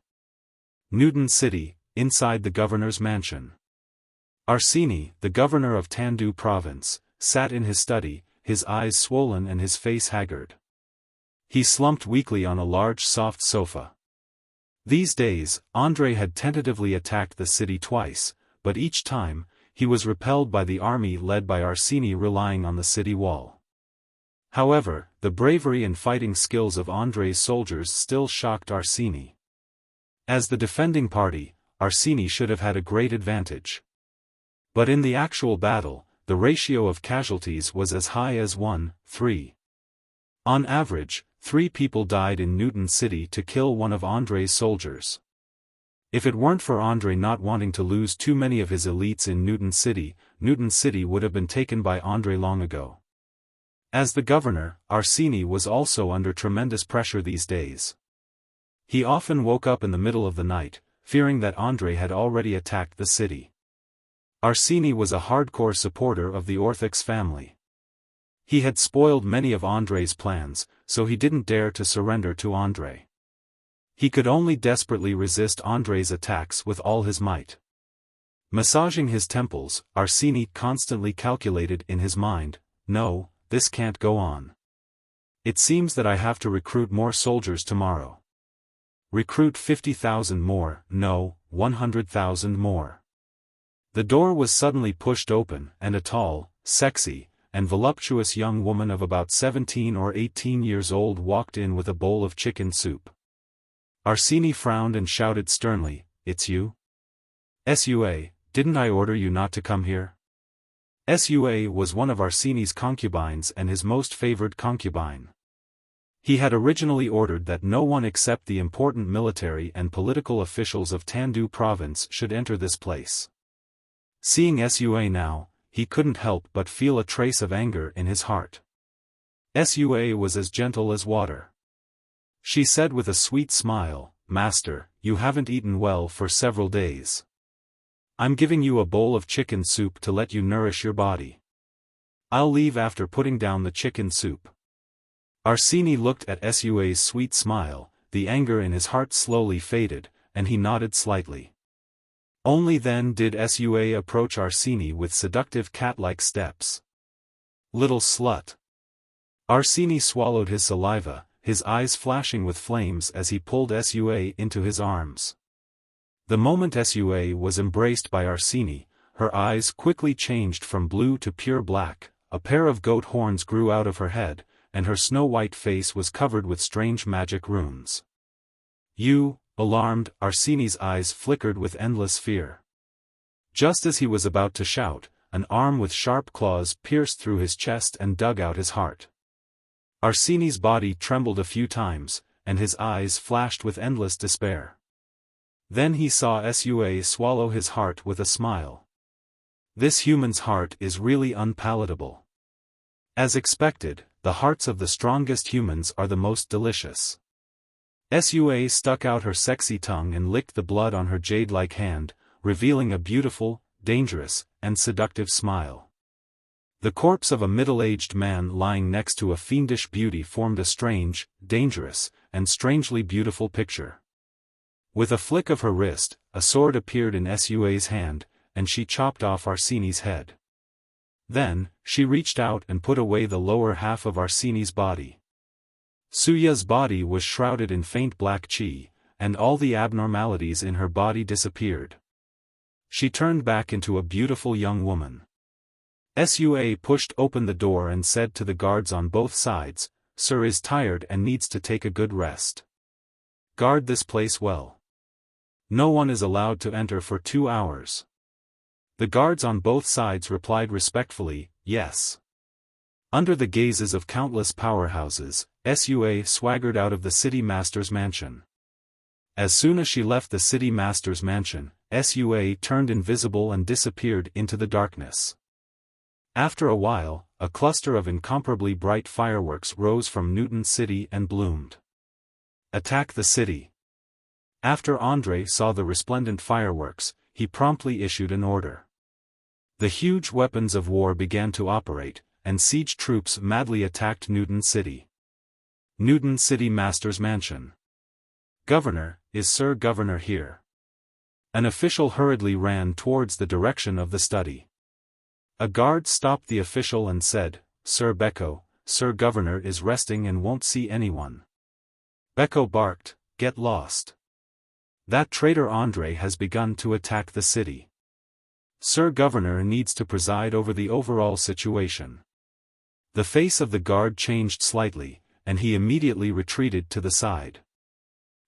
Newton City, inside the governor's mansion. Arsini, the governor of Tandu province, sat in his study, his eyes swollen and his face haggard. He slumped weakly on a large soft sofa. These days, André had tentatively attacked the city twice, but each time, he was repelled by the army led by Arsini relying on the city wall. However, the bravery and fighting skills of André's soldiers still shocked Arsini. As the defending party, Arsini should have had a great advantage. But in the actual battle, the ratio of casualties was as high as 1:3. On average, 3 people died in Newton City to kill one of André's soldiers. If it weren't for André not wanting to lose too many of his elites in Newton City would have been taken by André long ago. As the governor, Arsini was also under tremendous pressure these days. He often woke up in the middle of the night, fearing that André had already attacked the city. Arsini was a hardcore supporter of the Orthox family. He had spoiled many of André's plans, so he didn't dare to surrender to André. He could only desperately resist André's attacks with all his might. Massaging his temples, Arsini constantly calculated in his mind, "No, this can't go on. It seems that I have to recruit more soldiers tomorrow. Recruit 50,000 more, no, 100,000 more." The door was suddenly pushed open, and a tall, sexy, and voluptuous young woman of about 17 or 18 years old walked in with a bowl of chicken soup. Arsini frowned and shouted sternly, "It's you? Sua, didn't I order you not to come here?" Sua was one of Arsini's concubines and his most favored concubine. He had originally ordered that no one except the important military and political officials of Tandu province should enter this place. Seeing Sua now, he couldn't help but feel a trace of anger in his heart. Sua was as gentle as water. She said with a sweet smile, "Master, you haven't eaten well for several days. I'm giving you a bowl of chicken soup to let you nourish your body. I'll leave after putting down the chicken soup." Arsini looked at Sua's sweet smile, the anger in his heart slowly faded, and he nodded slightly. Only then did Sua approach Arsini with seductive cat-like steps. "Little slut." Arsini swallowed his saliva, his eyes flashing with flames as he pulled Sua into his arms. The moment Sua was embraced by Arsini, her eyes quickly changed from blue to pure black, a pair of goat horns grew out of her head, and her snow-white face was covered with strange magic runes. "You," alarmed, Arsini's eyes flickered with endless fear. Just as he was about to shout, an arm with sharp claws pierced through his chest and dug out his heart. Arsini's body trembled a few times, and his eyes flashed with endless despair. Then he saw Sua swallow his heart with a smile. This human's heart is really unpalatable. As expected, the hearts of the strongest humans are the most delicious. Sua stuck out her sexy tongue and licked the blood on her jade-like hand, revealing a beautiful, dangerous, and seductive smile. The corpse of a middle-aged man lying next to a fiendish beauty formed a strange, dangerous, and strangely beautiful picture. With a flick of her wrist, a sword appeared in Sua's hand, and she chopped off Arsini's head. Then, she reached out and put away the lower half of Arsini's body. Suya's body was shrouded in faint black qi, and all the abnormalities in her body disappeared. She turned back into a beautiful young woman. Sua pushed open the door and said to the guards on both sides, "Sir is tired and needs to take a good rest. Guard this place well. No one is allowed to enter for 2 hours." The guards on both sides replied respectfully, "Yes." Under the gazes of countless powerhouses, Sua swaggered out of the city master's mansion. As soon as she left the city master's mansion, Sua turned invisible and disappeared into the darkness. After a while, a cluster of incomparably bright fireworks rose from Newton City and bloomed. "Attack the city." After Andre saw the resplendent fireworks, he promptly issued an order. The huge weapons of war began to operate, and siege troops madly attacked Newton City. Newton City Master's Mansion. "Governor, is Sir Governor here?" An official hurriedly ran towards the direction of the study. A guard stopped the official and said, "Sir Beko, Sir Governor is resting and won't see anyone." Beko barked, "Get lost. That traitor Andre has begun to attack the city. Sir Governor needs to preside over the overall situation." The face of the guard changed slightly, and he immediately retreated to the side.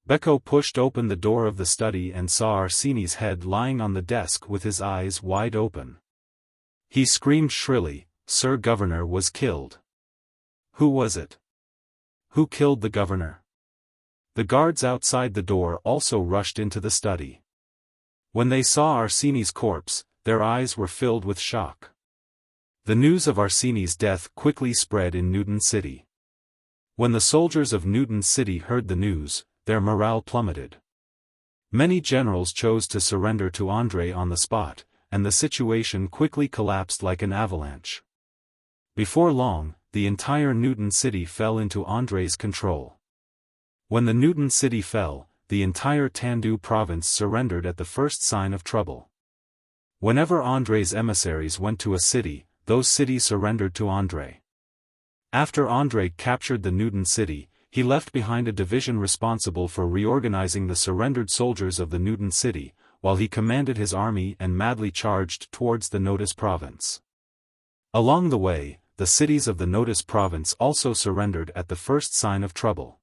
Beko pushed open the door of the study and saw Arsini's head lying on the desk with his eyes wide open. He screamed shrilly, "Sir Governor was killed." "Who was it? Who killed the governor?" The guards outside the door also rushed into the study. When they saw Arsini's corpse, their eyes were filled with shock. The news of Arsini's death quickly spread in Newton City. When the soldiers of Newton City heard the news, their morale plummeted. Many generals chose to surrender to Andre on the spot, and the situation quickly collapsed like an avalanche. Before long, the entire Newton City fell into Andre's control. When the Newton City fell, the entire Tandu province surrendered at the first sign of trouble. Whenever Andrei's emissaries went to a city, those cities surrendered to Andrei. After Andrei captured the Newton city, he left behind a division responsible for reorganizing the surrendered soldiers of the Newton city, while he commanded his army and madly charged towards the Notice province. Along the way, the cities of the Notice province also surrendered at the first sign of trouble.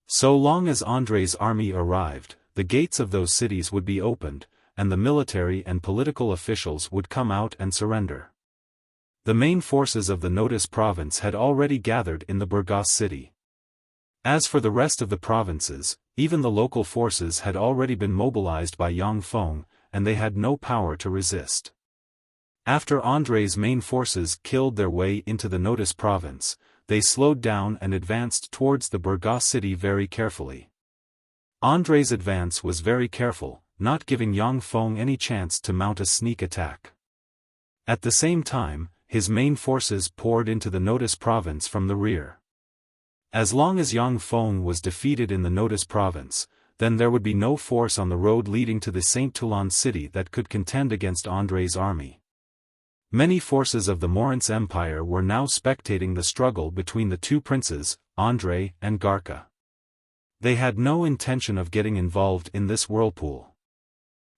So long as Andrei's army arrived, the gates of those cities would be opened, and the military and political officials would come out and surrender. The main forces of the Notice province had already gathered in the Burgos city. As for the rest of the provinces, even the local forces had already been mobilized by Yang Feng, and they had no power to resist. After Andrei's main forces killed their way into the Notice province, they slowed down and advanced towards the Burgos city very carefully. Andrei's advance was very careful, not giving Yang Feng any chance to mount a sneak attack. At the same time, his main forces poured into the Notice province from the rear. As long as Yang Feng was defeated in the Notice province, then there would be no force on the road leading to the Saint Toulon city that could contend against Andrei's army. Many forces of the Morince Empire were now spectating the struggle between the two princes, Andrei and Garca. They had no intention of getting involved in this whirlpool.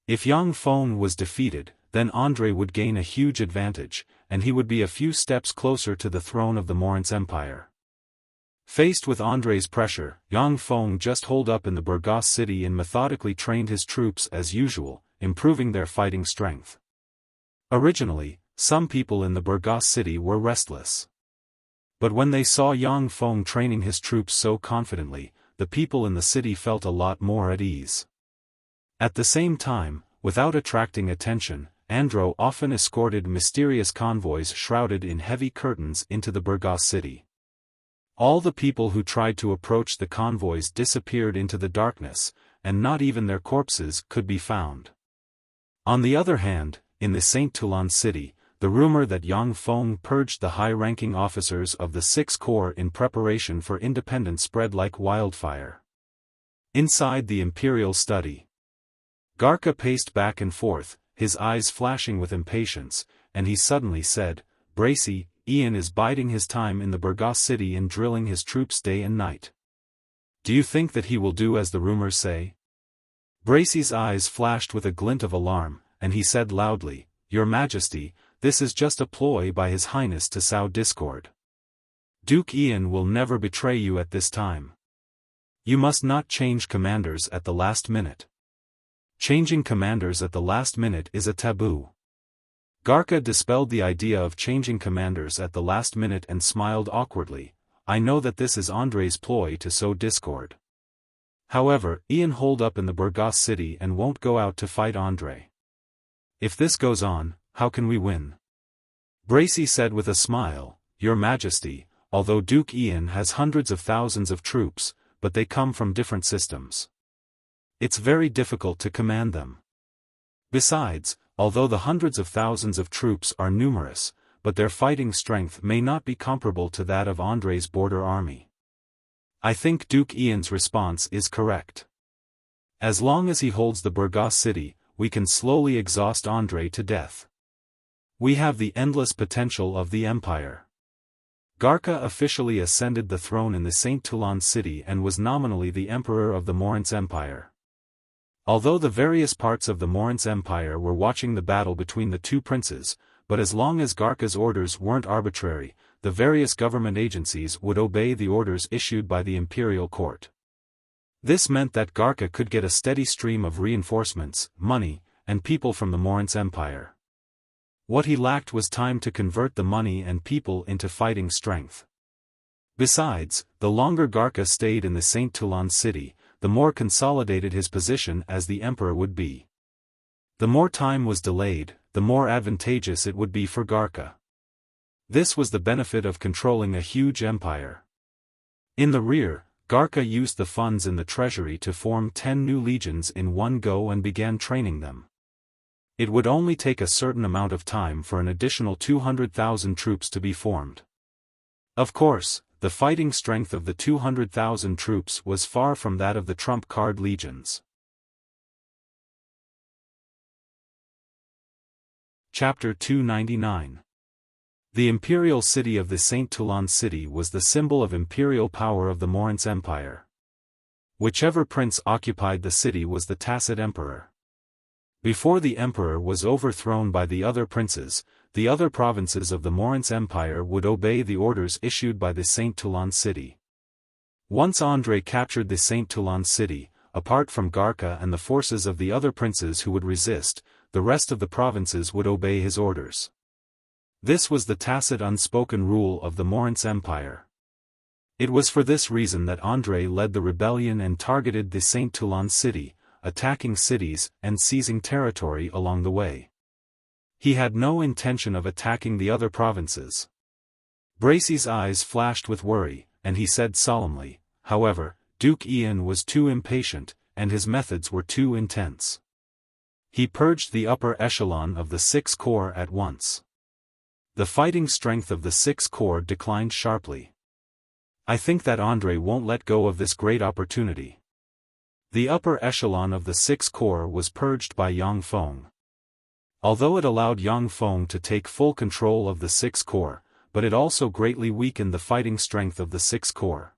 If Yang Feng was defeated, then Andrei would gain a huge advantage, and he would be a few steps closer to the throne of the Morince Empire. Faced with Andrei's pressure, Yang Feng just holed up in the Burgos city and methodically trained his troops as usual, improving their fighting strength. Originally, some people in the Burgos city were restless. But when they saw Yang Feng training his troops so confidently, the people in the city felt a lot more at ease. At the same time, without attracting attention, Andro often escorted mysterious convoys shrouded in heavy curtains into the Burgos city. All the people who tried to approach the convoys disappeared into the darkness, and not even their corpses could be found. On the other hand, in the Saint Toulon city, the rumor that Yang Feng purged the high-ranking officers of the Sixth Corps in preparation for independence spread like wildfire. Inside the imperial study, Garca paced back and forth, his eyes flashing with impatience, and he suddenly said, "Bracy, Ian is biding his time in the Burgos city and drilling his troops day and night. Do you think that he will do as the rumors say?" Bracy's eyes flashed with a glint of alarm, and he said loudly, "Your Majesty, this is just a ploy by His Highness to sow discord. Duke Ian will never betray you at this time. You must not change commanders at the last minute. Changing commanders at the last minute is a taboo." Garca dispelled the idea of changing commanders at the last minute and smiled awkwardly. "I know that this is Andrei's ploy to sow discord. However, Ian holed up in the Burgos city and won't go out to fight Andrei. If this goes on, how can we win?" Bracy said with a smile, "Your Majesty, although Duke Ian has hundreds of thousands of troops, but they come from different systems. It's very difficult to command them. Besides, although the hundreds of thousands of troops are numerous, but their fighting strength may not be comparable to that of Andrei's border army. I think Duke Ian's response is correct. As long as he holds the Burgos city, we can slowly exhaust Andrei to death. We have the endless potential of the empire." Garca officially ascended the throne in the Saint Toulon city and was nominally the emperor of the Morince Empire. Although the various parts of the Morince Empire were watching the battle between the two princes, but as long as Garca's orders weren't arbitrary, the various government agencies would obey the orders issued by the imperial court. This meant that Garca could get a steady stream of reinforcements, money, and people from the Morince Empire. What he lacked was time to convert the money and people into fighting strength. Besides, the longer Garca stayed in the Saint Toulon city, the more consolidated his position as the emperor would be. The more time was delayed, the more advantageous it would be for Garca. This was the benefit of controlling a huge empire. In the rear, Garca used the funds in the treasury to form 10 new legions in one go and began training them. It would only take a certain amount of time for an additional 200,000 troops to be formed. Of course, the fighting strength of the 200,000 troops was far from that of the trump card legions. Chapter 299. The imperial city of the Saint Toulon city was the symbol of imperial power of the Morince Empire. Whichever prince occupied the city was the tacit emperor. Before the emperor was overthrown by the other princes, the other provinces of the Morince Empire would obey the orders issued by the Saint Toulon city. Once André captured the Saint Toulon city, apart from Garca and the forces of the other princes who would resist, the rest of the provinces would obey his orders. This was the tacit unspoken rule of the Morince Empire. It was for this reason that André led the rebellion and targeted the Saint Toulon city, attacking cities and seizing territory along the way. He had no intention of attacking the other provinces. Bracy's eyes flashed with worry, and he said solemnly, however, Duke Ian was too impatient, and his methods were too intense. He purged the upper echelon of the Sixth Corps at once. The fighting strength of the Sixth Corps declined sharply. I think that André won't let go of this great opportunity. The upper echelon of the Sixth Corps was purged by Yang Feng. Although it allowed Yang Feng to take full control of the Sixth Corps, but it also greatly weakened the fighting strength of the Sixth Corps.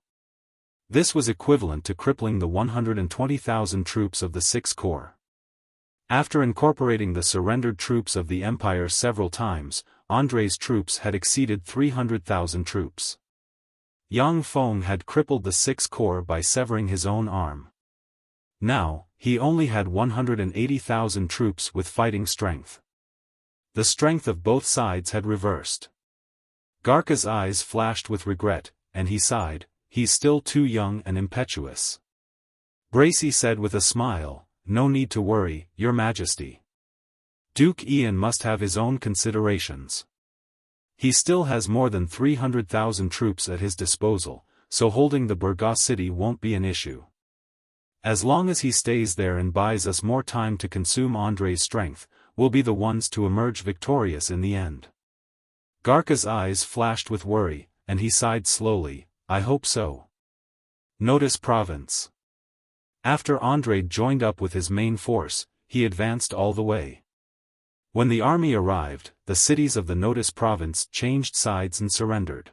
This was equivalent to crippling the 120,000 troops of the Sixth Corps. After incorporating the surrendered troops of the Empire several times, André's troops had exceeded 300,000 troops. Yang Feng had crippled the Sixth Corps by severing his own arm. Now, he only had 180,000 troops with fighting strength. The strength of both sides had reversed. Garca's eyes flashed with regret, and he sighed, he's still too young and impetuous. Bracy said with a smile, no need to worry, Your Majesty. Duke Ian must have his own considerations. He still has more than 300,000 troops at his disposal, so holding the Burgos city won't be an issue. As long as he stays there and buys us more time to consume André's strength, we'll be the ones to emerge victorious in the end. Garca's eyes flashed with worry, and he sighed slowly, I hope so. Notice Province. After André joined up with his main force, he advanced all the way. When the army arrived, the cities of the Notice province changed sides and surrendered.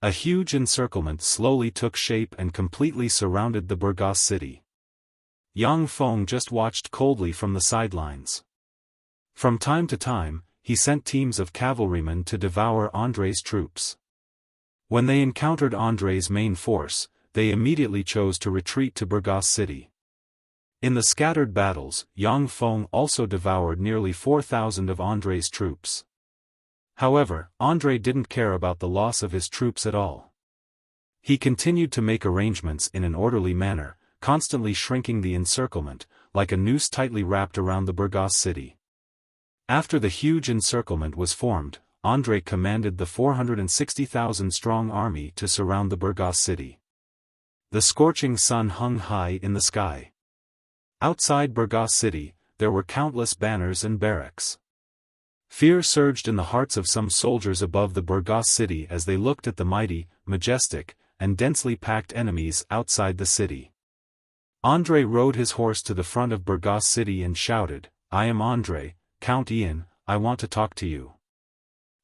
A huge encirclement slowly took shape and completely surrounded the Burgos city. Yang Feng just watched coldly from the sidelines. From time to time, he sent teams of cavalrymen to devour André's troops. When they encountered André's main force, they immediately chose to retreat to Burgos city. In the scattered battles, Yang Feng also devoured nearly 4,000 of André's troops. However, André didn't care about the loss of his troops at all. He continued to make arrangements in an orderly manner, constantly shrinking the encirclement, like a noose tightly wrapped around the Burgos city. After the huge encirclement was formed, André commanded the 460,000-strong army to surround the Burgos city. The scorching sun hung high in the sky. Outside Burgos city, there were countless banners and barracks. Fear surged in the hearts of some soldiers above the Burgos city as they looked at the mighty, majestic, and densely packed enemies outside the city. André rode his horse to the front of Burgos city and shouted, I am André, Count Ian, I want to talk to you.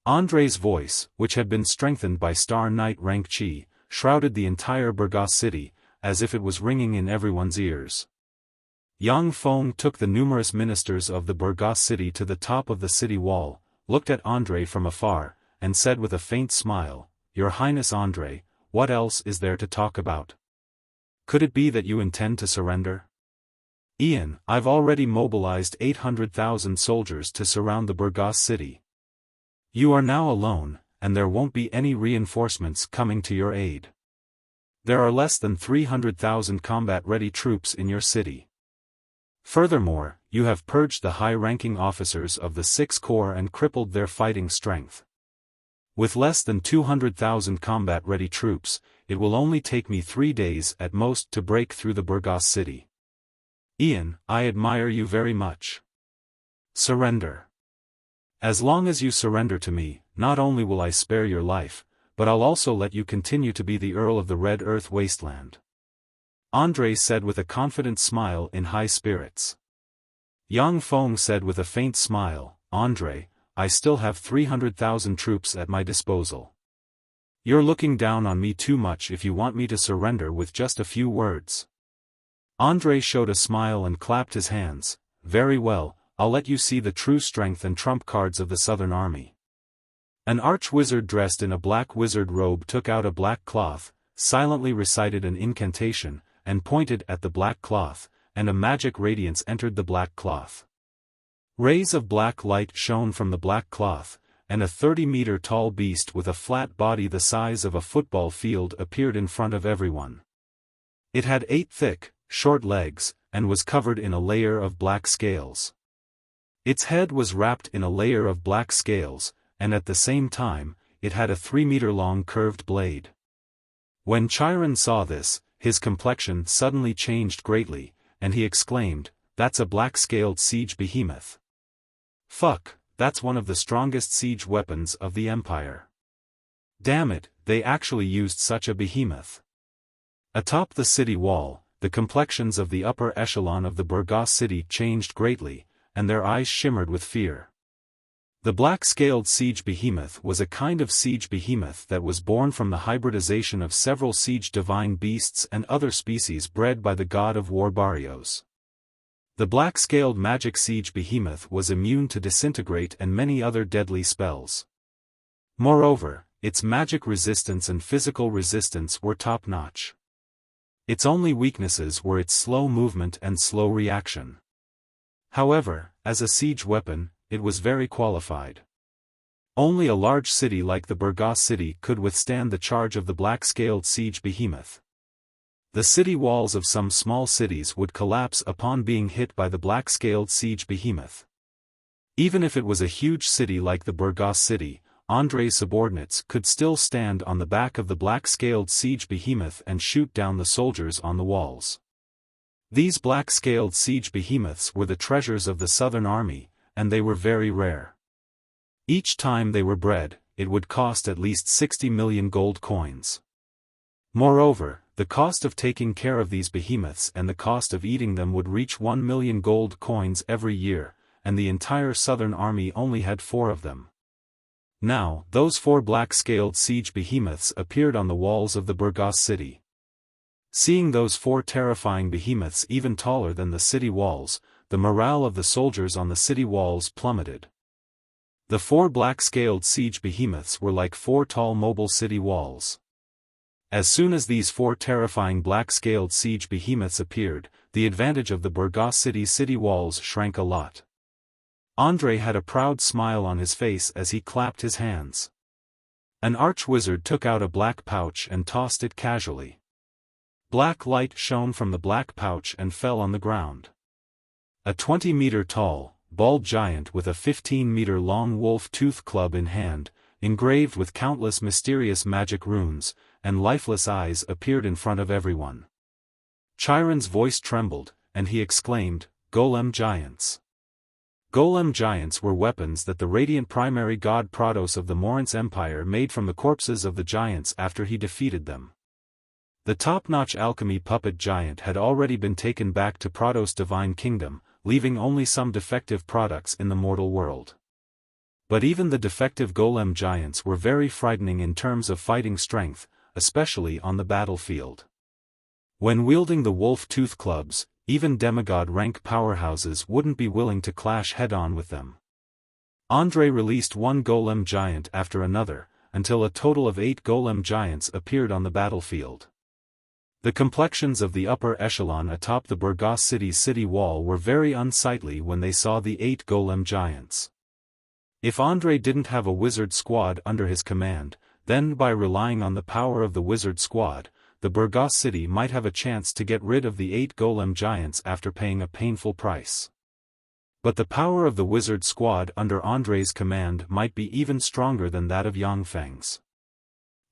André's voice, which had been strengthened by Star Knight rank Qi, shrouded the entire Burgos city, as if it was ringing in everyone's ears. Yang Feng took the numerous ministers of the Burgos city to the top of the city wall, looked at André from afar, and said with a faint smile, Your Highness André, what else is there to talk about? Could it be that you intend to surrender? Ian, I've already mobilized 800,000 soldiers to surround the Burgos city. You are now alone, and there won't be any reinforcements coming to your aid. There are less than 300,000 combat-ready troops in your city. Furthermore, you have purged the high-ranking officers of the Sixth Corps and crippled their fighting strength. With less than 200,000 combat-ready troops, it will only take me 3 days at most to break through the Burgos city. Ian, I admire you very much. Surrender. As long as you surrender to me, not only will I spare your life, but I'll also let you continue to be the Earl of the Red Earth Wasteland. André said with a confident smile in high spirits. Yang Feng said with a faint smile, Andre, I still have 300,000 troops at my disposal. You're looking down on me too much if you want me to surrender with just a few words. Andre showed a smile and clapped his hands. Very well, I'll let you see the true strength and trump cards of the Southern Army. An arch-wizard dressed in a black wizard robe took out a black cloth, silently recited an incantation, and pointed at the black cloth, and a magic radiance entered the black cloth. Rays of black light shone from the black cloth, and a 30-meter-tall beast with a flat body the size of a football field appeared in front of everyone. It had 8 thick, short legs, and was covered in a layer of black scales. Its head was wrapped in a layer of black scales, and at the same time, it had a 3-meter-long curved blade. When Chiron saw this, his complexion suddenly changed greatly, and he exclaimed, "That's a black-scaled siege behemoth. Fuck, that's one of the strongest siege weapons of the Empire. Damn it, they actually used such a behemoth." Atop the city wall, the complexions of the upper echelon of the Burgos city changed greatly, and their eyes shimmered with fear. The black-scaled siege behemoth was a kind of siege behemoth that was born from the hybridization of several siege divine beasts and other species bred by the god of war Barrios. The black-scaled magic siege behemoth was immune to disintegrate and many other deadly spells. Moreover, its magic resistance and physical resistance were top-notch. Its only weaknesses were its slow movement and slow reaction. However, as a siege weapon, it was very qualified. Only a large city like the Burgos city could withstand the charge of the black-scaled siege behemoth. The city walls of some small cities would collapse upon being hit by the black-scaled siege behemoth. Even if it was a huge city like the Burgos city, Andre's subordinates could still stand on the back of the black-scaled siege behemoth and shoot down the soldiers on the walls. These black-scaled siege behemoths were the treasures of the Southern Army, and they were very rare. Each time they were bred, it would cost at least 60 million gold coins. Moreover, the cost of taking care of these behemoths and the cost of eating them would reach 1 million gold coins every year, and the entire Southern Army only had 4 of them. Now, those 4 black-scaled siege behemoths appeared on the walls of the Burgos city. Seeing those 4 terrifying behemoths even taller than the city walls, the morale of the soldiers on the city walls plummeted. The 4 black-scaled siege behemoths were like 4 tall mobile city walls. As soon as these 4 terrifying black-scaled siege behemoths appeared, the advantage of the Burgos city walls shrank a lot. Andre had a proud smile on his face as he clapped his hands. An arch-wizard took out a black pouch and tossed it casually. Black light shone from the black pouch and fell on the ground. A 20-meter-tall, bald giant with a 15-meter-long wolf-tooth club in hand, engraved with countless mysterious magic runes, and lifeless eyes appeared in front of everyone. Chiron's voice trembled, and he exclaimed, "Golem giants." Golem giants were weapons that the radiant primary god Prados of the Morince Empire made from the corpses of the giants after he defeated them. The top-notch alchemy puppet giant had already been taken back to Prados' divine kingdom, leaving only some defective products in the mortal world. But even the defective golem giants were very frightening in terms of fighting strength, especially on the battlefield. When wielding the wolf-tooth clubs, even demigod-rank powerhouses wouldn't be willing to clash head-on with them. Andre released 1 golem giant after another, until a total of 8 golem giants appeared on the battlefield. The complexions of the upper echelon atop the Burgos city's city wall were very unsightly when they saw the 8 golem giants. If Andre didn't have a wizard squad under his command, then by relying on the power of the wizard squad, the Burgos city might have a chance to get rid of the 8 golem giants after paying a painful price. But the power of the wizard squad under Andre's command might be even stronger than that of Yangfeng's.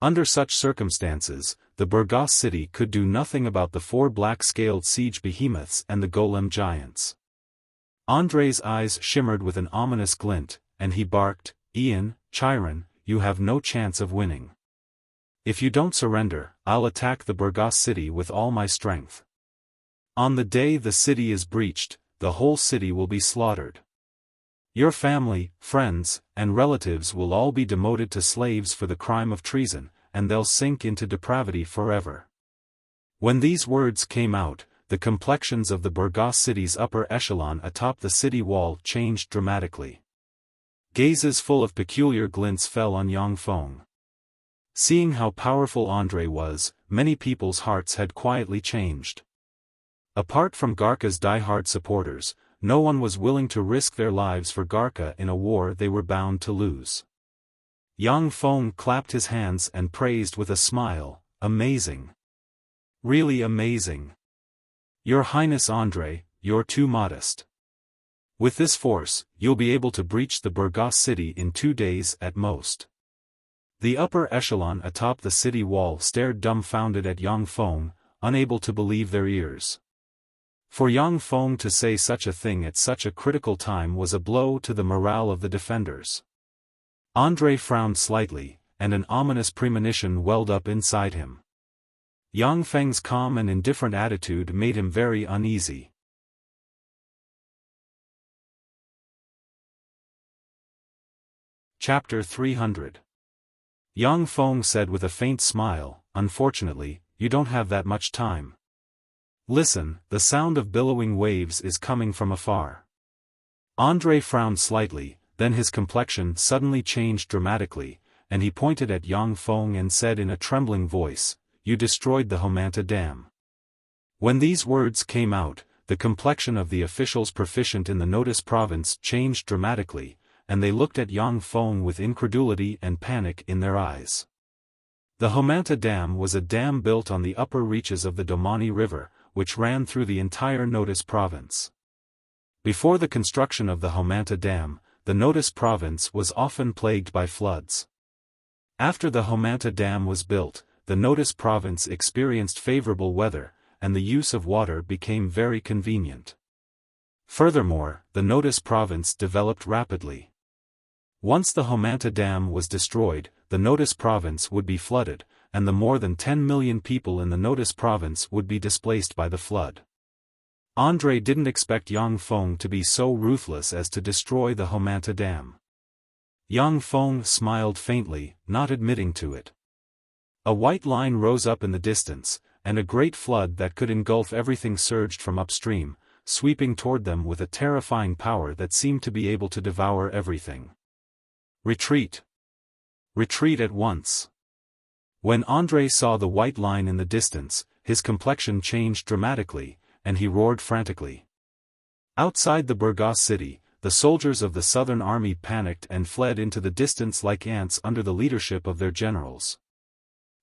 Under such circumstances, the Burgos city could do nothing about the 4 black-scaled siege behemoths and the golem giants. Andre's eyes shimmered with an ominous glint, and he barked, "Ian, Chiron, you have no chance of winning. If you don't surrender, I'll attack the Burgos city with all my strength. On the day the city is breached, the whole city will be slaughtered. Your family, friends, and relatives will all be demoted to slaves for the crime of treason, and they'll sink into depravity forever." When these words came out, the complexions of the Burgos city's upper echelon atop the city wall changed dramatically. Gazes full of peculiar glints fell on Yang Feng. Seeing how powerful André was, many people's hearts had quietly changed. Apart from Garca's die-hard supporters, no one was willing to risk their lives for Garca in a war they were bound to lose. Yang Feng clapped his hands and praised with a smile, "Amazing. Really amazing. Your Highness André, you're too modest. With this force, you'll be able to breach the Burgos city in 2 days at most." The upper echelon atop the city wall stared dumbfounded at Yang Feng, unable to believe their ears. For Yang Feng to say such a thing at such a critical time was a blow to the morale of the defenders. André frowned slightly, and an ominous premonition welled up inside him. Yang Feng's calm and indifferent attitude made him very uneasy. Chapter 300. Yang Feng said with a faint smile, "Unfortunately, you don't have that much time. Listen, the sound of billowing waves is coming from afar." André frowned slightly, then his complexion suddenly changed dramatically, and he pointed at Yang Feng and said in a trembling voice, "You destroyed the Homanta Dam." When these words came out, the complexion of the officials proficient in the Notice province changed dramatically, and they looked at Yang Feng with incredulity and panic in their eyes. The Homanta Dam was a dam built on the upper reaches of the Domani River, which ran through the entire Notice province. Before the construction of the Homanta Dam, the Notice province was often plagued by floods. After the Homanta Dam was built, the Notice province experienced favorable weather, and the use of water became very convenient. Furthermore, the Notice province developed rapidly. Once the Homanta Dam was destroyed, the Notice province would be flooded, and the more than 10 million people in the Notice province would be displaced by the flood. André didn't expect Yang Feng to be so ruthless as to destroy the Homanta Dam. Yang Feng smiled faintly, not admitting to it. A white line rose up in the distance, and a great flood that could engulf everything surged from upstream, sweeping toward them with a terrifying power that seemed to be able to devour everything. "Retreat! Retreat at once!" When André saw the white line in the distance, his complexion changed dramatically, and he roared frantically. Outside the Burgos city, the soldiers of the Southern Army panicked and fled into the distance like ants under the leadership of their generals.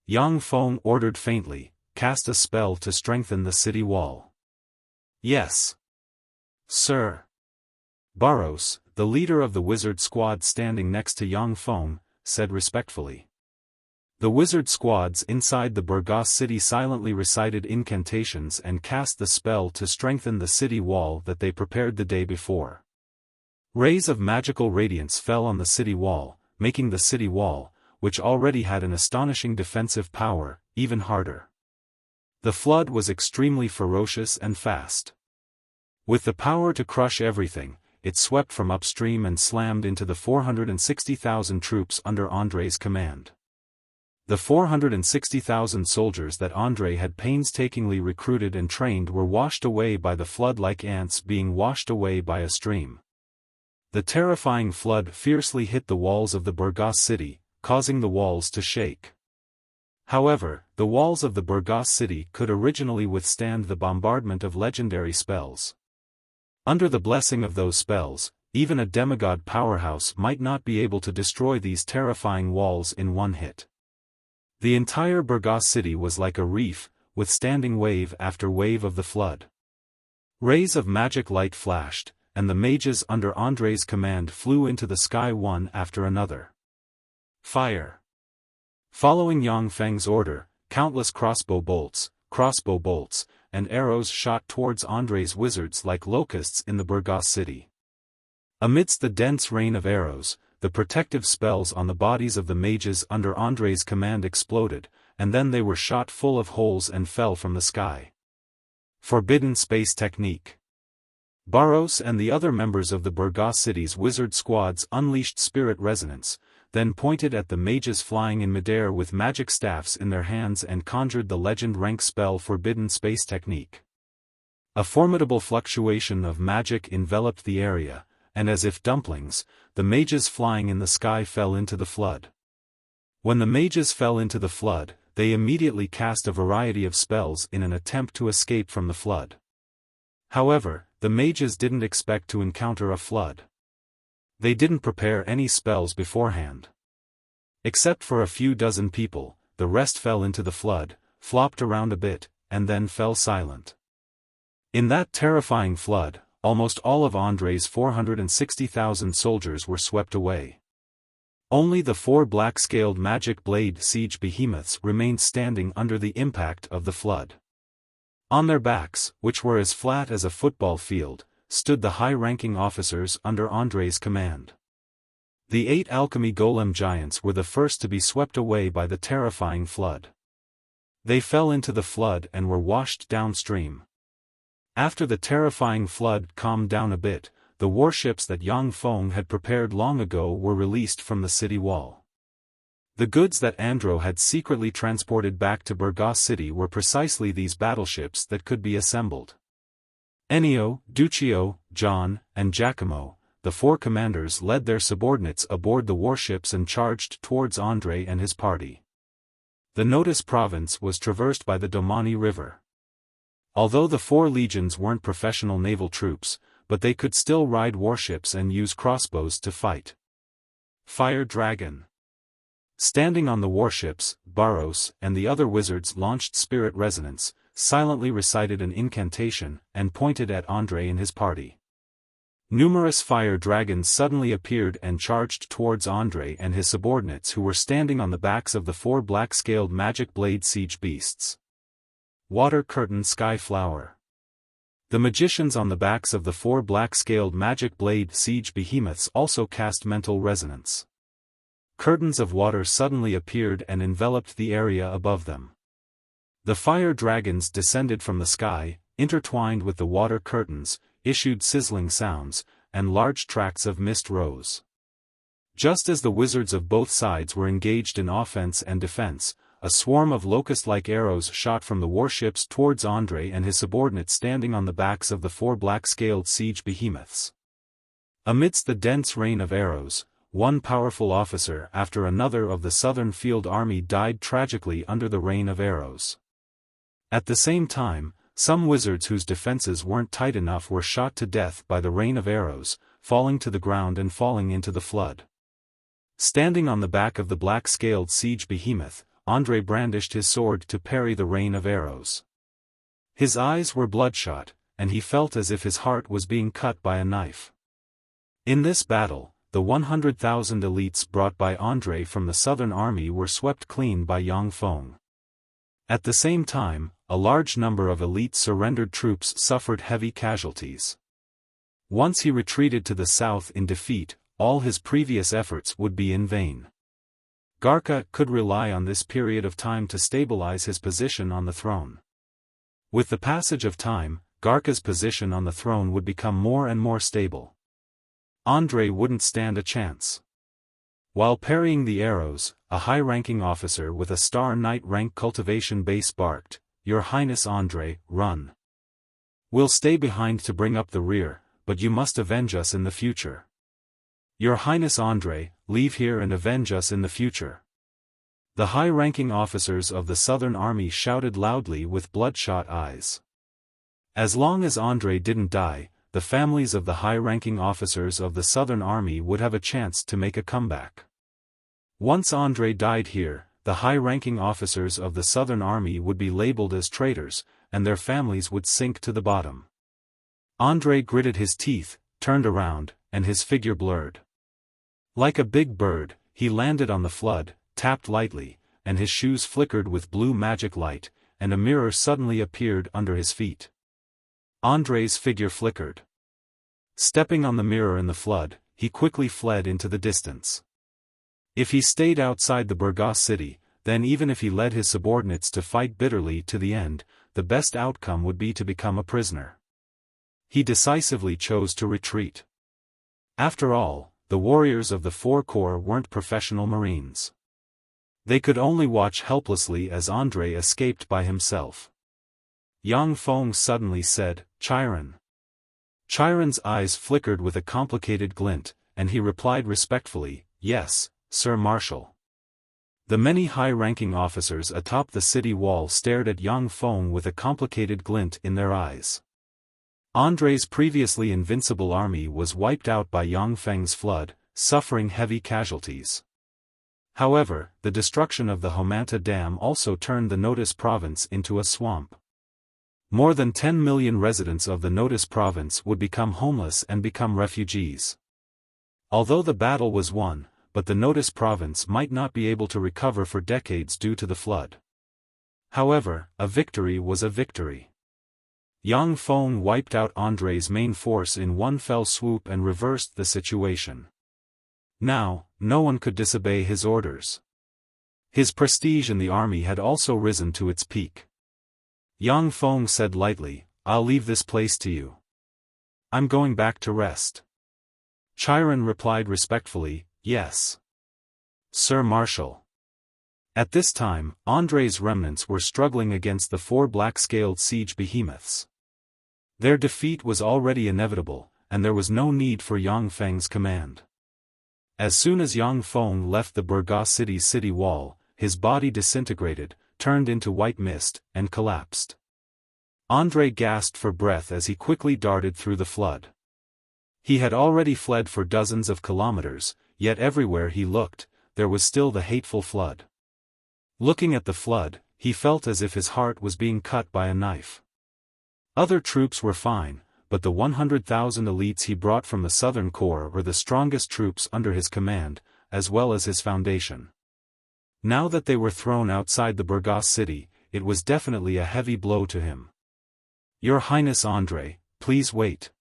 Yang Feng ordered faintly, "Cast a spell to strengthen the city wall." "Yes, sir." Barros, the leader of the wizard squad standing next to Yang Feng, said respectfully. The wizard squads inside the Burgos city silently recited incantations and cast the spell to strengthen the city wall that they prepared the day before. Rays of magical radiance fell on the city wall, making the city wall, which already had an astonishing defensive power, even harder. The flood was extremely ferocious and fast. With the power to crush everything, it swept from upstream and slammed into the 460,000 troops under André's command. The 460,000 soldiers that André had painstakingly recruited and trained were washed away by the flood like ants being washed away by a stream. The terrifying flood fiercely hit the walls of the Burgos city, causing the walls to shake. However, the walls of the Burgos city could originally withstand the bombardment of legendary spells. Under the blessing of those spells, even a demigod powerhouse might not be able to destroy these terrifying walls in one hit. The entire Burgos city was like a reef, withstanding wave after wave of the flood. Rays of magic light flashed, and the mages under André's command flew into the sky one after another. Fire! Following Yang Feng's order, countless crossbow bolts, and arrows shot towards André's wizards like locusts in the Burgos city. Amidst the dense rain of arrows, the protective spells on the bodies of the mages under André's command exploded, and then they were shot full of holes and fell from the sky. Forbidden space technique. Barros and the other members of the Burgos city's wizard squads unleashed spirit resonance, then pointed at the mages flying in midair with magic staffs in their hands and conjured the legend rank spell Forbidden Space Technique. A formidable fluctuation of magic enveloped the area, and as if dumplings, the mages flying in the sky fell into the flood. When the mages fell into the flood, they immediately cast a variety of spells in an attempt to escape from the flood. However, the mages didn't expect to encounter a flood. They didn't prepare any spells beforehand. Except for a few dozen people, the rest fell into the flood, flopped around a bit, and then fell silent. In that terrifying flood, almost all of André's 460,000 soldiers were swept away. Only the 4 black-scaled magic blade siege behemoths remained standing under the impact of the flood. On their backs, which were as flat as a football field, stood the high-ranking officers under André's command. The 8 alchemy golem giants were the first to be swept away by the terrifying flood. They fell into the flood and were washed downstream. After the terrifying flood calmed down a bit, the warships that Yang Feng had prepared long ago were released from the city wall. The goods that Andro had secretly transported back to Burgos City were precisely these battleships that could be assembled. Ennio, Duccio, John, and Giacomo, the 4 commanders led their subordinates aboard the warships and charged towards André and his party. The Notus province was traversed by the Domani River. Although the 4 legions weren't professional naval troops, but they could still ride warships and use crossbows to fight. Fire Dragon. Standing on the warships, Barros and the other wizards launched spirit resonance, silently recited an incantation, and pointed at André and his party. Numerous fire dragons suddenly appeared and charged towards André and his subordinates who were standing on the backs of the 4 black-scaled magic blade siege beasts. Water Curtain Sky Flower. The magicians on the backs of the 4 black-scaled magic blade siege behemoths also cast mental resonance. Curtains of water suddenly appeared and enveloped the area above them. The fire dragons descended from the sky, intertwined with the water curtains, issued sizzling sounds, and large tracts of mist rose. Just as the wizards of both sides were engaged in offense and defense, a swarm of locust-like arrows shot from the warships towards André and his subordinates standing on the backs of the 4 black-scaled siege behemoths. Amidst the dense rain of arrows, one powerful officer after another of the Southern Field Army died tragically under the rain of arrows. At the same time, some wizards whose defenses weren't tight enough were shot to death by the rain of arrows, falling to the ground and falling into the flood. Standing on the back of the black-scaled siege behemoth, André brandished his sword to parry the rain of arrows. His eyes were bloodshot, and he felt as if his heart was being cut by a knife. In this battle, the 100,000 elites brought by André from the Southern Army were swept clean by Yang Feng. At the same time, a large number of elite surrendered troops suffered heavy casualties. Once he retreated to the south in defeat, all his previous efforts would be in vain. Garca could rely on this period of time to stabilize his position on the throne. With the passage of time, Garca's position on the throne would become more and more stable. André wouldn't stand a chance. While parrying the arrows, a high-ranking officer with a Star Knight rank cultivation base barked, "Your Highness André, run. We'll stay behind to bring up the rear, but you must avenge us in the future. Your Highness André, leave here and avenge us in the future." The high-ranking officers of the Southern Army shouted loudly with bloodshot eyes. As long as André didn't die, the families of the high-ranking officers of the Southern Army would have a chance to make a comeback. Once André died here, the high-ranking officers of the Southern Army would be labeled as traitors, and their families would sink to the bottom. André gritted his teeth, turned around, and his figure blurred. Like a big bird, he landed on the flood, tapped lightly, and his shoes flickered with blue magic light, and a mirror suddenly appeared under his feet. André's figure flickered. Stepping on the mirror in the flood, he quickly fled into the distance. If he stayed outside the Burgos city, then even if he led his subordinates to fight bitterly to the end, the best outcome would be to become a prisoner. he decisively chose to retreat. After all, the warriors of the Four Corps weren't professional Marines. They could only watch helplessly as Andrei escaped by himself. Yang Feng suddenly said, "Chiron." Chiron's eyes flickered with a complicated glint, and he replied respectfully, "Yes, Sir Marshal." The many high-ranking officers atop the city wall stared at Yang Feng with a complicated glint in their eyes. Andrei's previously invincible army was wiped out by Yang Feng's flood, suffering heavy casualties. However, the destruction of the Homanta Dam also turned the Notice province into a swamp. More than 10 million residents of the Notice province would become homeless and become refugees. Although the battle was won, but the Notice province might not be able to recover for decades due to the flood. However, a victory was a victory. Yang Feng wiped out Andrei's main force in one fell swoop and reversed the situation. Now, no one could disobey his orders. His prestige in the army had also risen to its peak. Yang Feng said lightly, "I'll leave this place to you. I'm going back to rest." Chiron replied respectfully, "Yes, Sir Marshal." At this time, Andrei's remnants were struggling against the four black-scaled siege behemoths. Their defeat was already inevitable, and there was no need for Yang Feng's command. As soon as Yang Feng left the Burgas city's city wall, his body disintegrated, turned into white mist, and collapsed. Andrei gasped for breath as he quickly darted through the flood. He had already fled for dozens of kilometers, yet everywhere he looked, there was still the hateful flood. Looking at the flood, he felt as if his heart was being cut by a knife. Other troops were fine, but the 100,000 elites he brought from the Southern Corps were the strongest troops under his command, as well as his foundation. Now that they were thrown outside the Burgas city, it was definitely a heavy blow to him. "Your Highness Andrei, please wait."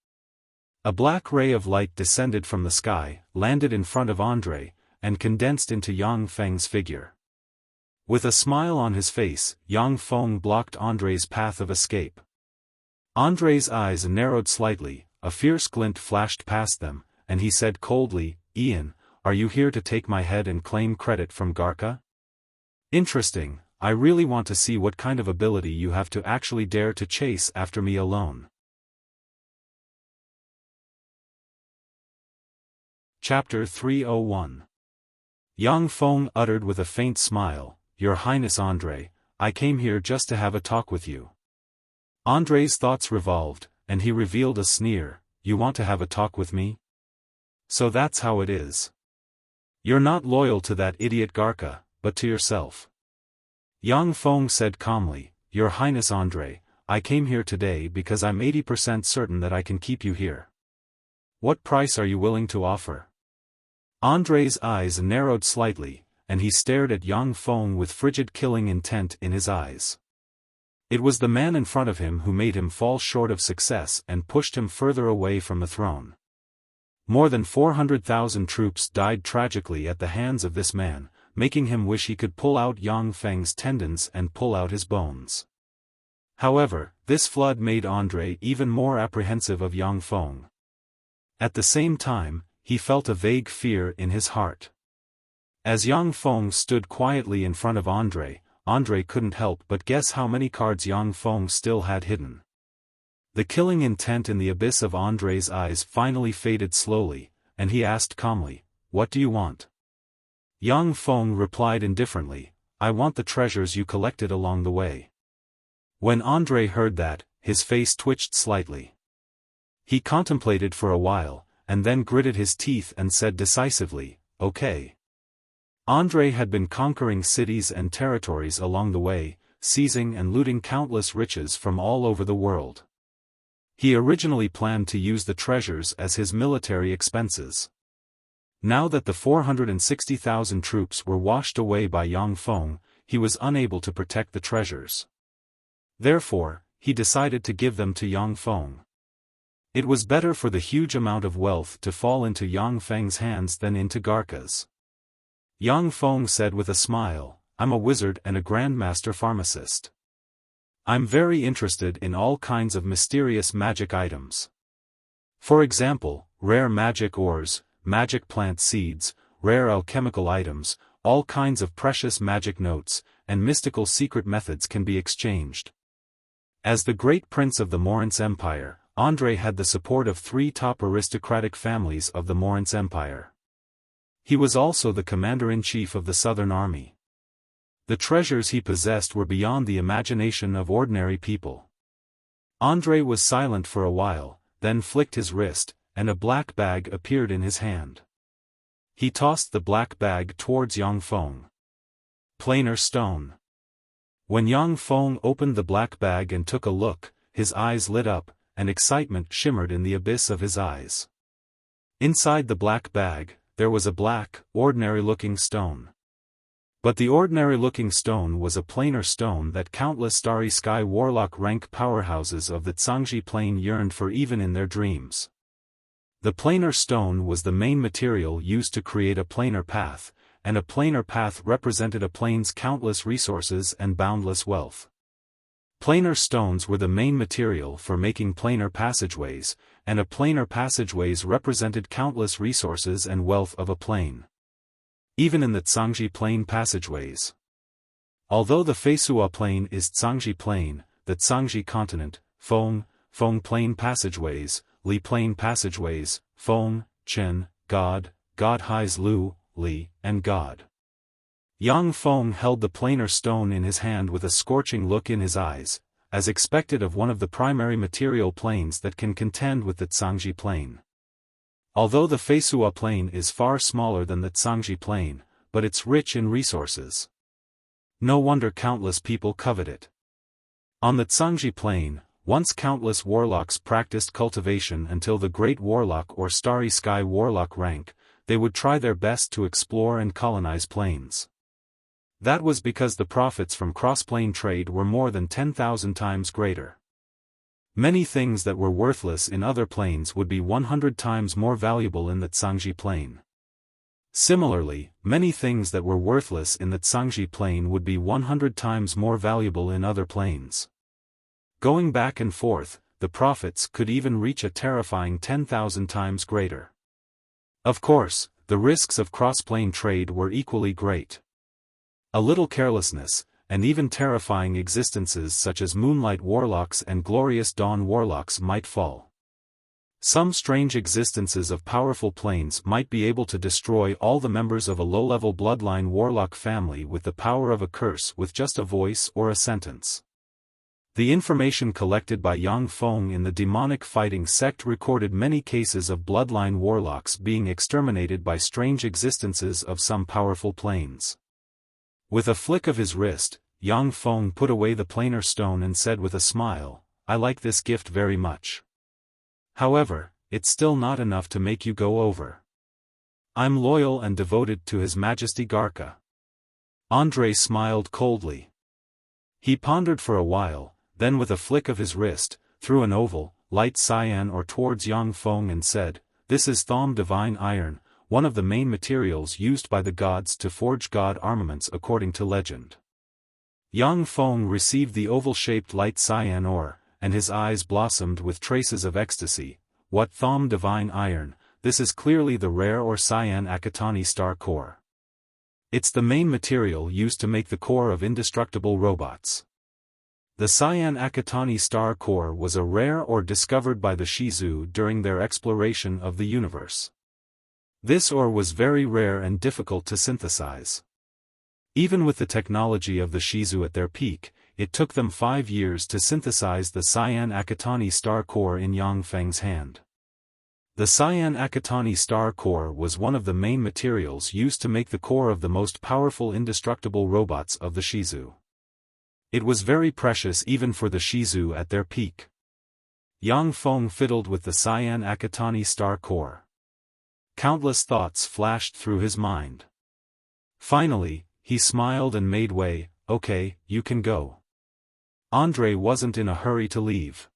A black ray of light descended from the sky, landed in front of Andrei, and condensed into Yang Feng's figure. With a smile on his face, Yang Feng blocked Andrei's path of escape. Andrei's eyes narrowed slightly, a fierce glint flashed past them, and he said coldly, "Ian, are you here to take my head and claim credit from Garca? Interesting, I really want to see what kind of ability you have to actually dare to chase after me alone." Chapter 301. Yang Feng uttered with a faint smile, "Your Highness Andrei, I came here just to have a talk with you." Andrei's thoughts revolved, and he revealed a sneer, "You want to have a talk with me? So that's how it is. You're not loyal to that idiot Garca, but to yourself." Yang Feng said calmly, "Your Highness Andrei, I came here today because I'm 80% certain that I can keep you here. What price are you willing to offer?" Andrei's eyes narrowed slightly, and he stared at Yang Feng with frigid killing intent in his eyes. It was the man in front of him who made him fall short of success and pushed him further away from the throne. More than 400,000 troops died tragically at the hands of this man, making him wish he could pull out Yang Feng's tendons and pull out his bones. However, this flood made Andrei even more apprehensive of Yang Feng. At the same time, he felt a vague fear in his heart. As Yang Feng stood quietly in front of Andrei couldn't help but guess how many cards Yang Feng still had hidden. The killing intent in the abyss of Andrei's eyes finally faded slowly, and he asked calmly, "What do you want?" Yang Feng replied indifferently, "I want the treasures you collected along the way." When Andrei heard that, his face twitched slightly. He contemplated for a while, and then gritted his teeth and said decisively, "Okay." Andrei had been conquering cities and territories along the way, seizing and looting countless riches from all over the world. He originally planned to use the treasures as his military expenses. Now that the 460,000 troops were washed away by Yang Feng, he was unable to protect the treasures. Therefore, he decided to give them to Yang Feng. It was better for the huge amount of wealth to fall into Yang Feng's hands than into Garca's. Yang Feng said with a smile, "I'm a wizard and a grandmaster pharmacist. I'm very interested in all kinds of mysterious magic items. For example, rare magic ores, magic plant seeds, rare alchemical items, all kinds of precious magic notes, and mystical secret methods can be exchanged. As the great prince of the Morince Empire, Andrei had the support of 3 top aristocratic families of the Morince Empire. He was also the commander-in-chief of the Southern Army. The treasures he possessed were beyond the imagination of ordinary people. Andrei was silent for a while, then flicked his wrist, and a black bag appeared in his hand. He tossed the black bag towards Yang Feng. Planar stone. When Yang Feng opened the black bag and took a look, his eyes lit up, and excitement shimmered in the abyss of his eyes. Inside the black bag, there was a black, ordinary-looking stone. But the ordinary-looking stone was a planar stone that countless Starry Sky Warlock rank powerhouses of the Zhangji Plain yearned for even in their dreams. The planar stone was the main material used to create a planar path, and a planar path represented a plane's countless resources and boundless wealth. Planar stones were the main material for making planar passageways, and a planar passageways represented countless resources and wealth of a plane. Even in the Zhangji Plain passageways. Although the Feisua Plain is Zhangji Plain, the Zhangji continent, Feng Plain passageways, Li Plain passageways, Feng, Chen, God Highs Lu, Li, and God. Yang Feng held the planar stone in his hand with a scorching look in his eyes, as expected of one of the primary material planes that can contend with the Zhangji Plain. Although the Feisua Plain is far smaller than the Zhangji Plain, but it's rich in resources. No wonder countless people covet it. On the Zhangji Plain, once countless warlocks practiced cultivation until the Great Warlock or Starry Sky Warlock rank. They would try their best to explore and colonize planes. That was because the profits from cross-plane trade were more than 10,000 times greater. Many things that were worthless in other planes would be 100 times more valuable in the Zhangji Plain. Similarly, many things that were worthless in the Zhangji Plain would be 100 times more valuable in other planes. Going back and forth, the profits could even reach a terrifying 10,000 times greater. Of course, the risks of cross-plane trade were equally great. A little carelessness, and even terrifying existences such as Moonlight Warlocks and Glorious Dawn Warlocks might fall. Some strange existences of powerful planes might be able to destroy all the members of a low-level bloodline warlock family with the power of a curse with just a voice or a sentence. The information collected by Yang Feng in the demonic fighting sect recorded many cases of bloodline warlocks being exterminated by strange existences of some powerful planes. With a flick of his wrist, Yang Feng put away the planar stone and said with a smile, "I like this gift very much. However, it's still not enough to make you go over. I'm loyal and devoted to His Majesty Garca." Andrei smiled coldly. He pondered for a while, then with a flick of his wrist, threw an oval, light cyan ore towards Yang Feng and said, "This is Thom divine iron, one of the main materials used by the gods to forge god armaments according to legend." Yang Feng received the oval-shaped light cyan ore, and his eyes blossomed with traces of ecstasy. "What Thom divine iron? This is clearly the rare or cyan Akatani star core. It's the main material used to make the core of indestructible robots." The cyan Akatani star core was a rare ore discovered by the Shizu during their exploration of the universe. This ore was very rare and difficult to synthesize. Even with the technology of the Shizu at their peak, it took them 5 years to synthesize the cyan Akatani star core in Yang Feng's hand. The cyan Akatani star core was one of the main materials used to make the core of the most powerful indestructible robots of the Shizu. It was very precious even for the Shizu at their peak. Yang Feng fiddled with the cyan Akatani star core. Countless thoughts flashed through his mind. Finally, he smiled and made way. "Okay, you can go." Andrei wasn't in a hurry to leave.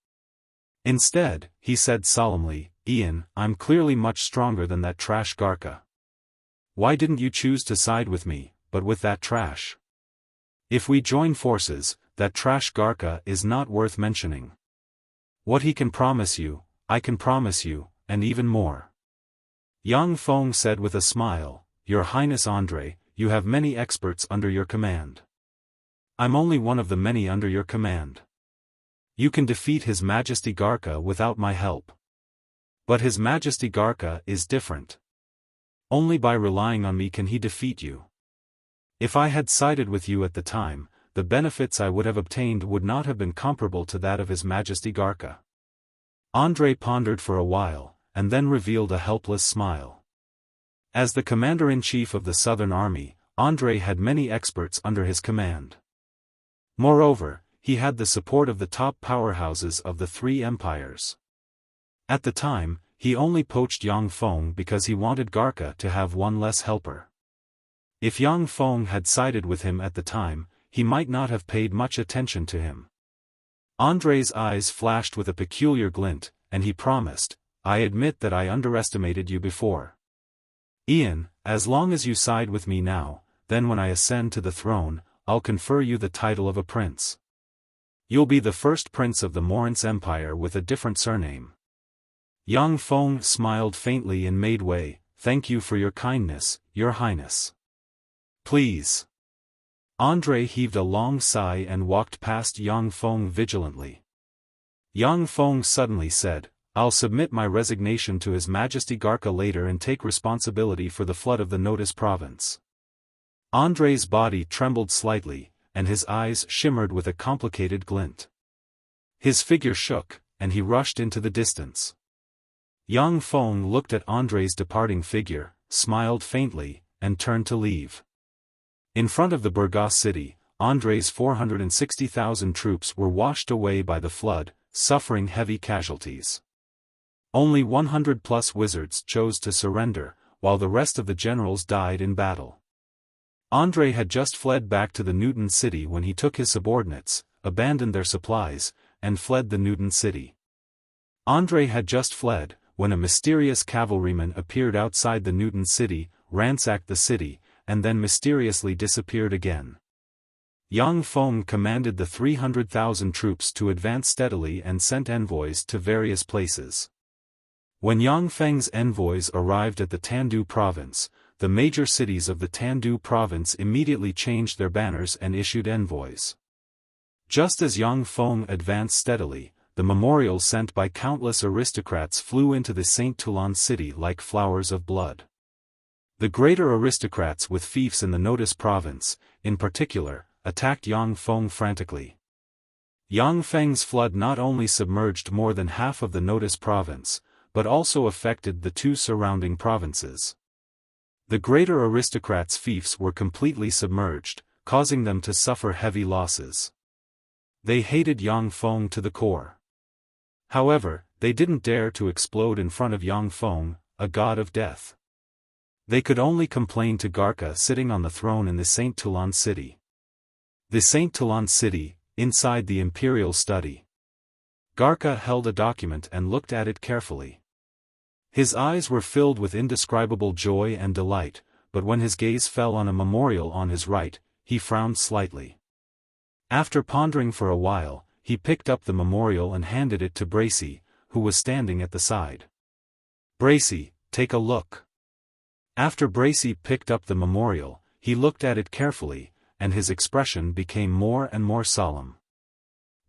Instead, he said solemnly, "Ian, I'm clearly much stronger than that trash Garca. Why didn't you choose to side with me, but with that trash? If we join forces, that trash Garca is not worth mentioning. What he can promise you, I can promise you, and even more. Yang Feng said with a smile, Your Highness Andre, you have many experts under your command. I'm only one of the many under your command. You can defeat His Majesty Garka without my help. But His Majesty Garka is different. Only by relying on me can he defeat you. If I had sided with you at the time, the benefits I would have obtained would not have been comparable to that of His Majesty Garka. Andre pondered for a while, and then revealed a helpless smile. As the commander-in-chief of the Southern Army, Andre had many experts under his command. Moreover, he had the support of the top powerhouses of the three empires. At the time, he only poached Yang Feng because he wanted Garka to have one less helper. If Yang Feng had sided with him at the time, he might not have paid much attention to him. Andre's eyes flashed with a peculiar glint, and he promised, I admit that I underestimated you before. Ian, as long as you side with me now, then when I ascend to the throne, I'll confer you the title of a prince. You'll be the first prince of the Morince Empire with a different surname. Yang Feng smiled faintly and made way, Thank you for your kindness, Your Highness. Please. Andre heaved a long sigh and walked past Yang Feng vigilantly. Yang Feng suddenly said, I'll submit my resignation to His Majesty Garka later and take responsibility for the flood of the Notice province. Andre's body trembled slightly, and his eyes shimmered with a complicated glint. His figure shook, and he rushed into the distance. Yang Feng looked at Andre's departing figure, smiled faintly, and turned to leave. In front of the Burgos city, Andre's 460,000 troops were washed away by the flood, suffering heavy casualties. Only 100+ wizards chose to surrender, while the rest of the generals died in battle. Andre had just fled back to the Newton city when he took his subordinates, abandoned their supplies, and fled the Newton city. Andre had just fled, when a mysterious cavalryman appeared outside the Newton city, ransacked the city, and then mysteriously disappeared again. Yang Feng commanded the 300,000 troops to advance steadily and sent envoys to various places. When Yang Feng's envoys arrived at the Tandu province, the major cities of the Tandu province immediately changed their banners and issued envoys. Just as Yang Feng advanced steadily, the memorials sent by countless aristocrats flew into the Saint Toulon city like flowers of blood. The greater aristocrats with fiefs in the Notice province, in particular, attacked Yang Feng frantically. Yang Feng's flood not only submerged more than half of the Notice province, but also affected the two surrounding provinces. The greater aristocrats' fiefs were completely submerged, causing them to suffer heavy losses. They hated Yang Feng to the core. However, they didn't dare to explode in front of Yang Feng, a god of death. They could only complain to Garka sitting on the throne in the Saint Toulon city. The Saint Toulon city, inside the imperial study. Garka held a document and looked at it carefully. His eyes were filled with indescribable joy and delight, but when his gaze fell on a memorial on his right, he frowned slightly. After pondering for a while, he picked up the memorial and handed it to Bracy, who was standing at the side. Bracy, take a look. After Bracy picked up the memorial, he looked at it carefully, and his expression became more and more solemn.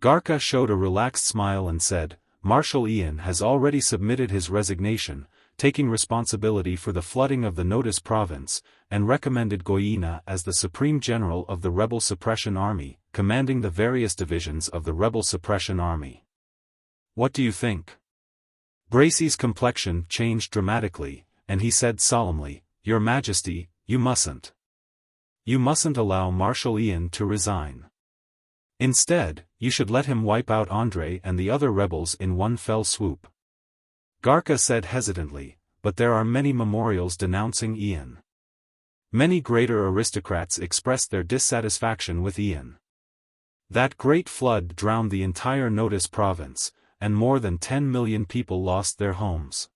Garka showed a relaxed smile and said, Marshal Ian has already submitted his resignation, taking responsibility for the flooding of the Notice province, and recommended Goyina as the Supreme General of the Rebel Suppression Army, commanding the various divisions of the Rebel Suppression Army. What do you think? Bracy's complexion changed dramatically, and he said solemnly, Your Majesty, you mustn't. You mustn't allow Marshal Ian to resign. Instead, you should let him wipe out Andre and the other rebels in one fell swoop. Garka said hesitantly, but there are many memorials denouncing Ian. Many greater aristocrats expressed their dissatisfaction with Ian. That great flood drowned the entire Notice province, and more than 10 million people lost their homes.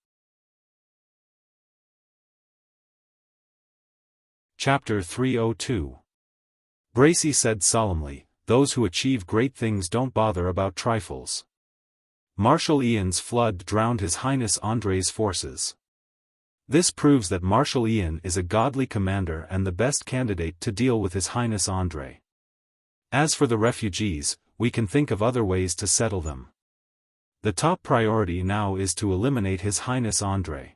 Chapter 302. Bracy said solemnly, Those who achieve great things don't bother about trifles. Marshal Ian's flood drowned His Highness André's forces. This proves that Marshal Ian is a godly commander and the best candidate to deal with His Highness André. As for the refugees, we can think of other ways to settle them. The top priority now is to eliminate His Highness André.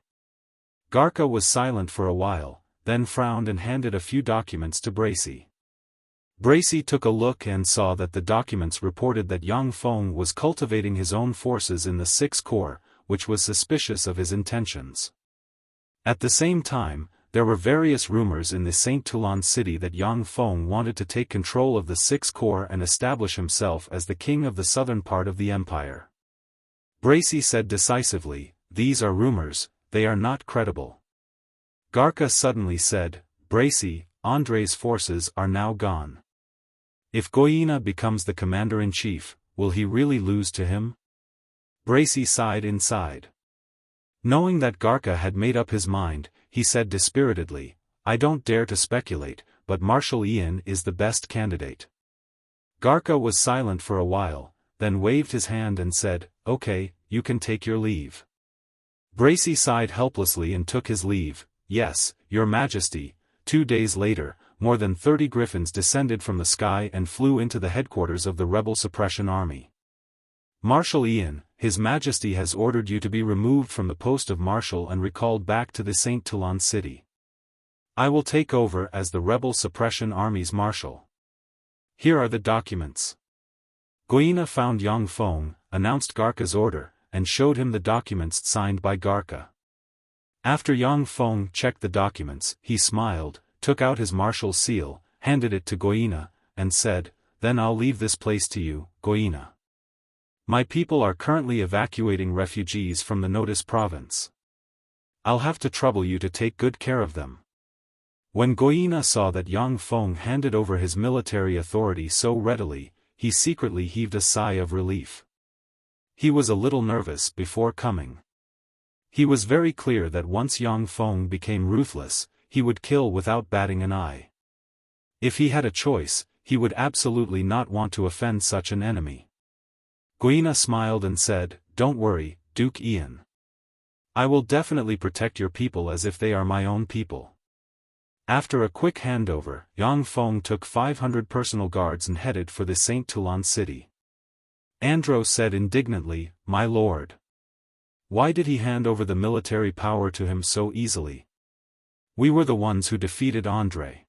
Garca was silent for a while, then frowned and handed a few documents to Bracy. Bracy took a look and saw that the documents reported that Yang Feng was cultivating his own forces in the 6th Corps, which was suspicious of his intentions. At the same time, there were various rumors in the Saint Toulon city that Yang Feng wanted to take control of the 6th Corps and establish himself as the king of the southern part of the empire. Bracy said decisively, "These are rumors, they are not credible." Garca suddenly said, "Bracy, André's forces are now gone. If Goyena becomes the commander-in-chief, will he really lose to him?" Bracy sighed inside. Knowing that Garca had made up his mind, he said dispiritedly, "I don't dare to speculate, but Marshal Ian is the best candidate." Garca was silent for a while, then waved his hand and said, "Okay, you can take your leave." Bracy sighed helplessly and took his leave. "Yes, Your Majesty." 2 days later, more than 30 griffins descended from the sky and flew into the headquarters of the rebel suppression army. "Marshal Ian, His Majesty has ordered you to be removed from the post of marshal and recalled back to the Saint Toulon city. I will take over as the rebel suppression army's marshal. Here are the documents." Goyena found Yang Feng, announced Garca's order, and showed him the documents signed by Garca. After Yang Feng checked the documents, he smiled, took out his marshal's seal, handed it to Goyena, and said, "Then I'll leave this place to you, Goyena. My people are currently evacuating refugees from the Notice province. I'll have to trouble you to take good care of them." When Goyena saw that Yang Feng handed over his military authority so readily, he secretly heaved a sigh of relief. He was a little nervous before coming. He was very clear that once Yang Feng became ruthless, he would kill without batting an eye. If he had a choice, he would absolutely not want to offend such an enemy. Goyena smiled and said, "Don't worry, Duke Ian. I will definitely protect your people as if they are my own people." After a quick handover, Yang Feng took 500 personal guards and headed for the Saint Toulon city. Andro said indignantly, "My lord. Why did he hand over the military power to him so easily? We were the ones who defeated André.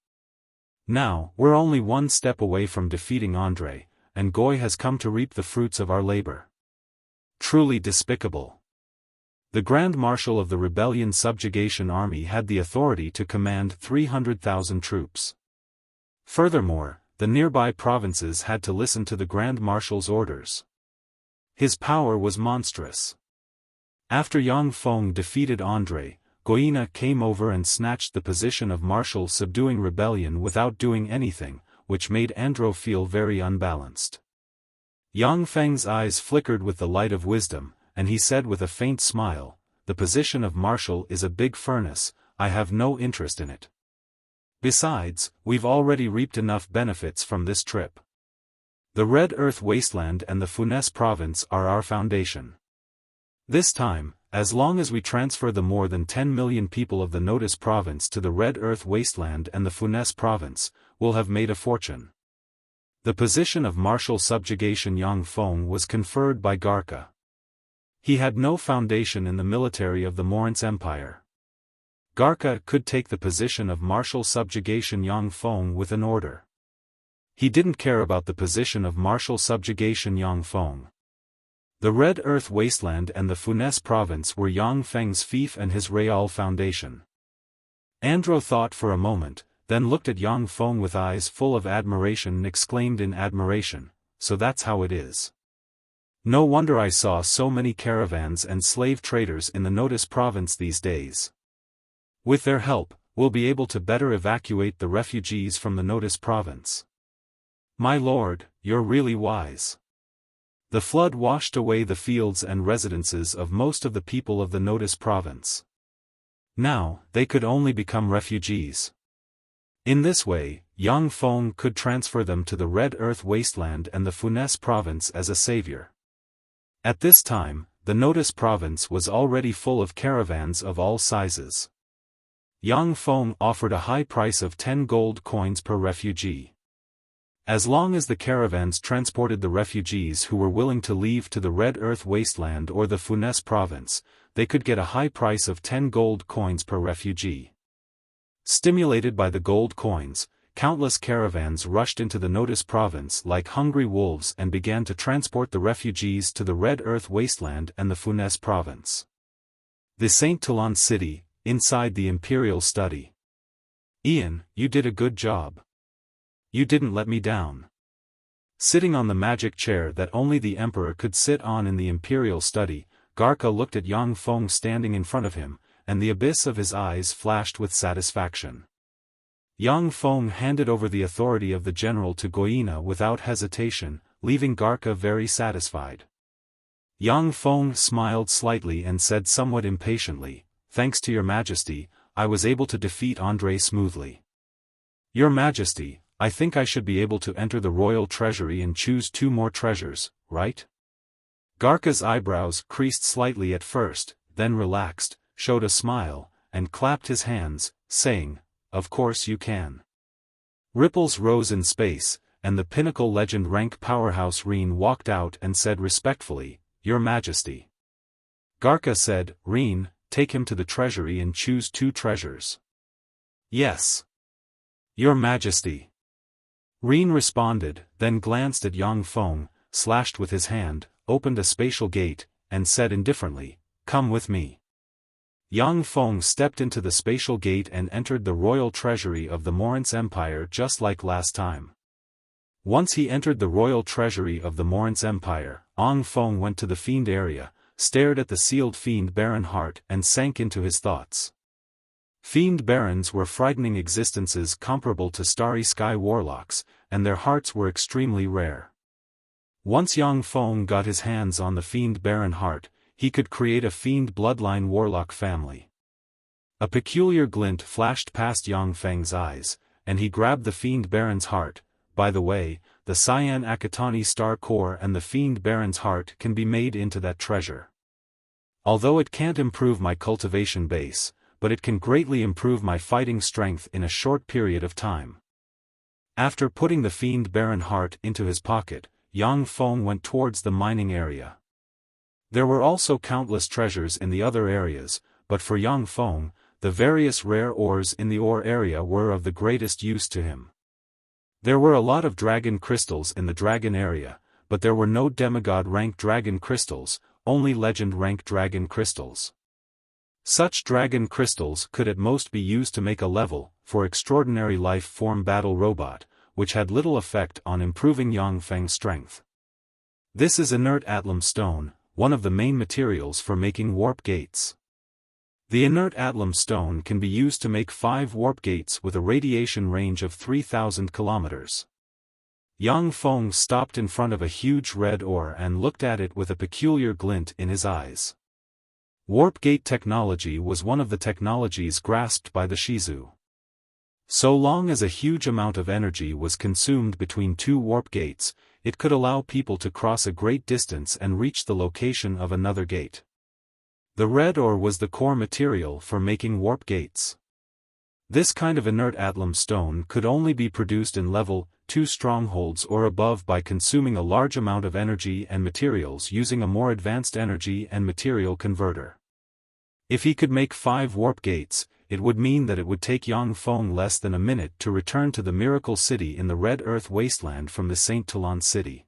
Now, we're only one step away from defeating André, and Goy has come to reap the fruits of our labor. Truly despicable." The Grand Marshal of the Rebellion Subjugation Army had the authority to command 300,000 troops. Furthermore, the nearby provinces had to listen to the Grand Marshal's orders. His power was monstrous. After Yang Feng defeated André, Goyena came over and snatched the position of marshal, subduing rebellion without doing anything, which made Andro feel very unbalanced. Yang Feng's eyes flickered with the light of wisdom, and he said with a faint smile, "The position of marshal is a big furnace, I have no interest in it. Besides, we've already reaped enough benefits from this trip. The Red Earth Wasteland and the Funès province are our foundation. This time, as long as we transfer the more than 10 million people of the Notice province to the Red Earth Wasteland and the Funès province, we'll have made a fortune." The position of marshal subjugation Yang Feng was conferred by Garca. He had no foundation in the military of the Morince Empire. Garca could take the position of marshal subjugation Yang Feng with an order. He didn't care about the position of marshal subjugation Yang Feng. The Red Earth Wasteland and the Funès province were Yang Feng's fief and his real foundation. Andro thought for a moment, then looked at Yang Feng with eyes full of admiration and exclaimed in admiration, "So that's how it is. No wonder I saw so many caravans and slave traders in the Notice province these days. With their help, we'll be able to better evacuate the refugees from the Notice province. My lord, you're really wise." The flood washed away the fields and residences of most of the people of the Notice province. Now, they could only become refugees. In this way, Yang Feng could transfer them to the Red Earth Wasteland and the Funès province as a savior. At this time, the Notice province was already full of caravans of all sizes. Yang Feng offered a high price of 10 gold coins per refugee. As long as the caravans transported the refugees who were willing to leave to the Red Earth Wasteland or the Funes province, they could get a high price of 10 gold coins per refugee. Stimulated by the gold coins, countless caravans rushed into the Notice province like hungry wolves and began to transport the refugees to the Red Earth Wasteland and the Funes province. The Saint Talon city, inside the Imperial study. Ian, you did a good job. You didn't let me down. Sitting on the magic chair that only the Emperor could sit on in the Imperial study, Garka looked at Yang Feng standing in front of him, and the abyss of his eyes flashed with satisfaction. Yang Feng handed over the authority of the general to Goyina without hesitation, leaving Garka very satisfied. Yang Feng smiled slightly and said somewhat impatiently, "Thanks to your Majesty, I was able to defeat Andre smoothly." "Your Majesty, I think I should be able to enter the royal treasury and choose 2 more treasures, right?" Garka's eyebrows creased slightly at first, then relaxed, showed a smile, and clapped his hands, saying, "Of course you can." Ripples rose in space, and the pinnacle legend rank powerhouse Reen walked out and said respectfully, "Your Majesty." Garka said, "Reen, take him to the treasury and choose 2 treasures." "Yes. Your Majesty." Reen responded, then glanced at Yang Feng, slashed with his hand, opened a spatial gate, and said indifferently, "Come with me." Yang Feng stepped into the spatial gate and entered the royal treasury of the Morince Empire just like last time. Once he entered the royal treasury of the Morince Empire, Yang Feng went to the fiend area, stared at the sealed fiend baron heart and sank into his thoughts. Fiend barons were frightening existences comparable to starry sky warlocks, and their hearts were extremely rare. Once Yang Feng got his hands on the fiend baron heart, he could create a fiend bloodline warlock family. A peculiar glint flashed past Yang Feng's eyes, and he grabbed the fiend baron's heart. By the way, the Cyan Akatani star core and the fiend baron's heart can be made into that treasure. Although it can't improve my cultivation base, but it can greatly improve my fighting strength in a short period of time. After putting the fiend baron heart into his pocket, Yang Feng went towards the mining area. There were also countless treasures in the other areas, but for Yang Feng, the various rare ores in the ore area were of the greatest use to him. There were a lot of dragon crystals in the dragon area, but there were no demigod-rank dragon crystals, only legend-rank dragon crystals. Such dragon crystals could at most be used to make a level, for extraordinary life form battle robot, which had little effect on improving Yang Feng's strength. This is inert Atlam stone, one of the main materials for making warp gates. The inert Atlam stone can be used to make 5 warp gates with a radiation range of 3,000 kilometers. Yang Feng stopped in front of a huge red ore and looked at it with a peculiar glint in his eyes. Warp gate technology was one of the technologies grasped by the Shizu. So long as a huge amount of energy was consumed between 2 warp gates, it could allow people to cross a great distance and reach the location of another gate. The red ore was the core material for making warp gates. This kind of inert Atlam stone could only be produced in level 2 strongholds or above by consuming a large amount of energy and materials using a more advanced energy and material converter. If he could make 5 warp gates, it would mean that it would take Yang Feng less than a minute to return to the Miracle City in the Red Earth Wasteland from the Saint Talon City.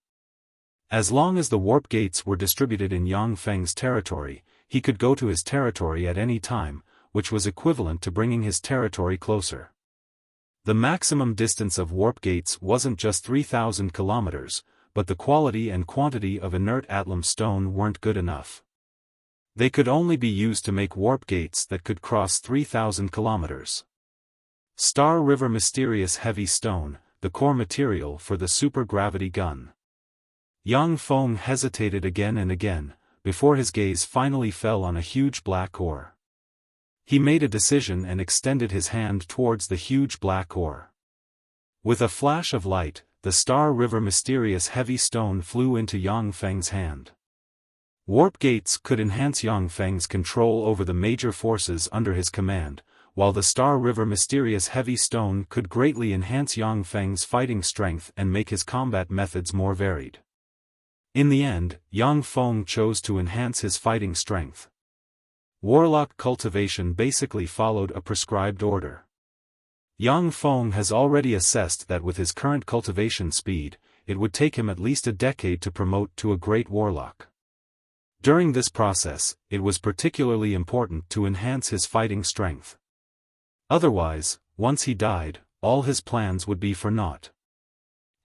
As long as the warp gates were distributed in Yang Feng's territory, he could go to his territory at any time, which was equivalent to bringing his territory closer. The maximum distance of warp gates wasn't just 3,000 kilometers, but the quality and quantity of inert Atlam stone weren't good enough. They could only be used to make warp gates that could cross 3,000 kilometers. Star River Mysterious Heavy Stone, the core material for the super-gravity gun. Yang Feng hesitated again and again, before his gaze finally fell on a huge black ore. He made a decision and extended his hand towards the huge black ore. With a flash of light, the Star River Mysterious Heavy Stone flew into Yang Feng's hand. Warp gates could enhance Yang Feng's control over the major forces under his command, while the Star River mysterious heavy stone could greatly enhance Yang Feng's fighting strength and make his combat methods more varied. In the end, Yang Feng chose to enhance his fighting strength. Warlock cultivation basically followed a prescribed order. Yang Feng has already assessed that with his current cultivation speed, it would take him at least a decade to promote to a great warlock. During this process, it was particularly important to enhance his fighting strength. Otherwise, once he died, all his plans would be for naught.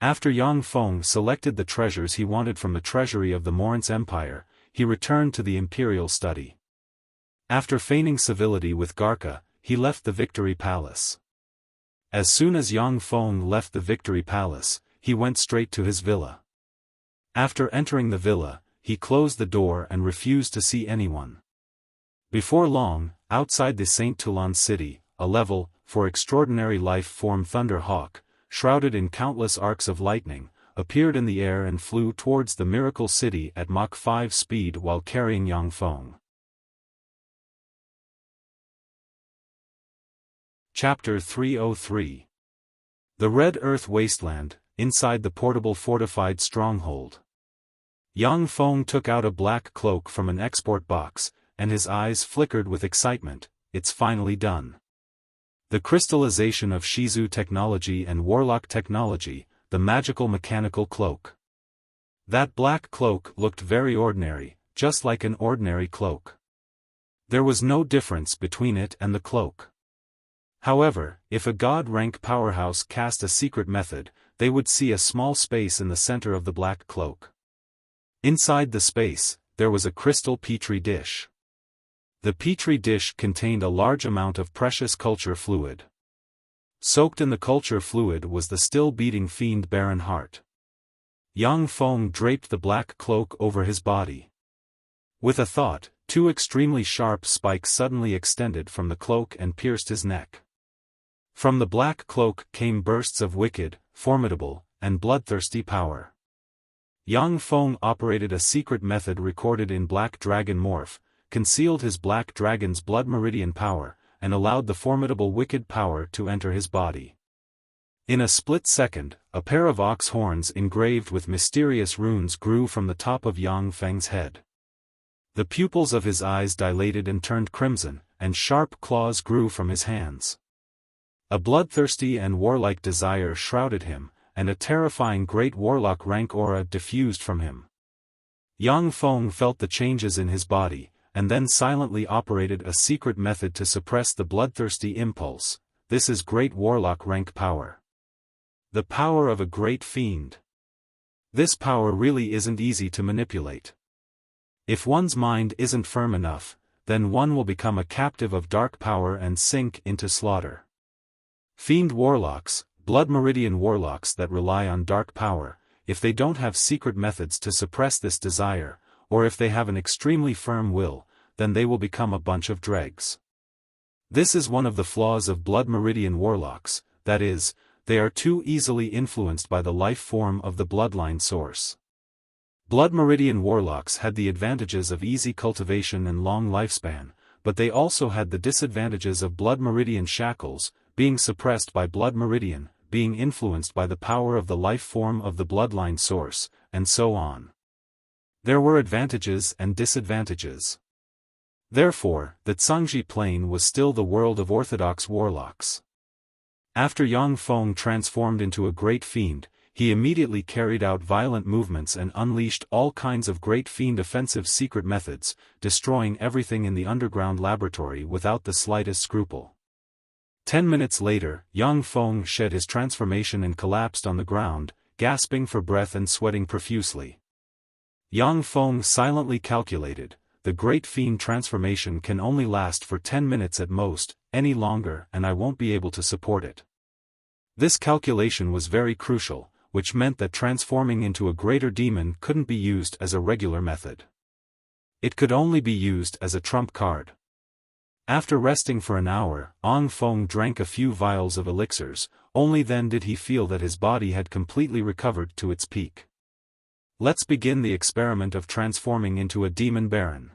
After Yang Feng selected the treasures he wanted from the treasury of the Morince Empire, he returned to the imperial study. After feigning civility with Garca, he left the Victory Palace. As soon as Yang Feng left the Victory Palace, he went straight to his villa. After entering the villa, he closed the door and refused to see anyone. Before long, outside the Saint Toulon city, a level, for extraordinary life form Thunder Hawk, shrouded in countless arcs of lightning, appeared in the air and flew towards the Miracle City at Mach 5 speed while carrying Yang Feng. Chapter 303. The Red Earth Wasteland, inside the portable fortified stronghold. Yang Feng took out a black cloak from an export box, and his eyes flickered with excitement. It's finally done. The crystallization of Shizu technology and Warlock technology, the magical mechanical cloak. That black cloak looked very ordinary, just like an ordinary cloak. There was no difference between it and the cloak. However, if a god-rank powerhouse cast a secret method, they would see a small space in the center of the black cloak. Inside the space, there was a crystal petri dish. The petri dish contained a large amount of precious culture fluid. Soaked in the culture fluid was the still-beating fiend Baron Heart. Yang Feng draped the black cloak over his body. With a thought, two extremely sharp spikes suddenly extended from the cloak and pierced his neck. From the black cloak came bursts of wicked, formidable, and bloodthirsty power. Yang Feng operated a secret method recorded in Black Dragon Morph, concealed his Black Dragon's blood meridian power, and allowed the formidable wicked power to enter his body. In a split second, a pair of ox horns engraved with mysterious runes grew from the top of Yang Feng's head. The pupils of his eyes dilated and turned crimson, and sharp claws grew from his hands. A bloodthirsty and warlike desire shrouded him, and a terrifying great warlock rank aura diffused from him. Yang Feng felt the changes in his body, and then silently operated a secret method to suppress the bloodthirsty impulse. This is great warlock rank power. The power of a great fiend. This power really isn't easy to manipulate. If one's mind isn't firm enough, then one will become a captive of dark power and sink into slaughter. Fiend warlocks, blood meridian warlocks that rely on dark power, if they don't have secret methods to suppress this desire, or if they have an extremely firm will, then they will become a bunch of dregs. This is one of the flaws of blood meridian warlocks, that is, they are too easily influenced by the life form of the bloodline source. Blood meridian warlocks had the advantages of easy cultivation and long lifespan, but they also had the disadvantages of blood meridian shackles, being suppressed by blood meridian, being influenced by the power of the life form of the bloodline source, and so on. There were advantages and disadvantages. Therefore, the Zhangji Plain was still the world of orthodox warlocks. After Yang Feng transformed into a great fiend, he immediately carried out violent movements and unleashed all kinds of great fiend offensive secret methods, destroying everything in the underground laboratory without the slightest scruple. 10 minutes later, Yang Feng shed his transformation and collapsed on the ground, gasping for breath and sweating profusely. Yang Feng silently calculated, the great fiend transformation can only last for 10 minutes at most, any longer and I won't be able to support it. This calculation was very crucial, which meant that transforming into a greater demon couldn't be used as a regular method. It could only be used as a trump card. After resting for an hour, Yang Feng drank a few vials of elixirs, only then did he feel that his body had completely recovered to its peak. Let's begin the experiment of transforming into a demon baron.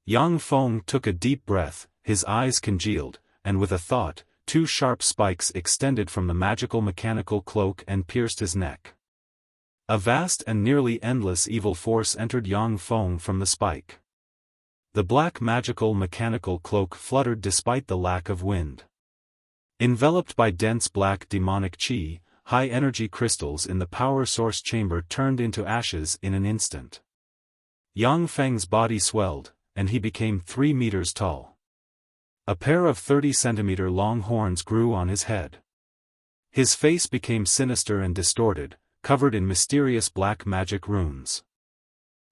Yang Feng took a deep breath, his eyes congealed, and with a thought, 2 sharp spikes extended from the magical mechanical cloak and pierced his neck. A vast and nearly endless evil force entered Yang Feng from the spike. The black magical mechanical cloak fluttered despite the lack of wind. Enveloped by dense black demonic qi, high-energy crystals in the power source chamber turned into ashes in an instant. Yang Feng's body swelled, and he became 3 meters tall. A pair of 30-centimeter long horns grew on his head. His face became sinister and distorted, covered in mysterious black magic runes.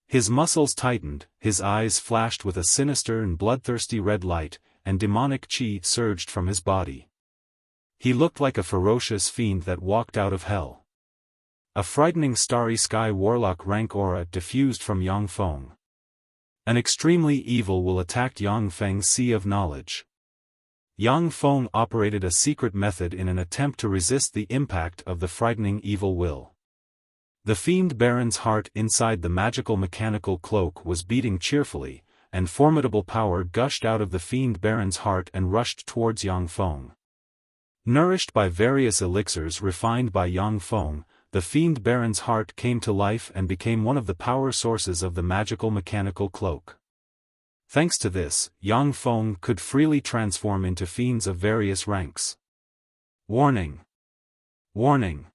His muscles tightened, his eyes flashed with a sinister and bloodthirsty red light, and demonic qi surged from his body. He looked like a ferocious fiend that walked out of hell. A frightening starry sky warlock rank aura diffused from Yang Feng. An extremely evil will attacked Yang Feng's sea of knowledge. Yang Feng operated a secret method in an attempt to resist the impact of the frightening evil will. The Fiend Baron's heart inside the magical mechanical cloak was beating cheerfully, and formidable power gushed out of the Fiend Baron's heart and rushed towards Yang Feng. Nourished by various elixirs refined by Yang Feng, the Fiend Baron's heart came to life and became one of the power sources of the magical mechanical cloak. Thanks to this, Yang Feng could freely transform into fiends of various ranks. Warning! Warning!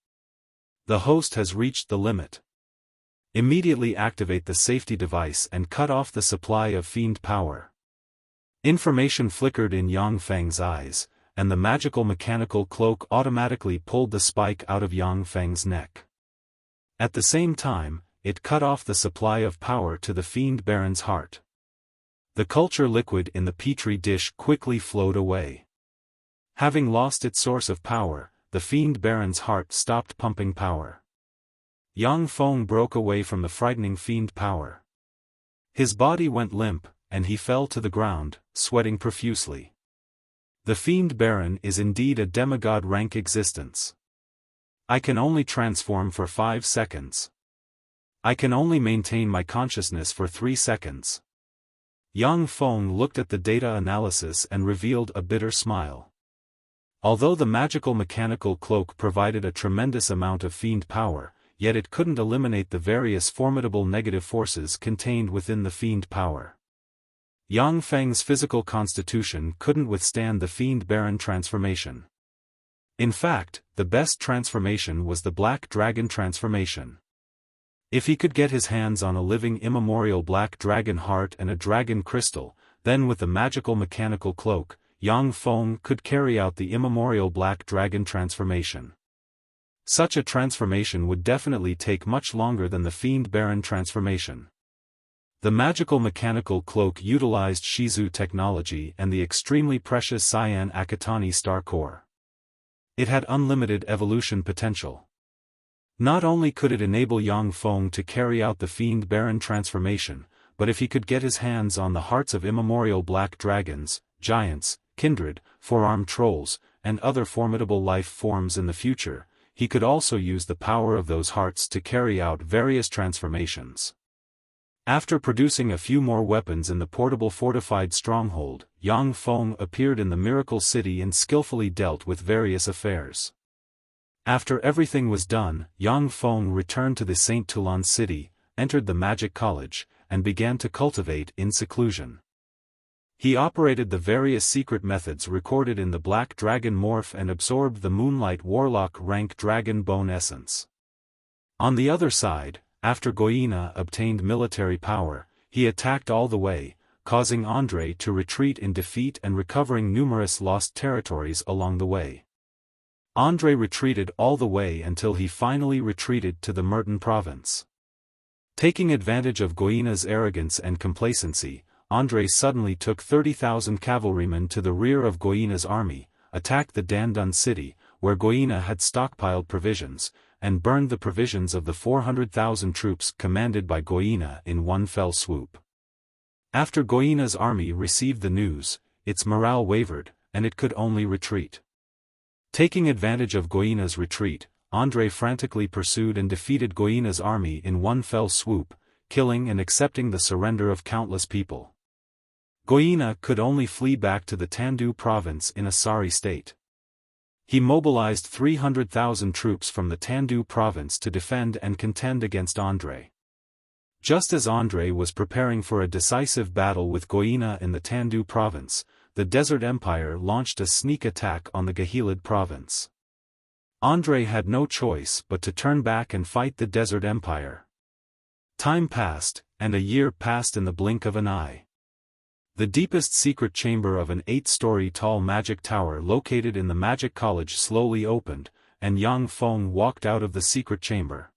The host has reached the limit. Immediately activate the safety device and cut off the supply of fiend power. Information flickered in Yang Feng's eyes, and the magical mechanical cloak automatically pulled the spike out of Yang Feng's neck. At the same time, it cut off the supply of power to the Fiend Baron's heart. The culture liquid in the petri dish quickly flowed away. Having lost its source of power, the Fiend Baron's heart stopped pumping power. Yang Feng broke away from the frightening fiend power. His body went limp, and he fell to the ground, sweating profusely. The Fiend Baron is indeed a demigod rank existence. I can only transform for 5 seconds. I can only maintain my consciousness for 3 seconds. Yang Feng looked at the data analysis and revealed a bitter smile. Although the magical mechanical cloak provided a tremendous amount of fiend power, yet it couldn't eliminate the various formidable negative forces contained within the fiend power. Yang Feng's physical constitution couldn't withstand the Fiend Baron transformation. In fact, the best transformation was the Black Dragon transformation. If he could get his hands on a living immemorial Black Dragon heart and a dragon crystal, then with the magical mechanical cloak, Yang Feng could carry out the immemorial Black Dragon transformation. Such a transformation would definitely take much longer than the Fiend Baron transformation. The magical mechanical cloak utilized Shizu technology and the extremely precious Cyan Akatani star core. It had unlimited evolution potential. Not only could it enable Yang Feng to carry out the Fiend Baron transformation, but if he could get his hands on the hearts of immemorial black dragons, giants, kindred, four-armed trolls, and other formidable life forms in the future, he could also use the power of those hearts to carry out various transformations. After producing a few more weapons in the portable fortified stronghold, Yang Feng appeared in the Miracle City and skillfully dealt with various affairs. After everything was done, Yang Feng returned to the St. Toulon city, entered the Magic College, and began to cultivate in seclusion. He operated the various secret methods recorded in the Black Dragon Morph and absorbed the Moonlight Warlock rank Dragon Bone Essence. On the other side, after Goyina obtained military power, he attacked all the way, causing Andrei to retreat in defeat and recovering numerous lost territories along the way. Andrei retreated all the way until he finally retreated to the Merton province. Taking advantage of Goyina's arrogance and complacency, Andrei suddenly took 30,000 cavalrymen to the rear of Goyina's army, attacked the Dandun city, where Goyina had stockpiled provisions, and burned the provisions of the 400,000 troops commanded by Goyina in one fell swoop. After Goyina's army received the news, its morale wavered, and it could only retreat. Taking advantage of Goyina's retreat, Andrei frantically pursued and defeated Goina's army in one fell swoop, killing and accepting the surrender of countless people. Goina could only flee back to the Tandu province in a sorry state. He mobilized 300,000 troops from the Tandu province to defend and contend against Andrei. Just as Andrei was preparing for a decisive battle with Goina in the Tandu province, the Desert Empire launched a sneak attack on the Gahilid province. Andrei had no choice but to turn back and fight the Desert Empire. Time passed, and a year passed in the blink of an eye. The deepest secret chamber of an 8-story tall magic tower located in the Magic College slowly opened, and Yang Feng walked out of the secret chamber.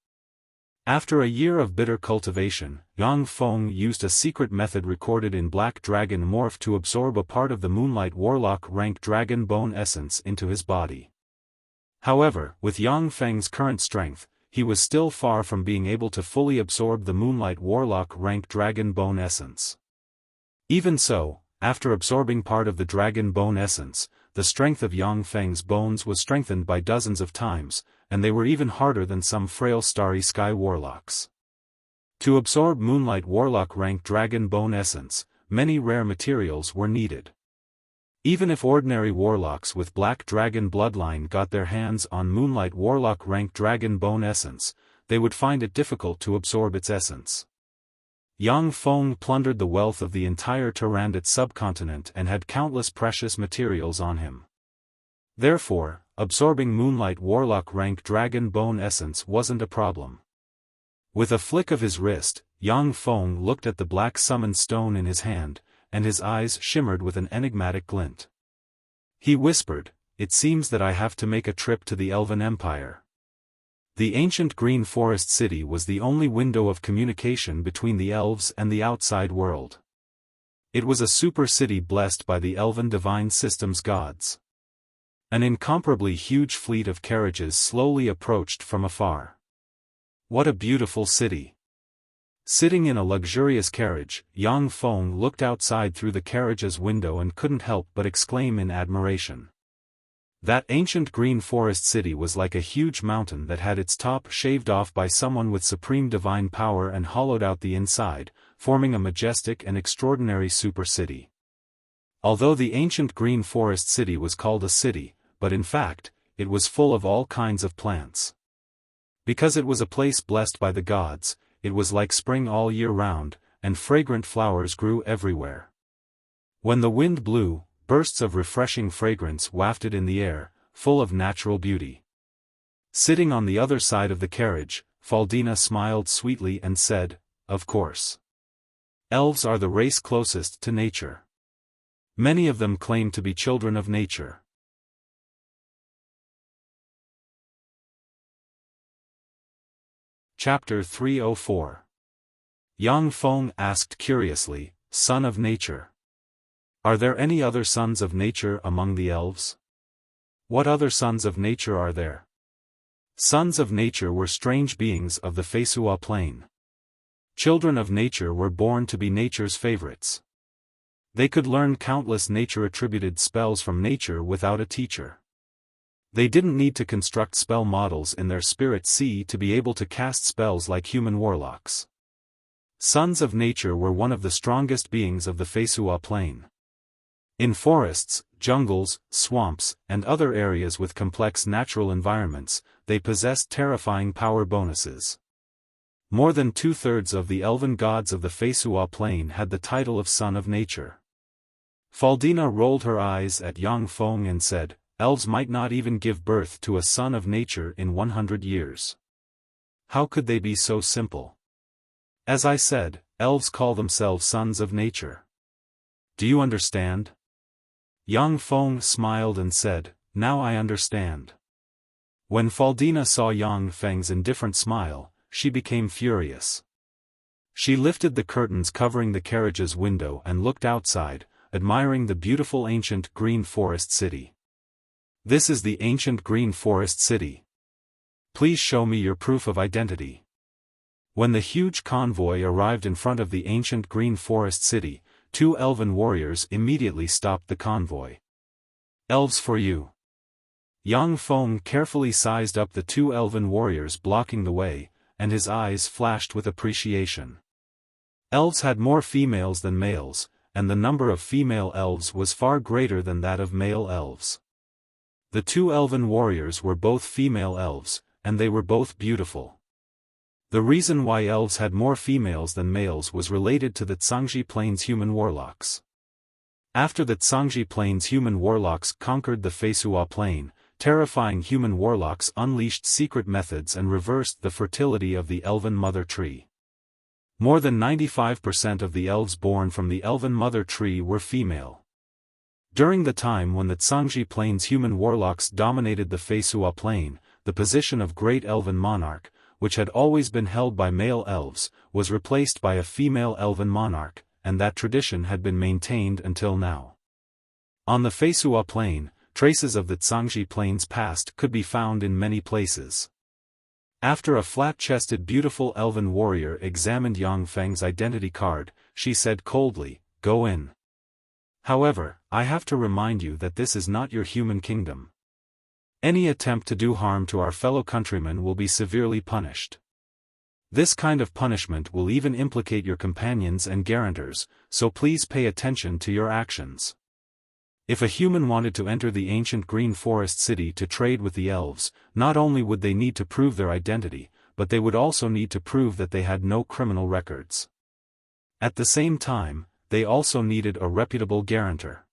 After a year of bitter cultivation, Yang Feng used a secret method recorded in Black Dragon Morph to absorb a part of the Moonlight Warlock rank Dragon Bone essence into his body. However, with Yang Feng's current strength, he was still far from being able to fully absorb the Moonlight Warlock rank Dragon Bone essence. Even so, after absorbing part of the Dragon Bone essence, the strength of Yang Feng's bones was strengthened by dozens of times, and they were even harder than some frail Starry Sky Warlocks. To absorb Moonlight Warlock rank Dragon Bone essence, many rare materials were needed. Even if ordinary warlocks with Black Dragon bloodline got their hands on Moonlight Warlock rank Dragon Bone essence, they would find it difficult to absorb its essence. Yang Feng plundered the wealth of the entire Tyrannid subcontinent and had countless precious materials on him. Therefore, absorbing Moonlight Warlock rank Dragon Bone essence wasn't a problem. With a flick of his wrist, Yang Feng looked at the black summon stone in his hand, and his eyes shimmered with an enigmatic glint. He whispered, "It seems that I have to make a trip to the Elven Empire." The ancient Green Forest City was the only window of communication between the elves and the outside world. It was a super city blessed by the Elven divine system's gods. An incomparably huge fleet of carriages slowly approached from afar. What a beautiful city! Sitting in a luxurious carriage, Yang Feng looked outside through the carriage's window and couldn't help but exclaim in admiration. That ancient Green Forest City was like a huge mountain that had its top shaved off by someone with supreme divine power and hollowed out the inside, forming a majestic and extraordinary super city. Although the ancient Green Forest City was called a city, but in fact, it was full of all kinds of plants. Because it was a place blessed by the gods, it was like spring all year round, and fragrant flowers grew everywhere. When the wind blew, bursts of refreshing fragrance wafted in the air, full of natural beauty. Sitting on the other side of the carriage, Faldina smiled sweetly and said, "Of course. Elves are the race closest to nature. Many of them claim to be children of nature." Chapter 304. Yang Feng asked curiously, "Son of nature. Are there any other sons of nature among the elves? What other sons of nature are there?" Sons of nature were strange beings of the Feisua plane. Children of nature were born to be nature's favorites. They could learn countless nature-attributed spells from nature without a teacher. They didn't need to construct spell models in their spirit sea to be able to cast spells like human warlocks. Sons of nature were one of the strongest beings of the Feisua plane. In forests, jungles, swamps, and other areas with complex natural environments, they possessed terrifying power bonuses. More than 2/3 of the elven gods of the Feisua plane had the title of Son of Nature. Faldina rolled her eyes at Yang Feng and said, "Elves might not even give birth to a son of nature in 100 years. How could they be so simple? As I said, elves call themselves sons of nature. Do you understand?" Yang Feng smiled and said, "Now I understand." When Faldina saw Yang Feng's indifferent smile, she became furious. She lifted the curtains covering the carriage's window and looked outside, admiring the beautiful ancient Green Forest City. "This is the ancient Green Forest City. Please show me your proof of identity." When the huge convoy arrived in front of the ancient Green Forest City, 2 elven warriors immediately stopped the convoy. "Elves for you. Yang Feng carefully sized up the two elven warriors blocking the way, and his eyes flashed with appreciation. Elves had more females than males, and the number of female elves was far greater than that of male elves. The two elven warriors were both female elves, and they were both beautiful. The reason why elves had more females than males was related to the Zhangji Plains human warlocks. After the Zhangji Plains human warlocks conquered the Feisua Plain, terrifying human warlocks unleashed secret methods and reversed the fertility of the elven mother tree. More than 95% of the elves born from the elven mother tree were female. During the time when the Zhangji Plains human warlocks dominated the Feisua Plain, the position of Great Elven Monarch, which had always been held by male elves, was replaced by a female elven monarch, and that tradition had been maintained until now. On the Feisua Plain, traces of the Zhangji Plains past could be found in many places. After a flat-chested beautiful elven warrior examined Yang Feng's identity card, she said coldly, "Go in. However, I have to remind you that this is not your human kingdom. Any attempt to do harm to our fellow countrymen will be severely punished. This kind of punishment will even implicate your companions and guarantors, so please pay attention to your actions." If a human wanted to enter the ancient Green Forest City to trade with the elves, not only would they need to prove their identity, but they would also need to prove that they had no criminal records. At the same time, they also needed a reputable guarantor.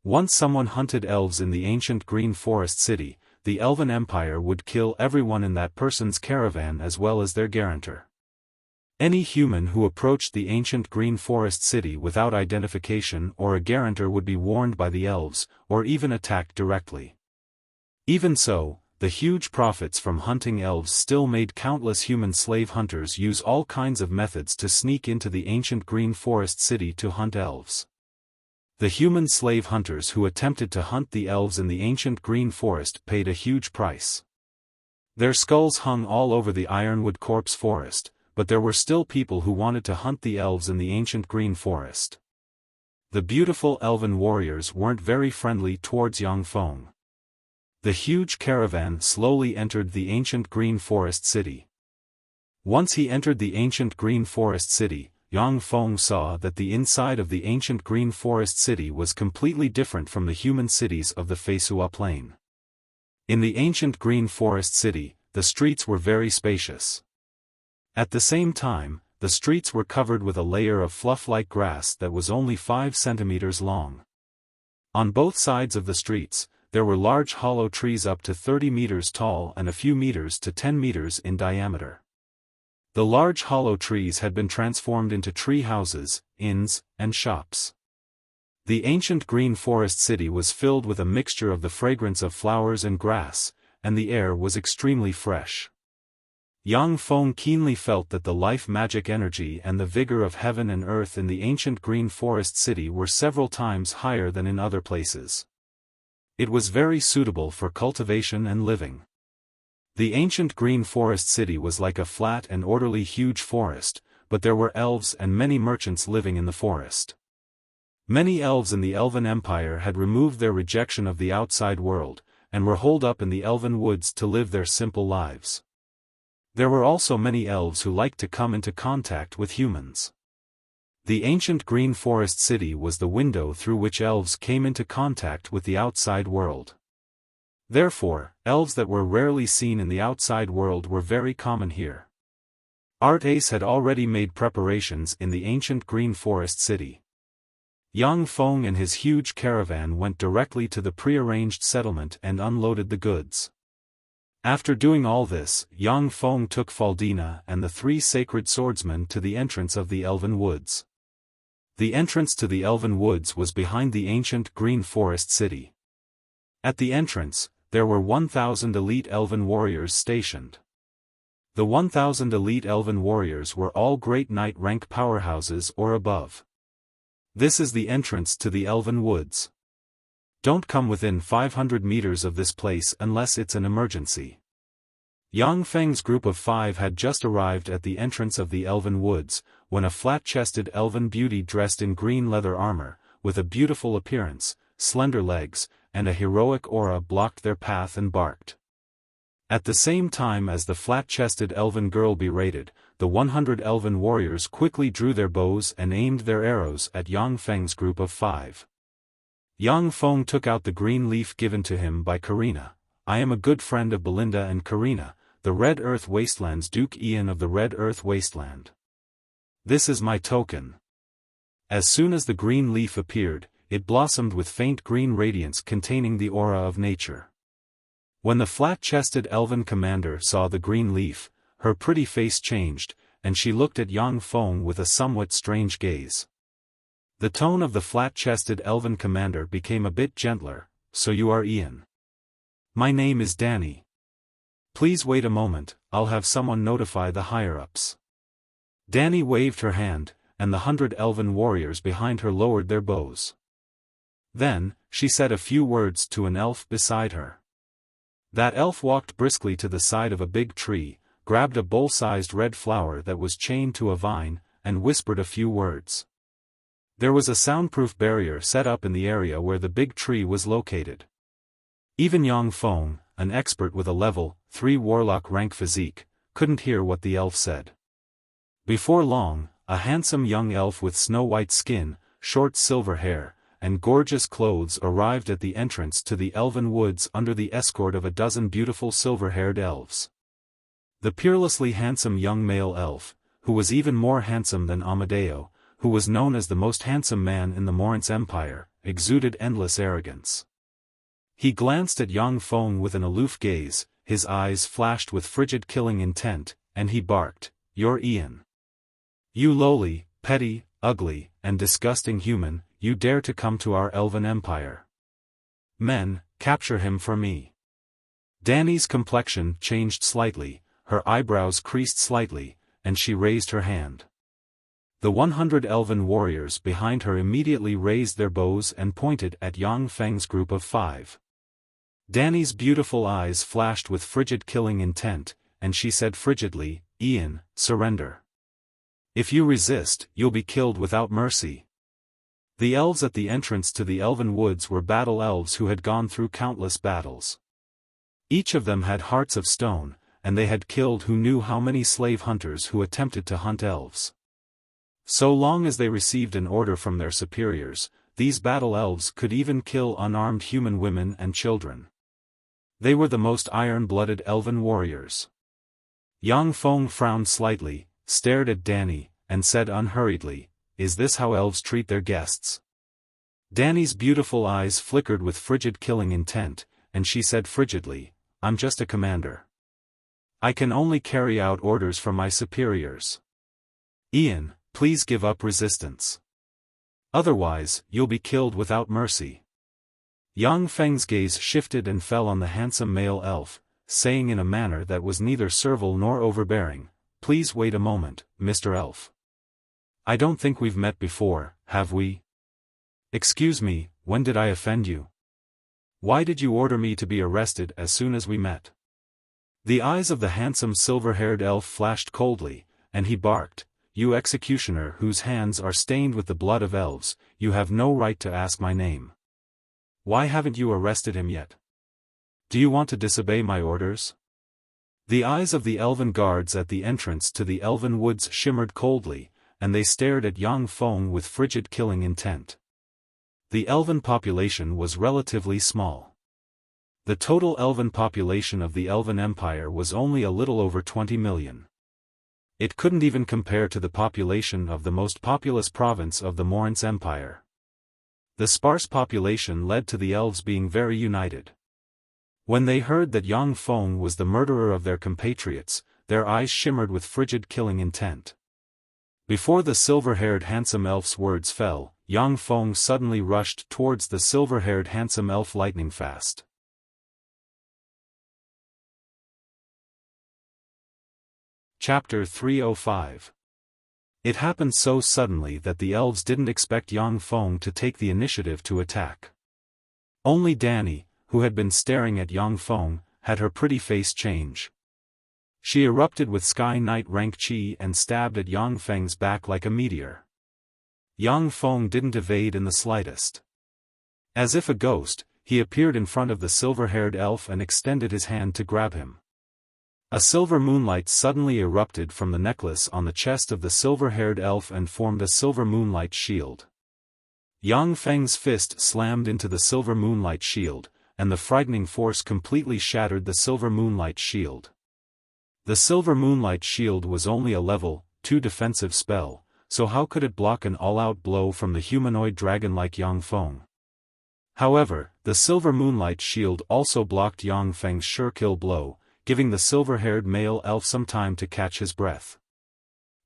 Once someone hunted elves in the ancient Green Forest City, the Elven Empire would kill everyone in that person's caravan as well as their guarantor. Any human who approached the ancient Green Forest City without identification or a guarantor would be warned by the elves, or even attacked directly. Even so, the huge profits from hunting elves still made countless human slave hunters use all kinds of methods to sneak into the ancient Green Forest City to hunt elves. The human slave hunters who attempted to hunt the elves in the ancient Green Forest paid a huge price. Their skulls hung all over the Ironwood Corpse Forest, but there were still people who wanted to hunt the elves in the ancient Green Forest. The beautiful elven warriors weren't very friendly towards Yang Feng. The huge caravan slowly entered the ancient Green Forest City. Once he entered the ancient Green Forest City, Yang Feng saw that the inside of the ancient Green Forest City was completely different from the human cities of the Feisua Plain. In the ancient Green Forest City, the streets were very spacious. At the same time, the streets were covered with a layer of fluff-like grass that was only 5 centimeters long. On both sides of the streets, there were large hollow trees up to 30 meters tall and a few meters to 10 meters in diameter. The large hollow trees had been transformed into tree houses, inns, and shops. The ancient Green Forest City was filled with a mixture of the fragrance of flowers and grass, and the air was extremely fresh. Yang Feng keenly felt that the life magic energy and the vigor of heaven and earth in the ancient Green Forest City were several times higher than in other places. It was very suitable for cultivation and living. The ancient Green Forest City was like a flat and orderly huge forest, but there were elves and many merchants living in the forest. Many elves in the Elven Empire had removed their rejection of the outside world, and were holed up in the elven woods to live their simple lives. There were also many elves who liked to come into contact with humans. The ancient Green Forest City was the window through which elves came into contact with the outside world. Therefore, elves that were rarely seen in the outside world were very common here. Ace had already made preparations in the ancient Green Forest City. Yang Feng and his huge caravan went directly to the prearranged settlement and unloaded the goods. After doing all this, Yang Feng took Faldina and the 3 sacred swordsmen to the entrance of the Elven Woods. The entrance to the Elven Woods was behind the ancient Green Forest City. At the entrance, there were 1,000 elite elven warriors stationed. The 1,000 elite elven warriors were all great knight rank powerhouses or above. This is the entrance to the Elven Woods. Don't come within 500 meters of this place unless it's an emergency. Yang Feng's group of 5 had just arrived at the entrance of the Elven Woods, when a flat-chested elven beauty dressed in green leather armor, with a beautiful appearance, slender legs, and a heroic aura blocked their path and barked. At the same time as the flat-chested elven girl berated, the 100 elven warriors quickly drew their bows and aimed their arrows at Yang Feng's group of 5. Yang Feng took out the green leaf given to him by Karina. I am a good friend of Belinda and Karina, the Red Earth Wasteland's Duke Ian of the Red Earth Wasteland. This is my token. As soon as the green leaf appeared, it blossomed with faint green radiance containing the aura of nature. When the flat-chested elven commander saw the green leaf, her pretty face changed, and she looked at Yang Feng with a somewhat strange gaze. The tone of the flat-chested elven commander became a bit gentler. So you are Ian. My name is Danny. Please wait a moment, I'll have someone notify the higher-ups. Danny waved her hand, and the 100 elven warriors behind her lowered their bows. Then, she said a few words to an elf beside her. That elf walked briskly to the side of a big tree, grabbed a bowl-sized red flower that was chained to a vine, and whispered a few words. There was a soundproof barrier set up in the area where the big tree was located. Even Yang Feng, an expert with a level 3 warlock rank physique, couldn't hear what the elf said. Before long, a handsome young elf with snow-white skin, short silver hair, and gorgeous clothes arrived at the entrance to the elven woods under the escort of a dozen beautiful silver-haired elves. The peerlessly handsome young male elf, who was even more handsome than Amadeo, who was known as the most handsome man in the Morince Empire, exuded endless arrogance. He glanced at Yang Feng with an aloof gaze, his eyes flashed with frigid killing intent, and he barked, "You're Ian. You lowly, petty, ugly, and disgusting human, you dare to come to our elven empire. Men, capture him for me." Danny's complexion changed slightly, her eyebrows creased slightly, and she raised her hand. The 100 elven warriors behind her immediately raised their bows and pointed at Yang Feng's group of 5. Danny's beautiful eyes flashed with frigid killing intent, and she said frigidly, "Ian, surrender. If you resist, you'll be killed without mercy." The elves at the entrance to the elven woods were battle elves who had gone through countless battles. Each of them had hearts of stone, and they had killed who knew how many slave hunters who attempted to hunt elves. So long as they received an order from their superiors, these battle elves could even kill unarmed human women and children. They were the most iron-blooded elven warriors. Yang Feng frowned slightly, stared at Danny, and said unhurriedly, "Is this how elves treat their guests?" Danny's beautiful eyes flickered with frigid killing intent, and she said frigidly, "I'm just a commander. I can only carry out orders from my superiors. Ian, please give up resistance. Otherwise, you'll be killed without mercy." Yang Feng's gaze shifted and fell on the handsome male elf, saying in a manner that was neither servile nor overbearing, "Please wait a moment, Mr. Elf. I don't think we've met before, have we? Excuse me, when did I offend you? Why did you order me to be arrested as soon as we met?" The eyes of the handsome silver-haired elf flashed coldly, and he barked, "You executioner whose hands are stained with the blood of elves, you have no right to ask my name. Why haven't you arrested him yet? Do you want to disobey my orders?" The eyes of the elven guards at the entrance to the elven woods shimmered coldly, and they stared at Yang Feng with frigid killing intent. The elven population was relatively small. The total elven population of the Elven Empire was only a little over 20 million. It couldn't even compare to the population of the most populous province of the Morince Empire. The sparse population led to the elves being very united. When they heard that Yang Feng was the murderer of their compatriots, their eyes shimmered with frigid killing intent. Before the silver-haired handsome elf's words fell, Yang Feng suddenly rushed towards the silver-haired handsome elf lightning fast. Chapter 305. It happened so suddenly that the elves didn't expect Yang Feng to take the initiative to attack. Only Danny, who had been staring at Yang Feng, had her pretty face change. She erupted with Sky Knight rank chi and stabbed at Yang Feng's back like a meteor. Yang Feng didn't evade in the slightest. As if a ghost, he appeared in front of the silver-haired elf and extended his hand to grab him. A silver moonlight suddenly erupted from the necklace on the chest of the silver-haired elf and formed a silver moonlight shield. Yang Feng's fist slammed into the silver moonlight shield, and the frightening force completely shattered the silver moonlight shield. The silver moonlight shield was only a level 2 defensive spell, so how could it block an all-out blow from the humanoid dragon like Yang Feng? However, the silver moonlight shield also blocked Yang Feng's sure-kill blow, giving the silver-haired male elf some time to catch his breath.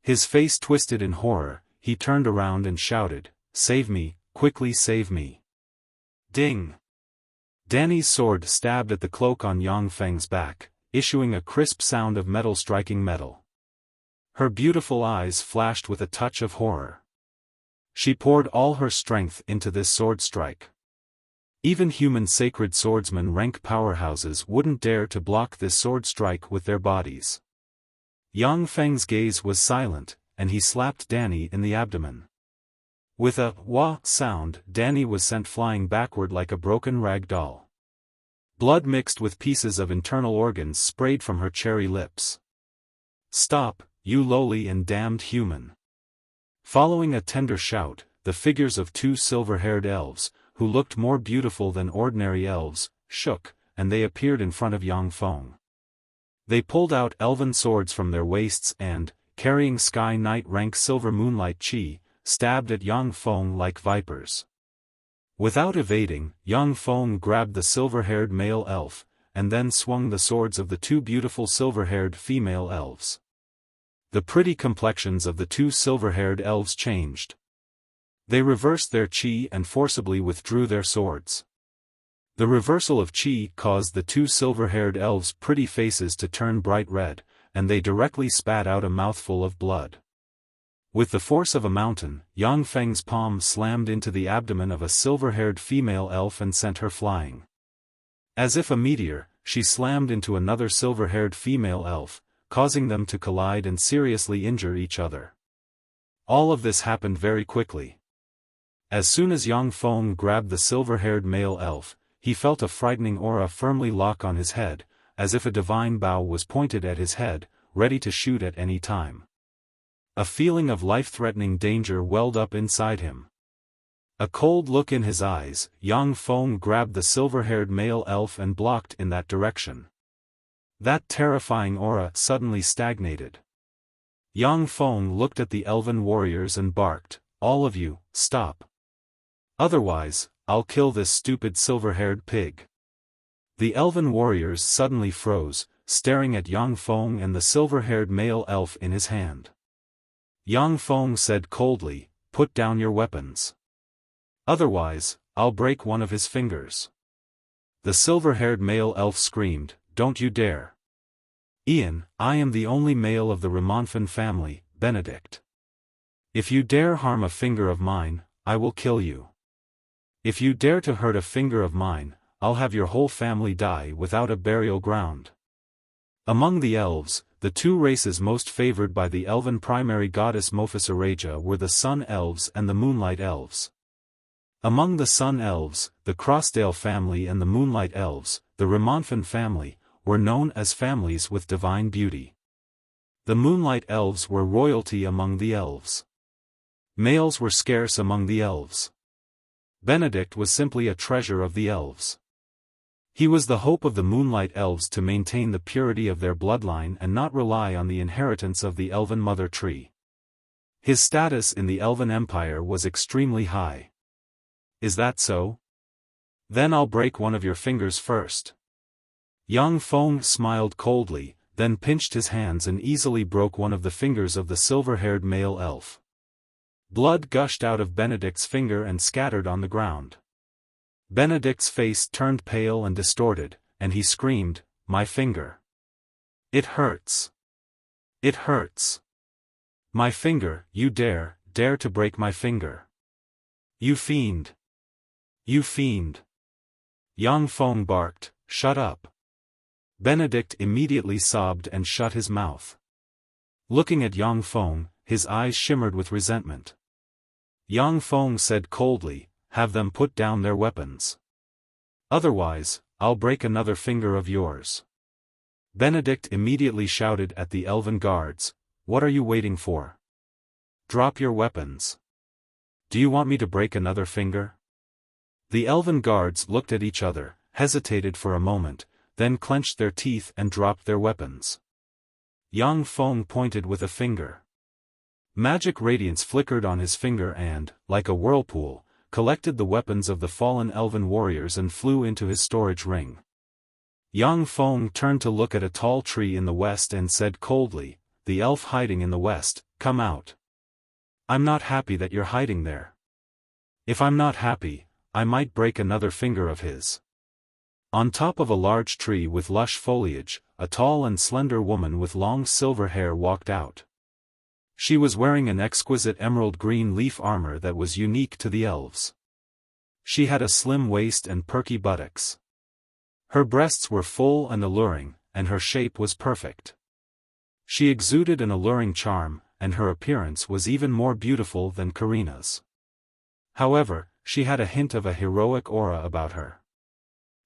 His face twisted in horror, he turned around and shouted, "Save me, quickly save me!" Ding! Danny's sword stabbed at the cloak on Yang Feng's back, issuing a crisp sound of metal striking metal. Her beautiful eyes flashed with a touch of horror. She poured all her strength into this sword strike. Even human sacred swordsman rank powerhouses wouldn't dare to block this sword strike with their bodies. Yang Feng's gaze was silent, and he slapped Danny in the abdomen. With a wah sound, Danny was sent flying backward like a broken rag doll. Blood mixed with pieces of internal organs sprayed from her cherry lips. "Stop, you lowly and damned human!" Following a tender shout, the figures of 2 silver-haired elves, who looked more beautiful than ordinary elves, shook, and they appeared in front of Yang Feng. They pulled out elven swords from their waists and, carrying Sky Knight rank silver moonlight chi, stabbed at Yang Feng like vipers. Without evading, Yang Feng grabbed the silver-haired male elf, and then swung the swords of the 2 beautiful silver-haired female elves. The pretty complexions of the 2 silver-haired elves changed. They reversed their chi and forcibly withdrew their swords. The reversal of chi caused the 2 silver-haired elves' pretty faces to turn bright red, and they directly spat out a mouthful of blood. With the force of a mountain, Yang Feng's palm slammed into the abdomen of a silver-haired female elf and sent her flying. As if a meteor, she slammed into another silver-haired female elf, causing them to collide and seriously injure each other. All of this happened very quickly. As soon as Yang Feng grabbed the silver-haired male elf, he felt a frightening aura firmly lock on his head, as if a divine bow was pointed at his head, ready to shoot at any time. A feeling of life-threatening danger welled up inside him. A cold look in his eyes, Yang Feng grabbed the silver-haired male elf and blocked in that direction. That terrifying aura suddenly stagnated. Yang Feng looked at the elven warriors and barked, "All of you, stop. Otherwise, I'll kill this stupid silver-haired pig." The elven warriors suddenly froze, staring at Yang Feng and the silver-haired male elf in his hand. Yang Feng said coldly, "Put down your weapons. Otherwise, I'll break one of his fingers." The silver-haired male elf screamed, "Don't you dare. Ian, I am the only male of the Ramonfan family, Benedict. If you dare harm a finger of mine, I will kill you. If you dare to hurt a finger of mine, I'll have your whole family die without a burial ground." Among the elves, the 2 races most favored by the elven primary goddess Mophisaraja were the Sun Elves and the Moonlight Elves. Among the Sun Elves, the Crossdale family and the Moonlight Elves, the Ramonfan family, were known as families with divine beauty. The Moonlight Elves were royalty among the elves. Males were scarce among the elves. Benedict was simply a treasure of the elves. He was the hope of the Moonlight Elves to maintain the purity of their bloodline and not rely on the inheritance of the elven mother tree. His status in the Elven Empire was extremely high. "Is that so? Then I'll break one of your fingers first." Yang Feng smiled coldly, then pinched his hands and easily broke one of the fingers of the silver-haired male elf. Blood gushed out of Benedict's finger and scattered on the ground. Benedict's face turned pale and distorted, and he screamed, "My finger! It hurts! It hurts! My finger, you dare to break my finger! You fiend! You fiend!" Yang Feng barked, "Shut up!" Benedict immediately sobbed and shut his mouth. Looking at Yang Feng, his eyes shimmered with resentment. Yang Feng said coldly, "Have them put down their weapons. Otherwise, I'll break another finger of yours. Benedict immediately shouted at the elven guards, "What are you waiting for? Drop your weapons. Do you want me to break another finger?" The elven guards looked at each other, hesitated for a moment, then clenched their teeth and dropped their weapons. Yang Feng pointed with a finger. Magic radiance flickered on his finger and, like a whirlpool, collected the weapons of the fallen elven warriors and flew into his storage ring. Yang Feng turned to look at a tall tree in the west and said coldly, "The elf hiding in the west, come out. I'm not happy that you're hiding there. If I'm not happy, I might break another finger of his." On top of a large tree with lush foliage, a tall and slender woman with long silver hair walked out. She was wearing an exquisite emerald green leaf armor that was unique to the elves. She had a slim waist and perky buttocks. Her breasts were full and alluring, and her shape was perfect. She exuded an alluring charm, and her appearance was even more beautiful than Karina's. However, she had a hint of a heroic aura about her.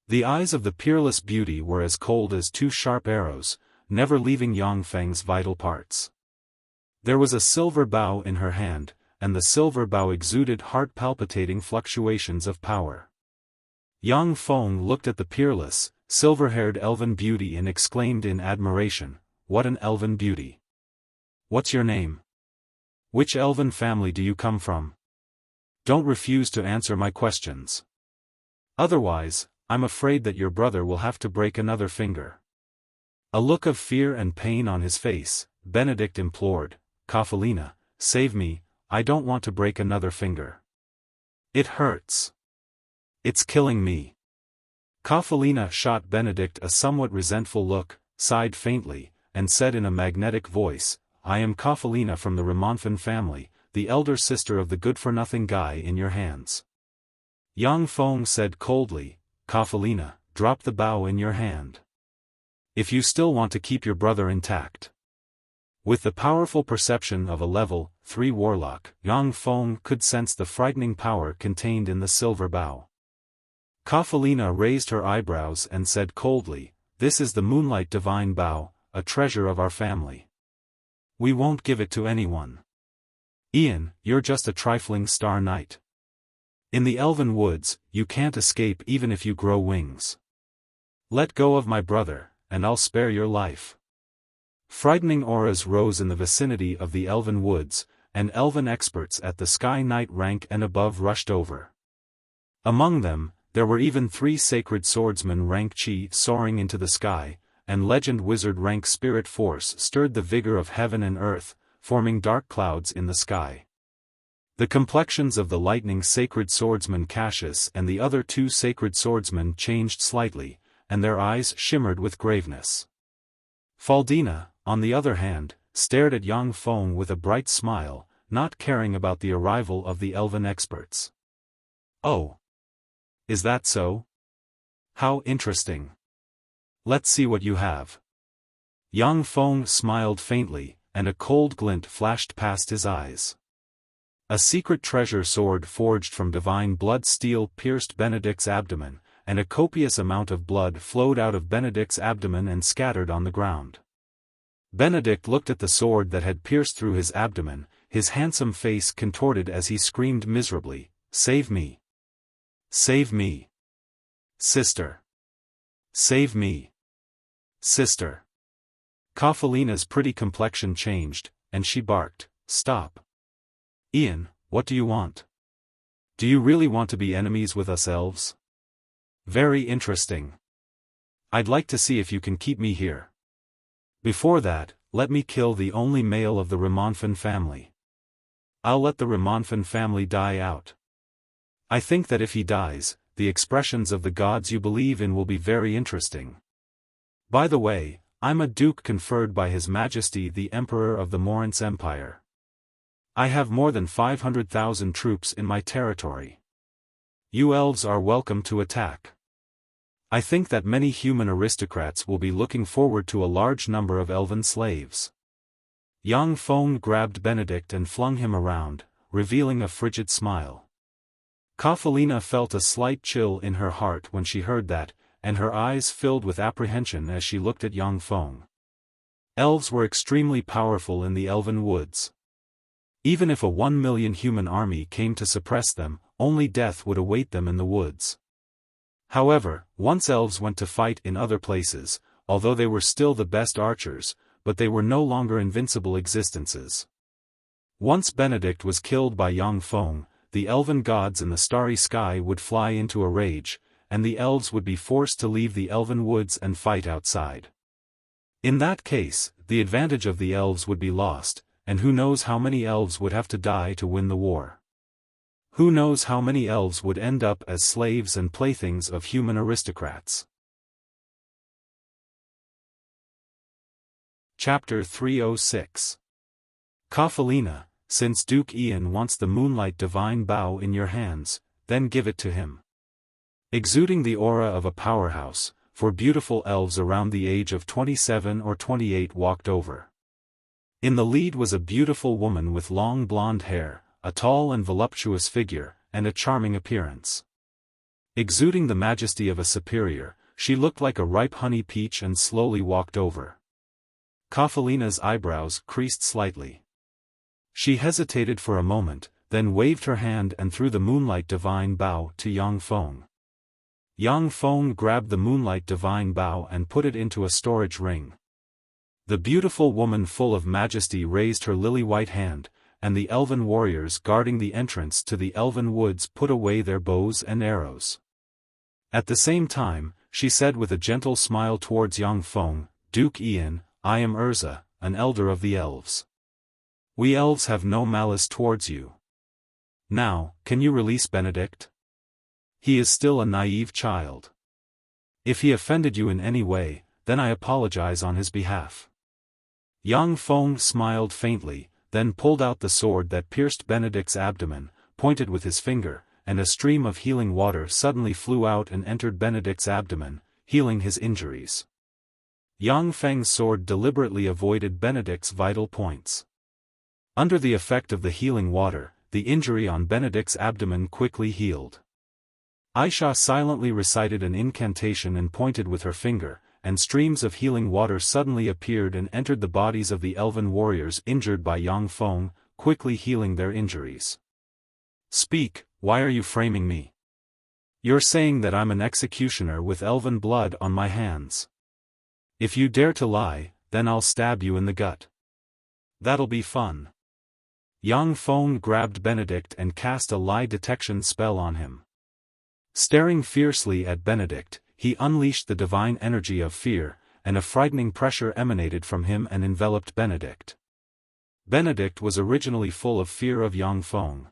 The eyes of the peerless beauty were as cold as two sharp arrows, never leaving Yang Feng's vital parts. There was a silver bow in her hand, and the silver bow exuded heart-palpitating fluctuations of power. Yang Feng looked at the peerless, silver-haired elven beauty and exclaimed in admiration, "What an elven beauty! What's your name? Which elven family do you come from? Don't refuse to answer my questions. Otherwise, I'm afraid that your brother will have to break another finger." A look of fear and pain on his face, Benedict implored, "Kafelina, save me, I don't want to break another finger. It hurts. It's killing me." Kafelina shot Benedict a somewhat resentful look, sighed faintly, and said in a magnetic voice, "I am Kafelina from the Ramonfen family, the elder sister of the good-for-nothing guy in your hands." Yang Feng said coldly, "Kafelina, drop the bow in your hand. If you still want to keep your brother intact." With the powerful perception of a level 3 warlock, Yang Feng could sense the frightening power contained in the silver bow. Kafelina raised her eyebrows and said coldly, "This is the Moonlight Divine Bow, a treasure of our family. We won't give it to anyone. Ian, you're just a trifling star knight. In the elven woods, you can't escape even if you grow wings. Let go of my brother, and I'll spare your life." Frightening auras rose in the vicinity of the elven woods, and elven experts at the Sky Knight rank and above rushed over. Among them, there were even 3 sacred swordsmen rank Chi soaring into the sky, and legend wizard rank spirit force stirred the vigor of heaven and earth, forming dark clouds in the sky. The complexions of the lightning sacred swordsman Cassius and the other 2 sacred swordsmen changed slightly, and their eyes shimmered with graveness. Faldina, on the other hand, stared at Yang Feng with a bright smile, not caring about the arrival of the elven experts. "Oh. Is that so? How interesting. Let's see what you have." Yang Feng smiled faintly, and a cold glint flashed past his eyes. A secret treasure sword forged from divine blood steel pierced Benedict's abdomen, and a copious amount of blood flowed out of Benedict's abdomen and scattered on the ground. Benedict looked at the sword that had pierced through his abdomen, his handsome face contorted as he screamed miserably, "Save me! Save me! Sister! Save me! Sister!" Kafelina's pretty complexion changed, and she barked, "Stop! Ian, what do you want? Do you really want to be enemies with us elves? Very interesting. I'd like to see if you can keep me here. Before that, let me kill the only male of the Ramonfen family. I'll let the Ramonfen family die out. I think that if he dies, the expressions of the gods you believe in will be very interesting. By the way, I'm a duke conferred by His Majesty the Emperor of the Morance Empire. I have more than 500,000 troops in my territory. You elves are welcome to attack. I think that many human aristocrats will be looking forward to a large number of elven slaves." Yang Feng grabbed Benedict and flung him around, revealing a frigid smile. Kafelina felt a slight chill in her heart when she heard that, and her eyes filled with apprehension as she looked at young Feng. Elves were extremely powerful in the elven woods. Even if a 1,000,000 human army came to suppress them, only death would await them in the woods. However, once elves went to fight in other places, although they were still the best archers, but they were no longer invincible existences. Once Benedict was killed by young Feng, the elven gods in the starry sky would fly into a rage, and the elves would be forced to leave the elven woods and fight outside. In that case, the advantage of the elves would be lost, and who knows how many elves would have to die to win the war. Who knows how many elves would end up as slaves and playthings of human aristocrats. Chapter 306. Kafelina, since Duke Ian wants the moonlight divine bow in your hands, then give it to him. Exuding the aura of a powerhouse, for beautiful elves around the age of 27 or 28 walked over. In the lead was a beautiful woman with long blonde hair, a tall and voluptuous figure, and a charming appearance. Exuding the majesty of a superior, she looked like a ripe honey peach and slowly walked over. Kafelina's eyebrows creased slightly. She hesitated for a moment, then waved her hand and threw the moonlight divine bow to young Feng. Young Feng grabbed the moonlight divine bow and put it into a storage ring. The beautiful woman full of majesty raised her lily-white hand, and the elven warriors guarding the entrance to the elven woods put away their bows and arrows. At the same time, she said with a gentle smile towards young Feng, "Duke Ian, I am Urza, an elder of the elves. We elves have no malice towards you. Now, can you release Benedict? He is still a naive child. If he offended you in any way, then I apologize on his behalf." Young Feng smiled faintly, then pulled out the sword that pierced Benedict's abdomen, pointed with his finger, and a stream of healing water suddenly flew out and entered Benedict's abdomen, healing his injuries. Young Feng's sword deliberately avoided Benedict's vital points. Under the effect of the healing water, the injury on Benedict's abdomen quickly healed. Aisha silently recited an incantation and pointed with her finger, and streams of healing water suddenly appeared and entered the bodies of the elven warriors injured by young Feng, quickly healing their injuries. "Speak, why are you framing me? You're saying that I'm an executioner with elven blood on my hands. If you dare to lie, then I'll stab you in the gut. That'll be fun." Young Feng grabbed Benedict and cast a lie detection spell on him. Staring fiercely at Benedict, he unleashed the divine energy of fear, and a frightening pressure emanated from him and enveloped Benedict. Benedict was originally full of fear of young Feng.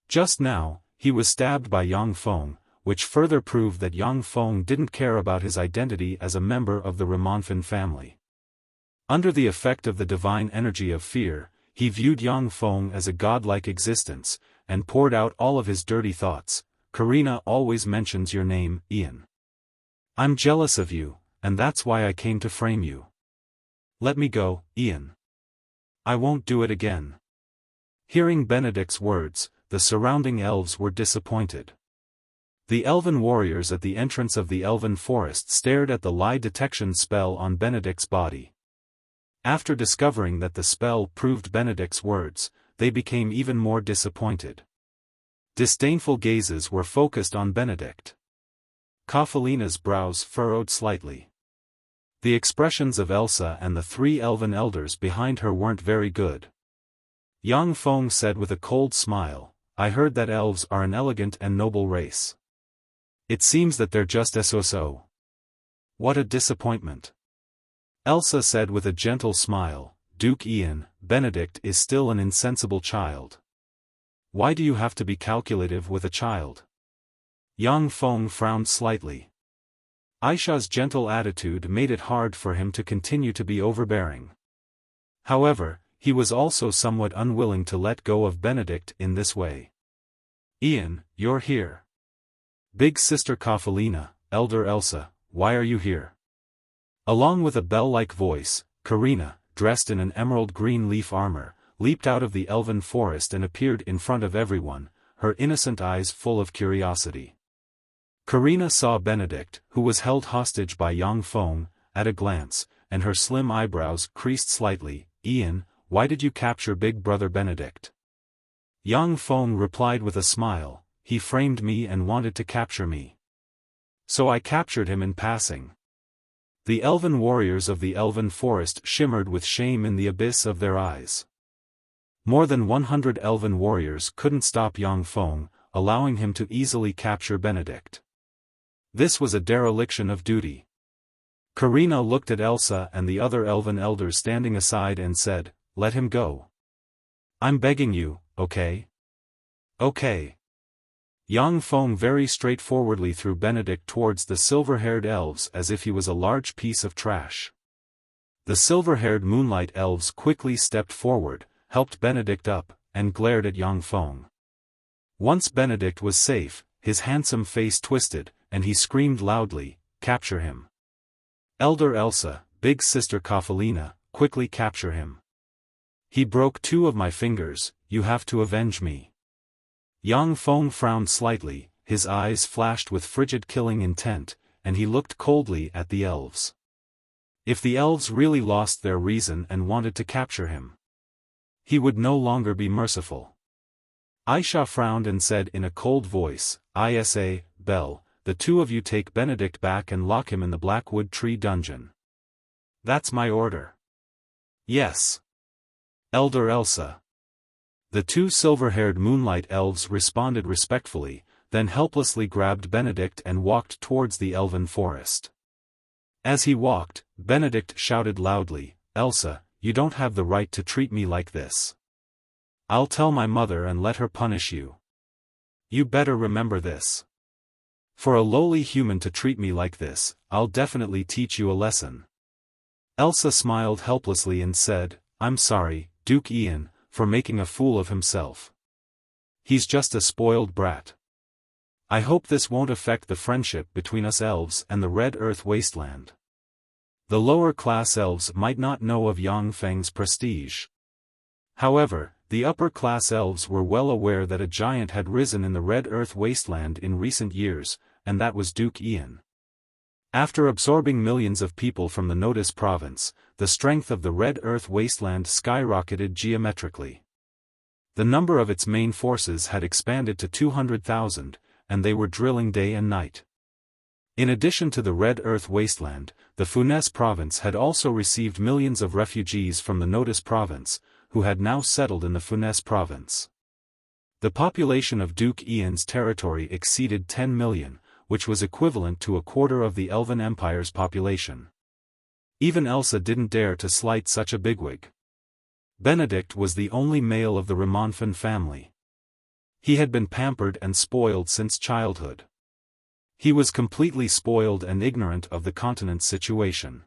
Just now, he was stabbed by young Feng, which further proved that young Feng didn't care about his identity as a member of the Ramonfin family. Under the effect of the divine energy of fear, he viewed young Feng as a godlike existence, and poured out all of his dirty thoughts. "Karina always mentions your name, Ian. I'm jealous of you, and that's why I came to frame you. Let me go, Ian. I won't do it again." Hearing Benedict's words, the surrounding elves were disappointed. The elven warriors at the entrance of the elven forest stared at the lie detection spell on Benedict's body. After discovering that the spell proved Benedict's words, they became even more disappointed. Disdainful gazes were focused on Benedict. Kafelina's brows furrowed slightly. The expressions of Elsa and the three elven elders behind her weren't very good. Young Feng said with a cold smile, "I heard that elves are an elegant and noble race. It seems that they're just so. What a disappointment." Elsa said with a gentle smile, "Duke Ian, Benedict is still an insensible child. Why do you have to be calculative with a child?" Young Feng frowned slightly. Aisha's gentle attitude made it hard for him to continue to be overbearing. However, he was also somewhat unwilling to let go of Benedict in this way. "Ian, you're here. Big sister Kafelina, elder Elsa, why are you here?" Along with a bell-like voice, Karina, dressed in an emerald green leaf armor, leaped out of the elven forest and appeared in front of everyone, her innocent eyes full of curiosity. Karina saw Benedict, who was held hostage by Yang Feng, at a glance, and her slim eyebrows creased slightly. "Ian, why did you capture Big Brother Benedict?" Yang Feng replied with a smile, "He framed me and wanted to capture me. So I captured him in passing." The elven warriors of the elven forest shimmered with shame in the abyss of their eyes. More than 100 elven warriors couldn't stop Yang Feng, allowing him to easily capture Benedict. This was a dereliction of duty. Karina looked at Elsa and the other elven elders standing aside and said, "Let him go. I'm begging you, okay? Okay." Yang Feng very straightforwardly threw Benedict towards the silver-haired elves as if he was a large piece of trash. The silver-haired moonlight elves quickly stepped forward, helped Benedict up, and glared at Yang Feng. Once Benedict was safe, his handsome face twisted, and he screamed loudly, "Capture him! Elder Elsa, big sister Kafalina, quickly capture him! He broke 2 of my fingers, you have to avenge me." Yang Feng frowned slightly, his eyes flashed with frigid killing intent, and he looked coldly at the elves. If the elves really lost their reason and wanted to capture him, he would no longer be merciful. Aisha frowned and said in a cold voice, "Isa, Belle, the 2 of you take Benedict back and lock him in the Blackwood Tree dungeon." "That's my order." "Yes. Elder Elsa." The 2 silver-haired moonlight elves responded respectfully, then helplessly grabbed Benedict and walked towards the elven forest. As he walked, Benedict shouted loudly, "Elsa, you don't have the right to treat me like this. I'll tell my mother and let her punish you. You better remember this. For a lowly human to treat me like this, I'll definitely teach you a lesson." Elsa smiled helplessly and said, "I'm sorry, Duke Ian, for making a fool of himself. He's just a spoiled brat. I hope this won't affect the friendship between us elves and the Red Earth Wasteland." The lower-class elves might not know of Yang Feng's prestige. However, the upper-class elves were well aware that a giant had risen in the Red Earth Wasteland in recent years, and that was Duke Ian. After absorbing millions of people from the Notice province, the strength of the Red Earth Wasteland skyrocketed geometrically. The number of its main forces had expanded to 200,000, and they were drilling day and night. In addition to the Red Earth Wasteland, the Funès province had also received millions of refugees from the Notice province, who had now settled in the Funès province. The population of Duke Ian's territory exceeded 10 million, which was equivalent to a quarter of the Elven Empire's population. Even Elsa didn't dare to slight such a bigwig. Benedict was the only male of the Remonfin family. He had been pampered and spoiled since childhood. He was completely spoiled and ignorant of the continent's situation.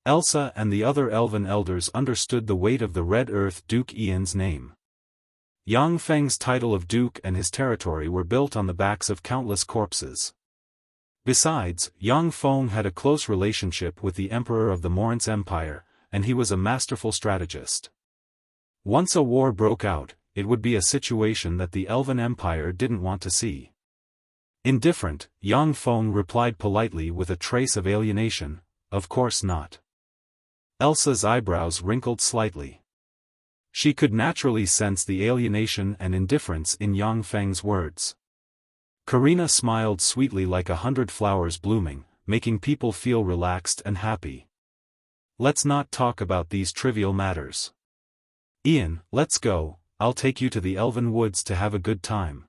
Elsa and the other elven elders understood the weight of the Red Earth Duke Ian's name. Yang Feng's title of duke and his territory were built on the backs of countless corpses. Besides, Yang Feng had a close relationship with the emperor of the Morince Empire, and he was a masterful strategist. Once a war broke out, it would be a situation that the Elven Empire didn't want to see. Indifferent, Yang Feng replied politely with a trace of alienation, "Of course not." Elsa's eyebrows wrinkled slightly. She could naturally sense the alienation and indifference in Yang Feng's words. Karina smiled sweetly like 100 flowers blooming, making people feel relaxed and happy. "Let's not talk about these trivial matters. Ian, let's go, I'll take you to the Elven Woods to have a good time."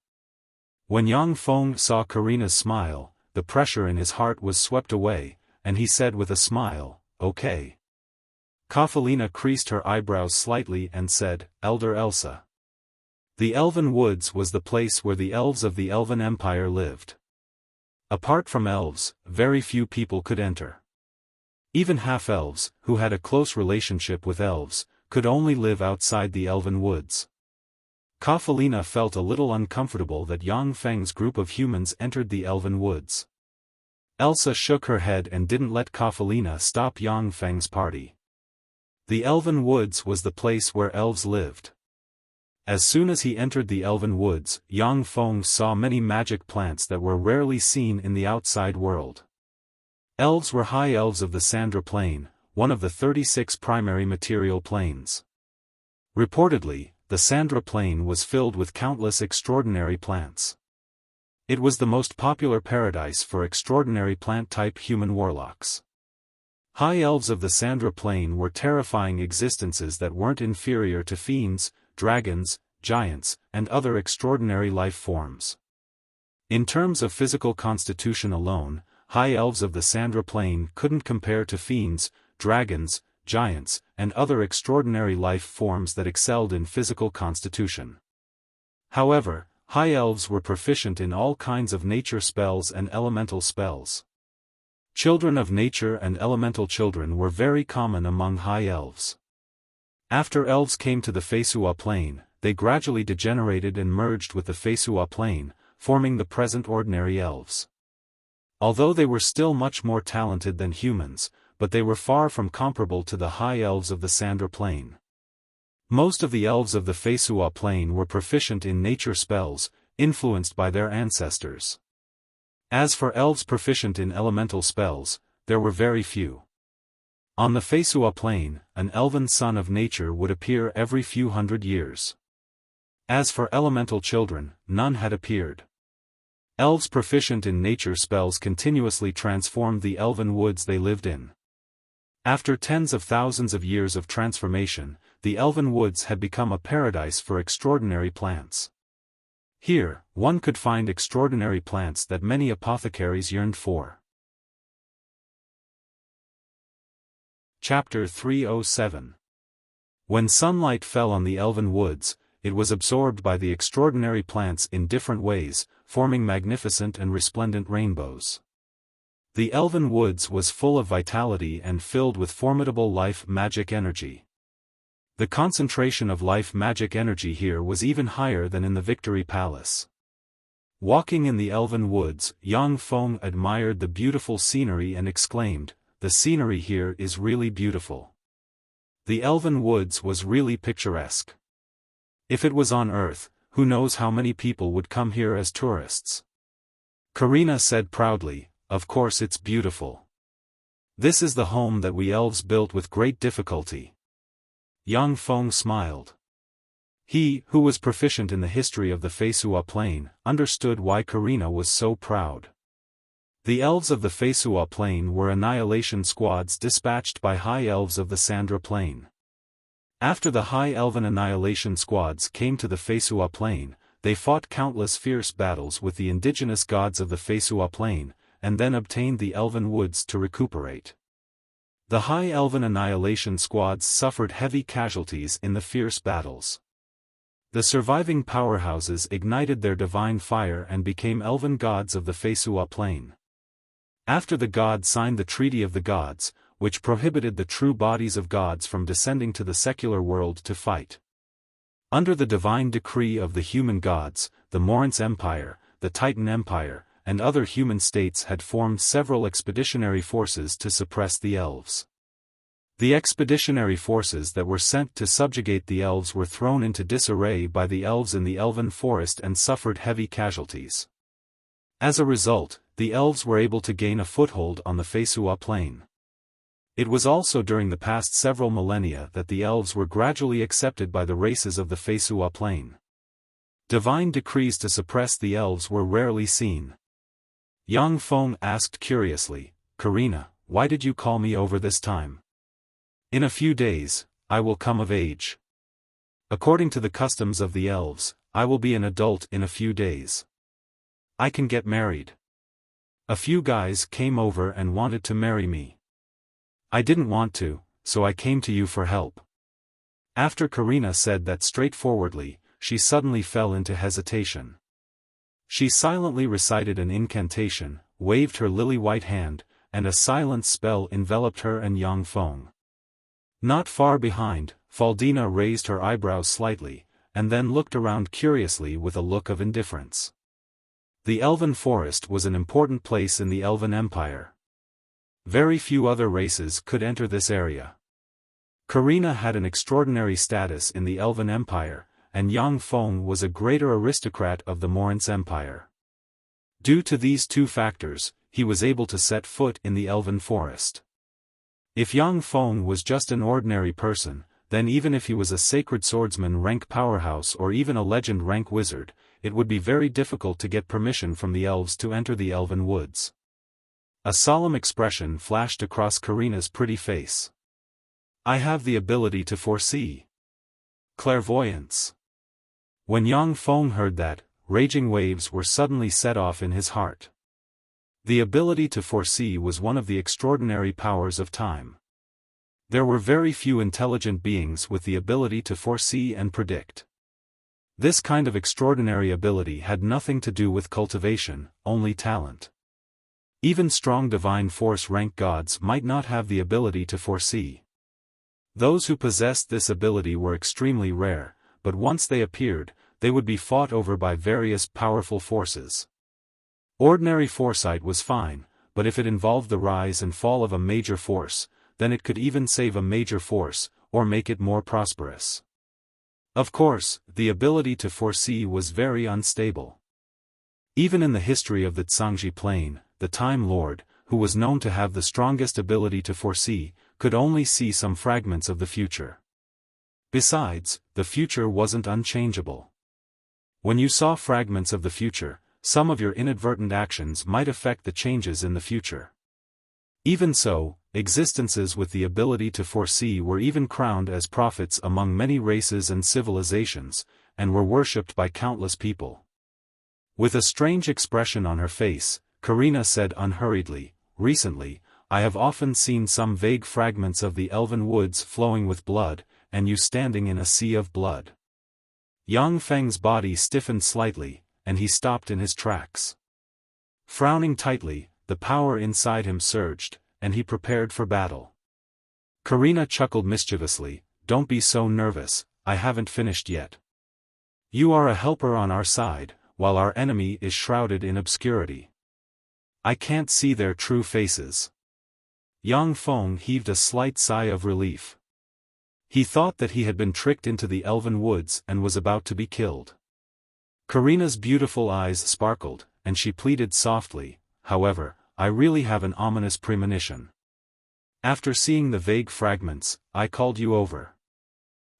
When Yang Feng saw Karina's smile, the pressure in his heart was swept away, and he said with a smile, "Okay." Kafalina creased her eyebrows slightly and said, "Elder Elsa." The Elven Woods was the place where the elves of the Elven Empire lived. Apart from elves, very few people could enter. Even half-elves, who had a close relationship with elves, could only live outside the Elven Woods. Kafalina felt a little uncomfortable that Yang Feng's group of humans entered the Elven Woods. Elsa shook her head and didn't let Kafalina stop Yang Feng's party. The Elven Woods was the place where elves lived. As soon as he entered the elven woods, Yang Feng saw many magic plants that were rarely seen in the outside world. Elves were high elves of the Sandra Plane, one of the 36 primary material planes. Reportedly, the Sandra Plane was filled with countless extraordinary plants. It was the most popular paradise for extraordinary plant-type human warlocks. High elves of the Sandra Plane were terrifying existences that weren't inferior to fiends, dragons, giants, and other extraordinary life forms. In terms of physical constitution alone, high elves of the Sandra Plane couldn't compare to fiends, dragons, giants, and other extraordinary life forms that excelled in physical constitution. However, high elves were proficient in all kinds of nature spells and elemental spells. Children of nature and elemental children were very common among high elves. After elves came to the Feisua Plane, they gradually degenerated and merged with the Feisua Plane, forming the present ordinary elves. Although they were still much more talented than humans, but they were far from comparable to the high elves of the Sandra Plane. Most of the elves of the Feisua Plane were proficient in nature spells, influenced by their ancestors. As for elves proficient in elemental spells, there were very few. On the Feisua Plane, an elven son of nature would appear every few hundred years. As for elemental children, none had appeared. Elves proficient in nature spells continuously transformed the elven woods they lived in. After tens of thousands of years of transformation, the elven woods had become a paradise for extraordinary plants. Here, one could find extraordinary plants that many apothecaries yearned for. Chapter 307. When sunlight fell on the elven woods, it was absorbed by the extraordinary plants in different ways, forming magnificent and resplendent rainbows. The elven woods was full of vitality and filled with formidable life magic energy. The concentration of life magic energy here was even higher than in the Victory Palace. Walking in the elven woods, Yang Feng admired the beautiful scenery and exclaimed, "The scenery here is really beautiful." The elven woods was really picturesque. If it was on Earth, who knows how many people would come here as tourists. Karina said proudly, "Of course it's beautiful. This is the home that we elves built with great difficulty." Yang Feng smiled. He, who was proficient in the history of the Feisua Plane, understood why Karina was so proud. The elves of the Feisua Plane were annihilation squads dispatched by high elves of the Sandra Plane. After the high elven annihilation squads came to the Feisua Plane, they fought countless fierce battles with the indigenous gods of the Feisua Plane, and then obtained the elven woods to recuperate. The high elven annihilation squads suffered heavy casualties in the fierce battles. The surviving powerhouses ignited their divine fire and became elven gods of the Feisua Plane. After the gods signed the Treaty of the Gods, which prohibited the true bodies of gods from descending to the secular world to fight. Under the divine decree of the human gods, the Morince Empire, the Titan Empire, and other human states had formed several expeditionary forces to suppress the elves. The expeditionary forces that were sent to subjugate the elves were thrown into disarray by the elves in the elven forest and suffered heavy casualties. As a result, the elves were able to gain a foothold on the Feisua Plane. It was also during the past several millennia that the elves were gradually accepted by the races of the Feisua Plane. Divine decrees to suppress the elves were rarely seen. Yang Feng asked curiously, "Karina, why did you call me over this time?" "In a few days, I will come of age. According to the customs of the elves, I will be an adult in a few days. I can get married. A few guys came over and wanted to marry me. I didn't want to, so I came to you for help." After Karina said that straightforwardly, she suddenly fell into hesitation. She silently recited an incantation, waved her lily-white hand, and a silent spell enveloped her and Yang Feng. Not far behind, Faldina raised her eyebrows slightly, and then looked around curiously with a look of indifference. The Elven Forest was an important place in the Elven Empire. Very few other races could enter this area. Karina had an extraordinary status in the Elven Empire, and Yang Feng was a greater aristocrat of the Morin's empire. Due to these two factors, he was able to set foot in the elven forest. If Yang Feng was just an ordinary person, then even if he was a sacred swordsman rank powerhouse or even a legend rank wizard, it would be very difficult to get permission from the elves to enter the elven woods. A solemn expression flashed across Karina's pretty face. I have the ability to foresee. Clairvoyance. When Yang Feng heard that, raging waves were suddenly set off in his heart. The ability to foresee was one of the extraordinary powers of time. There were very few intelligent beings with the ability to foresee and predict. This kind of extraordinary ability had nothing to do with cultivation, only talent. Even strong divine force rank gods might not have the ability to foresee. Those who possessed this ability were extremely rare, but once they appeared, they would be fought over by various powerful forces. Ordinary foresight was fine, but if it involved the rise and fall of a major force, then it could even save a major force, or make it more prosperous. Of course, the ability to foresee was very unstable. Even in the history of the Zhangji Plain, the Time Lord, who was known to have the strongest ability to foresee, could only see some fragments of the future. Besides, the future wasn't unchangeable. When you saw fragments of the future, some of your inadvertent actions might affect the changes in the future. Even so, existences with the ability to foresee were even crowned as prophets among many races and civilizations, and were worshipped by countless people. With a strange expression on her face, Karina said unhurriedly, "Recently, I have often seen some vague fragments of the elven woods flowing with blood, and you standing in a sea of blood." Yang Feng's body stiffened slightly, and he stopped in his tracks. Frowning tightly, the power inside him surged, and he prepared for battle. Karina chuckled mischievously, "Don't be so nervous, I haven't finished yet. You are a helper on our side, while our enemy is shrouded in obscurity. I can't see their true faces." Yang Feng heaved a slight sigh of relief. He thought that he had been tricked into the elven woods and was about to be killed. Karina's beautiful eyes sparkled, and she pleaded softly, "However, I really have an ominous premonition. After seeing the vague fragments, I called you over.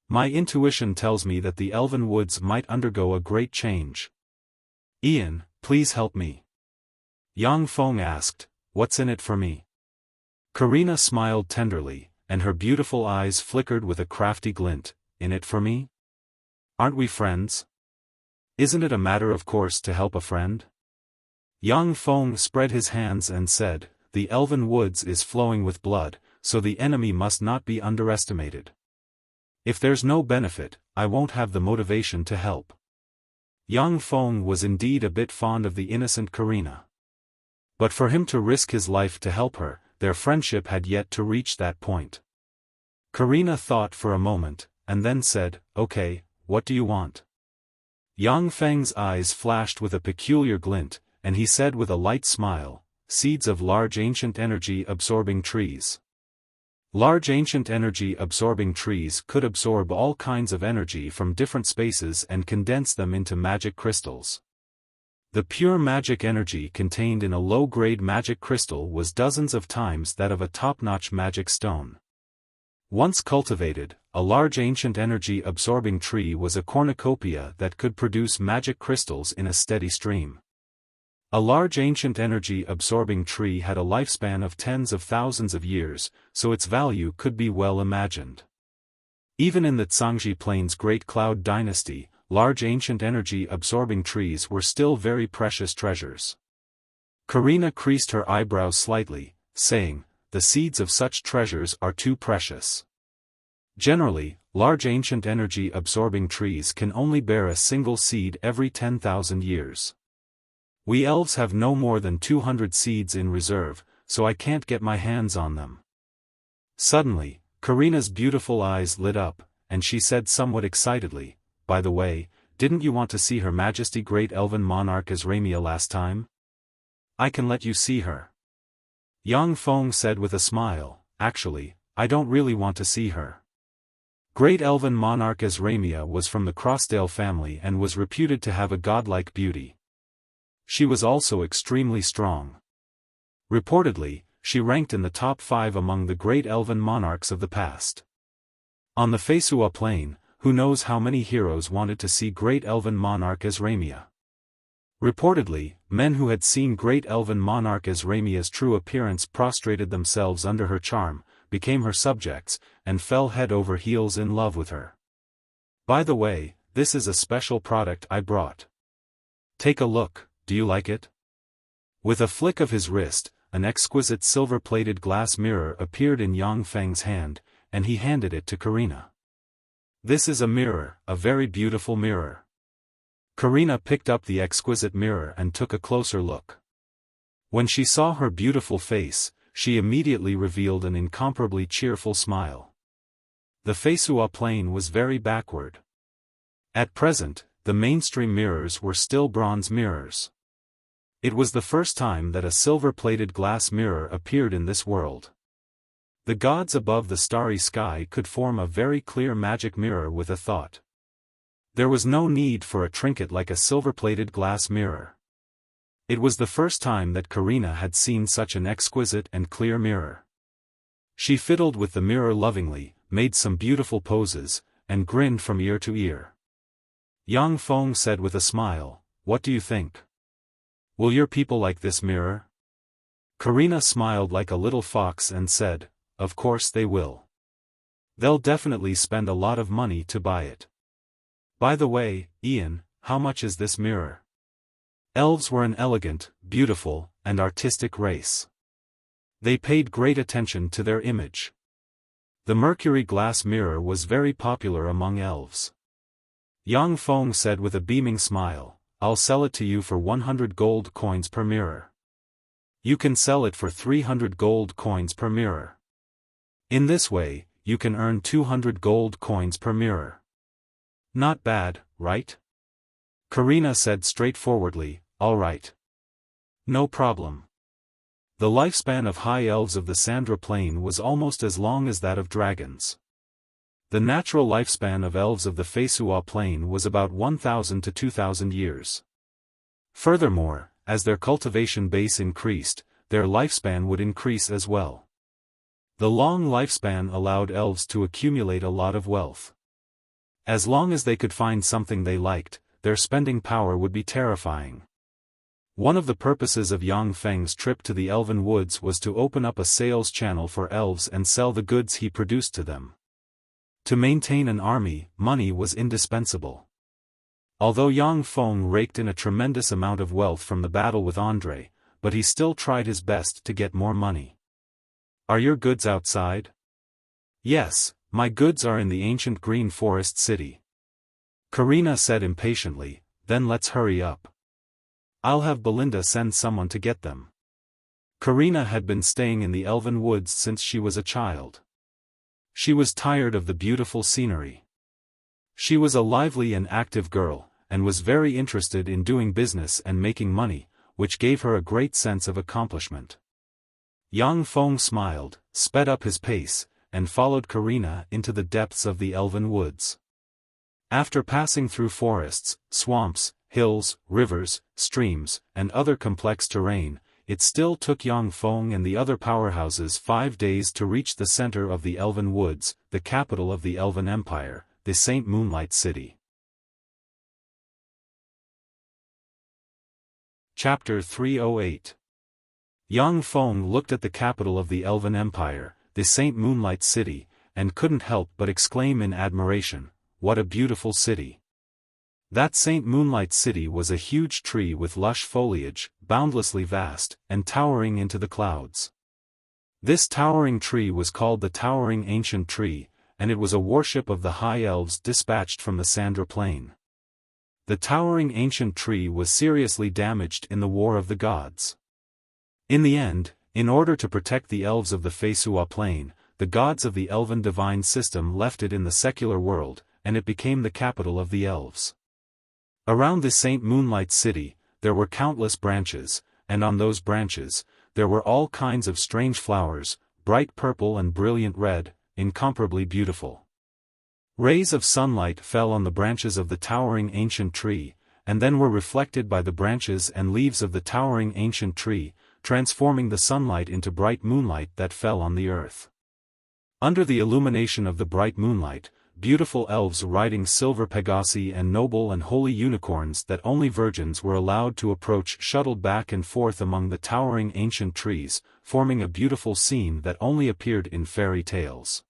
My intuition tells me that the elven woods might undergo a great change. Ian, please help me." Yang Feng asked, "What's in it for me?" Karina smiled tenderly, and her beautiful eyes flickered with a crafty glint. "In it for me? Aren't we friends? Isn't it a matter of course to help a friend?" Yang Feng spread his hands and said, "The elven woods is flowing with blood, so the enemy must not be underestimated. If there's no benefit, I won't have the motivation to help." Yang Feng was indeed a bit fond of the innocent Karina. But for him to risk his life to help her, their friendship had yet to reach that point. Karina thought for a moment, and then said, "Okay, what do you want?" Yang Feng's eyes flashed with a peculiar glint, and he said with a light smile, "Seeds of large ancient energy-absorbing trees." Large ancient energy-absorbing trees could absorb all kinds of energy from different spaces and condense them into magic crystals. The pure magic energy contained in a low-grade magic crystal was dozens of times that of a top-notch magic stone. Once cultivated, a large ancient energy-absorbing tree was a cornucopia that could produce magic crystals in a steady stream. A large ancient energy-absorbing tree had a lifespan of tens of thousands of years, so its value could be well imagined. Even in the Zhangji Plain's Great Cloud Dynasty, large ancient energy-absorbing trees were still very precious treasures. Karina creased her eyebrows slightly, saying, "The seeds of such treasures are too precious." Generally, large ancient energy-absorbing trees can only bear a single seed every 10,000 years. We elves have no more than 200 seeds in reserve, so I can't get my hands on them. Suddenly, Karina's beautiful eyes lit up, and she said somewhat excitedly, "By the way, didn't you want to see Her Majesty Great Elven Monarch Azramia last time? I can let you see her." Yang Feng said with a smile, "Actually, I don't really want to see her. Great elven monarch Azramia was from the Crossdale family and was reputed to have a godlike beauty. She was also extremely strong. Reportedly, she ranked in the top 5 among the great elven monarchs of the past. On the Fesua plain, who knows how many heroes wanted to see great elven monarch Azramia. Reportedly, men who had seen great elven monarch Azramia's true appearance prostrated themselves under her charm, became her subjects, and fell head over heels in love with her. By the way, this is a special product I brought. Take a look, do you like it? With a flick of his wrist, an exquisite silver-plated glass mirror appeared in Yang Feng's hand, and he handed it to Karina. This is a mirror, a very beautiful mirror. Karina picked up the exquisite mirror and took a closer look. When she saw her beautiful face, she immediately revealed an incomparably cheerful smile. The Fesua plain was very backward. At present, the mainstream mirrors were still bronze mirrors. It was the first time that a silver-plated glass mirror appeared in this world. The gods above the starry sky could form a very clear magic mirror with a thought. There was no need for a trinket like a silver-plated glass mirror. It was the first time that Karina had seen such an exquisite and clear mirror. She fiddled with the mirror lovingly, made some beautiful poses, and grinned from ear to ear. Yang Feng said with a smile, "What do you think? Will your people like this mirror?" Karina smiled like a little fox and said, "Of course they will. They'll definitely spend a lot of money to buy it. By the way, Ian, how much is this mirror?" Elves were an elegant, beautiful, and artistic race. They paid great attention to their image. The mercury glass mirror was very popular among elves. Yang Feng said with a beaming smile, "I'll sell it to you for 100 gold coins per mirror. You can sell it for 300 gold coins per mirror. In this way, you can earn 200 gold coins per mirror. Not bad, right?" Karina said straightforwardly, "All right. No problem." The lifespan of high elves of the Sandra Plain was almost as long as that of dragons. The natural lifespan of elves of the Fesua Plain was about 1,000 to 2,000 years. Furthermore, as their cultivation base increased, their lifespan would increase as well. The long lifespan allowed elves to accumulate a lot of wealth. As long as they could find something they liked, their spending power would be terrifying. One of the purposes of Yang Feng's trip to the Elven Woods was to open up a sales channel for elves and sell the goods he produced to them. To maintain an army, money was indispensable. Although Yang Feng raked in a tremendous amount of wealth from the battle with Andre, but he still tried his best to get more money. "Are your goods outside?" "Yes, my goods are in the ancient green forest city." Karina said impatiently, "Then let's hurry up. I'll have Belinda send someone to get them." Karina had been staying in the Elven Woods since she was a child. She was tired of the beautiful scenery. She was a lively and active girl, and was very interested in doing business and making money, which gave her a great sense of accomplishment. Yang Feng smiled, sped up his pace, and followed Karina into the depths of the Elven Woods. After passing through forests, swamps, hills, rivers, streams, and other complex terrain, it still took Yang Feng and the other powerhouses 5 days to reach the center of the Elven Woods, the capital of the Elven Empire, the Saint Moonlight City. Chapter 308. Yang Feng looked at the capital of the Elven Empire, the Saint Moonlight City, and couldn't help but exclaim in admiration, "What a beautiful city!" That Saint Moonlight City was a huge tree with lush foliage, boundlessly vast, and towering into the clouds. This towering tree was called the Towering Ancient Tree, and it was a worship of the High Elves dispatched from the Sandra Plain. The Towering Ancient Tree was seriously damaged in the War of the Gods. In the end, in order to protect the elves of the Fesua Plain, the gods of the Elven divine system left it in the secular world, and it became the capital of the elves. Around the Saint Moonlight City, there were countless branches, and on those branches, there were all kinds of strange flowers, bright purple and brilliant red, incomparably beautiful. Rays of sunlight fell on the branches of the towering ancient tree, and then were reflected by the branches and leaves of the towering ancient tree, transforming the sunlight into bright moonlight that fell on the earth. Under the illumination of the bright moonlight, beautiful elves riding silver pegasi and noble and holy unicorns that only virgins were allowed to approach shuttled back and forth among the towering ancient trees, forming a beautiful scene that only appeared in fairy tales.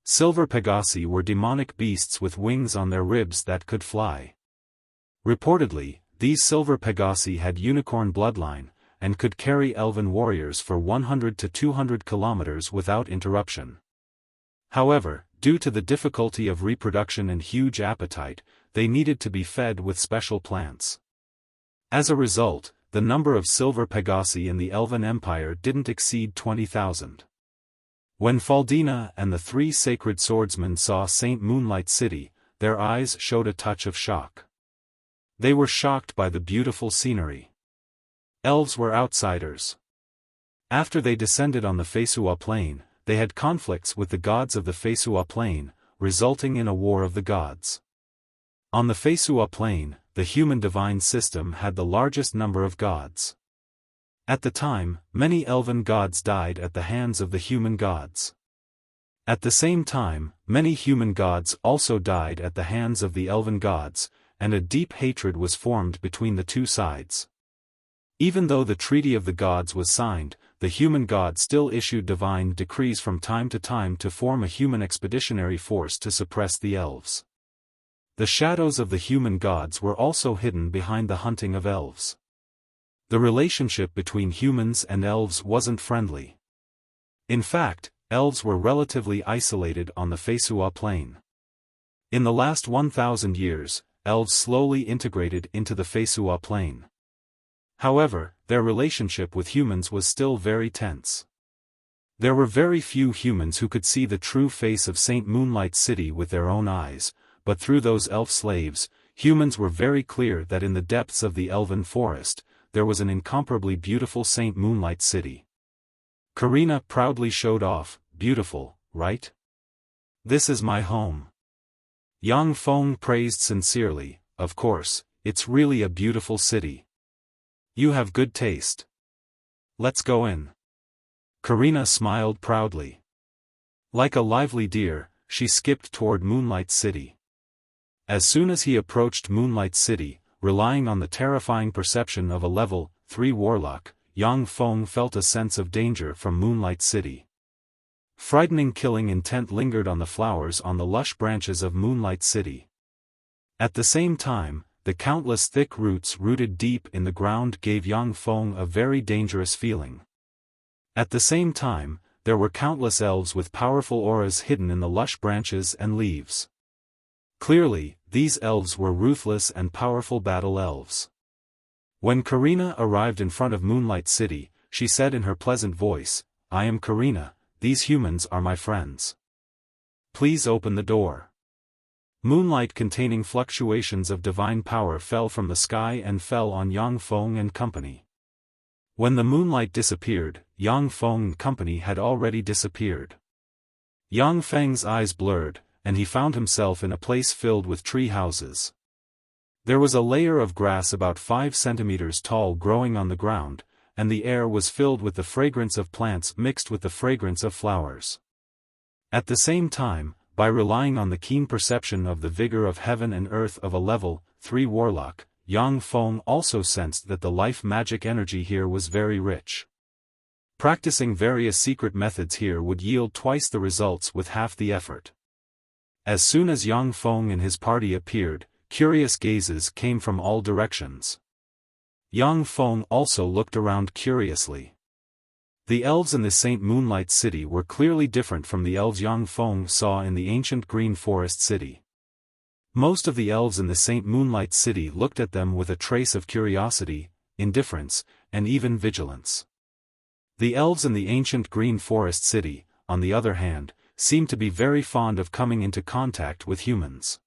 Silver pegasi were demonic beasts with wings on their ribs that could fly. Reportedly, these silver pegasi had unicorn bloodline, and could carry elven warriors for 100 to 200 kilometers without interruption. However, due to the difficulty of reproduction and huge appetite, they needed to be fed with special plants. As a result, the number of silver pegasi in the Elven Empire didn't exceed 20,000. When Faldina and the three sacred swordsmen saw Saint Moonlight City, their eyes showed a touch of shock. They were shocked by the beautiful scenery. Elves were outsiders. After they descended on the Fesua Plain, they had conflicts with the gods of the Fesua Plain, resulting in a war of the gods. On the Fesua Plain, the human divine system had the largest number of gods. At the time, many elven gods died at the hands of the human gods. At the same time, many human gods also died at the hands of the elven gods, and a deep hatred was formed between the two sides. Even though the Treaty of the Gods was signed, the human god still issued divine decrees from time to form a human expeditionary force to suppress the elves. The shadows of the human gods were also hidden behind the hunting of elves. The relationship between humans and elves wasn't friendly. In fact, elves were relatively isolated on the Fesua Plain. In the last 1,000 years, elves slowly integrated into the Fesua Plain. However, their relationship with humans was still very tense. There were very few humans who could see the true face of Saint Moonlight City with their own eyes, but through those elf slaves, humans were very clear that in the depths of the elven forest, there was an incomparably beautiful Saint Moonlight City. Karina proudly showed off, "Beautiful, right? This is my home." Yang Feng praised sincerely, "Of course, it's really a beautiful city. You have good taste. Let's go in." Karina smiled proudly. Like a lively deer, she skipped toward Moonlight City. As soon as he approached Moonlight City, relying on the terrifying perception of a level 3 warlock, Yang Feng felt a sense of danger from Moonlight City. Frightening killing intent lingered on the flowers on the lush branches of Moonlight City. At the same time, the countless thick roots rooted deep in the ground gave Yang Feng a very dangerous feeling. At the same time, there were countless elves with powerful auras hidden in the lush branches and leaves. Clearly, these elves were ruthless and powerful battle elves. When Karina arrived in front of Moonlight City, she said in her pleasant voice, "I am Karina, these humans are my friends. Please open the door." Moonlight containing fluctuations of divine power fell from the sky and fell on Yang Feng and company. When the moonlight disappeared, Yang Feng and company had already disappeared. Yang Feng's eyes blurred, and he found himself in a place filled with tree houses. There was a layer of grass about 5 centimeters tall growing on the ground, and the air was filled with the fragrance of plants mixed with the fragrance of flowers. At the same time, by relying on the keen perception of the vigor of heaven and earth of a level 3 warlock, Yang Feng also sensed that the life magic energy here was very rich. Practicing various secret methods here would yield twice the results with half the effort. As soon as Yang Feng and his party appeared, curious gazes came from all directions. Yang Feng also looked around curiously. The elves in the Saint Moonlight City were clearly different from the elves Yang Feng saw in the ancient Green Forest City. Most of the elves in the Saint Moonlight City looked at them with a trace of curiosity, indifference, and even vigilance. The elves in the ancient Green Forest City, on the other hand, seemed to be very fond of coming into contact with humans.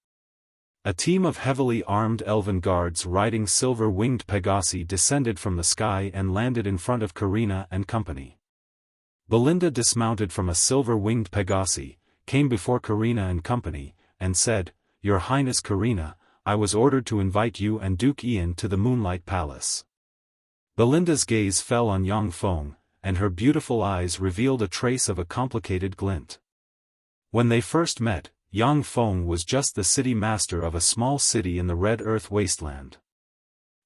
A team of heavily armed elven guards riding silver-winged Pegasi descended from the sky and landed in front of Karina and company. Belinda dismounted from a silver-winged Pegasi, came before Karina and company, and said, "Your Highness Karina, I was ordered to invite you and Duke Ian to the Moonlight Palace." Belinda's gaze fell on Yang Feng, and her beautiful eyes revealed a trace of a complicated glint. When they first met, Yang Feng was just the city master of a small city in the Red Earth wasteland.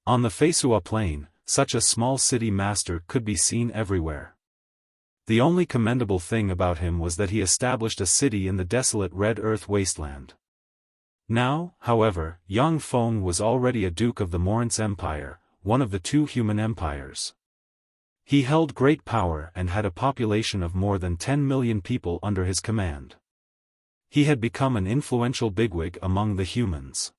On the Feisua plain, such a small city master could be seen everywhere. The only commendable thing about him was that he established a city in the desolate Red Earth wasteland. Now, however, Yang Feng was already a duke of the Morin's Empire, one of the two human empires. He held great power and had a population of more than 10 million people under his command. He had become an influential bigwig among the humans.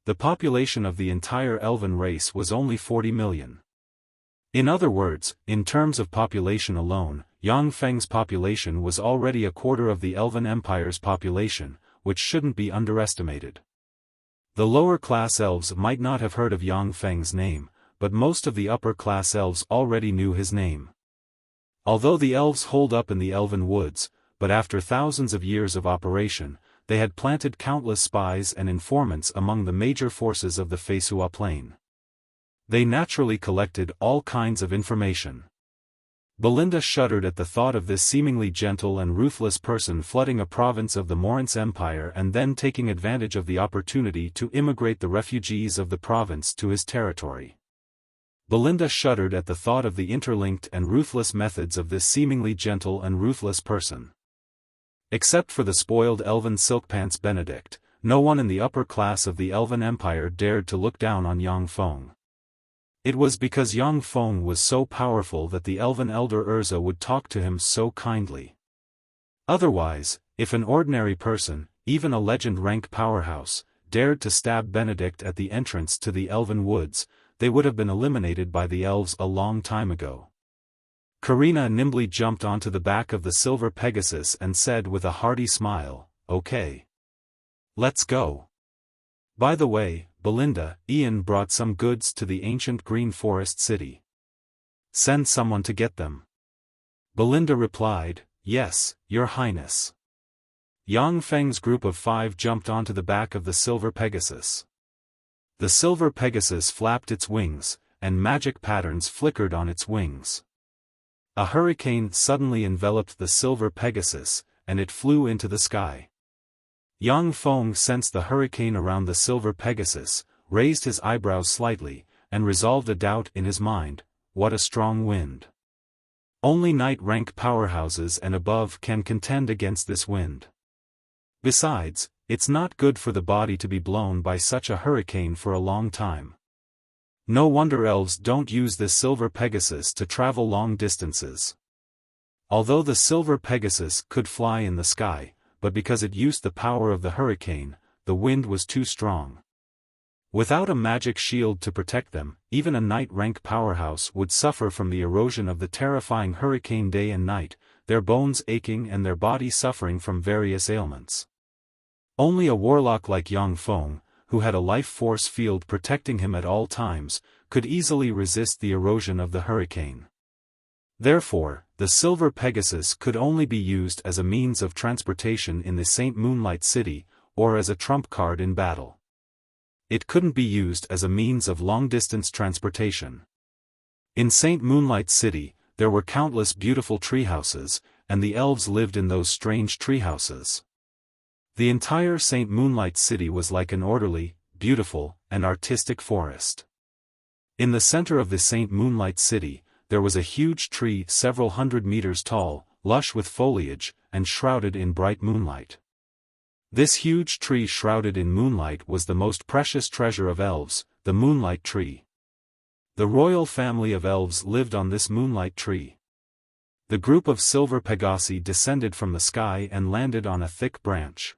The population of the entire elven race was only 40 million. In other words, in terms of population alone, Yang Feng's population was already a quarter of the Elven Empire's population, which shouldn't be underestimated. The lower-class elves might not have heard of Yang Feng's name, but most of the upper-class elves already knew his name. Although the elves holed up in the elven woods, but after thousands of years of operation, they had planted countless spies and informants among the major forces of the Feisua plain. They naturally collected all kinds of information. Belinda shuddered at the thought of this seemingly gentle and ruthless person flooding a province of the Morin's Empire and then taking advantage of the opportunity to immigrate the refugees of the province to his territory. Belinda shuddered at the thought of the interlinked and ruthless methods of this seemingly gentle and ruthless person. Except for the spoiled elven silkpants Benedict, no one in the upper class of the Elven Empire dared to look down on Yang Feng. It was because Yang Feng was so powerful that the elven elder Urza would talk to him so kindly. Otherwise, if an ordinary person, even a legend-rank powerhouse, dared to stab Benedict at the entrance to the elven woods, they would have been eliminated by the elves a long time ago. Karina nimbly jumped onto the back of the silver Pegasus and said with a hearty smile, "Okay. Let's go." By the way, Belinda, Ian brought some goods to the ancient Green Forest city. Send someone to get them. Belinda replied, "Yes, Your Highness." Yang Feng's group of 5 jumped onto the back of the silver Pegasus. The silver Pegasus flapped its wings, and magic patterns flickered on its wings. A hurricane suddenly enveloped the silver Pegasus, and it flew into the sky. Yang Feng sensed the hurricane around the silver Pegasus, raised his eyebrows slightly, and resolved a doubt in his mind: what a strong wind. Only knight-rank powerhouses and above can contend against this wind. Besides, it's not good for the body to be blown by such a hurricane for a long time. No wonder elves don't use this silver Pegasus to travel long distances. Although the silver Pegasus could fly in the sky, but because it used the power of the hurricane, the wind was too strong. Without a magic shield to protect them, even a knight-rank powerhouse would suffer from the erosion of the terrifying hurricane day and night, their bones aching and their body suffering from various ailments. Only a warlock like Yang Feng, who had a life force field protecting him at all times, could easily resist the erosion of the hurricane. Therefore, the silver Pegasus could only be used as a means of transportation in the Saint Moonlight City, or as a trump card in battle. It couldn't be used as a means of long-distance transportation. In Saint Moonlight City, there were countless beautiful treehouses, and the elves lived in those strange treehouses. The entire Saint Moonlight City was like an orderly, beautiful, and artistic forest. In the center of the Saint Moonlight City, there was a huge tree several hundred meters tall, lush with foliage, and shrouded in bright moonlight. This huge tree shrouded in moonlight was the most precious treasure of elves, the Moonlight Tree. The royal family of elves lived on this moonlight tree. The group of silver Pegasi descended from the sky and landed on a thick branch.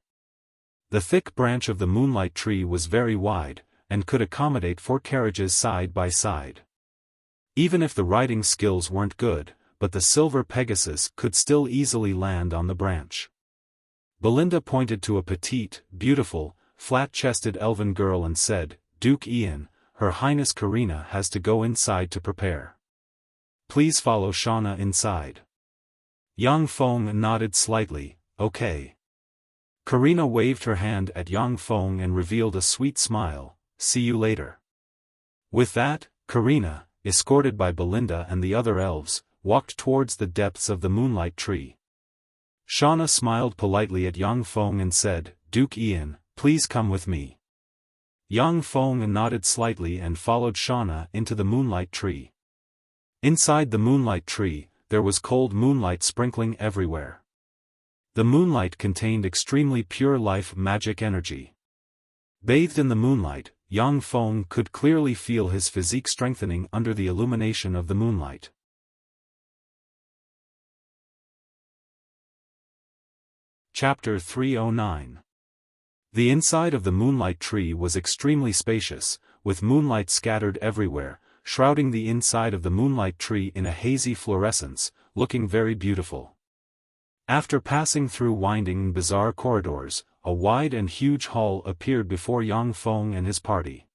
The thick branch of the moonlight tree was very wide, and could accommodate 4 carriages side by side. Even if the riding skills weren't good, but the silver Pegasus could still easily land on the branch. Belinda pointed to a petite, beautiful, flat-chested elven girl and said, "Duke Ian, Her Highness Karina has to go inside to prepare. Please follow Shauna inside." Yang Feng nodded slightly, "Okay." Karina waved her hand at Yang Feng and revealed a sweet smile. See you later. With that, Karina, escorted by Belinda and the other elves, walked towards the depths of the moonlight tree. Shauna smiled politely at Yang Feng and said, Duke Ian, please come with me. Yang Feng nodded slightly and followed Shauna into the moonlight tree. Inside the moonlight tree, there was cold moonlight sprinkling everywhere. The moonlight contained extremely pure life magic energy. Bathed in the moonlight, Yang Feng could clearly feel his physique strengthening under the illumination of the moonlight. Chapter 309. The inside of the moonlight tree was extremely spacious, with moonlight scattered everywhere, shrouding the inside of the moonlight tree in a hazy fluorescence, looking very beautiful. After passing through winding and bizarre corridors, a wide and huge hall appeared before Yang Feng and his party.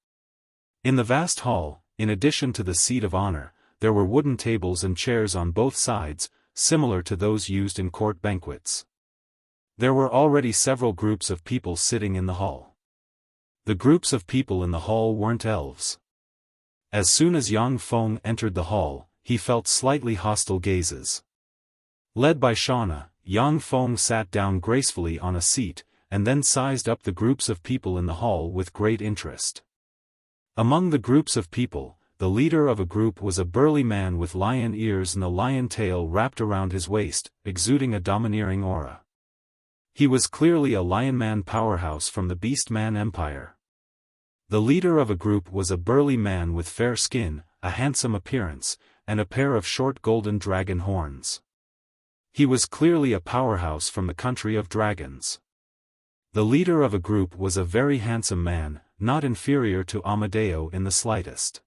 In the vast hall, in addition to the seat of honor, there were wooden tables and chairs on both sides, similar to those used in court banquets. There were already several groups of people sitting in the hall. The groups of people in the hall weren't elves. As soon as Yang Feng entered the hall, he felt slightly hostile gazes. Led by Shauna, Yang Feng sat down gracefully on a seat, and then sized up the groups of people in the hall with great interest. Among the groups of people, the leader of a group was a burly man with lion ears and a lion tail wrapped around his waist, exuding a domineering aura. He was clearly a lion man powerhouse from the Beast Man Empire. The leader of a group was a burly man with fair skin, a handsome appearance, and a pair of short golden dragon horns. He was clearly a powerhouse from the country of dragons. The leader of a group was a very handsome man, not inferior to Amadeo in the slightest.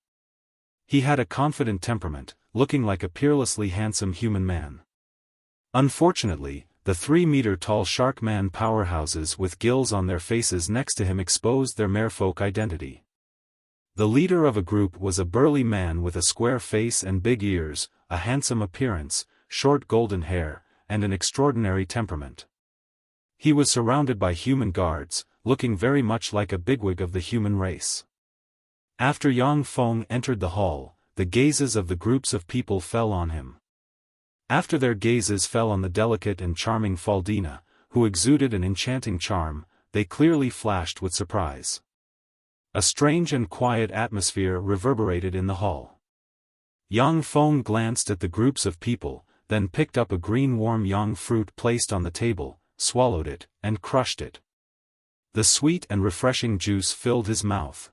He had a confident temperament, looking like a peerlessly handsome human man. Unfortunately, the 3-meter-tall shark man powerhouses with gills on their faces next to him exposed their merfolk identity. The leader of a group was a burly man with a square face and big ears, a handsome appearance, short golden hair, and an extraordinary temperament. He was surrounded by human guards, looking very much like a bigwig of the human race. After Yang Feng entered the hall, the gazes of the groups of people fell on him. After their gazes fell on the delicate and charming Faldina, who exuded an enchanting charm, they clearly flashed with surprise. A strange and quiet atmosphere reverberated in the hall. Yang Feng glanced at the groups of people, then picked up a green warm yang fruit placed on the table, swallowed it, and crushed it. The sweet and refreshing juice filled his mouth.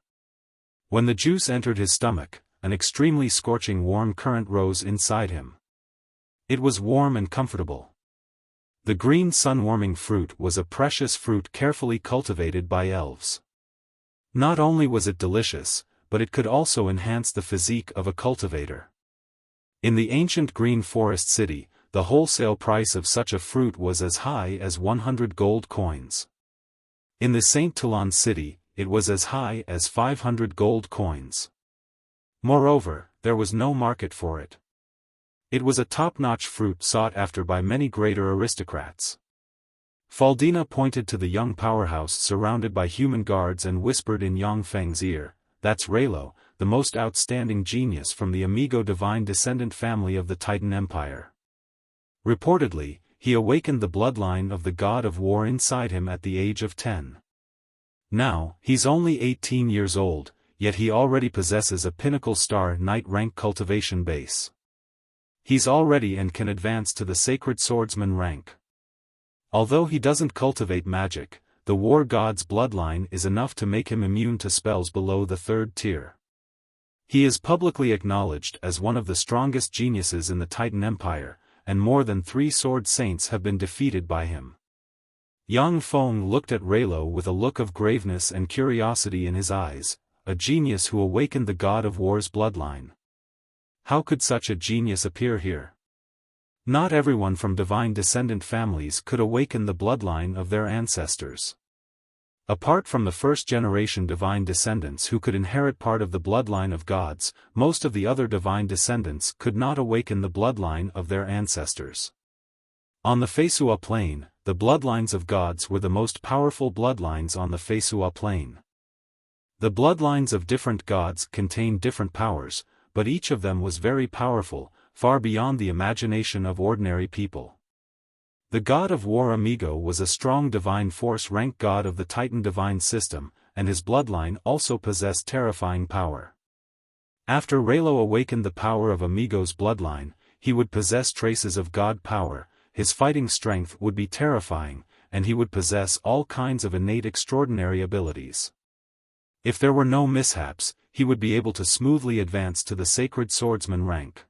When the juice entered his stomach, an extremely scorching warm current rose inside him. It was warm and comfortable. The green sun-warming fruit was a precious fruit carefully cultivated by elves. Not only was it delicious, but it could also enhance the physique of a cultivator. In the ancient green forest city, the wholesale price of such a fruit was as high as 100 gold coins. In the Saint Toulon city, it was as high as 500 gold coins. Moreover, there was no market for it. It was a top-notch fruit sought after by many greater aristocrats. Faldina pointed to the young powerhouse surrounded by human guards and whispered in Yang Feng's ear, "That's Raylo, the most outstanding genius from the Amigo divine descendant family of the Titan Empire. Reportedly, he awakened the bloodline of the god of war inside him at the age of 10. Now, he's only 18 years old, yet he already possesses a pinnacle star knight rank cultivation base. He's already and can advance to the sacred swordsman rank. Although he doesn't cultivate magic, the war god's bloodline is enough to make him immune to spells below the 3rd tier. He is publicly acknowledged as one of the strongest geniuses in the Titan Empire, and more than 3 sword saints have been defeated by him." Yang Feng looked at Raylo with a look of graveness and curiosity in his eyes, a genius who awakened the god of war's bloodline. How could such a genius appear here? Not everyone from divine descendant families could awaken the bloodline of their ancestors. Apart from the first-generation divine descendants who could inherit part of the bloodline of gods, most of the other divine descendants could not awaken the bloodline of their ancestors. On the Faisua plain, the bloodlines of gods were the most powerful bloodlines on the Feisua plane. The bloodlines of different gods contained different powers, but each of them was very powerful, far beyond the imagination of ordinary people. The god of war Amigo was a strong divine force rank god of the Titan divine system, and his bloodline also possessed terrifying power. After Raylo awakened the power of Amigo's bloodline, he would possess traces of god power, his fighting strength would be terrifying, and he would possess all kinds of innate extraordinary abilities. If there were no mishaps, he would be able to smoothly advance to the sacred swordsman rank.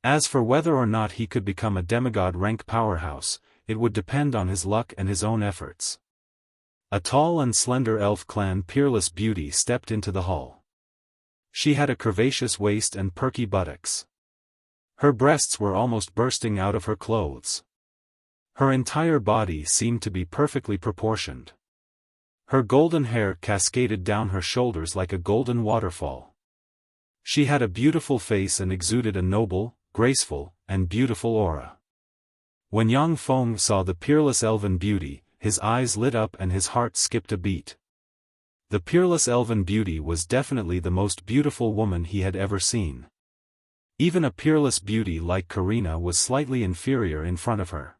As for whether or not he could become a demigod rank powerhouse, it would depend on his luck and his own efforts. A tall and slender elf clan peerless beauty stepped into the hall. She had a curvaceous waist and perky buttocks. Her breasts were almost bursting out of her clothes. Her entire body seemed to be perfectly proportioned. Her golden hair cascaded down her shoulders like a golden waterfall. She had a beautiful face and exuded a noble, graceful, and beautiful aura. When Yang Feng saw the peerless elven beauty, his eyes lit up and his heart skipped a beat. The peerless elven beauty was definitely the most beautiful woman he had ever seen. Even a peerless beauty like Karina was slightly inferior in front of her.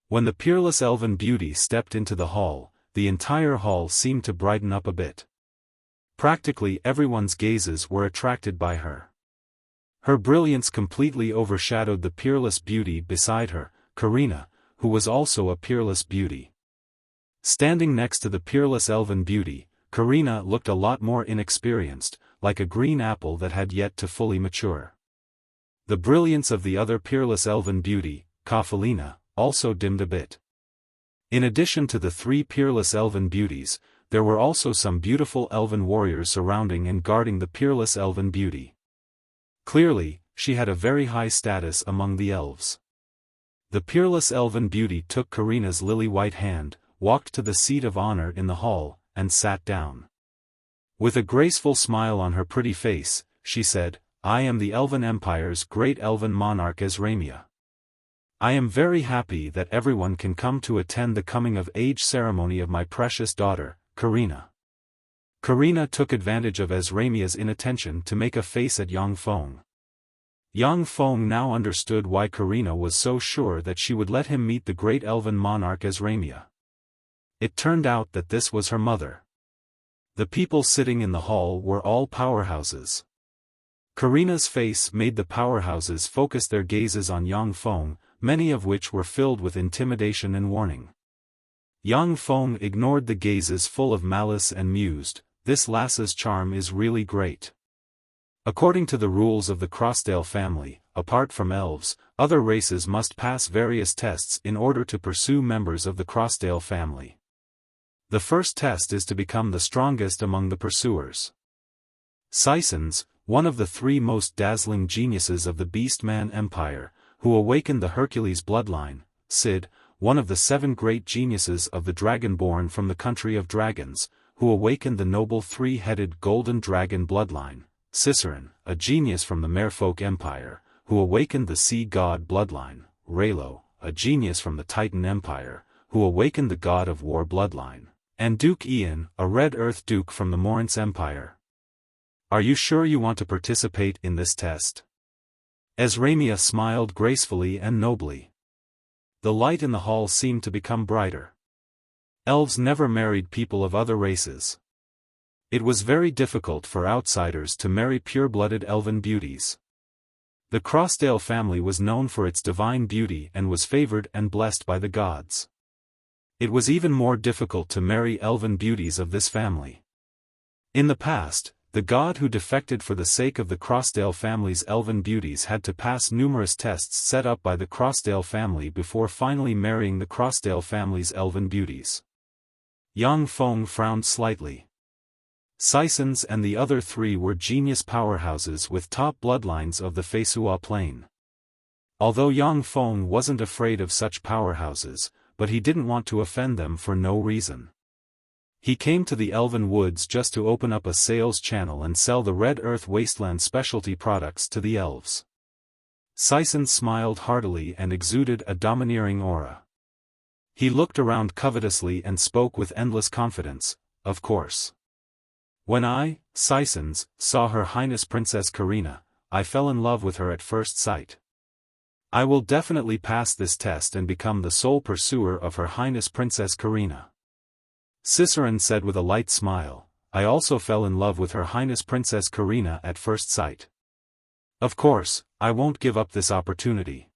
When the peerless elven beauty stepped into the hall, the entire hall seemed to brighten up a bit. Practically everyone's gazes were attracted by her. Her brilliance completely overshadowed the peerless beauty beside her, Karina, who was also a peerless beauty. Standing next to the peerless elven beauty, Karina looked a lot more inexperienced, like a green apple that had yet to fully mature. The brilliance of the other peerless elven beauty, Kafalina, also dimmed a bit. In addition to the three peerless elven beauties, there were also some beautiful elven warriors surrounding and guarding the peerless elven beauty. Clearly, she had a very high status among the elves. The peerless elven beauty took Karina's lily-white hand, walked to the seat of honor in the hall, and sat down. With a graceful smile on her pretty face, she said, "I am the Elven Empire's great elven monarch Ezramia. I am very happy that everyone can come to attend the coming-of-age ceremony of my precious daughter, Karina." Karina took advantage of Ezramia's inattention to make a face at Yang Feng. Yang Feng now understood why Karina was so sure that she would let him meet the great elven monarch Ezramia. It turned out that this was her mother. The people sitting in the hall were all powerhouses. Karina's face made the powerhouses focus their gazes on Yang Feng, many of which were filled with intimidation and warning. Yang Feng ignored the gazes full of malice and mused, "This lass's charm is really great." According to the rules of the Crossdale family, apart from elves, other races must pass various tests in order to pursue members of the Crossdale family. The first test is to become the strongest among the pursuers. Sisons, one of the three most dazzling geniuses of the Beastman Empire, who awakened the Hercules bloodline, Sid, one of the 7 great geniuses of the Dragonborn from the country of dragons, who awakened the noble 3-headed golden dragon bloodline, Cicerin, a genius from the Merfolk Empire, who awakened the sea god bloodline, Raylo, a genius from the Titan Empire, who awakened the god of war bloodline, and Duke Ian, a red earth duke from the Morance Empire. "Are you sure you want to participate in this test?" Ezramia smiled gracefully and nobly. The light in the hall seemed to become brighter. Elves never married people of other races. It was very difficult for outsiders to marry pure-blooded elven beauties. The Crossdale family was known for its divine beauty and was favored and blessed by the gods. It was even more difficult to marry elven beauties of this family. In the past, the god who defected for the sake of the Crossdale family's elven beauties had to pass numerous tests set up by the Crossdale family before finally marrying the Crossdale family's elven beauties. Yang Feng frowned slightly. Sisons and the other 3 were genius powerhouses with top bloodlines of the Feisua plane. Although Yang Feng wasn't afraid of such powerhouses, but he didn't want to offend them for no reason. He came to the Elven Woods just to open up a sales channel and sell the Red Earth Wasteland specialty products to the elves. Sisson smiled heartily and exuded a domineering aura. He looked around covetously and spoke with endless confidence, "Of course. When I, Sisons, saw Her Highness Princess Karina, I fell in love with her at first sight. I will definitely pass this test and become the sole pursuer of Her Highness Princess Karina." Cicerone said with a light smile, "I also fell in love with Her Highness Princess Karina at first sight. Of course, I won't give up this opportunity."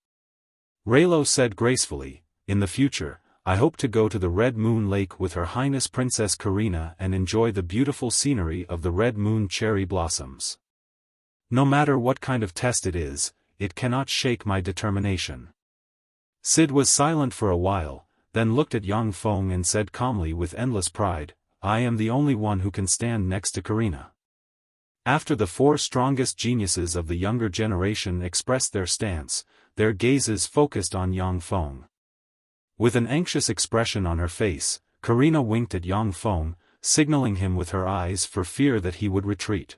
Raylo said gracefully, "In the future, I hope to go to the Red Moon Lake with Her Highness Princess Karina and enjoy the beautiful scenery of the Red Moon cherry blossoms. No matter what kind of test it is, it cannot shake my determination." Sid was silent for a while, then looked at Yang Feng and said calmly with endless pride, "I am the only one who can stand next to Karina." After the four strongest geniuses of the younger generation expressed their stance, their gazes focused on Yang Feng. With an anxious expression on her face, Karina winked at Yang Feng, signaling him with her eyes for fear that he would retreat.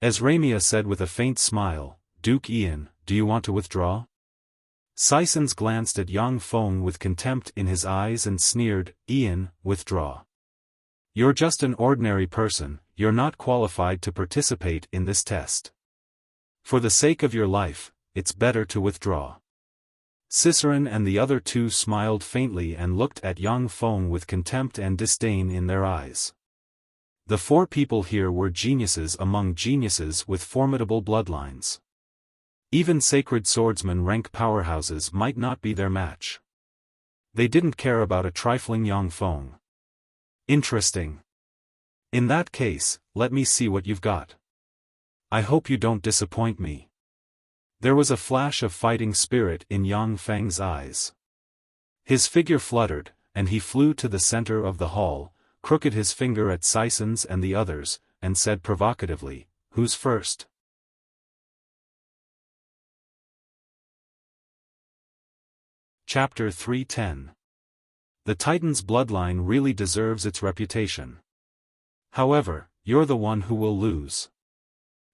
As Ramia said with a faint smile, "Duke Ian, do you want to withdraw?" Sisons glanced at Yang Feng with contempt in his eyes and sneered, "Ian, withdraw. You're just an ordinary person, you're not qualified to participate in this test. For the sake of your life, it's better to withdraw." Cicerone and the other two smiled faintly and looked at Yang Feng with contempt and disdain in their eyes. The four people here were geniuses among geniuses with formidable bloodlines. Even sacred swordsman rank powerhouses might not be their match. They didn't care about a trifling Yang Feng. "Interesting. In that case, let me see what you've got. I hope you don't disappoint me." There was a flash of fighting spirit in Yang Feng's eyes. His figure fluttered, and he flew to the center of the hall, crooked his finger at Sisons and the others, and said provocatively, "Who's first?" Chapter 310. The Titan's bloodline really deserves its reputation. However, you're the one who will lose.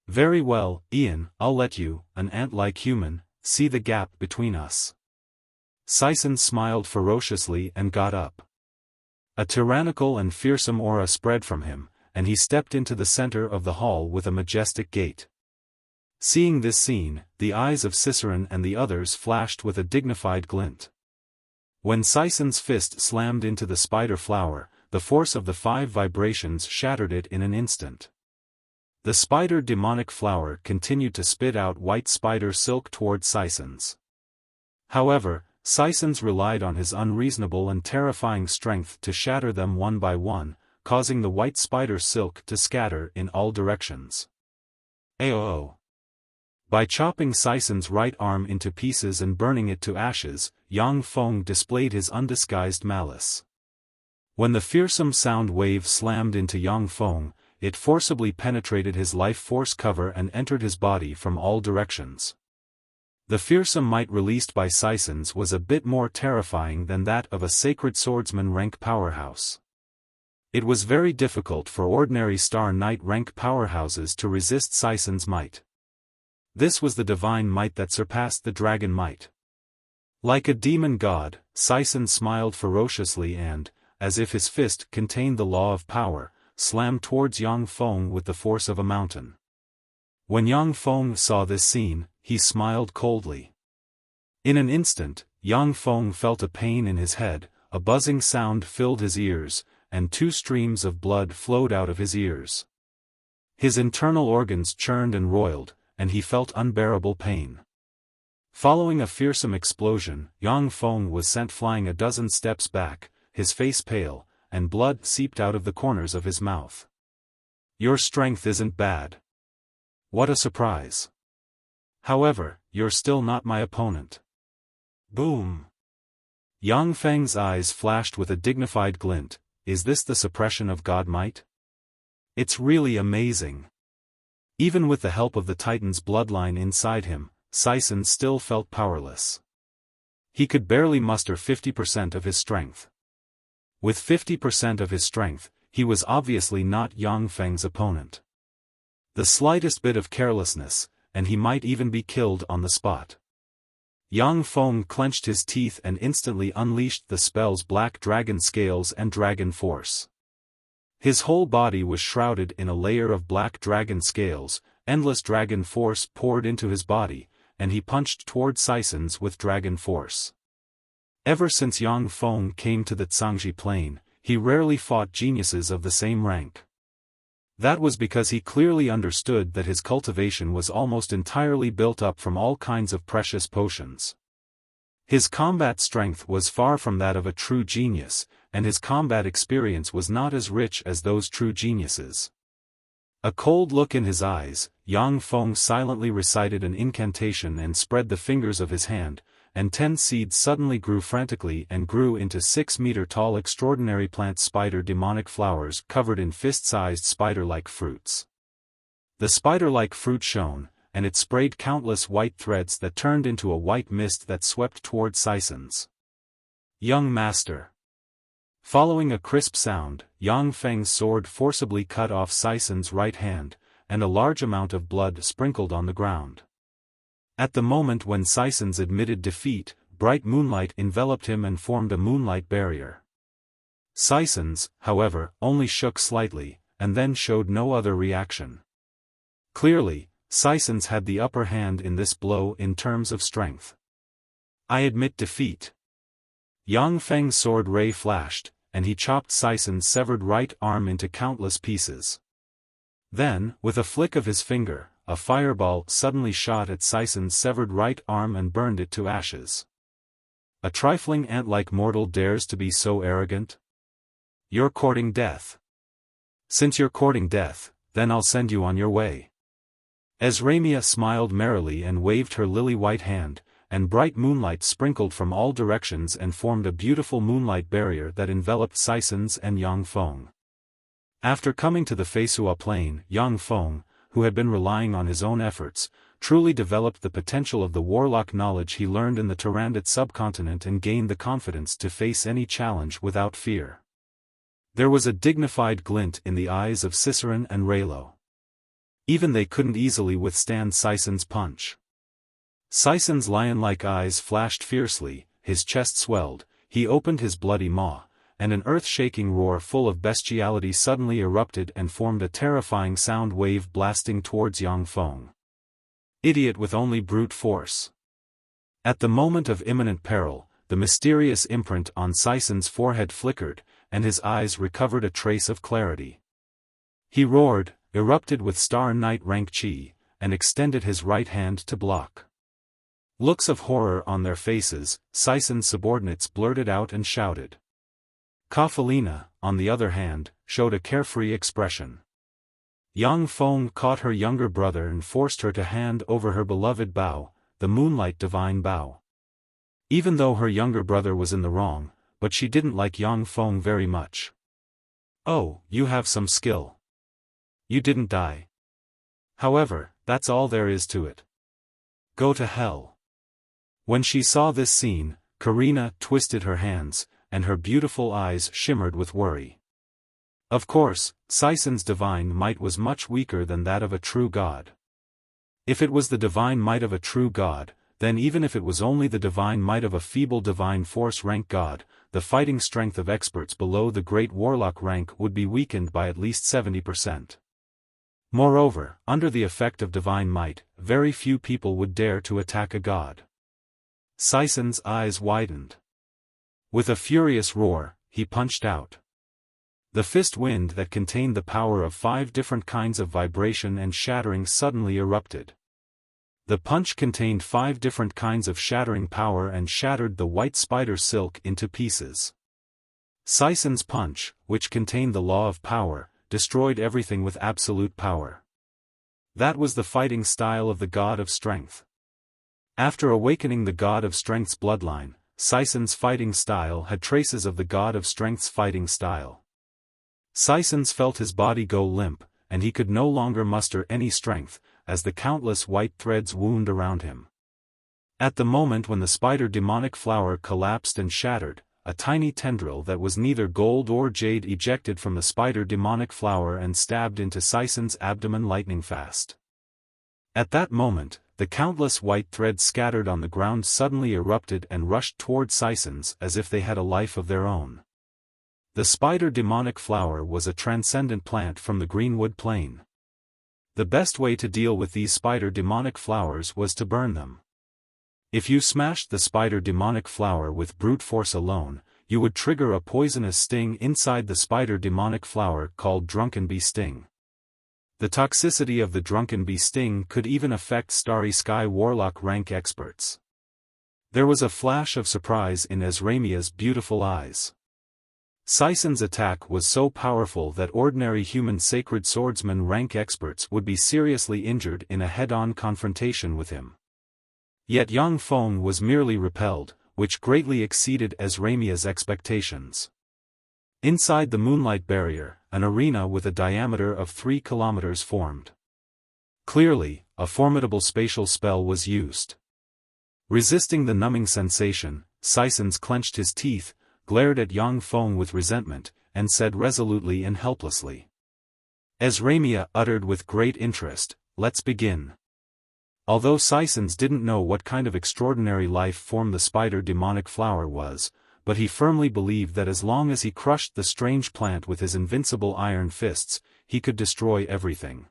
"Very well, Ian, I'll let you, an ant-like human, see the gap between us." Sisson smiled ferociously and got up. A tyrannical and fearsome aura spread from him, and he stepped into the center of the hall with a majestic gait. Seeing this scene, the eyes of Cicerone and the others flashed with a dignified glint. When Sisson's fist slammed into the spider flower, the force of the 5 vibrations shattered it in an instant. The spider demonic flower continued to spit out white spider silk toward Sissons. However, Sissons relied on his unreasonable and terrifying strength to shatter them one by one, causing the white spider silk to scatter in all directions. Aoo! By chopping Sisson's right arm into pieces and burning it to ashes, Yang Feng displayed his undisguised malice. When the fearsome sound wave slammed into Yang Feng, it forcibly penetrated his life force cover and entered his body from all directions. The fearsome might released by Sissons was a bit more terrifying than that of a sacred swordsman rank powerhouse. It was very difficult for ordinary Star Knight rank powerhouses to resist Sissons' might. This was the divine might that surpassed the dragon might. Like a demon god, Sisson smiled ferociously and, as if his fist contained the law of power, slammed towards Yang Feng with the force of a mountain. When Yang Feng saw this scene, he smiled coldly. In an instant, Yang Feng felt a pain in his head, a buzzing sound filled his ears, and 2 streams of blood flowed out of his ears. His internal organs churned and roiled, and he felt unbearable pain. Following a fearsome explosion, Yang Feng was sent flying a dozen steps back, his face pale, and blood seeped out of the corners of his mouth. "Your strength isn't bad. What a surprise. However, you're still not my opponent." Boom! Yang Feng's eyes flashed with a dignified glint. Is this the suppression of God might? It's really amazing. Even with the help of the Titan's bloodline inside him, Sisson still felt powerless. He could barely muster 50% of his strength. With 50% of his strength, he was obviously not Yang Feng's opponent. The slightest bit of carelessness, and he might even be killed on the spot. Yang Feng clenched his teeth and instantly unleashed the spell's black dragon scales and dragon force. His whole body was shrouded in a layer of black dragon scales, endless dragon force poured into his body, and he punched toward Saisons with dragon force. Ever since Yang Feng came to the Zhangji Plain, he rarely fought geniuses of the same rank. That was because he clearly understood that his cultivation was almost entirely built up from all kinds of precious potions. His combat strength was far from that of a true genius, and his combat experience was not as rich as those true geniuses. A cold look in his eyes, Yang Feng silently recited an incantation and spread the fingers of his hand, and 10 seeds suddenly grew frantically and grew into 6-meter-tall extraordinary plant spider demonic flowers covered in fist-sized spider-like fruits. The spider-like fruit shone, and it sprayed countless white threads that turned into a white mist that swept toward Saisons. Young Master. Following a crisp sound, Yang Feng's sword forcibly cut off Saisons' right hand, and a large amount of blood sprinkled on the ground. At the moment when Saisons admitted defeat, bright moonlight enveloped him and formed a moonlight barrier. Saisons, however, only shook slightly, and then showed no other reaction. Clearly, Saisons had the upper hand in this blow in terms of strength. I admit defeat. Yang Feng's sword ray flashed, and he chopped Saisons' severed right arm into countless pieces. Then, with a flick of his finger, a fireball suddenly shot at Saisons' severed right arm and burned it to ashes. A trifling ant-like mortal dares to be so arrogant? You're courting death. Since you're courting death, then I'll send you on your way. Esramia smiled merrily and waved her lily-white hand, and bright moonlight sprinkled from all directions and formed a beautiful moonlight barrier that enveloped Saisons and Yang Feng. After coming to the Feisua plain, Yang Feng, who had been relying on his own efforts, truly developed the potential of the warlock knowledge he learned in the Tyrannid subcontinent and gained the confidence to face any challenge without fear. There was a dignified glint in the eyes of Ciceron and Raylo. Even they couldn't easily withstand Saisons' punch. Saisons' lion-like eyes flashed fiercely, his chest swelled, he opened his bloody maw, and an earth-shaking roar full of bestiality suddenly erupted and formed a terrifying sound wave blasting towards Yang Feng. Idiot with only brute force. At the moment of imminent peril, the mysterious imprint on Saisons' forehead flickered, and his eyes recovered a trace of clarity. He roared, erupted with Star Knight rank chi, and extended his right hand to block. Looks of horror on their faces, Saisons' subordinates blurted out and shouted. Kafalina, on the other hand, showed a carefree expression. Yang Feng caught her younger brother and forced her to hand over her beloved bow, the Moonlight Divine Bow. Even though her younger brother was in the wrong, but she didn't like Yang Feng very much. Oh, you have some skill. You didn't die. However, that's all there is to it. Go to hell. When she saw this scene, Karina twisted her hands, and her beautiful eyes shimmered with worry. Of course, Saison's divine might was much weaker than that of a true god. If it was the divine might of a true god, then even if it was only the divine might of a feeble divine force rank god, the fighting strength of experts below the great warlock rank would be weakened by at least 70%. Moreover, under the effect of divine might, very few people would dare to attack a god. Saison's eyes widened. With a furious roar, he punched out. The fist wind that contained the power of 5 different kinds of vibration and shattering suddenly erupted. The punch contained 5 different kinds of shattering power and shattered the white spider silk into pieces. Saison's punch, which contained the law of power, destroyed everything with absolute power. That was the fighting style of the god of strength. After awakening the god of strength's bloodline, Saison's fighting style had traces of the god of strength's fighting style. Saisons felt his body go limp, and he could no longer muster any strength, as the countless white threads wound around him. At the moment when the spider demonic flower collapsed and shattered, a tiny tendril that was neither gold or jade ejected from the spider demonic flower and stabbed into Saison's abdomen lightning fast. At that moment, the countless white threads scattered on the ground suddenly erupted and rushed toward Sisons as if they had a life of their own. The spider demonic flower was a transcendent plant from the greenwood plain. The best way to deal with these spider demonic flowers was to burn them. If you smashed the spider demonic flower with brute force alone, you would trigger a poisonous sting inside the spider demonic flower called drunken bee sting. The toxicity of the drunken bee sting could even affect Starry Sky Warlock rank experts. There was a flash of surprise in Ezramia's beautiful eyes. Sison's attack was so powerful that ordinary human sacred swordsman rank experts would be seriously injured in a head-on confrontation with him. Yet Yang Feng was merely repelled, which greatly exceeded Ezramia's expectations. Inside the moonlight barrier, an arena with a diameter of 3 kilometers formed. Clearly, a formidable spatial spell was used. Resisting the numbing sensation, Sisons clenched his teeth, glared at Yang Feng with resentment, and said resolutely and helplessly. Ezramia uttered with great interest, "Let's begin." Although Sisons didn't know what kind of extraordinary life form the spider demonic flower was, but he firmly believed that as long as he crushed the strange plant with his invincible iron fists, he could destroy everything.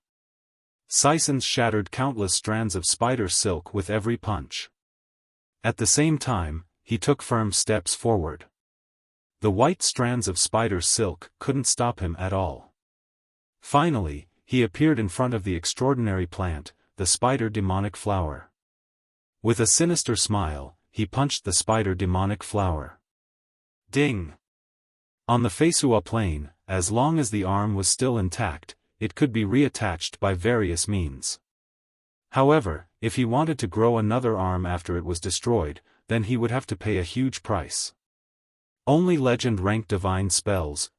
Sisons shattered countless strands of spider silk with every punch. At the same time, he took firm steps forward. The white strands of spider silk couldn't stop him at all. Finally, he appeared in front of the extraordinary plant, the spider demonic flower. With a sinister smile, he punched the spider demonic flower. Ding! On the Fesua plain, as long as the arm was still intact, it could be reattached by various means. However, if he wanted to grow another arm after it was destroyed, then he would have to pay a huge price. Only legend-ranked divine spells,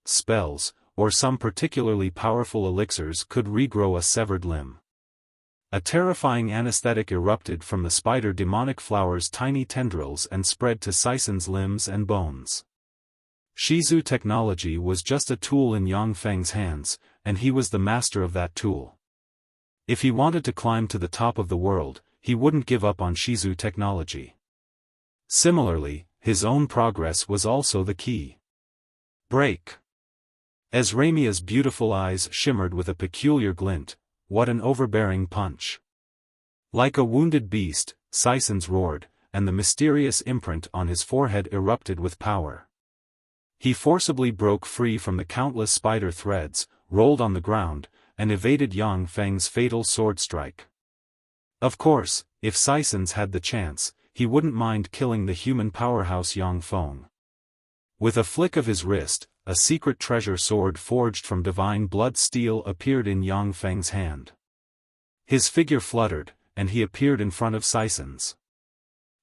or some particularly powerful elixirs could regrow a severed limb. A terrifying anesthetic erupted from the spider demonic flower's tiny tendrils and spread to Sison's limbs and bones. Shizu technology was just a tool in Yang Feng's hands, and he was the master of that tool. If he wanted to climb to the top of the world, he wouldn't give up on Shizu technology. Similarly, his own progress was also the key. Break! Ezramia's beautiful eyes shimmered with a peculiar glint. What an overbearing punch. Like a wounded beast, Sisons roared, and the mysterious imprint on his forehead erupted with power. He forcibly broke free from the countless spider threads, rolled on the ground, and evaded Yang Feng's fatal sword strike. Of course, if Sisons had the chance, he wouldn't mind killing the human powerhouse Yang Feng. With a flick of his wrist, a secret treasure sword forged from divine blood steel appeared in Yang Feng's hand. His figure fluttered, and he appeared in front of Sisons.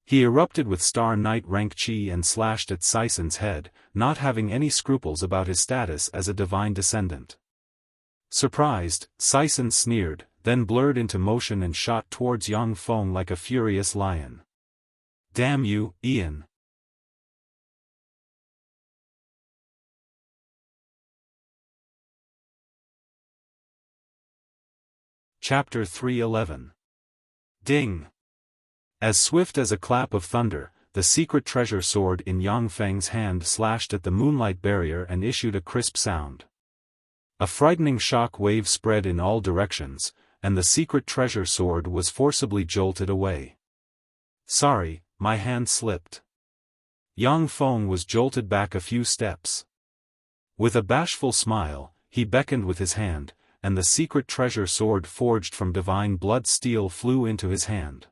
He erupted with Star Knight rank chi and slashed at Sisons' head, not having any scruples about his status as a divine descendant. Surprised, Sisons sneered, then blurred into motion and shot towards Yang Feng like a furious lion. "Damn you, Ian!" Chapter 311. Ding! As swift as a clap of thunder, the secret treasure sword in Yang Feng's hand slashed at the moonlight barrier and issued a crisp sound. A frightening shock wave spread in all directions, and the secret treasure sword was forcibly jolted away. "Sorry, my hand slipped." Yang Feng was jolted back a few steps. With a bashful smile, he beckoned with his hand, and the secret treasure sword forged from divine blood steel flew into his hand.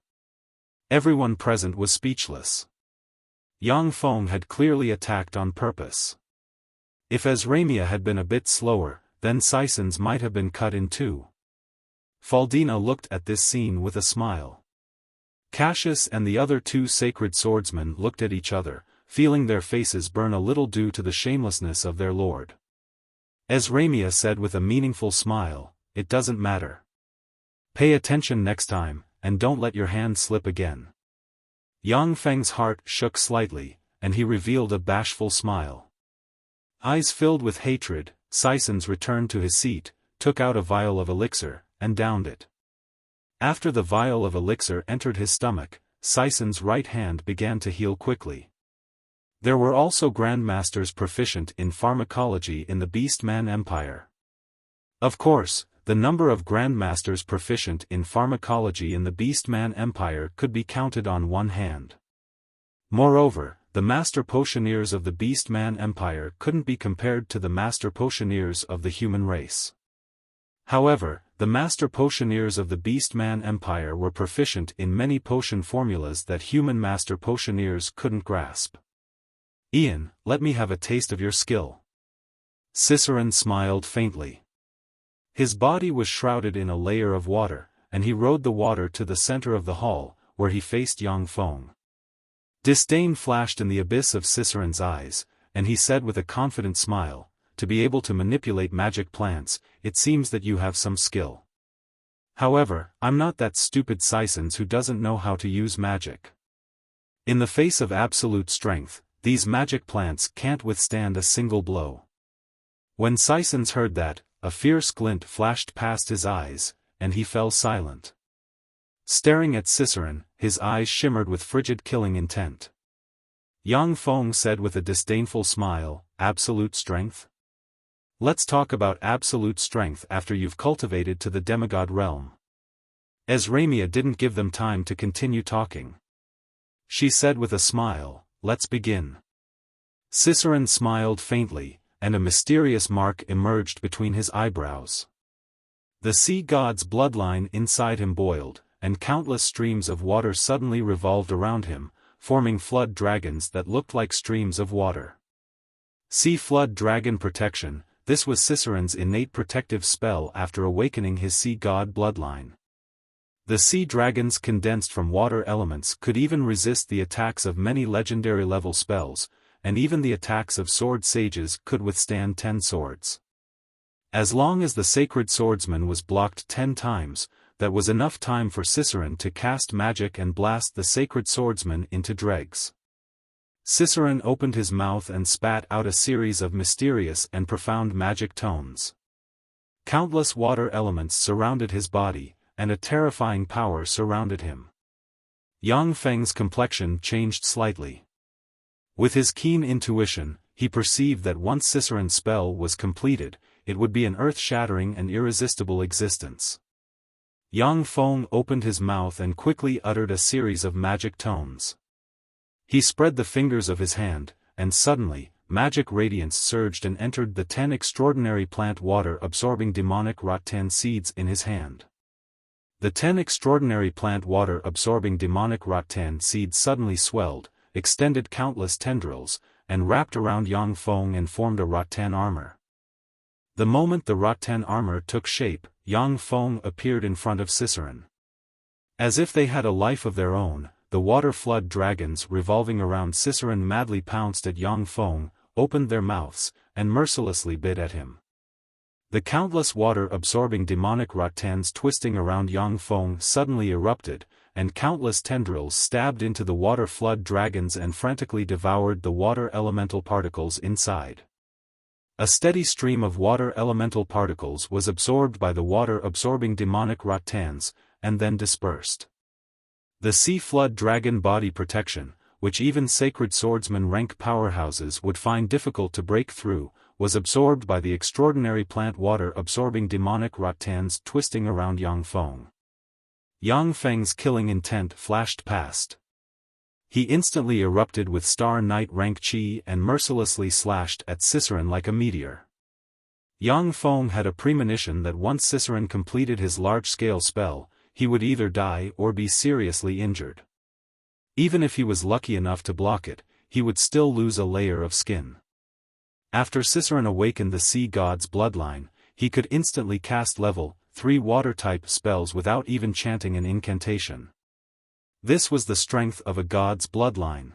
Everyone present was speechless. Yang Feng had clearly attacked on purpose. If Ezramia had been a bit slower, then Sisons might have been cut in two. Faldina looked at this scene with a smile. Cassius and the other two sacred swordsmen looked at each other, feeling their faces burn a little due to the shamelessness of their lord. Ezramia said with a meaningful smile, "It doesn't matter. Pay attention next time, and don't let your hand slip again." Yang Feng's heart shook slightly, and he revealed a bashful smile. Eyes filled with hatred, Sisons returned to his seat, took out a vial of elixir, and downed it. After the vial of elixir entered his stomach, Sison's right hand began to heal quickly. There were also grandmasters proficient in pharmacology in the Beastman Empire. Of course, the number of grandmasters proficient in pharmacology in the Beastman Empire could be counted on one hand. Moreover, the master potioneers of the Beastman Empire couldn't be compared to the master potioneers of the human race. However, the master potioneers of the Beastman Empire were proficient in many potion formulas that human master potioneers couldn't grasp. "Ian, let me have a taste of your skill." Cicerone smiled faintly. His body was shrouded in a layer of water, and he rode the water to the center of the hall, where he faced Yang Feng. Disdain flashed in the abyss of Cicerone's eyes, and he said with a confident smile, "To be able to manipulate magic plants, it seems that you have some skill. However, I'm not that stupid Sisons who doesn't know how to use magic. In the face of absolute strength, these magic plants can't withstand a single blow." When Sisons heard that, a fierce glint flashed past his eyes, and he fell silent. Staring at Cicerone, his eyes shimmered with frigid killing intent. Yang Feng said with a disdainful smile, "Absolute strength? Let's talk about absolute strength after you've cultivated to the demigod realm." Esramia didn't give them time to continue talking. She said with a smile, "Let's begin." Cicerone smiled faintly, and a mysterious mark emerged between his eyebrows. The sea god's bloodline inside him boiled, and countless streams of water suddenly revolved around him, forming flood dragons that looked like streams of water. Sea flood dragon protection. This was Cicerone's innate protective spell after awakening his sea god bloodline. The sea dragons condensed from water elements could even resist the attacks of many legendary level spells, and even the attacks of sword sages could withstand 10 swords. As long as the sacred swordsman was blocked 10 times, that was enough time for Cicerone to cast magic and blast the sacred swordsman into dregs. Cicerone opened his mouth and spat out a series of mysterious and profound magic tones. Countless water elements surrounded his body, and a terrifying power surrounded him. Yang Feng's complexion changed slightly. With his keen intuition, he perceived that once Cicerone's spell was completed, it would be an earth-shattering and irresistible existence. Yang Feng opened his mouth and quickly uttered a series of magic tones. He spread the fingers of his hand, and suddenly, magic radiance surged and entered the 10 extraordinary plant water-absorbing demonic rattan seeds in his hand. The 10 extraordinary plant water-absorbing demonic rattan seeds suddenly swelled, extended countless tendrils, and wrapped around Yang Feng and formed a rattan armor. The moment the rattan armor took shape, Yang Feng appeared in front of Cicerone. As if they had a life of their own, the water flood dragons revolving around Cicerone madly pounced at Yang Feng, opened their mouths, and mercilessly bit at him. The countless water-absorbing demonic rattans twisting around Yang Feng suddenly erupted, and countless tendrils stabbed into the water flood dragons and frantically devoured the water elemental particles inside. A steady stream of water elemental particles was absorbed by the water-absorbing demonic rattans, and then dispersed. The sea flood dragon body protection, which even sacred swordsman rank powerhouses would find difficult to break through, was absorbed by the extraordinary plant water-absorbing demonic rattans twisting around Yang Feng. Yang Feng's killing intent flashed past. He instantly erupted with Star Knight rank chi and mercilessly slashed at Cicerone like a meteor. Yang Feng had a premonition that once Cicerone completed his large-scale spell, he would either die or be seriously injured. Even if he was lucky enough to block it, he would still lose a layer of skin. After Cicerone awakened the sea god's bloodline, he could instantly cast level 3 water-type spells without even chanting an incantation. This was the strength of a god's bloodline.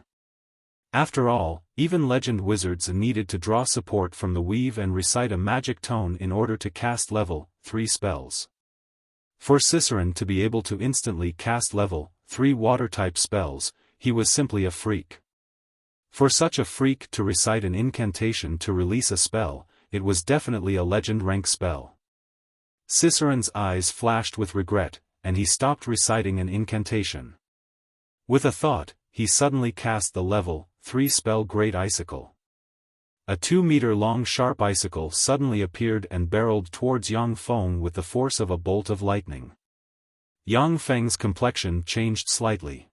After all, even legend wizards needed to draw support from the weave and recite a magic tone in order to cast level 3 spells. For Cicerone to be able to instantly cast level 3 water-type spells, he was simply a freak. For such a freak to recite an incantation to release a spell, it was definitely a legend rank spell. Cicerone's eyes flashed with regret, and he stopped reciting an incantation. With a thought, he suddenly cast the level 3-spell Great Icicle. A 2-meter-long sharp icicle suddenly appeared and barreled towards Yang Feng with the force of a bolt of lightning. Yang Feng's complexion changed slightly.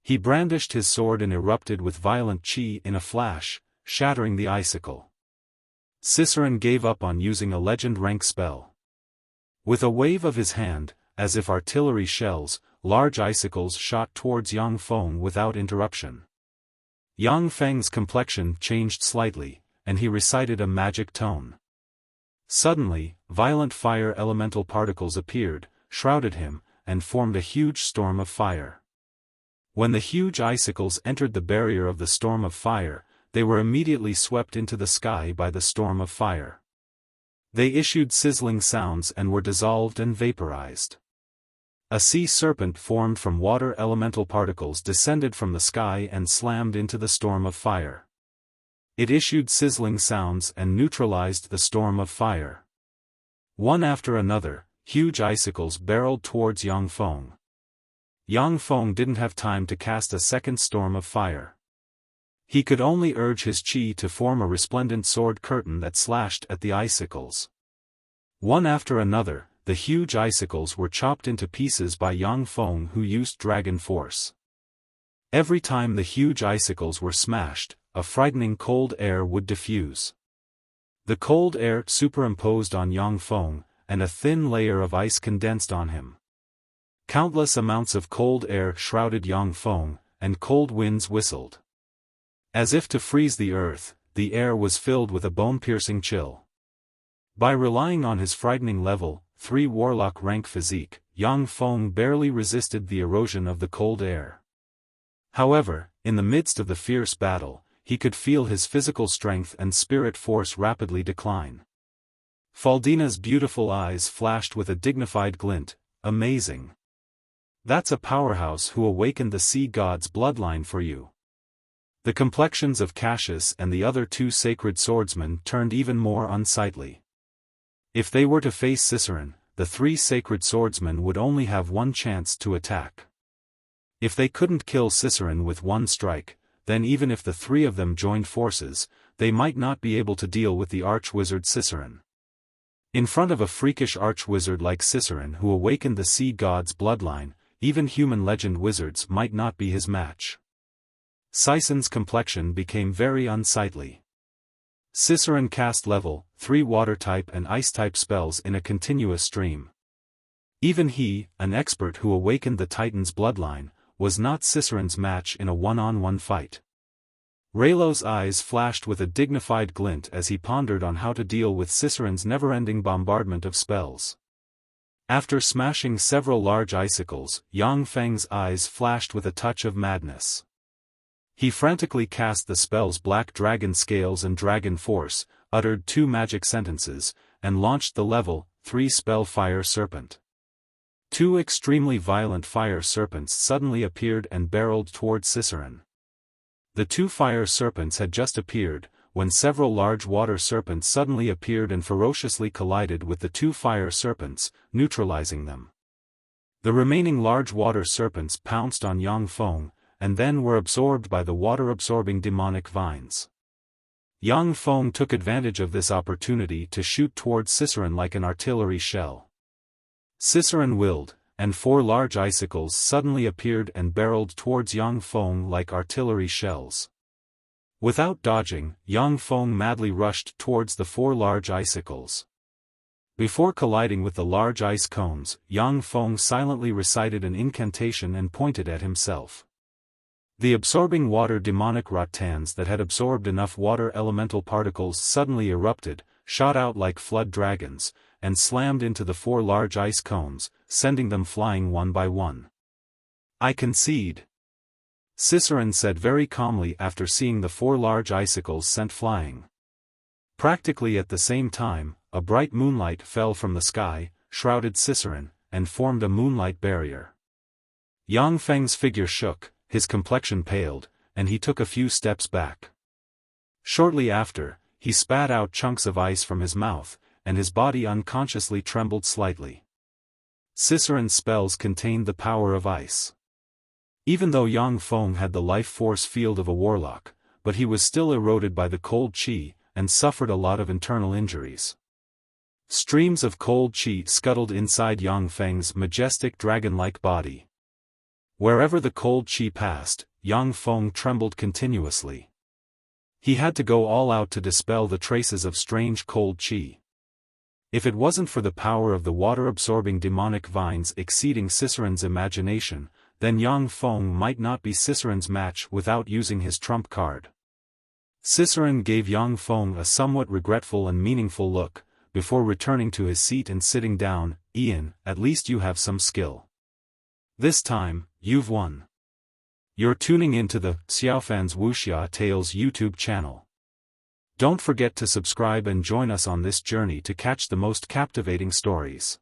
He brandished his sword and erupted with violent qi in a flash, shattering the icicle. Cicerone gave up on using a legend rank spell. With a wave of his hand, as if artillery shells, large icicles shot towards Yang Feng without interruption. Yang Feng's complexion changed slightly, and he recited a magic tone. Suddenly, violent fire elemental particles appeared, shrouded him, and formed a huge storm of fire. When the huge icicles entered the barrier of the storm of fire, they were immediately swept into the sky by the storm of fire. They issued sizzling sounds and were dissolved and vaporized. A sea serpent formed from water elemental particles descended from the sky and slammed into the storm of fire. It issued sizzling sounds and neutralized the storm of fire. One after another, huge icicles barreled towards Yang Feng. Yang Feng didn't have time to cast a second storm of fire. He could only urge his qi to form a resplendent sword curtain that slashed at the icicles. One after another, the huge icicles were chopped into pieces by Yang Feng, who used dragon force. Every time the huge icicles were smashed, a frightening cold air would diffuse. The cold air superimposed on Yang Feng, and a thin layer of ice condensed on him. Countless amounts of cold air shrouded Yang Feng, and cold winds whistled. As if to freeze the earth, the air was filled with a bone-piercing chill. By relying on his frightening level 3 warlock rank physique, Yang Feng barely resisted the erosion of the cold air. However, in the midst of the fierce battle, he could feel his physical strength and spirit force rapidly decline. Faldina's beautiful eyes flashed with a dignified glint. Amazing. That's a powerhouse who awakened the sea god's bloodline for you. The complexions of Cassius and the other 2 sacred swordsmen turned even more unsightly. If they were to face Cicerone, the 3 sacred swordsmen would only have one chance to attack. If they couldn't kill Cicerone with one strike, then even if the 3 of them joined forces, they might not be able to deal with the arch-wizard Cicerone. In front of a freakish arch-wizard like Cicerone who awakened the sea god's bloodline, even human legend wizards might not be his match. Cicerone's complexion became very unsightly. Cicerone cast level 3 water-type and ice-type spells in a continuous stream. Even he, an expert who awakened the Titan's bloodline, was not Cicerone's match in a one-on-one fight. Raylo's eyes flashed with a dignified glint as he pondered on how to deal with Cicerone's never-ending bombardment of spells. After smashing several large icicles, Yang Feng's eyes flashed with a touch of madness. He frantically cast the spells Black Dragon Scales and Dragon Force, uttered 2 magic sentences, and launched the level 3 spell Fire Serpent. 2 extremely violent fire serpents suddenly appeared and barreled towards Cicerone. The 2 fire serpents had just appeared, when several large water serpents suddenly appeared and ferociously collided with the 2 fire serpents, neutralizing them. The remaining large water serpents pounced on Yang Feng, and then were absorbed by the water-absorbing demonic vines. Yang Feng took advantage of this opportunity to shoot towards Cicerone like an artillery shell. Cicerone willed, and 4 large icicles suddenly appeared and barreled towards Yang Feng like artillery shells. Without dodging, Yang Feng madly rushed towards the 4 large icicles. Before colliding with the large ice cones, Yang Feng silently recited an incantation and pointed at himself. The absorbing water demonic rattans that had absorbed enough water elemental particles suddenly erupted, shot out like flood dragons, and slammed into the 4 large ice cones, sending them flying one by one. I concede, Cicerone said very calmly after seeing the 4 large icicles sent flying. Practically at the same time, a bright moonlight fell from the sky, shrouded Cicerone, and formed a moonlight barrier. Yang Feng's figure shook, his complexion paled, and he took a few steps back. Shortly after, he spat out chunks of ice from his mouth, and his body unconsciously trembled slightly. Ciceron's spells contained the power of ice. Even though Yang Feng had the life force field of a warlock, but he was still eroded by the cold qi, and suffered a lot of internal injuries. Streams of cold qi scuttled inside Yang Feng's majestic dragon-like body. Wherever the cold qi passed, Yang Feng trembled continuously. He had to go all out to dispel the traces of strange cold qi. If it wasn't for the power of the water-absorbing demonic vines exceeding Ciceron's imagination, then Yang Feng might not be Ciceron's match without using his trump card. Ciceron gave Yang Feng a somewhat regretful and meaningful look, before returning to his seat and sitting down. Ian, at least you have some skill. This time, you've won. You're tuning into the Xiaofan's Wuxia Tales YouTube channel. Don't forget to subscribe and join us on this journey to catch the most captivating stories.